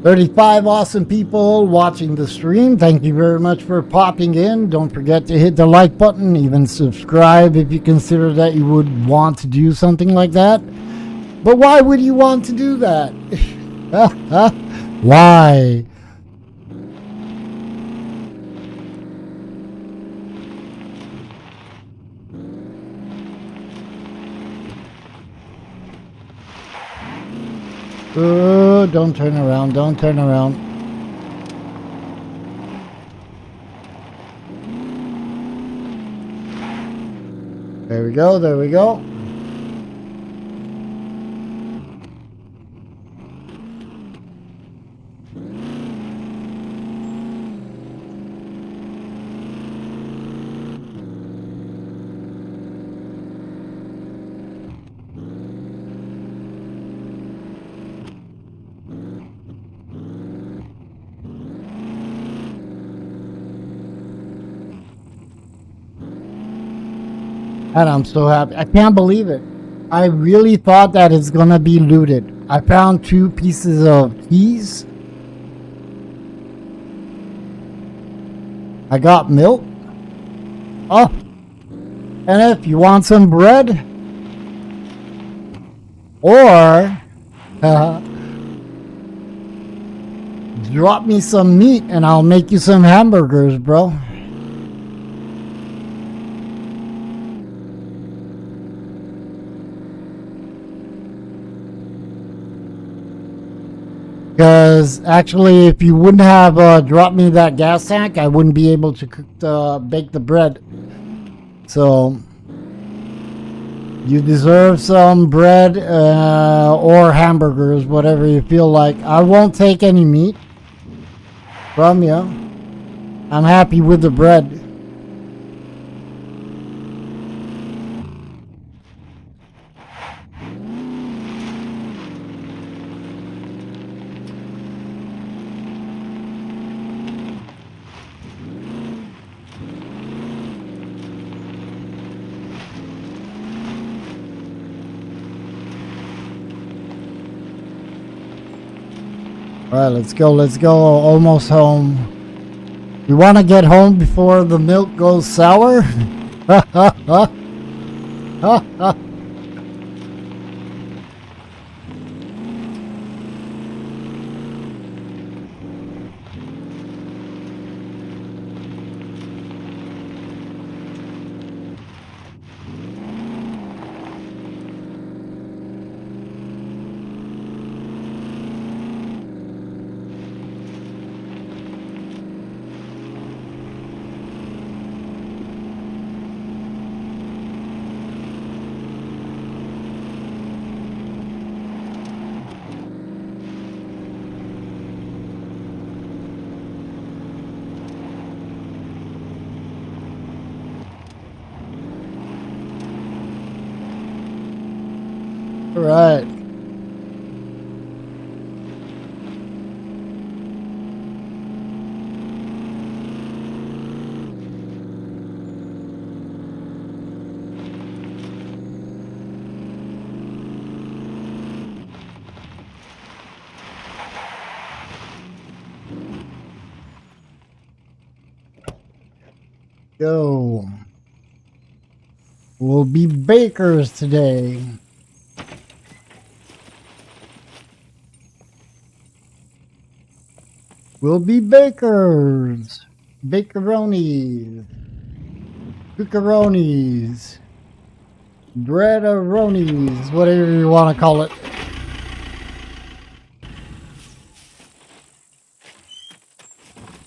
$35 awesome people watching the stream. Thank you very much for popping in. Don't forget to hit the like button, even subscribe if you consider that you would want to do something like that. But why would you want to do that? Why? Don't turn around, don't turn around. There we go, there we go. And I'm so happy. I can't believe it. I really thought that it's gonna be looted. I found 2 pieces of keys. I got milk. Oh. And if you want some bread, or drop me some meat and I'll make you some hamburgers, bro. Because actually, if you wouldn't have dropped me that gas tank, I wouldn't be able to bake the bread. So you deserve some bread or hamburgers, whatever you feel like. I won't take any meat from you. I'm happy with the bread. All right, let's go. Let's go. Almost home. We want to get home before the milk goes sour. Right. Go. We'll be bakers today. We'll be bakers. Bakeronis. Cookeronis. Breaderonis. Whatever you want to call it.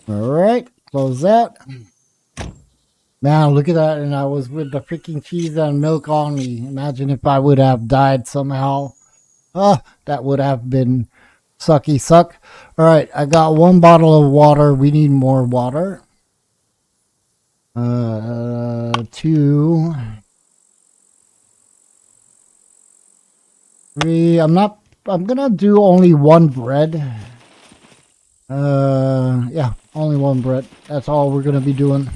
Alright. Close that. Man, look at that. And I was with the freaking cheese and milk on me. Imagine if I would have died somehow. That would have been sucky suck. Alright, I got 1 bottle of water. We need more water. 2, 3. I'm gonna do only 1 bread. Yeah, only 1 bread. That's all we're gonna be doing.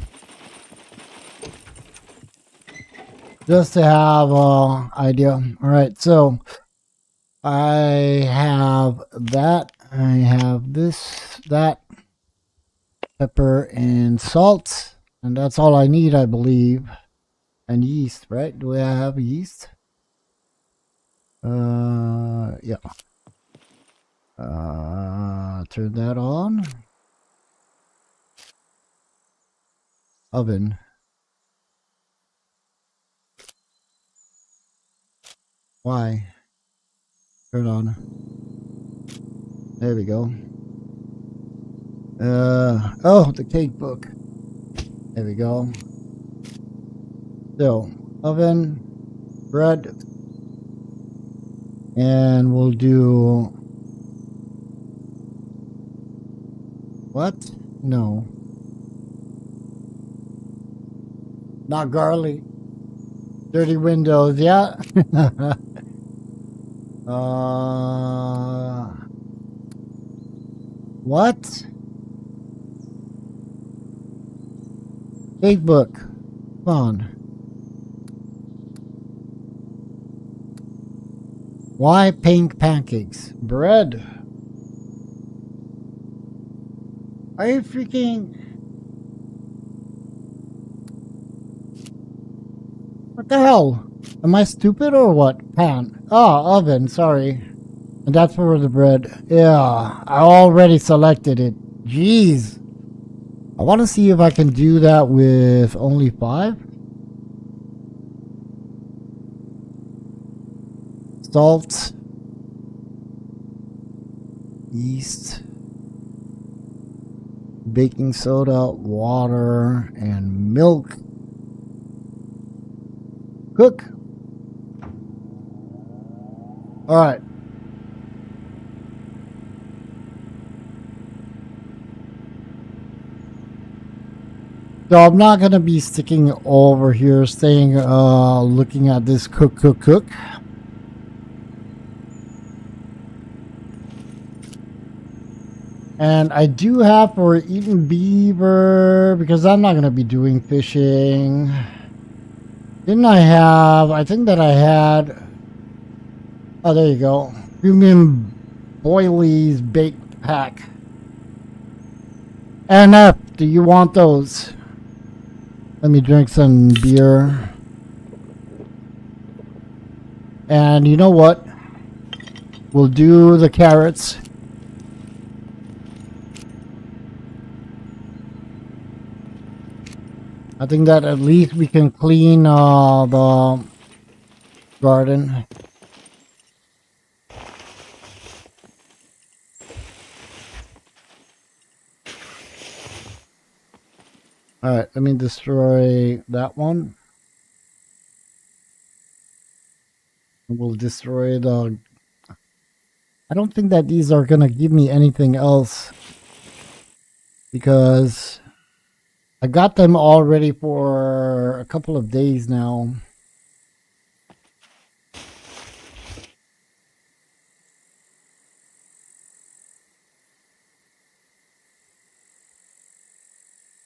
Just to have an idea. Alright, so I have that. I have this, that, pepper and salt. And that's all I need, I believe. And yeast, right? Do I have yeast? Yeah. Turn that on. Oven. Why? Turn on. There we go. Oh, the cake book. There we go. So, oven, bread, and we'll do what? No, not garlic. Dirty windows, yeah. What? Cake book. Come on. Why pink pancakes? Bread. Are you freaking... What the hell? Am I stupid or what? Pan. Oh, oven, sorry. And that's for the bread. Yeah, I already selected it. Jeez. I want to see if I can do that with only 5. Salt. Yeast. Baking soda, water, and milk. Cook. Alright. So I'm not going to be sticking over here, staying, looking at this cook. And I do have for eating beaver, because I'm not going to be doing fishing. Didn't I have, I think that I had, oh, there you go. Premium Boilies Baked Pack. NF, do you want those? Let me drink some beer. And you know what? We'll do the carrots. I think that at least we can clean the garden. Alright, let me destroy that one. We'll destroy the... I don't think that these are gonna give me anything else, because I got them already for a couple of days now.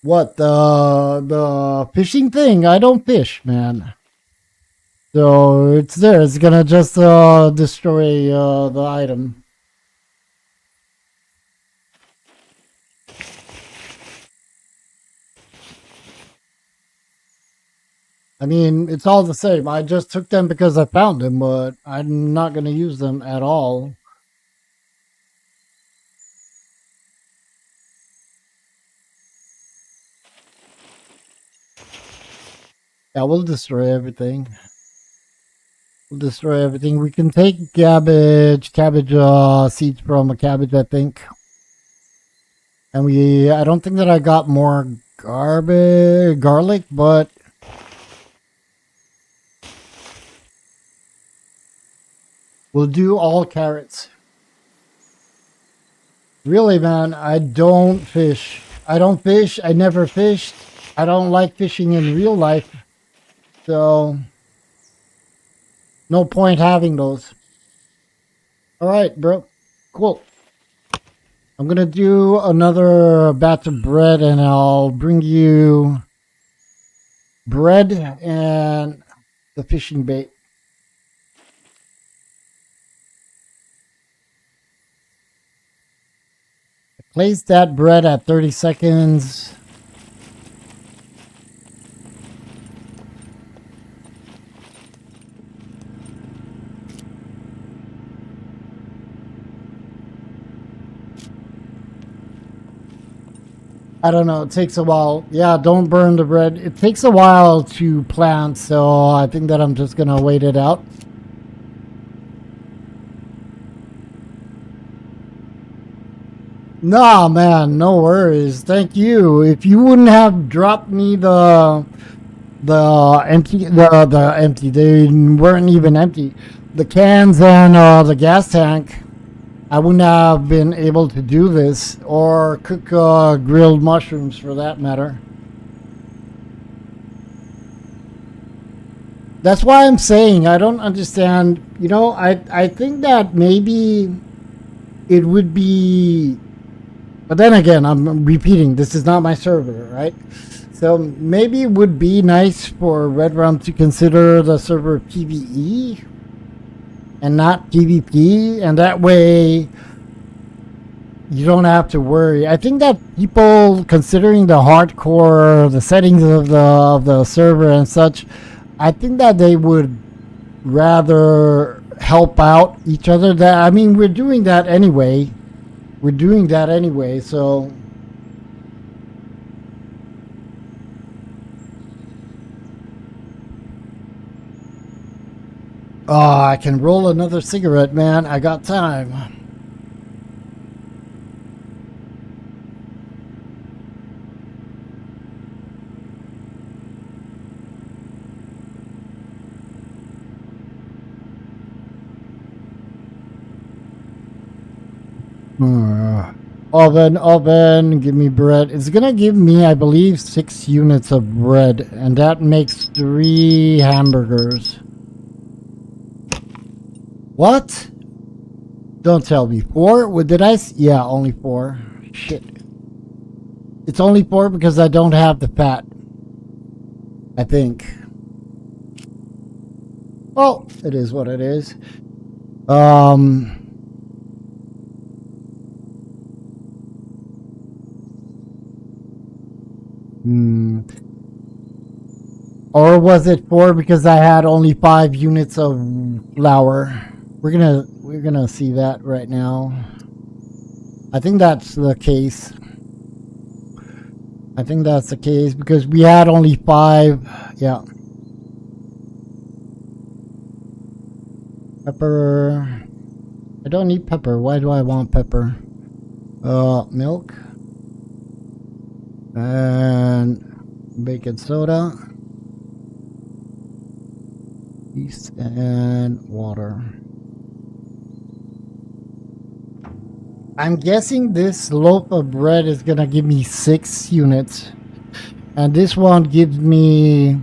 What, the fishing thing? I don't fish, man. So it's there. It's gonna just destroy the item. I mean, it's all the same. I just took them because I found them, but I'm not gonna use them at all. Yeah, we'll destroy everything. We'll destroy everything. We can take cabbage seeds from a cabbage, I think. And I don't think that I got more garlic, but we'll do all carrots. Really, man, I don't fish. I don't fish. I never fished. I don't like fishing in real life. So, no point having those. All right, bro. Cool. I'm going to do another batch of bread and I'll bring you bread and the fishing bait. Place that bread at 30 seconds. I don't know. It takes a while. Yeah, don't burn the bread. It takes a while to plant, so I think that I'm just going to wait it out. Nah, man, no worries. Thank you. If you wouldn't have dropped me the empty, they weren't even empty. The cans and the gas tank, I wouldn't have been able to do this or cook grilled mushrooms for that matter. That's why I'm saying I don't understand. You know, I think that maybe it would be, but then again, I'm repeating, this is not my server, right? So maybe it would be nice for Red Rum to consider the server PvE and not PvP, and that way you don't have to worry. I think that people, considering the hardcore, the settings of the server and such, I think that they would rather help out each other. That, I mean, we're doing that anyway. So oh, I can roll another cigarette, man. I got time. Oven, give me bread. It's gonna give me, I believe, 6 units of bread, and that makes 3 hamburgers. What? Don't tell me. 4? What did I? Yeah, only 4. Shit. It's only 4 because I don't have the fat. I think. Well, it is what it is. Or was it 4 because I had only 5 units of flour? We're gonna see that right now. I think that's the case. Because we had only 5. Yeah. Pepper. I don't need pepper. Why do I want pepper? Milk. And baking soda. Yeast and water. I'm guessing this loaf of bread is gonna give me 6 units. And this one gives me,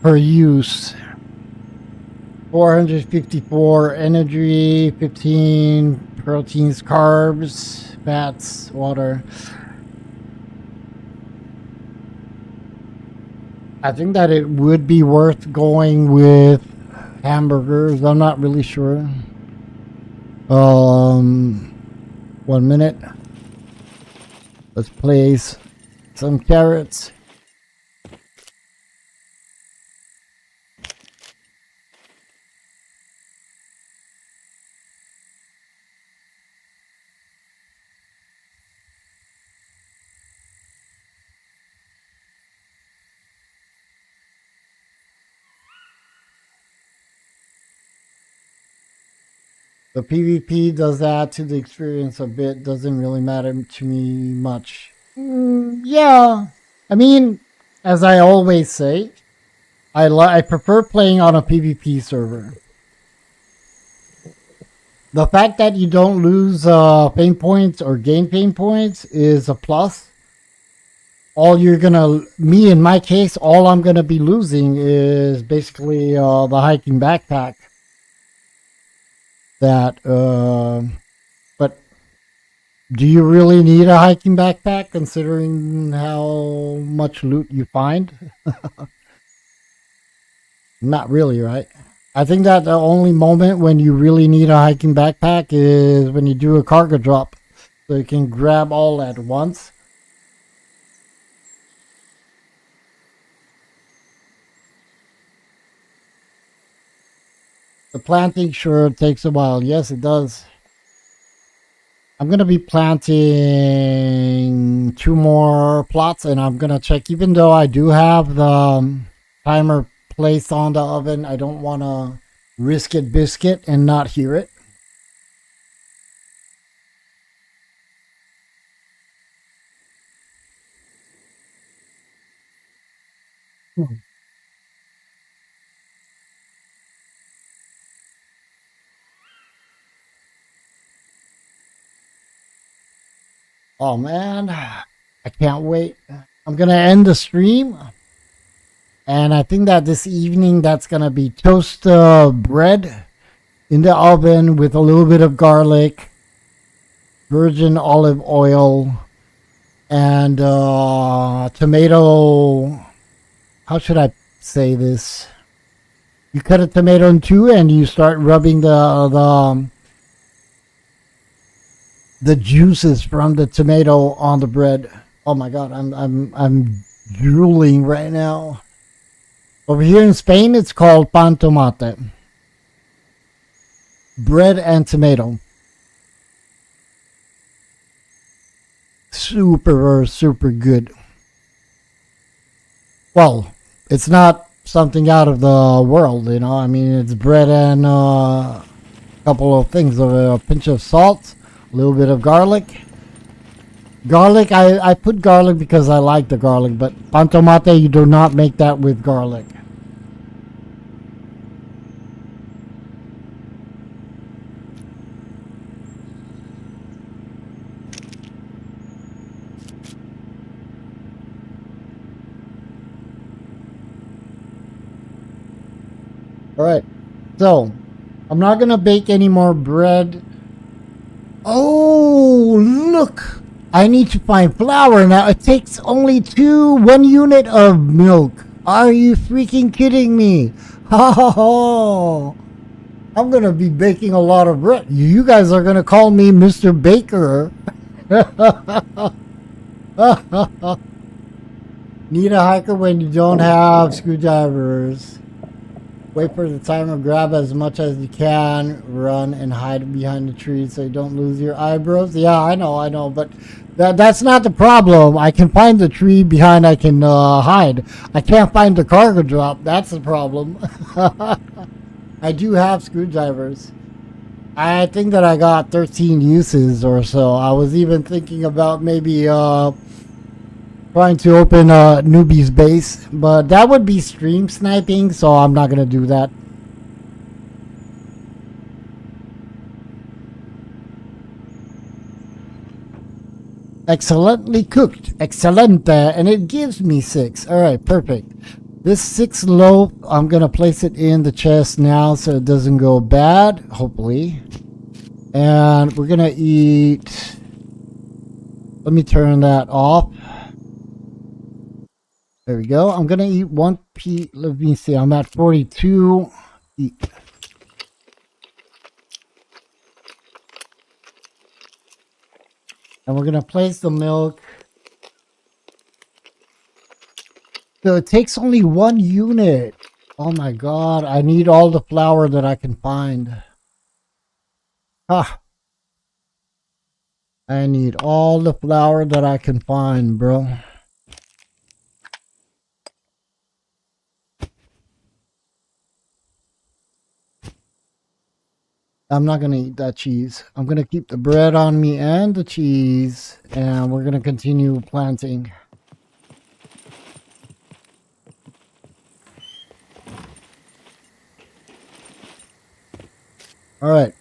per use, 454 energy, 15 proteins, carbs, fats, water. I think that it would be worth going with hamburgers. I'm not really sure. 1 minute. Let's place some carrots. The PvP does add to the experience a bit. Doesn't really matter to me much. Yeah. I mean, as I always say, I prefer playing on a PvP server. The fact that you don't lose pain points or gain pain points is a plus. All you're gonna, me in my case, all I'm gonna be losing is basically the hiking backpack. That, but do you really need a hiking backpack considering how much loot you find? Not really, right? I think that the only moment when you really need a hiking backpack is when you do a cargo drop. So you can grab all at once. The planting sure takes a while. Yes, it does. I'm going to be planting 2 more plots and I'm going to check, even though I do have the timer placed on the oven, I don't want to risk it biscuit and not hear it. Oh man, I can't wait. I'm going to end the stream. And I think that this evening that's going to be toast bread in the oven with a little bit of garlic, virgin olive oil, and tomato. How should I say this? You cut a tomato in two and you start rubbing the juices from the tomato on the bread. Oh my god, I'm drooling right now. Over here in Spain, it's called pan tomate. Bread and tomato. Super, super good. Well, it's not something out of the world, you know. I mean, it's bread and a couple of things, a pinch of salt, a little bit of garlic. Garlic, I put garlic because I like the garlic, but pan tomate, you do not make that with garlic. All right, so I'm not gonna bake any more bread. Oh, look! I need to find flour now. It takes only 1 unit of milk. Are you freaking kidding me? Oh, I'm gonna be baking a lot of bread. You guys are gonna call me Mr. Baker. Need a hiker when you don't have screwdrivers. Wait for the timer, grab as much as you can, run and hide behind the tree so you don't lose your eyebrows. Yeah, I know, but that's not the problem. I can find the tree behind I can hide. I can't find the cargo drop. That's the problem. I do have screwdrivers. I think that I got 13 uses or so. I was even thinking about maybe trying to open a newbie's base, but that would be stream sniping, so I'm not gonna do that. Excellently cooked, excelente, and it gives me 6. All right, perfect. This 6 loaf, I'm gonna place it in the chest now so it doesn't go bad, hopefully. And we're gonna eat. Let me turn that off. There we go. I'm gonna eat one pea. Let me see. I'm at 42. Eat. And we're gonna place the milk. So it takes only 1 unit. Oh my god! I need all the flour that I can find. Ah, I need all the flour that I can find, bro. I'm not gonna eat that cheese. I'm gonna keep the bread on me and the cheese, and we're gonna continue planting. All right.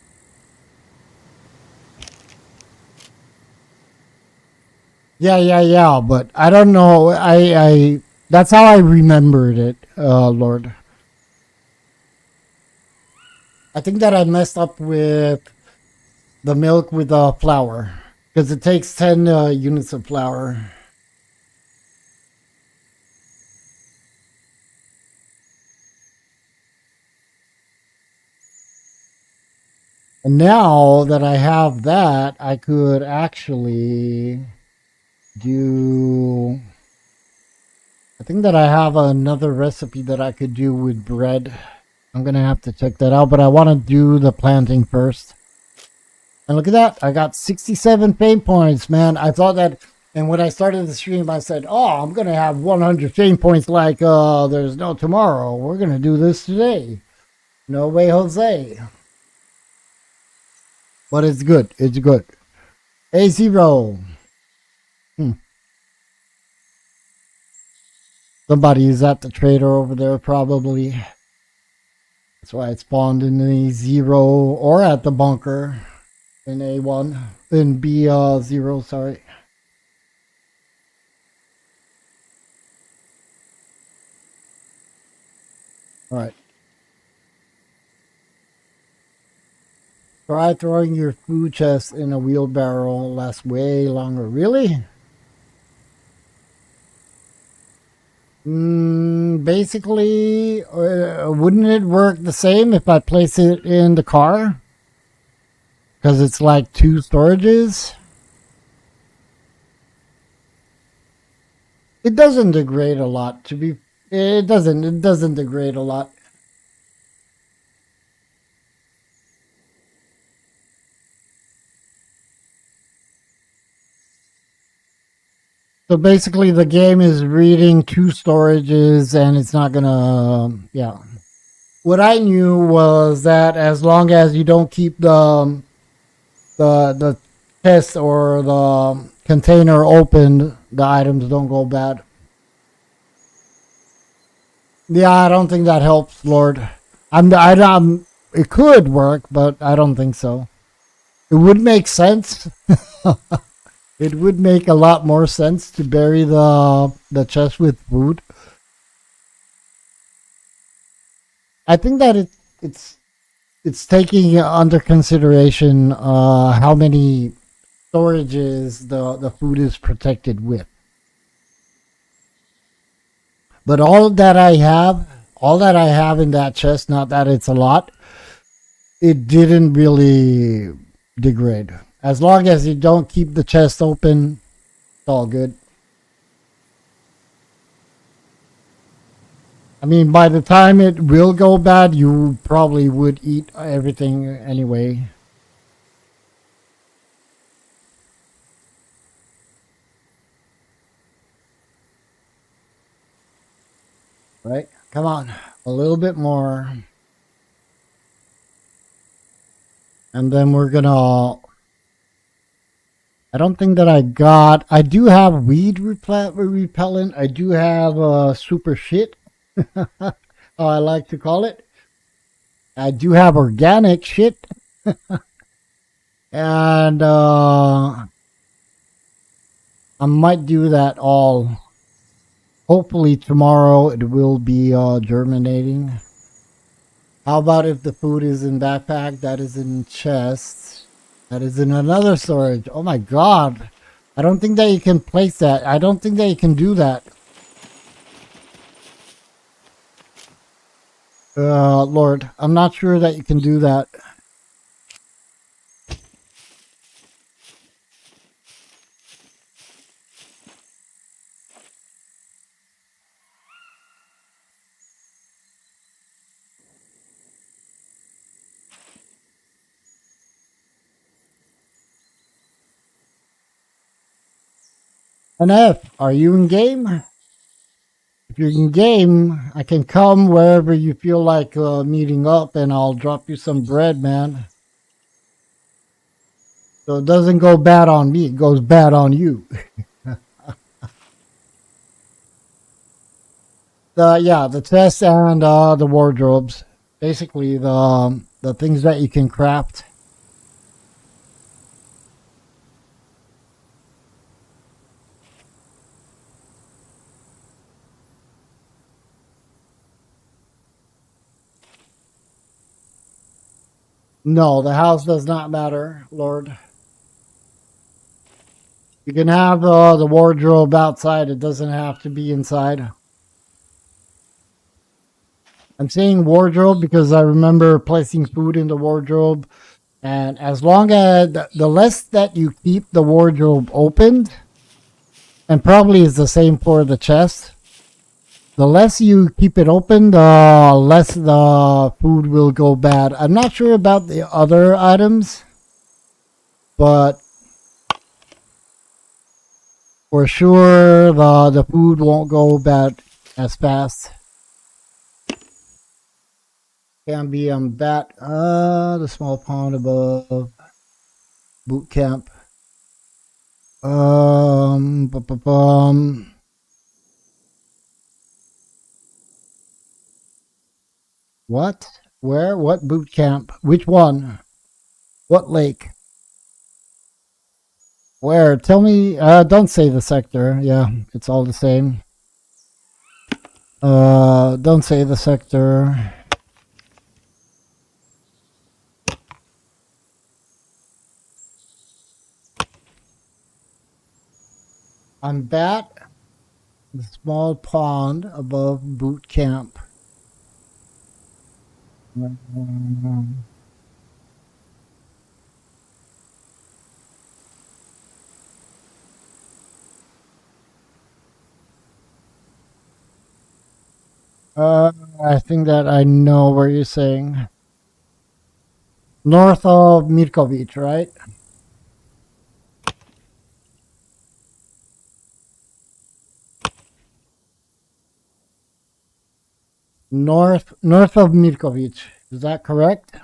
Yeah. But I don't know. I that's how I remembered it, Lord. I think that I messed up with the milk with the flour because it takes 10 units of flour. And now that I have that, I could actually do. I think that I have another recipe that I could do with bread. I'm going to have to check that out, but I want to do the planting first. And look at that. I got 67 fame points, man. I thought that, and when I started the stream, I said, oh, I'm going to have 100 fame points like there's no tomorrow. We're going to do this today. No way, Jose. But it's good. It's good. A0. Somebody is at the trader over there, probably. That's why it spawned in the 0 or at the bunker in A1. In B0, sorry. All right. Try throwing your food chest in a wheelbarrow. Lasts way longer. Really? Basically, wouldn't it work the same if I place it in the car? Because it's like 2 storages. It doesn't degrade a lot. It doesn't degrade a lot. So basically, the game is reading 2 storages, and it's not gonna. Yeah. What I knew was that as long as you don't keep the chest or the container open, the items don't go bad. Yeah, I don't think that helps, Lord. It could work, but I don't think so. It would make sense. It would make a lot more sense to bury the chest with food. I think that it's taking under consideration how many storages the food is protected with. But all that I have in that chest, not that it's a lot, it didn't really degrade. As long as you don't keep the chest open, it's all good. I mean, by the time it will go bad, you probably would eat everything anyway. Right? Come on. A little bit more. And then we're gonna. I don't think that I do have weed repellent. I do have super shit. I like to call it. I do have organic shit. And I might do that all. Hopefully tomorrow it will be germinating. How about if the food is in backpack, that is in chest, that is in another storage? Oh my god. I don't think that you can place that. I don't think that you can do that. Lord, I'm not sure that you can do that. And F, are you in game? If you're in game, I can come wherever you feel like meeting up, and I'll drop you some bread, man. So it doesn't go bad on me; it goes bad on you. The chests and the wardrobes, basically the things that you can craft. No, the house does not matter, Lord. You can have the wardrobe outside. It doesn't have to be inside. I'm saying wardrobe because I remember placing food in the wardrobe. And as long as the less that you keep the wardrobe opened, and probably is the same for the chest, the less you keep it open, the less the food will go bad. I'm not sure about the other items, but for sure the food won't go bad as fast. Can be bat the small pond above boot camp. What? Where? What boot camp? Which one? What lake? Where? Tell me. Don't say the sector. Yeah, it's all the same. Don't say the sector. I'm bat the small pond above boot camp. I think that I know where you're saying. North of Mirkovic, right? North of Mirkovic. Is that correct?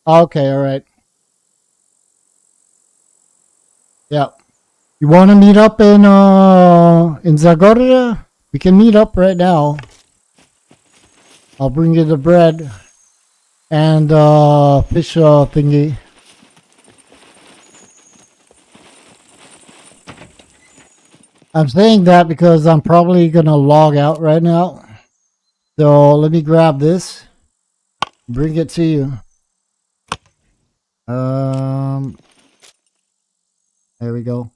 Okay, all right. Yeah. You want to meet up in Zagorja? We can meet up right now. I'll bring you the bread and fish thingy. I'm saying that because I'm probably gonna log out right now. So let me grab this, bring it to you. There we go.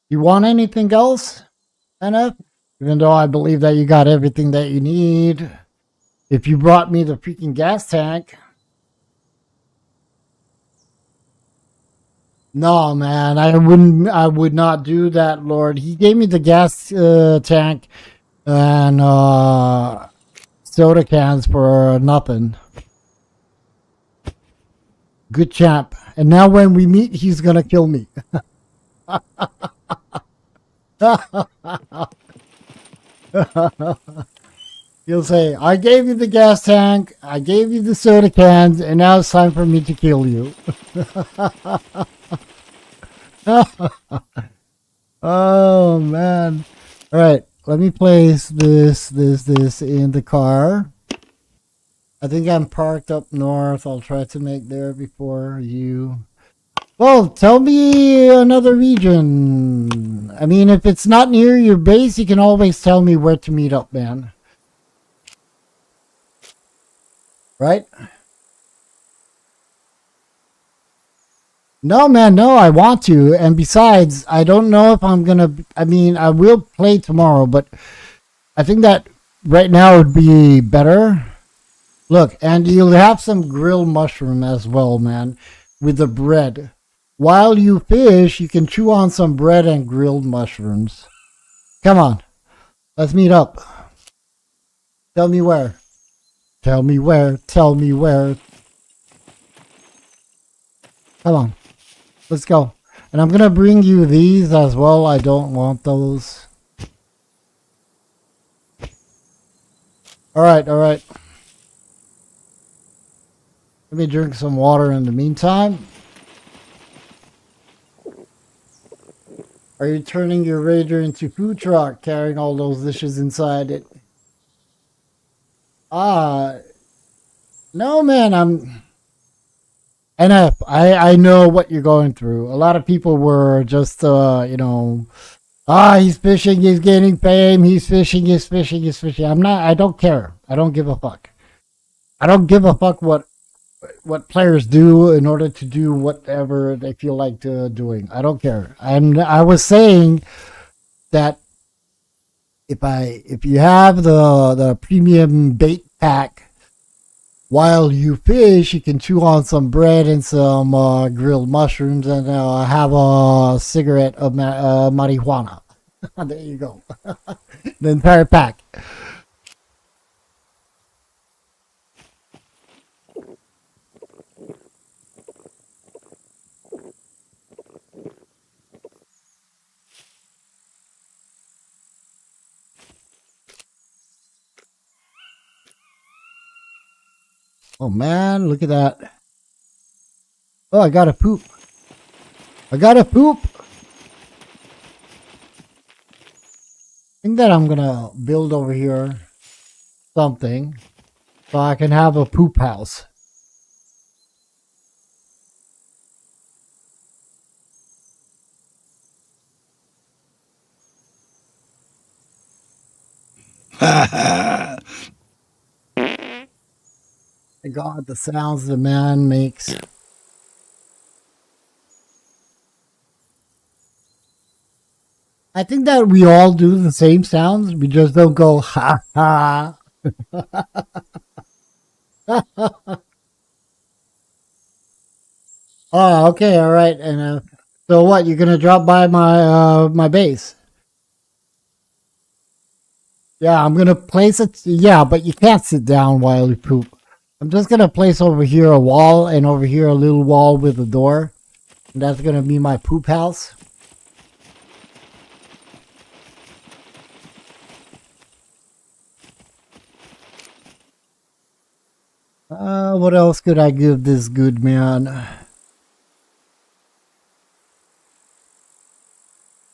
You want anything else, NF? Even though I believe that you got everything that you need. If you brought me the freaking gas tank. No, man, I wouldn't. I would not do that, Lord. He gave me the gas tank and soda cans for nothing. Good champ. And now when we meet, he's gonna kill me. He'll say, "I gave you the gas tank, I gave you the soda cans, and now it's time for me to kill you." Oh man! All right, let me place this in the car. I think I'm parked up north. I'll try to make there before you. Well, tell me another region. I mean, if it's not near your base, you can always tell me where to meet up, man. Right? No, man, no, I want to. And besides, I don't know if I'm gonna. I mean, I will play tomorrow, but I think that right now would be better. Look, and you'll have some grilled mushroom as well, man, with the bread. While you fish, you can chew on some bread and grilled mushrooms. Come on, let's meet up. Tell me where. Tell me where. Tell me where. Come on, let's go. And I'm gonna bring you these as well. I don't want those. All right, all right. Let me drink some water in the meantime. Are you turning your Raider into food truck, carrying all those dishes inside it? Ah, no, man. I'm NF. I know what you're going through. A lot of people were just, he's fishing, he's gaining fame, he's fishing, he's fishing, he's fishing. I'm not. I don't care. I don't give a fuck. I don't give a fuck what players do in order to do whatever they feel like doing. I don't care. I was saying that if you have the premium bait pack while you fish, you can chew on some bread and some grilled mushrooms and have a cigarette of marijuana. There you go. The entire pack. Oh man, look at that. Oh, I got to poop. I got to poop. I think that I'm gonna build over here something so I can have a poop house. My God, the sounds the man makes. I think that we all do the same sounds. We just don't go ha ha. Oh, okay, all right. And so what? You're gonna drop by my base? Yeah, I'm gonna place it. Yeah, but you can't sit down while you poop. I'm just gonna place over here a wall and over here a little wall with a door. And that's gonna be my poop house. What else could I give this good man?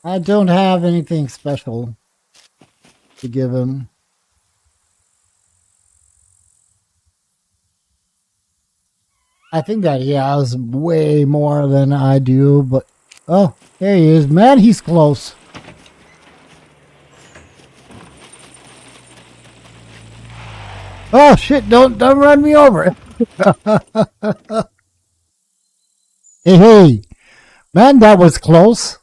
I don't have anything special to give him. I think that he has way more than I do, but oh, there he is. Man, he's close. Oh shit, don't run me over. Hey, hey. Man, that was close.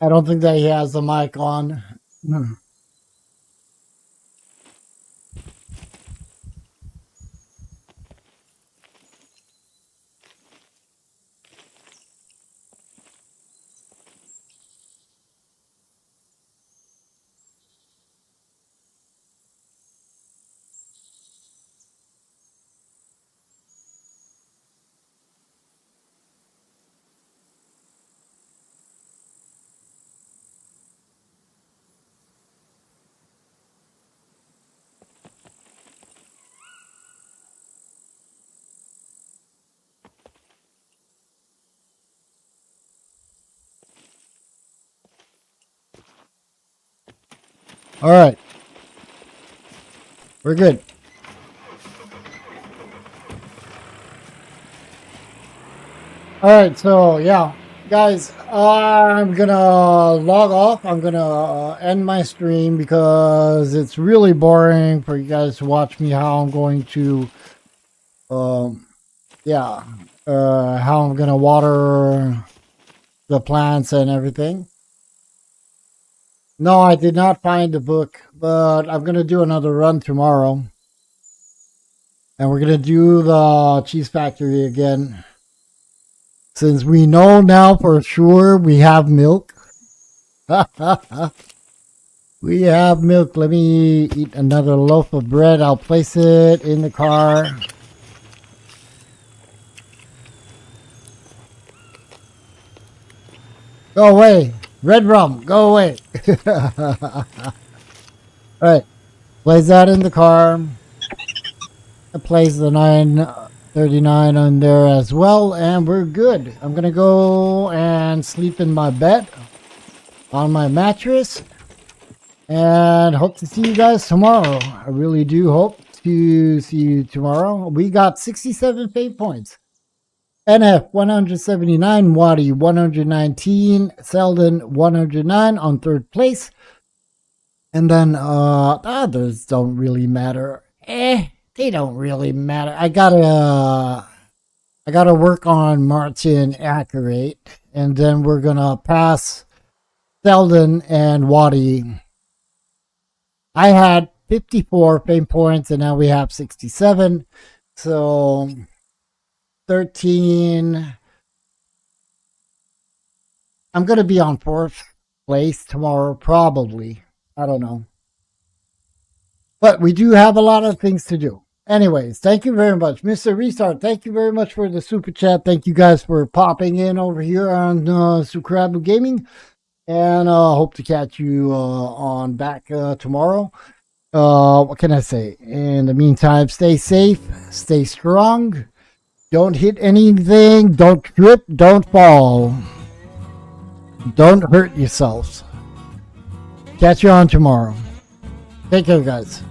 I don't think that he has the mic on. All right. We're good. All right, so yeah, guys, I'm gonna log off. I'm gonna end my stream because it's really boring for you guys to watch me how I'm going to, yeah, how I'm gonna water the plants and everything. No, I did not find the book, but I'm gonna do another run tomorrow, and we're gonna do the cheese factory again. Since we know now for sure we have milk. We have milk. Let me eat another loaf of bread. I'll place it in the car. Go away. Red rum, go away. All right. Place that in the car. I place the 939 on there as well, and we're good. I'm going to go and sleep in my bed on my mattress. And hope to see you guys tomorrow. I really do hope to see you tomorrow. We got 67 fate points. NF 179, Wadi 119, Selden 109 on third place. And then others don't really matter. They don't really matter. I gotta work on Martin accurate, and then we're gonna pass Selden and Wadi. I had 54 fame points, and now we have 67. So 13. I'm going to be on fourth place tomorrow, probably. I don't know. But we do have a lot of things to do. Anyways, thank you very much. Mr. Restart, thank you very much for the super chat. Thank you guys for popping in over here on Incredibly Gaming. And hope to catch you on back tomorrow. What can I say? In the meantime, stay safe, stay strong, don't hit anything, don't trip, don't fall, don't hurt yourselves. Catch you on tomorrow. Take care, guys.